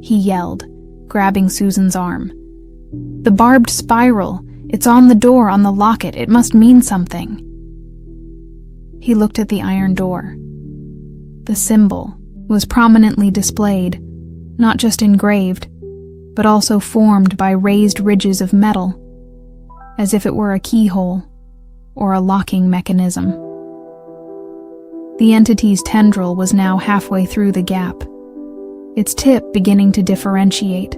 he yelled, grabbing Susan's arm. "The barbed spiral. It's on the door, on the locket. It must mean something." He looked at the iron door. The symbol was prominently displayed, not just engraved, but also formed by raised ridges of metal, as if it were a keyhole or a locking mechanism. The entity's tendril was now halfway through the gap, its tip beginning to differentiate,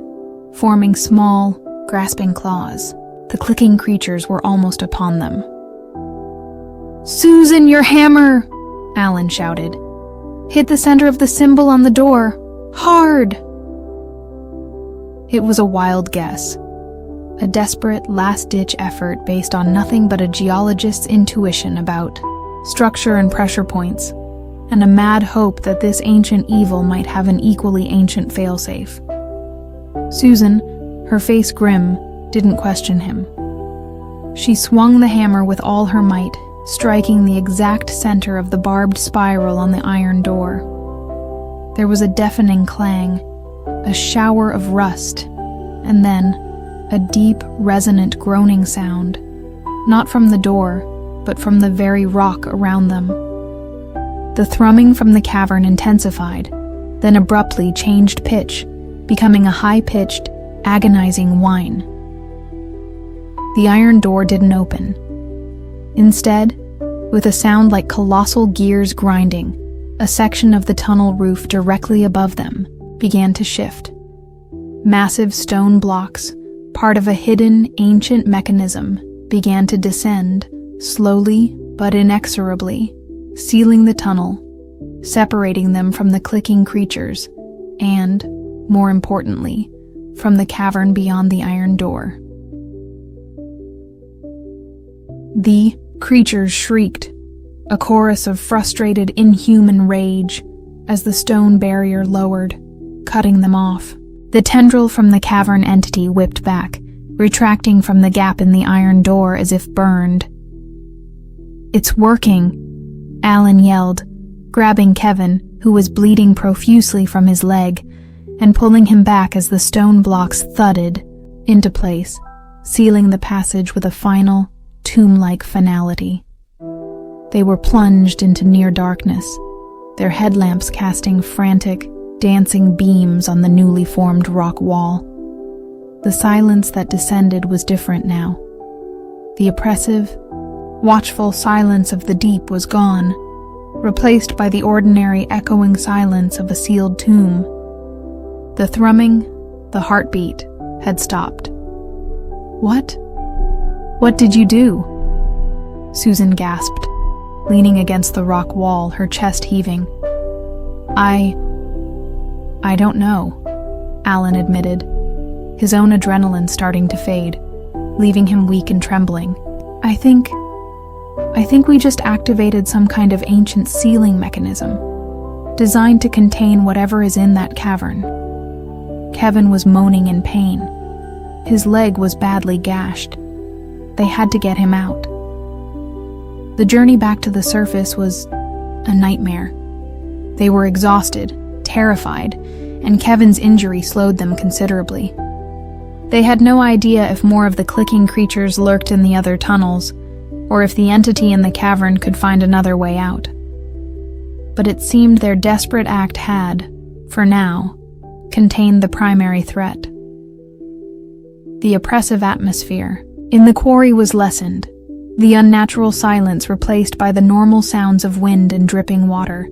forming small, grasping claws. The clicking creatures were almost upon them. "Susan, your hammer!" Alan shouted. "Hit the center of the symbol on the door. Hard!" It was a wild guess, a desperate last-ditch effort based on nothing but a geologist's intuition about structure and pressure points, and a mad hope that this ancient evil might have an equally ancient failsafe. Susan, her face grim, didn't question him. She swung the hammer with all her might, striking the exact center of the barbed spiral on the iron door. There was a deafening clang, a shower of rust, and then a deep, resonant groaning sound, not from the door, but from the very rock around them. The thrumming from the cavern intensified, then abruptly changed pitch, becoming a high-pitched, agonizing whine. The iron door didn't open. Instead, with a sound like colossal gears grinding, a section of the tunnel roof directly above them began to shift. Massive stone blocks, part of a hidden, ancient mechanism, began to descend, slowly but inexorably, sealing the tunnel, separating them from the clicking creatures, and, more importantly, from the cavern beyond the iron door. The creatures shrieked, a chorus of frustrated, inhuman rage, as the stone barrier lowered, cutting them off. The tendril from the cavern entity whipped back, retracting from the gap in the iron door as if burned. "It's working," Alan yelled, grabbing Kevin, who was bleeding profusely from his leg, and pulling him back as the stone blocks thudded into place, sealing the passage with a final, tomb-like finality. They were plunged into near darkness, their headlamps casting frantic, dancing beams on the newly formed rock wall. The silence that descended was different now. The oppressive, watchful silence of the deep was gone, replaced by the ordinary echoing silence of a sealed tomb. The thrumming, the heartbeat, had stopped. "What? What did you do?" Susan gasped, leaning against the rock wall, her chest heaving. I don't know, Alan admitted, his own adrenaline starting to fade, leaving him weak and trembling. I think we just activated some kind of ancient sealing mechanism, designed to contain whatever is in that cavern. Kevin was moaning in pain. His leg was badly gashed. They had to get him out. The journey back to the surface was a nightmare. They were exhausted, terrified, and Kevin's injury slowed them considerably. They had no idea if more of the clicking creatures lurked in the other tunnels, or if the entity in the cavern could find another way out. But it seemed their desperate act had, for now, contained the primary threat. The oppressive atmosphere in the quarry was lessened, the unnatural silence replaced by the normal sounds of wind and dripping water.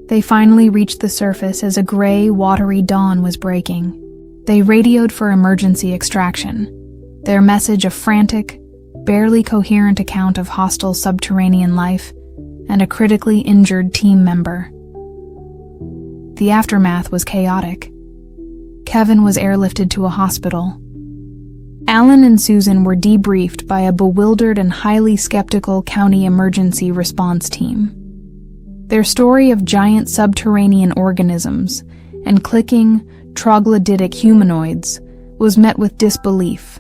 They finally reached the surface as a gray, watery dawn was breaking. They radioed for emergency extraction, their message a frantic, barely coherent account of hostile subterranean life and a critically injured team member. The aftermath was chaotic. Kevin was airlifted to a hospital. Alan and Susan were debriefed by a bewildered and highly skeptical county emergency response team. Their story of giant subterranean organisms and clicking, troglodytic humanoids was met with disbelief,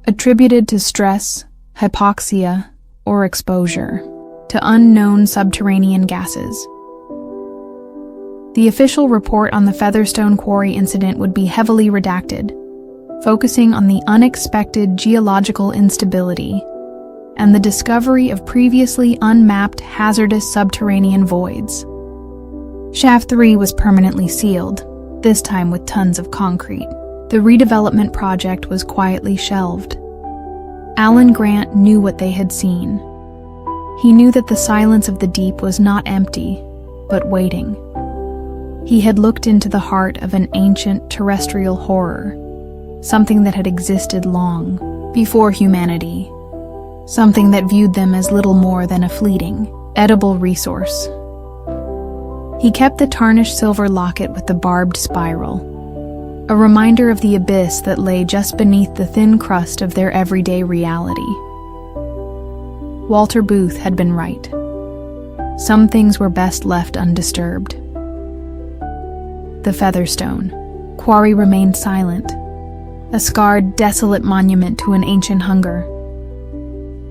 attributed to stress, hypoxia, or exposure to unknown subterranean gases. The official report on the Featherstone Quarry incident would be heavily redacted, focusing on the unexpected geological instability and the discovery of previously unmapped hazardous subterranean voids. Shaft 3 was permanently sealed, this time with tons of concrete. The redevelopment project was quietly shelved. Alan Grant knew what they had seen. He knew that the silence of the deep was not empty, but waiting. He had looked into the heart of an ancient terrestrial horror, something that had existed long before humanity, something that viewed them as little more than a fleeting, edible resource. He kept the tarnished silver locket with the barbed spiral, a reminder of the abyss that lay just beneath the thin crust of their everyday reality. Walter Booth had been right. Some things were best left undisturbed. The Featherstone Quarry remained silent, a scarred, desolate monument to an ancient hunger.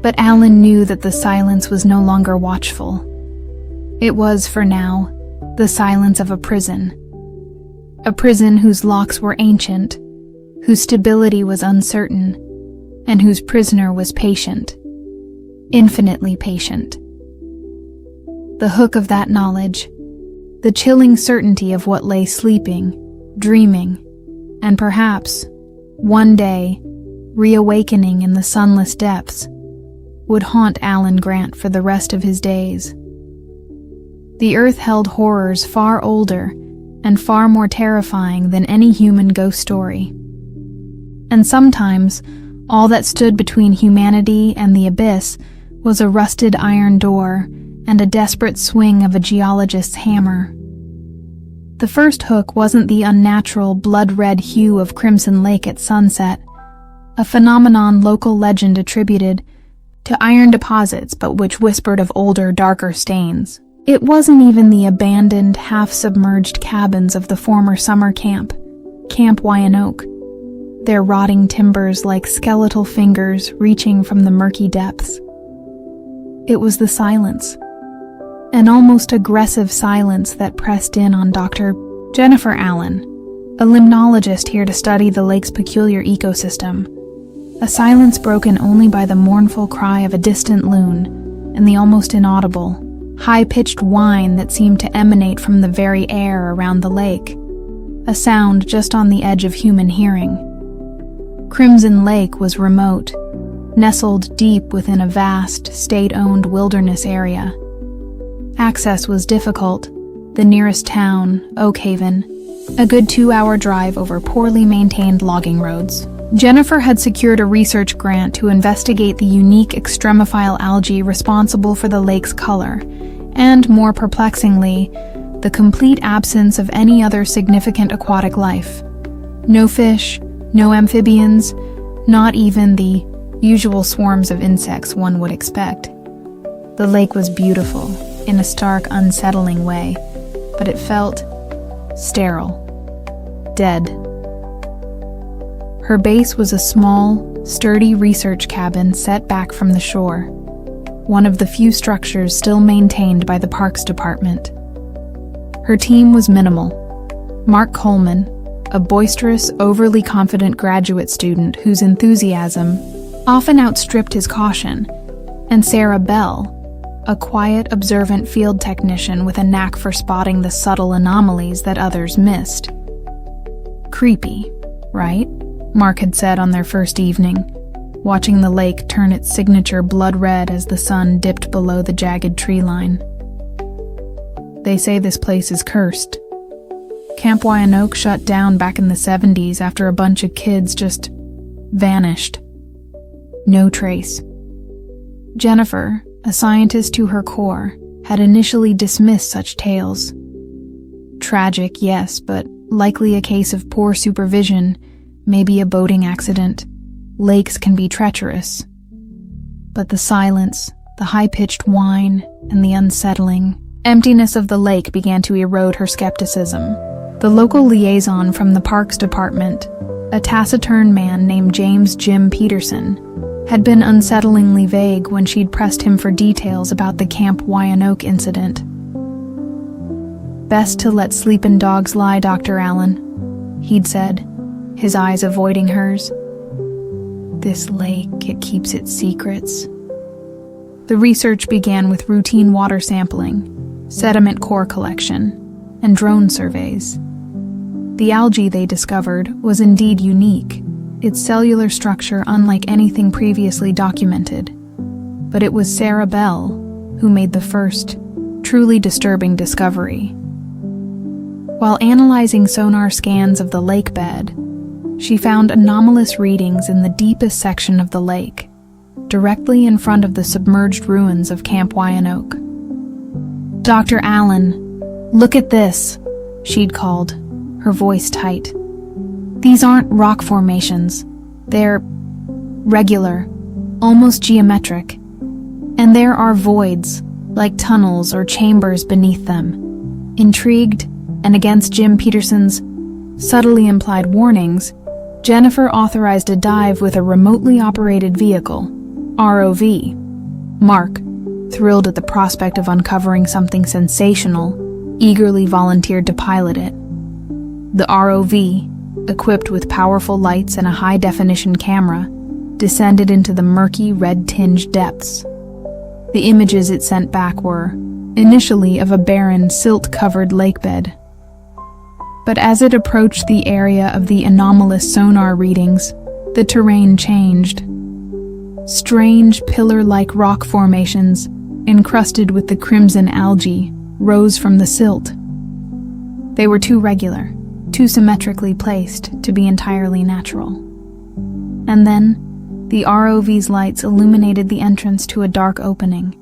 But Alan knew that the silence was no longer watchful. It was, for now, the silence of a prison whose locks were ancient, whose stability was uncertain, and whose prisoner was patient. infinitely patient. The hook of that knowledge, the chilling certainty of what lay sleeping, dreaming, and perhaps, one day, reawakening in the sunless depths, would haunt Alan Grant for the rest of his days. The earth held horrors far older and far more terrifying than any human ghost story. And sometimes, all that stood between humanity and the abyss was a rusted iron door and a desperate swing of a geologist's hammer. The first hook wasn't the unnatural blood-red hue of Crimson Lake at sunset, a phenomenon local legend attributed to iron deposits but which whispered of older, darker stains. It wasn't even the abandoned, half-submerged cabins of the former summer camp, Camp Wyandotte, their rotting timbers like skeletal fingers reaching from the murky depths. It was the silence, an almost aggressive silence that pressed in on Dr. Jennifer Allen, a limnologist here to study the lake's peculiar ecosystem. A silence broken only by the mournful cry of a distant loon and the almost inaudible, high-pitched whine that seemed to emanate from the very air around the lake, a sound just on the edge of human hearing. Crimson Lake was remote, nestled deep within a vast, state-owned wilderness area. Access was difficult. The nearest town, Oakhaven, a good 2-hour drive over poorly maintained logging roads. Jennifer had secured a research grant to investigate the unique extremophile algae responsible for the lake's color, and, more perplexingly, the complete absence of any other significant aquatic life. No fish, no amphibians, not even the usual swarms of insects one would expect. The lake was beautiful, in a stark, unsettling way, but it felt sterile, dead. Her base was a small, sturdy research cabin set back from the shore, one of the few structures still maintained by the Parks Department. Her team was minimal. Mark Coleman, a boisterous, overly confident graduate student whose enthusiasm often outstripped his caution, and Sarah Bell, a quiet, observant field technician with a knack for spotting the subtle anomalies that others missed. Creepy, right? Mark had said on their first evening, watching the lake turn its signature blood red as the sun dipped below the jagged tree line. They say this place is cursed. Camp Wyandotte shut down back in the 70s after a bunch of kids just vanished. No trace. Jennifer, a scientist to her core, had initially dismissed such tales. Tragic, yes, but likely a case of poor supervision, maybe a boating accident. Lakes can be treacherous. But the silence, the high-pitched whine, and the unsettling emptiness of the lake began to erode her skepticism. The local liaison from the Parks Department, a taciturn man named James Jim Peterson, had been unsettlingly vague when she'd pressed him for details about the Camp Wyandotte incident. "Best to let sleepin' dogs lie, Dr. Allen," he'd said, his eyes avoiding hers. "This lake, it keeps its secrets." The research began with routine water sampling, sediment core collection, and drone surveys. The algae they discovered was indeed unique, its cellular structure unlike anything previously documented. But it was Sarah Bell who made the first, truly disturbing discovery. While analyzing sonar scans of the lake bed, she found anomalous readings in the deepest section of the lake, directly in front of the submerged ruins of Camp Wyandotte. "Dr. Allen, look at this," she'd called, her voice tight. "These aren't rock formations. They're regular, almost geometric. And there are voids, like tunnels or chambers beneath them." Intrigued, and against Jim Peterson's subtly implied warnings, Jennifer authorized a dive with a remotely operated vehicle, ROV. Mark, thrilled at the prospect of uncovering something sensational, eagerly volunteered to pilot it. The ROV, equipped with powerful lights and a high-definition camera, descended into the murky, red-tinged depths. The images it sent back were, initially, of a barren, silt-covered lakebed. But as it approached the area of the anomalous sonar readings, the terrain changed. Strange, pillar-like rock formations, encrusted with the crimson algae, rose from the silt. They were too regular, too symmetrically placed to be entirely natural. And then, the ROV's lights illuminated the entrance to a dark opening,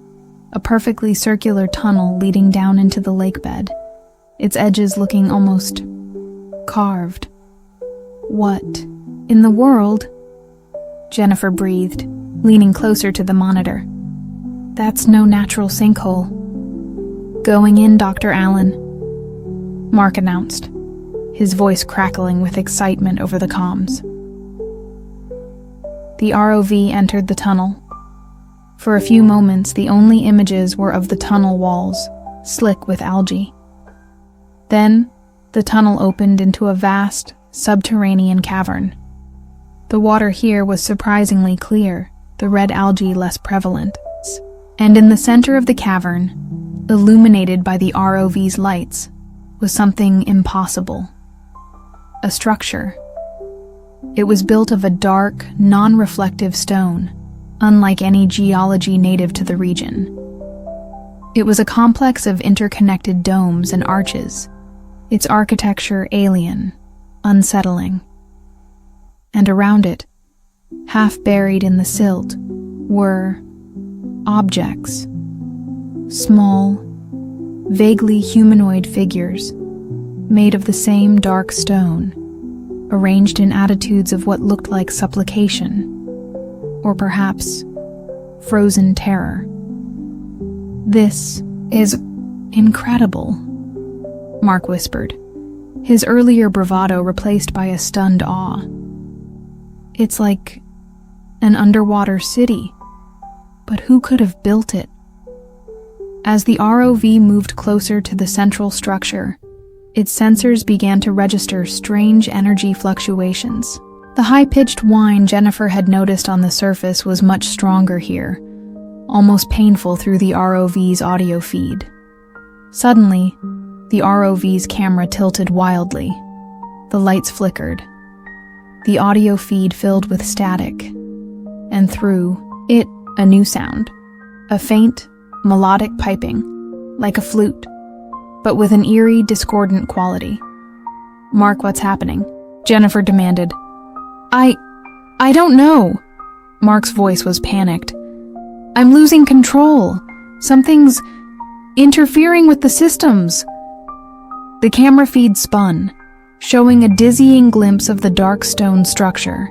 a perfectly circular tunnel leading down into the lakebed, its edges looking almost carved. "What in the world?" Jennifer breathed, leaning closer to the monitor. "That's no natural sinkhole." "Going in, Dr. Allen," Mark announced, his voice crackling with excitement over the comms. The ROV entered the tunnel. For a few moments, the only images were of the tunnel walls, slick with algae. Then, the tunnel opened into a vast, subterranean cavern. The water here was surprisingly clear, the red algae less prevalent. And in the center of the cavern, illuminated by the ROV's lights, was something impossible. A structure. It was built of a dark, non-reflective stone, unlike any geology native to the region. It was a complex of interconnected domes and arches, its architecture alien, unsettling. And around it, half buried in the silt, were objects. Small, vaguely humanoid figures, made of the same dark stone, arranged in attitudes of what looked like supplication, or perhaps frozen terror. "This is incredible," Mark whispered, his earlier bravado replaced by a stunned awe. "It's like an underwater city, but who could have built it?" As the ROV moved closer to the central structure, its sensors began to register strange energy fluctuations. The high-pitched whine Jennifer had noticed on the surface was much stronger here, almost painful through the ROV's audio feed. Suddenly, the ROV's camera tilted wildly. The lights flickered. The audio feed filled with static, and through it, a new sound. A faint, melodic piping, like a flute, but with an eerie, discordant quality. "Mark, what's happening?" Jennifer demanded. I don't know." Mark's voice was panicked. "I'm losing control. Something's interfering with the systems." The camera feed spun, showing a dizzying glimpse of the dark stone structure,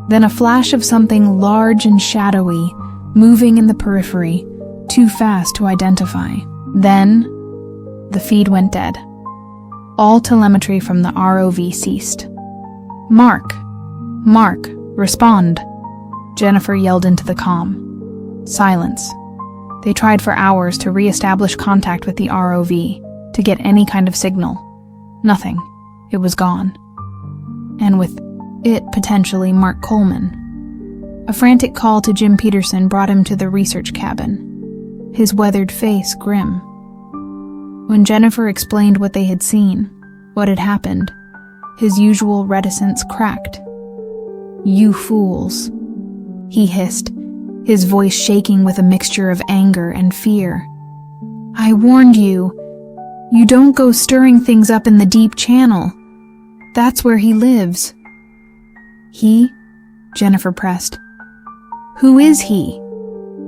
then a flash of something large and shadowy, moving in the periphery, too fast to identify. Then, the feed went dead. All telemetry from the ROV ceased. Mark, respond," Jennifer yelled into the comm. Silence. They tried for hours to re-establish contact with the ROV, to get any kind of signal. Nothing. It was gone. And with it, potentially, Mark Coleman. A frantic call to Jim Peterson brought him to the research cabin, his weathered face grim. When Jennifer explained what they had seen, what had happened, his usual reticence cracked. "You fools," he hissed, his voice shaking with a mixture of anger and fear. "I warned you. You don't go stirring things up in the deep channel. That's where he lives." "He?" Jennifer pressed. "Who is he?"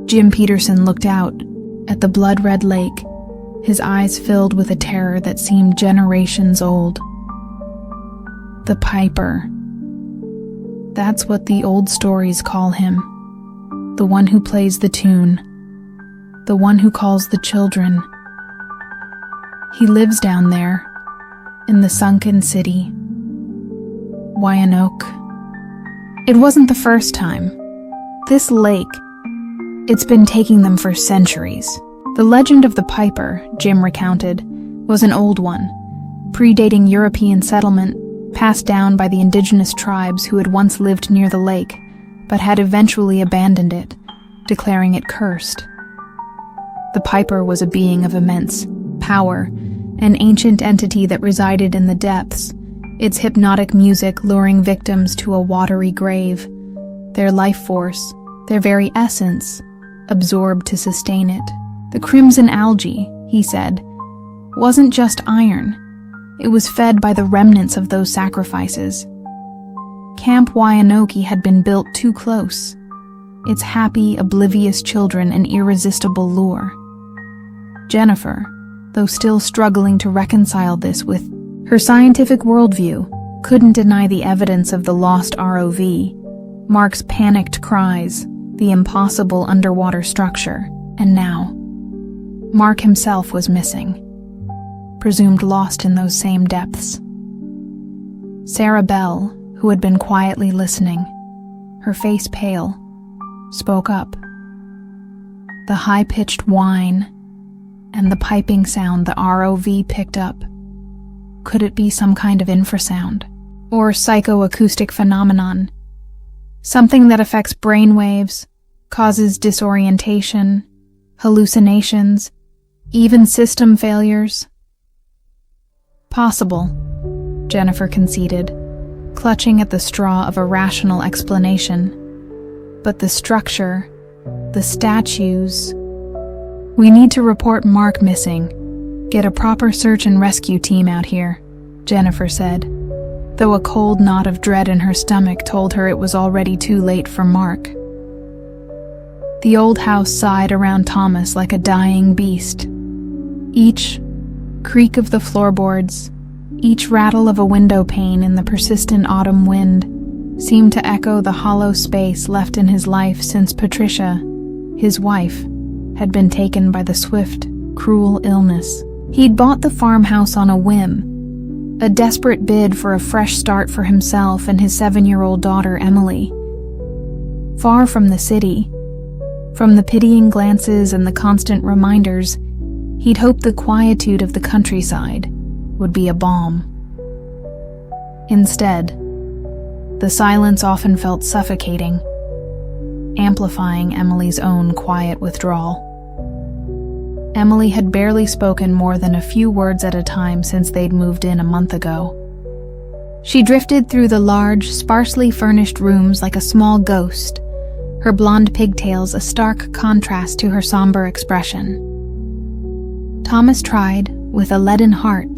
Jim Peterson looked out at the blood-red lake, his eyes filled with a terror that seemed generations old. "The Piper. That's what the old stories call him. The one who plays the tune. The one who calls the children. He lives down there, in the sunken city. Wyandotte." It wasn't the first time. This lake, it's been taking them for centuries. The legend of the Piper, Jim recounted, was an old one, predating European settlement, passed down by the indigenous tribes who had once lived near the lake, but had eventually abandoned it, declaring it cursed. The Piper was a being of immense power, an ancient entity that resided in the depths, its hypnotic music luring victims to a watery grave, their life force, their very essence, absorbed to sustain it. The crimson algae, he said, wasn't just iron. It was fed by the remnants of those sacrifices. Camp Wyanoke had been built too close, its happy, oblivious children an irresistible lure. Jennifer, though still struggling to reconcile this with her scientific worldview, couldn't deny the evidence of the lost ROV, Mark's panicked cries, the impossible underwater structure, and now, Mark himself was missing, presumed lost in those same depths. Sarah Bell, who had been quietly listening, her face pale, spoke up. The high-pitched whine and the piping sound the ROV picked up. Could it be some kind of infrasound? Or psychoacoustic phenomenon? Something that affects brainwaves, causes disorientation, hallucinations, even system failures? Possible, Jennifer conceded, clutching at the straw of a rational explanation. But the structure, the statues... We need to report Mark missing. Get a proper search and rescue team out here, Jennifer said, though a cold knot of dread in her stomach told her it was already too late for Mark. The old house sighed around Thomas like a dying beast. Each creak of the floorboards, each rattle of a window pane in the persistent autumn wind seemed to echo the hollow space left in his life since Patricia, his wife, had been taken by the swift, cruel illness. He'd bought the farmhouse on a whim, a desperate bid for a fresh start for himself and his 7-year-old daughter, Emily. Far from the city, from the pitying glances and the constant reminders, he'd hoped the quietude of the countryside would be a balm. Instead, the silence often felt suffocating, amplifying Emily's own quiet withdrawal. Emily had barely spoken more than a few words at a time since they'd moved in a month ago. She drifted through the large, sparsely furnished rooms like a small ghost, her blonde pigtails a stark contrast to her somber expression. Thomas tried, with a leaden heart,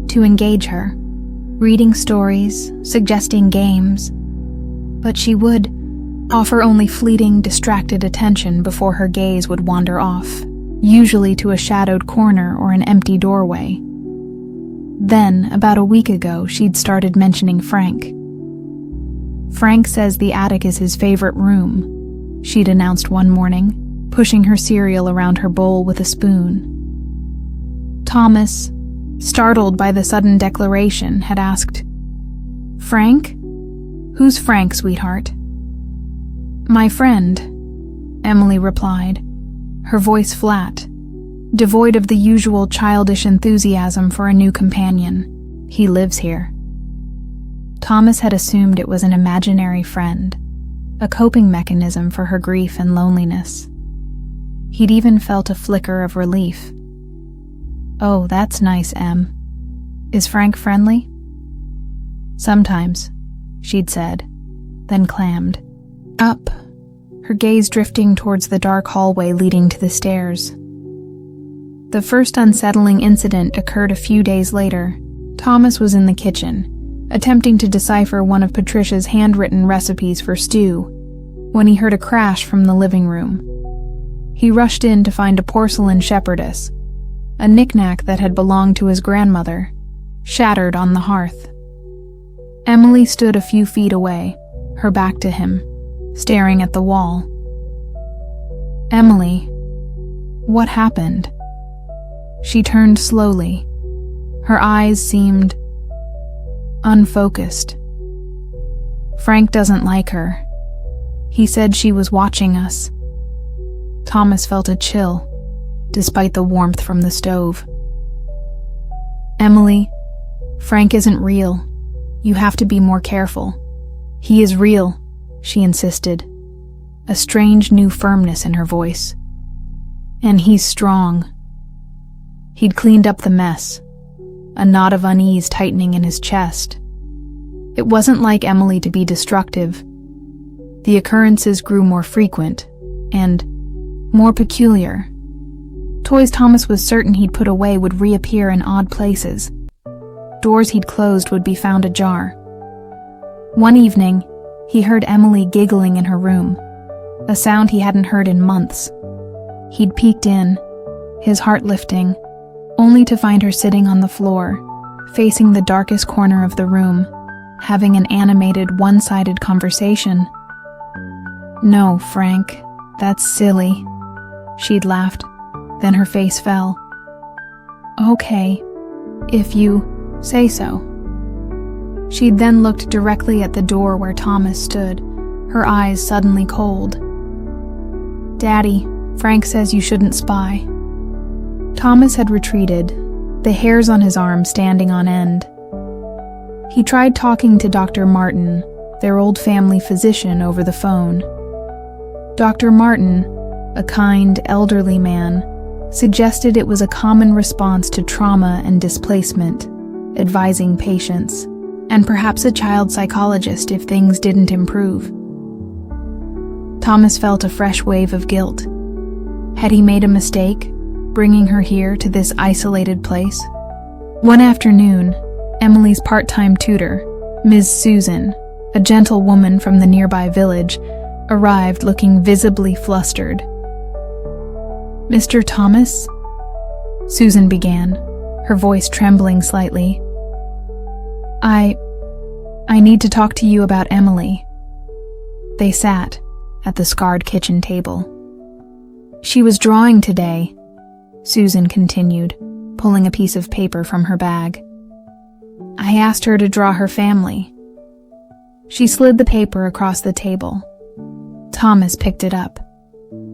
to engage her, reading stories, suggesting games, but she would offer only fleeting, distracted attention before her gaze would wander off, usually to a shadowed corner or an empty doorway. Then, about a week ago, she'd started mentioning Frank. Frank says the attic is his favorite room, she'd announced one morning, pushing her cereal around her bowl with a spoon. Thomas, startled by the sudden declaration, had asked, "Frank? Who's Frank, sweetheart?" "My friend," Emily replied, her voice flat, devoid of the usual childish enthusiasm for a new companion. "He lives here." Thomas had assumed it was an imaginary friend, a coping mechanism for her grief and loneliness. He'd even felt a flicker of relief. "Oh, that's nice, Em. Is Frank friendly?" "Sometimes," she'd said, then clammed up, her gaze drifting towards the dark hallway leading to the stairs. The first unsettling incident occurred a few days later. Thomas was in the kitchen, attempting to decipher one of Patricia's handwritten recipes for stew, when he heard a crash from the living room. He rushed in to find a porcelain shepherdess, a knickknack that had belonged to his grandmother, shattered on the hearth. Emily stood a few feet away, her back to him, staring at the wall. "Emily, what happened?" She turned slowly. Her eyes seemed unfocused. "Frank doesn't like her. He said she was watching us." Thomas felt a chill, despite the warmth from the stove. "Emily, Frank isn't real. You have to be more careful." "He is real," she insisted, a strange new firmness in her voice. And he's strong. He'd cleaned up the mess, a knot of unease tightening in his chest. It wasn't like Emily to be destructive. The occurrences grew more frequent and more peculiar. Toys Thomas was certain he'd put away would reappear in odd places. Doors he'd closed would be found ajar. One evening, he heard Emily giggling in her room, a sound he hadn't heard in months. He'd peeked in, his heart lifting, only to find her sitting on the floor, facing the darkest corner of the room, having an animated, one-sided conversation. "No, Frank, that's silly," she'd laughed. Then her face fell. "Okay, if you say so." She'd then looked directly at the door where Thomas stood, her eyes suddenly cold. "Daddy, Frank says you shouldn't spy." Thomas had retreated, the hairs on his arm standing on end. He tried talking to Dr. Martin, their old family physician, over the phone. Dr. Martin, a kind, elderly man, suggested it was a common response to trauma and displacement, advising patients, and perhaps a child psychologist if things didn't improve. Thomas felt a fresh wave of guilt. Had he made a mistake, bringing her here to this isolated place? One afternoon, Emily's part-time tutor, Ms. Susan, a gentle woman from the nearby village, arrived looking visibly flustered. "Mr. Thomas?" Susan began, her voice trembling slightly. I need to talk to you about Emily." They sat at the scarred kitchen table. "She was drawing today," Susan continued, pulling a piece of paper from her bag. "I asked her to draw her family." She slid the paper across the table. Thomas picked it up.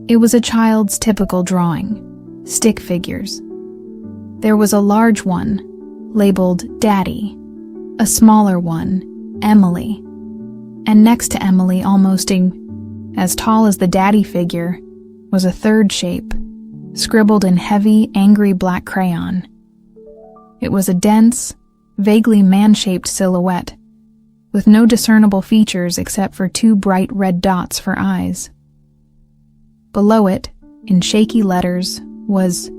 It was a child's typical drawing, stick figures. There was a large one, labeled Daddy, a smaller one, Emily, and next to Emily, almost as tall as the Daddy figure, was a third shape, scribbled in heavy, angry black crayon. It was a dense, vaguely man-shaped silhouette, with no discernible features except for two bright red dots for eyes. Below it, in shaky letters, was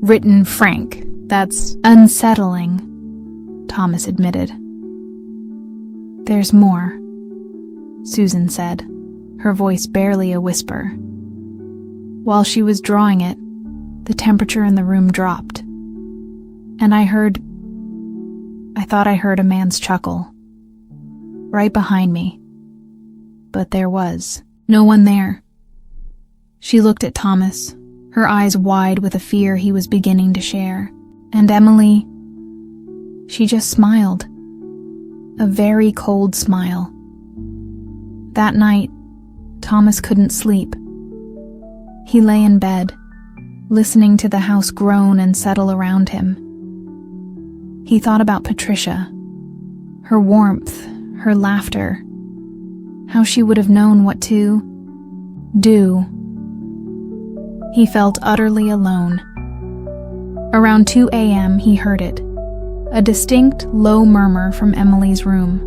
written Frank. "That's unsettling," Thomas admitted. "There's more," Susan said, her voice barely a whisper. While she was drawing it, the temperature in the room dropped, and I thought I heard a man's chuckle. Right behind me. But there was no one there. She looked at Thomas, her eyes wide with a fear he was beginning to share. And Emily, she just smiled. A very cold smile. That night, Thomas couldn't sleep. He lay in bed, listening to the house groan and settle around him. He thought about Patricia, her warmth, her laughter, how she would have known what to do. He felt utterly alone. Around 2 a.m. he heard it, a distinct, low murmur from Emily's room.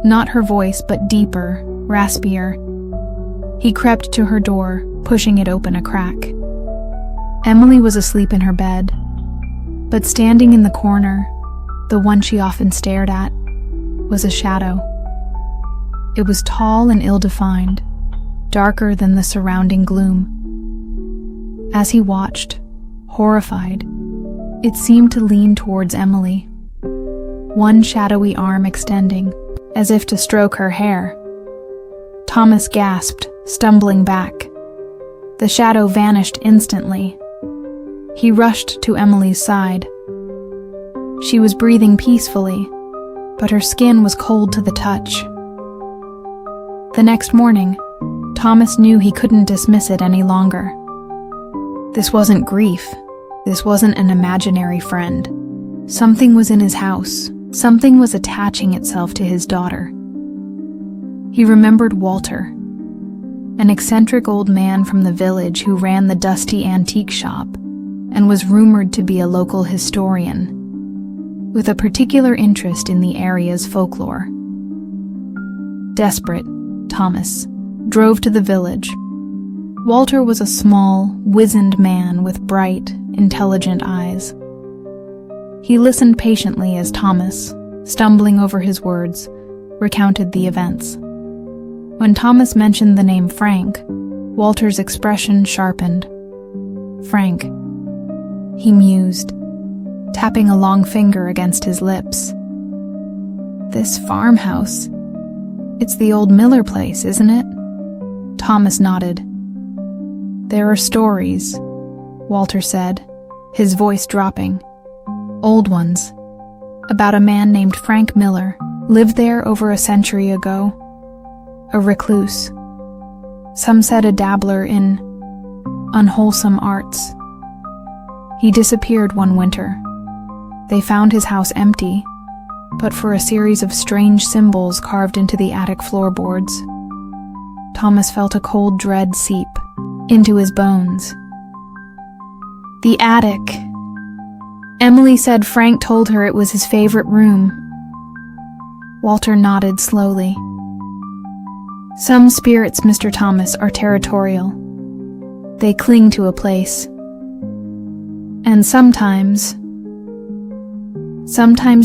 Not her voice, but deeper, raspier. He crept to her door, pushing it open a crack. Emily was asleep in her bed, but standing in the corner, the one she often stared at, was a shadow. It was tall and ill-defined, darker than the surrounding gloom. As he watched, horrified, it seemed to lean towards Emily, one shadowy arm extending, as if to stroke her hair. Thomas gasped, stumbling back. The shadow vanished instantly. He rushed to Emily's side. She was breathing peacefully, but her skin was cold to the touch. The next morning, Thomas knew he couldn't dismiss it any longer. This wasn't grief. This wasn't an imaginary friend. Something was in his house. Something was attaching itself to his daughter. He remembered Walter. an eccentric old man from the village who ran the dusty antique shop and was rumored to be a local historian, with a particular interest in the area's folklore. Desperate, Thomas drove to the village. Walter was a small, wizened man with bright, intelligent eyes. He listened patiently as Thomas, stumbling over his words, recounted the events. When Thomas mentioned the name Frank, Walter's expression sharpened. Frank, he mused, tapping a long finger against his lips. This farmhouse. It's the old Miller place, isn't it? Thomas nodded. There are stories, Walter said, his voice dropping. Old ones. About a man named Frank Miller, lived there over a century ago. A recluse. Some said a dabbler in unwholesome arts. He disappeared one winter. They found his house empty, but for a series of strange symbols carved into the attic floorboards. Thomas felt a cold dread seep into his bones. The attic. Emily said Frank told her it was his favorite room. Walter nodded slowly. Some spirits, Mr. Thomas, are territorial. They cling to a place. And sometimes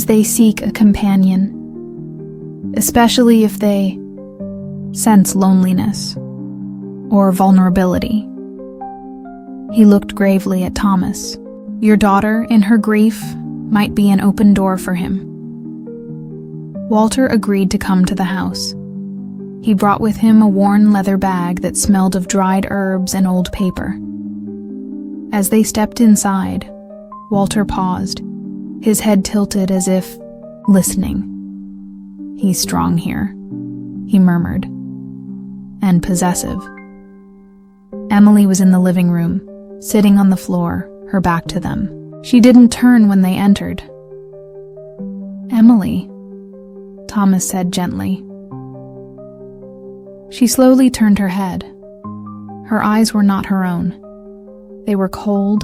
they seek a companion, especially if they sense loneliness or vulnerability. He looked gravely at Thomas. Your daughter, in her grief, might be an open door for him. Walter agreed to come to the house. He brought with him a worn leather bag that smelled of dried herbs and old paper. As they stepped inside, Walter paused, his head tilted as if listening. He's strong here, he murmured, and possessive. Emily was in the living room, sitting on the floor, her back to them. She didn't turn when they entered. Emily, Thomas said gently. She slowly turned her head. Her eyes were not her own. They were cold,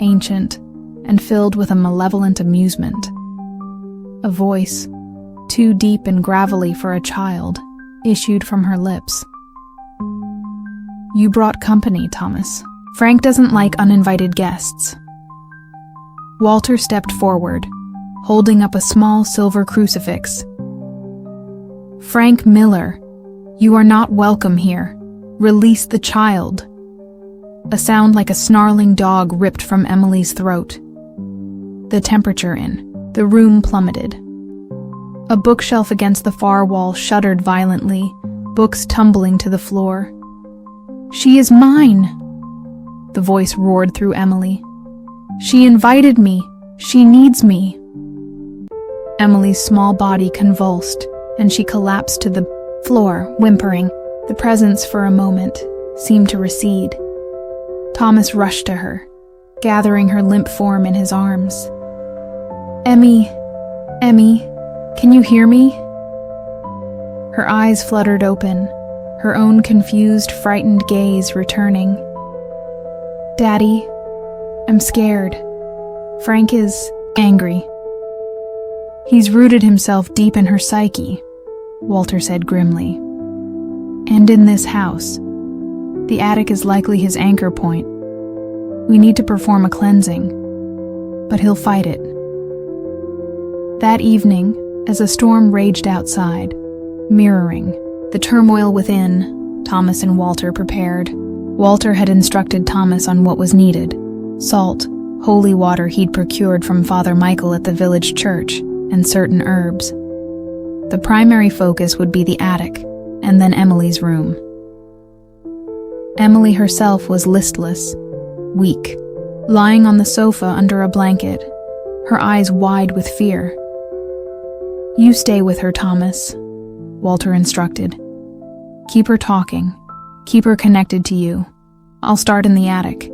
ancient, and filled with a malevolent amusement. A voice, too deep and gravelly for a child, issued from her lips. You brought company, Thomas. Frank doesn't like uninvited guests. Walter stepped forward, holding up a small silver crucifix. Frank Miller, you are not welcome here. Release the child. A sound like a snarling dog ripped from Emily's throat. The temperature in the room plummeted. A bookshelf against the far wall shuddered violently, books tumbling to the floor. She is mine, the voice roared through Emily. She invited me. She needs me. Emily's small body convulsed, and she collapsed to the floor, whimpering. The presence, for a moment, seemed to recede. Thomas rushed to her, gathering her limp form in his arms. Emmy, can you hear me? Her eyes fluttered open, her own confused, frightened gaze returning. Daddy, I'm scared. Frank is angry. He's rooted himself deep in her psyche, Walter said grimly. And in this house, the attic is likely his anchor point. We need to perform a cleansing, but he'll fight it. That evening, as a storm raged outside, mirroring the turmoil within, Thomas and Walter prepared. Walter had instructed Thomas on what was needed: salt, holy water he'd procured from Father Michael at the village church, and certain herbs. The primary focus would be the attic, and then Emily's room. Emily herself was listless, weak, lying on the sofa under a blanket, her eyes wide with fear. You stay with her, Thomas, Walter instructed. Keep her talking. Keep her connected to you. I'll start in the attic.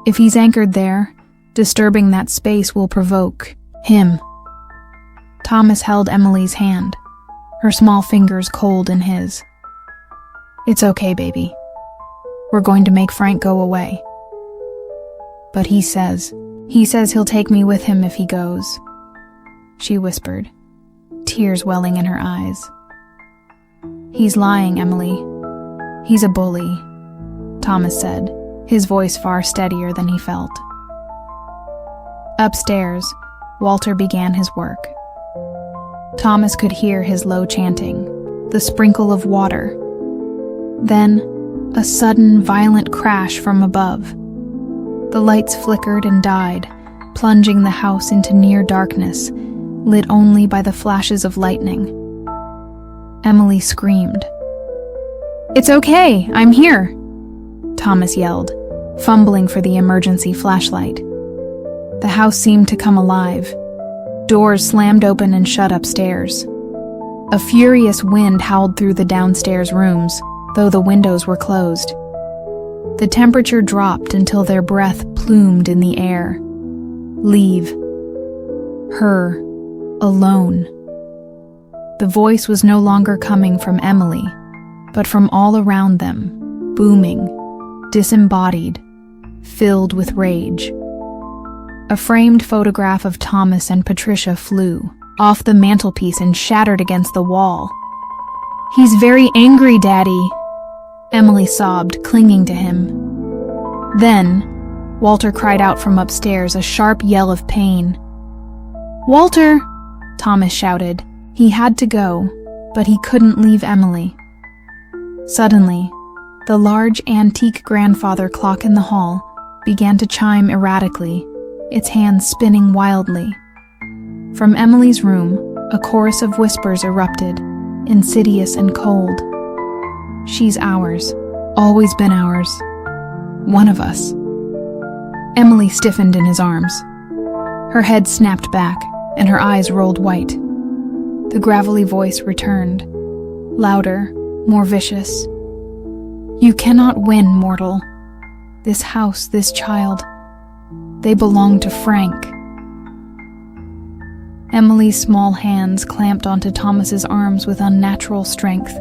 If he's anchored there, disturbing that space will provoke him. Thomas held Emily's hand, her small fingers cold in his. It's okay, baby. We're going to make Frank go away. But he says he'll take me with him if he goes, she whispered, tears welling in her eyes. He's lying, Emily. He's a bully, Thomas said, his voice far steadier than he felt. Upstairs, Walter began his work. Thomas could hear his low chanting, the sprinkle of water. Then, a sudden, violent crash from above. The lights flickered and died, plunging the house into near darkness, lit only by the flashes of lightning. Emily screamed. "It's okay, I'm here," Thomas yelled, fumbling for the emergency flashlight. The house seemed to come alive. Doors slammed open and shut upstairs. A furious wind howled through the downstairs rooms, though the windows were closed. The temperature dropped until their breath plumed in the air. Leave. Her. Alone. The voice was no longer coming from Emily, but from all around them, booming, disembodied, filled with rage. A framed photograph of Thomas and Patricia flew off the mantelpiece and shattered against the wall. "He's very angry, Daddy," Emily sobbed, clinging to him. Then, Walter cried out from upstairs, a sharp yell of pain. "Walter!" Thomas shouted. He had to go, but he couldn't leave Emily. Suddenly, the large antique grandfather clock in the hall began to chime erratically, its hands spinning wildly. From Emily's room, a chorus of whispers erupted, insidious and cold. "She's ours, always been ours. One of us." Emily stiffened in his arms. Her head snapped back, and her eyes rolled white. The gravelly voice returned, louder, more vicious. "You cannot win, mortal. This house, this child, they belong to Frank." Emily's small hands clamped onto Thomas's arms with unnatural strength,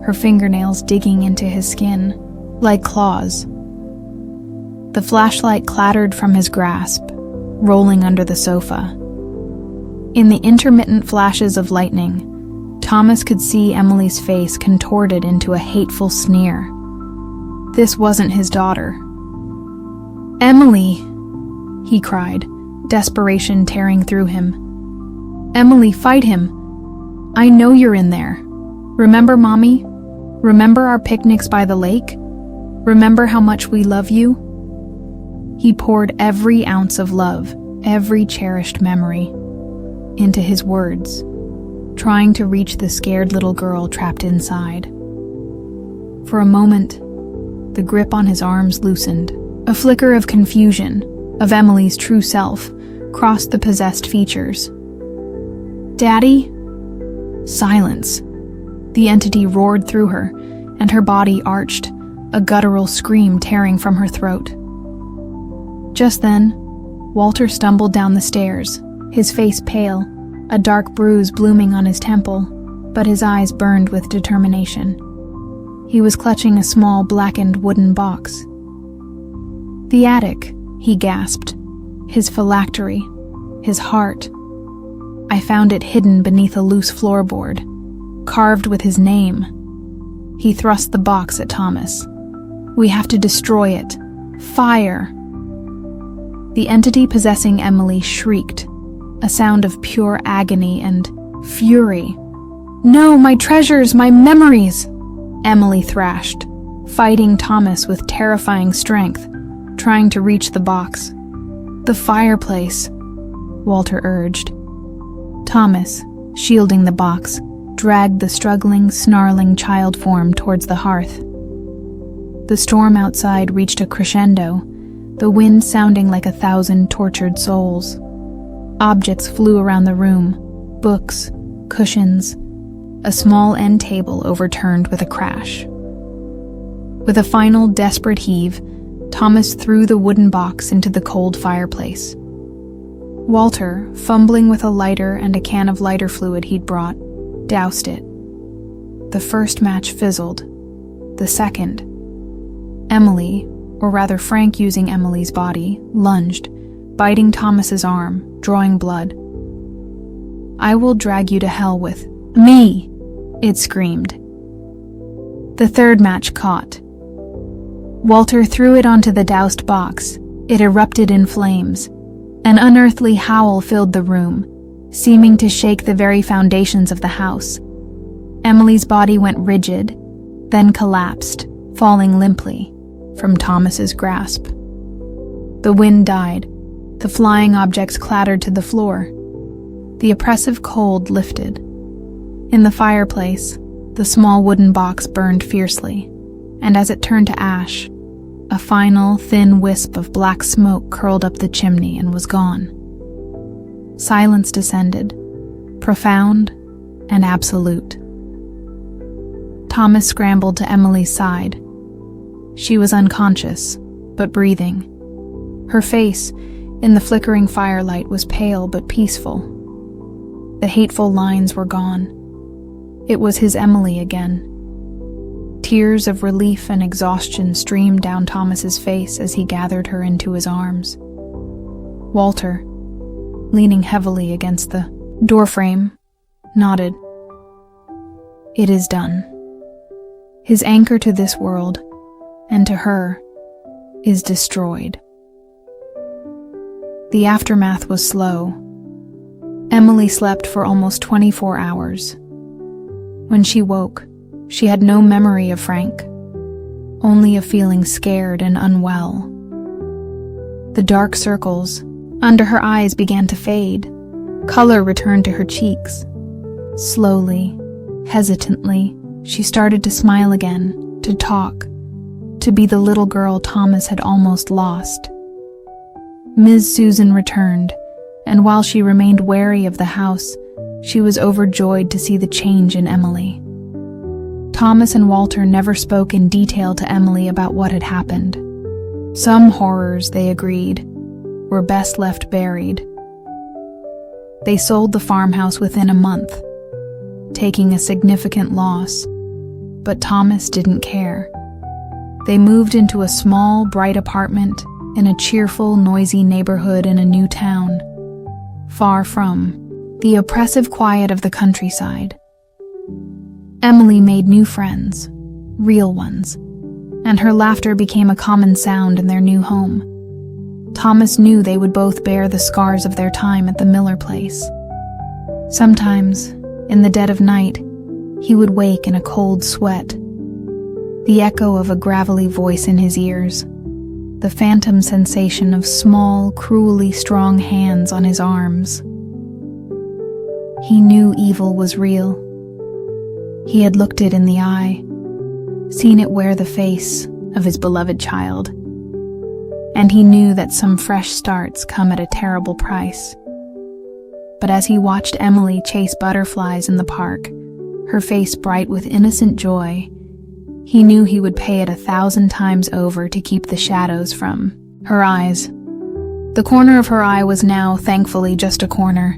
her fingernails digging into his skin, like claws. The flashlight clattered from his grasp, rolling under the sofa. In the intermittent flashes of lightning, Thomas could see Emily's face contorted into a hateful sneer. This wasn't his daughter. "Emily!" he cried, desperation tearing through him. "Emily, fight him! I know you're in there. Remember, Mommy? Remember our picnics by the lake? Remember how much we love you?" He poured every ounce of love, every cherished memory, into his words, trying to reach the scared little girl trapped inside. For a moment, the grip on his arms loosened. A flicker of confusion, of Emily's true self, crossed the possessed features. "Daddy?" Silence. The entity roared through her, and her body arched, a guttural scream tearing from her throat. Just then, Walter stumbled down the stairs, his face pale, a dark bruise blooming on his temple, but his eyes burned with determination. He was clutching a small blackened wooden box. "The attic," he gasped, "his phylactery, his heart. I found it hidden beneath a loose floorboard, carved with his name." He thrust the box at Thomas. "We have to destroy it. Fire!" The entity possessing Emily shrieked, a sound of pure agony and fury. "No, my treasures, my memories!" Emily thrashed, fighting Thomas with terrifying strength, trying to reach the box. "The fireplace," Walter urged. Thomas, shielding the box, dragged the struggling, snarling child form towards the hearth. The storm outside reached a crescendo, the wind sounding like 1,000 tortured souls. Objects flew around the room, books, cushions, a small end table overturned with a crash. With a final desperate heave, Thomas threw the wooden box into the cold fireplace. Walter, fumbling with a lighter and a can of lighter fluid he'd brought, doused it. The first match fizzled. The second. Emily, or rather Frank using Emily's body, lunged, biting Thomas's arm, drawing blood. "I will drag you to hell with me," it screamed. The third match caught. Walter threw it onto the doused box. It erupted in flames. An unearthly howl filled the room, seeming to shake the very foundations of the house. Emily's body went rigid, then collapsed, falling limply from Thomas's grasp. The wind died. The flying objects clattered to the floor. The oppressive cold lifted. In the fireplace, the small wooden box burned fiercely, and as it turned to ash, a final, thin wisp of black smoke curled up the chimney and was gone. Silence descended, profound and absolute. Thomas scrambled to Emily's side. She was unconscious, but breathing. Her face, in the flickering firelight, was pale but peaceful. The hateful lines were gone. It was his Emily again. Tears of relief and exhaustion streamed down Thomas's face as he gathered her into his arms. Walter, leaning heavily against the doorframe, nodded. It is done. His anchor to this world, and to her, is destroyed. The aftermath was slow. Emily slept for almost 24 hours. When she woke, she had no memory of Frank, only of feeling scared and unwell. The dark circles under her eyes began to fade. Color returned to her cheeks. Slowly, hesitantly, she started to smile again, to talk, to be the little girl Thomas had almost lost. Ms. Susan returned, and while she remained wary of the house, she was overjoyed to see the change in Emily. Thomas and Walter never spoke in detail to Emily about what had happened. Some horrors, they agreed, were best left buried. They sold the farmhouse within a month, taking a significant loss, but Thomas didn't care. They moved into a small, bright apartment in a cheerful, noisy neighborhood in a new town, far from the oppressive quiet of the countryside. Emily made new friends, real ones, and her laughter became a common sound in their new home. Thomas knew they would both bear the scars of their time at the Miller place. Sometimes, in the dead of night, he would wake in a cold sweat, the echo of a gravelly voice in his ears, the phantom sensation of small, cruelly strong hands on his arms. He knew evil was real. He had looked it in the eye, seen it wear the face of his beloved child, and he knew that some fresh starts come at a terrible price. But as he watched Emily chase butterflies in the park, her face bright with innocent joy, he knew he would pay it 1,000 times over to keep the shadows from her eyes. The corner of her eye was now, thankfully, just a corner.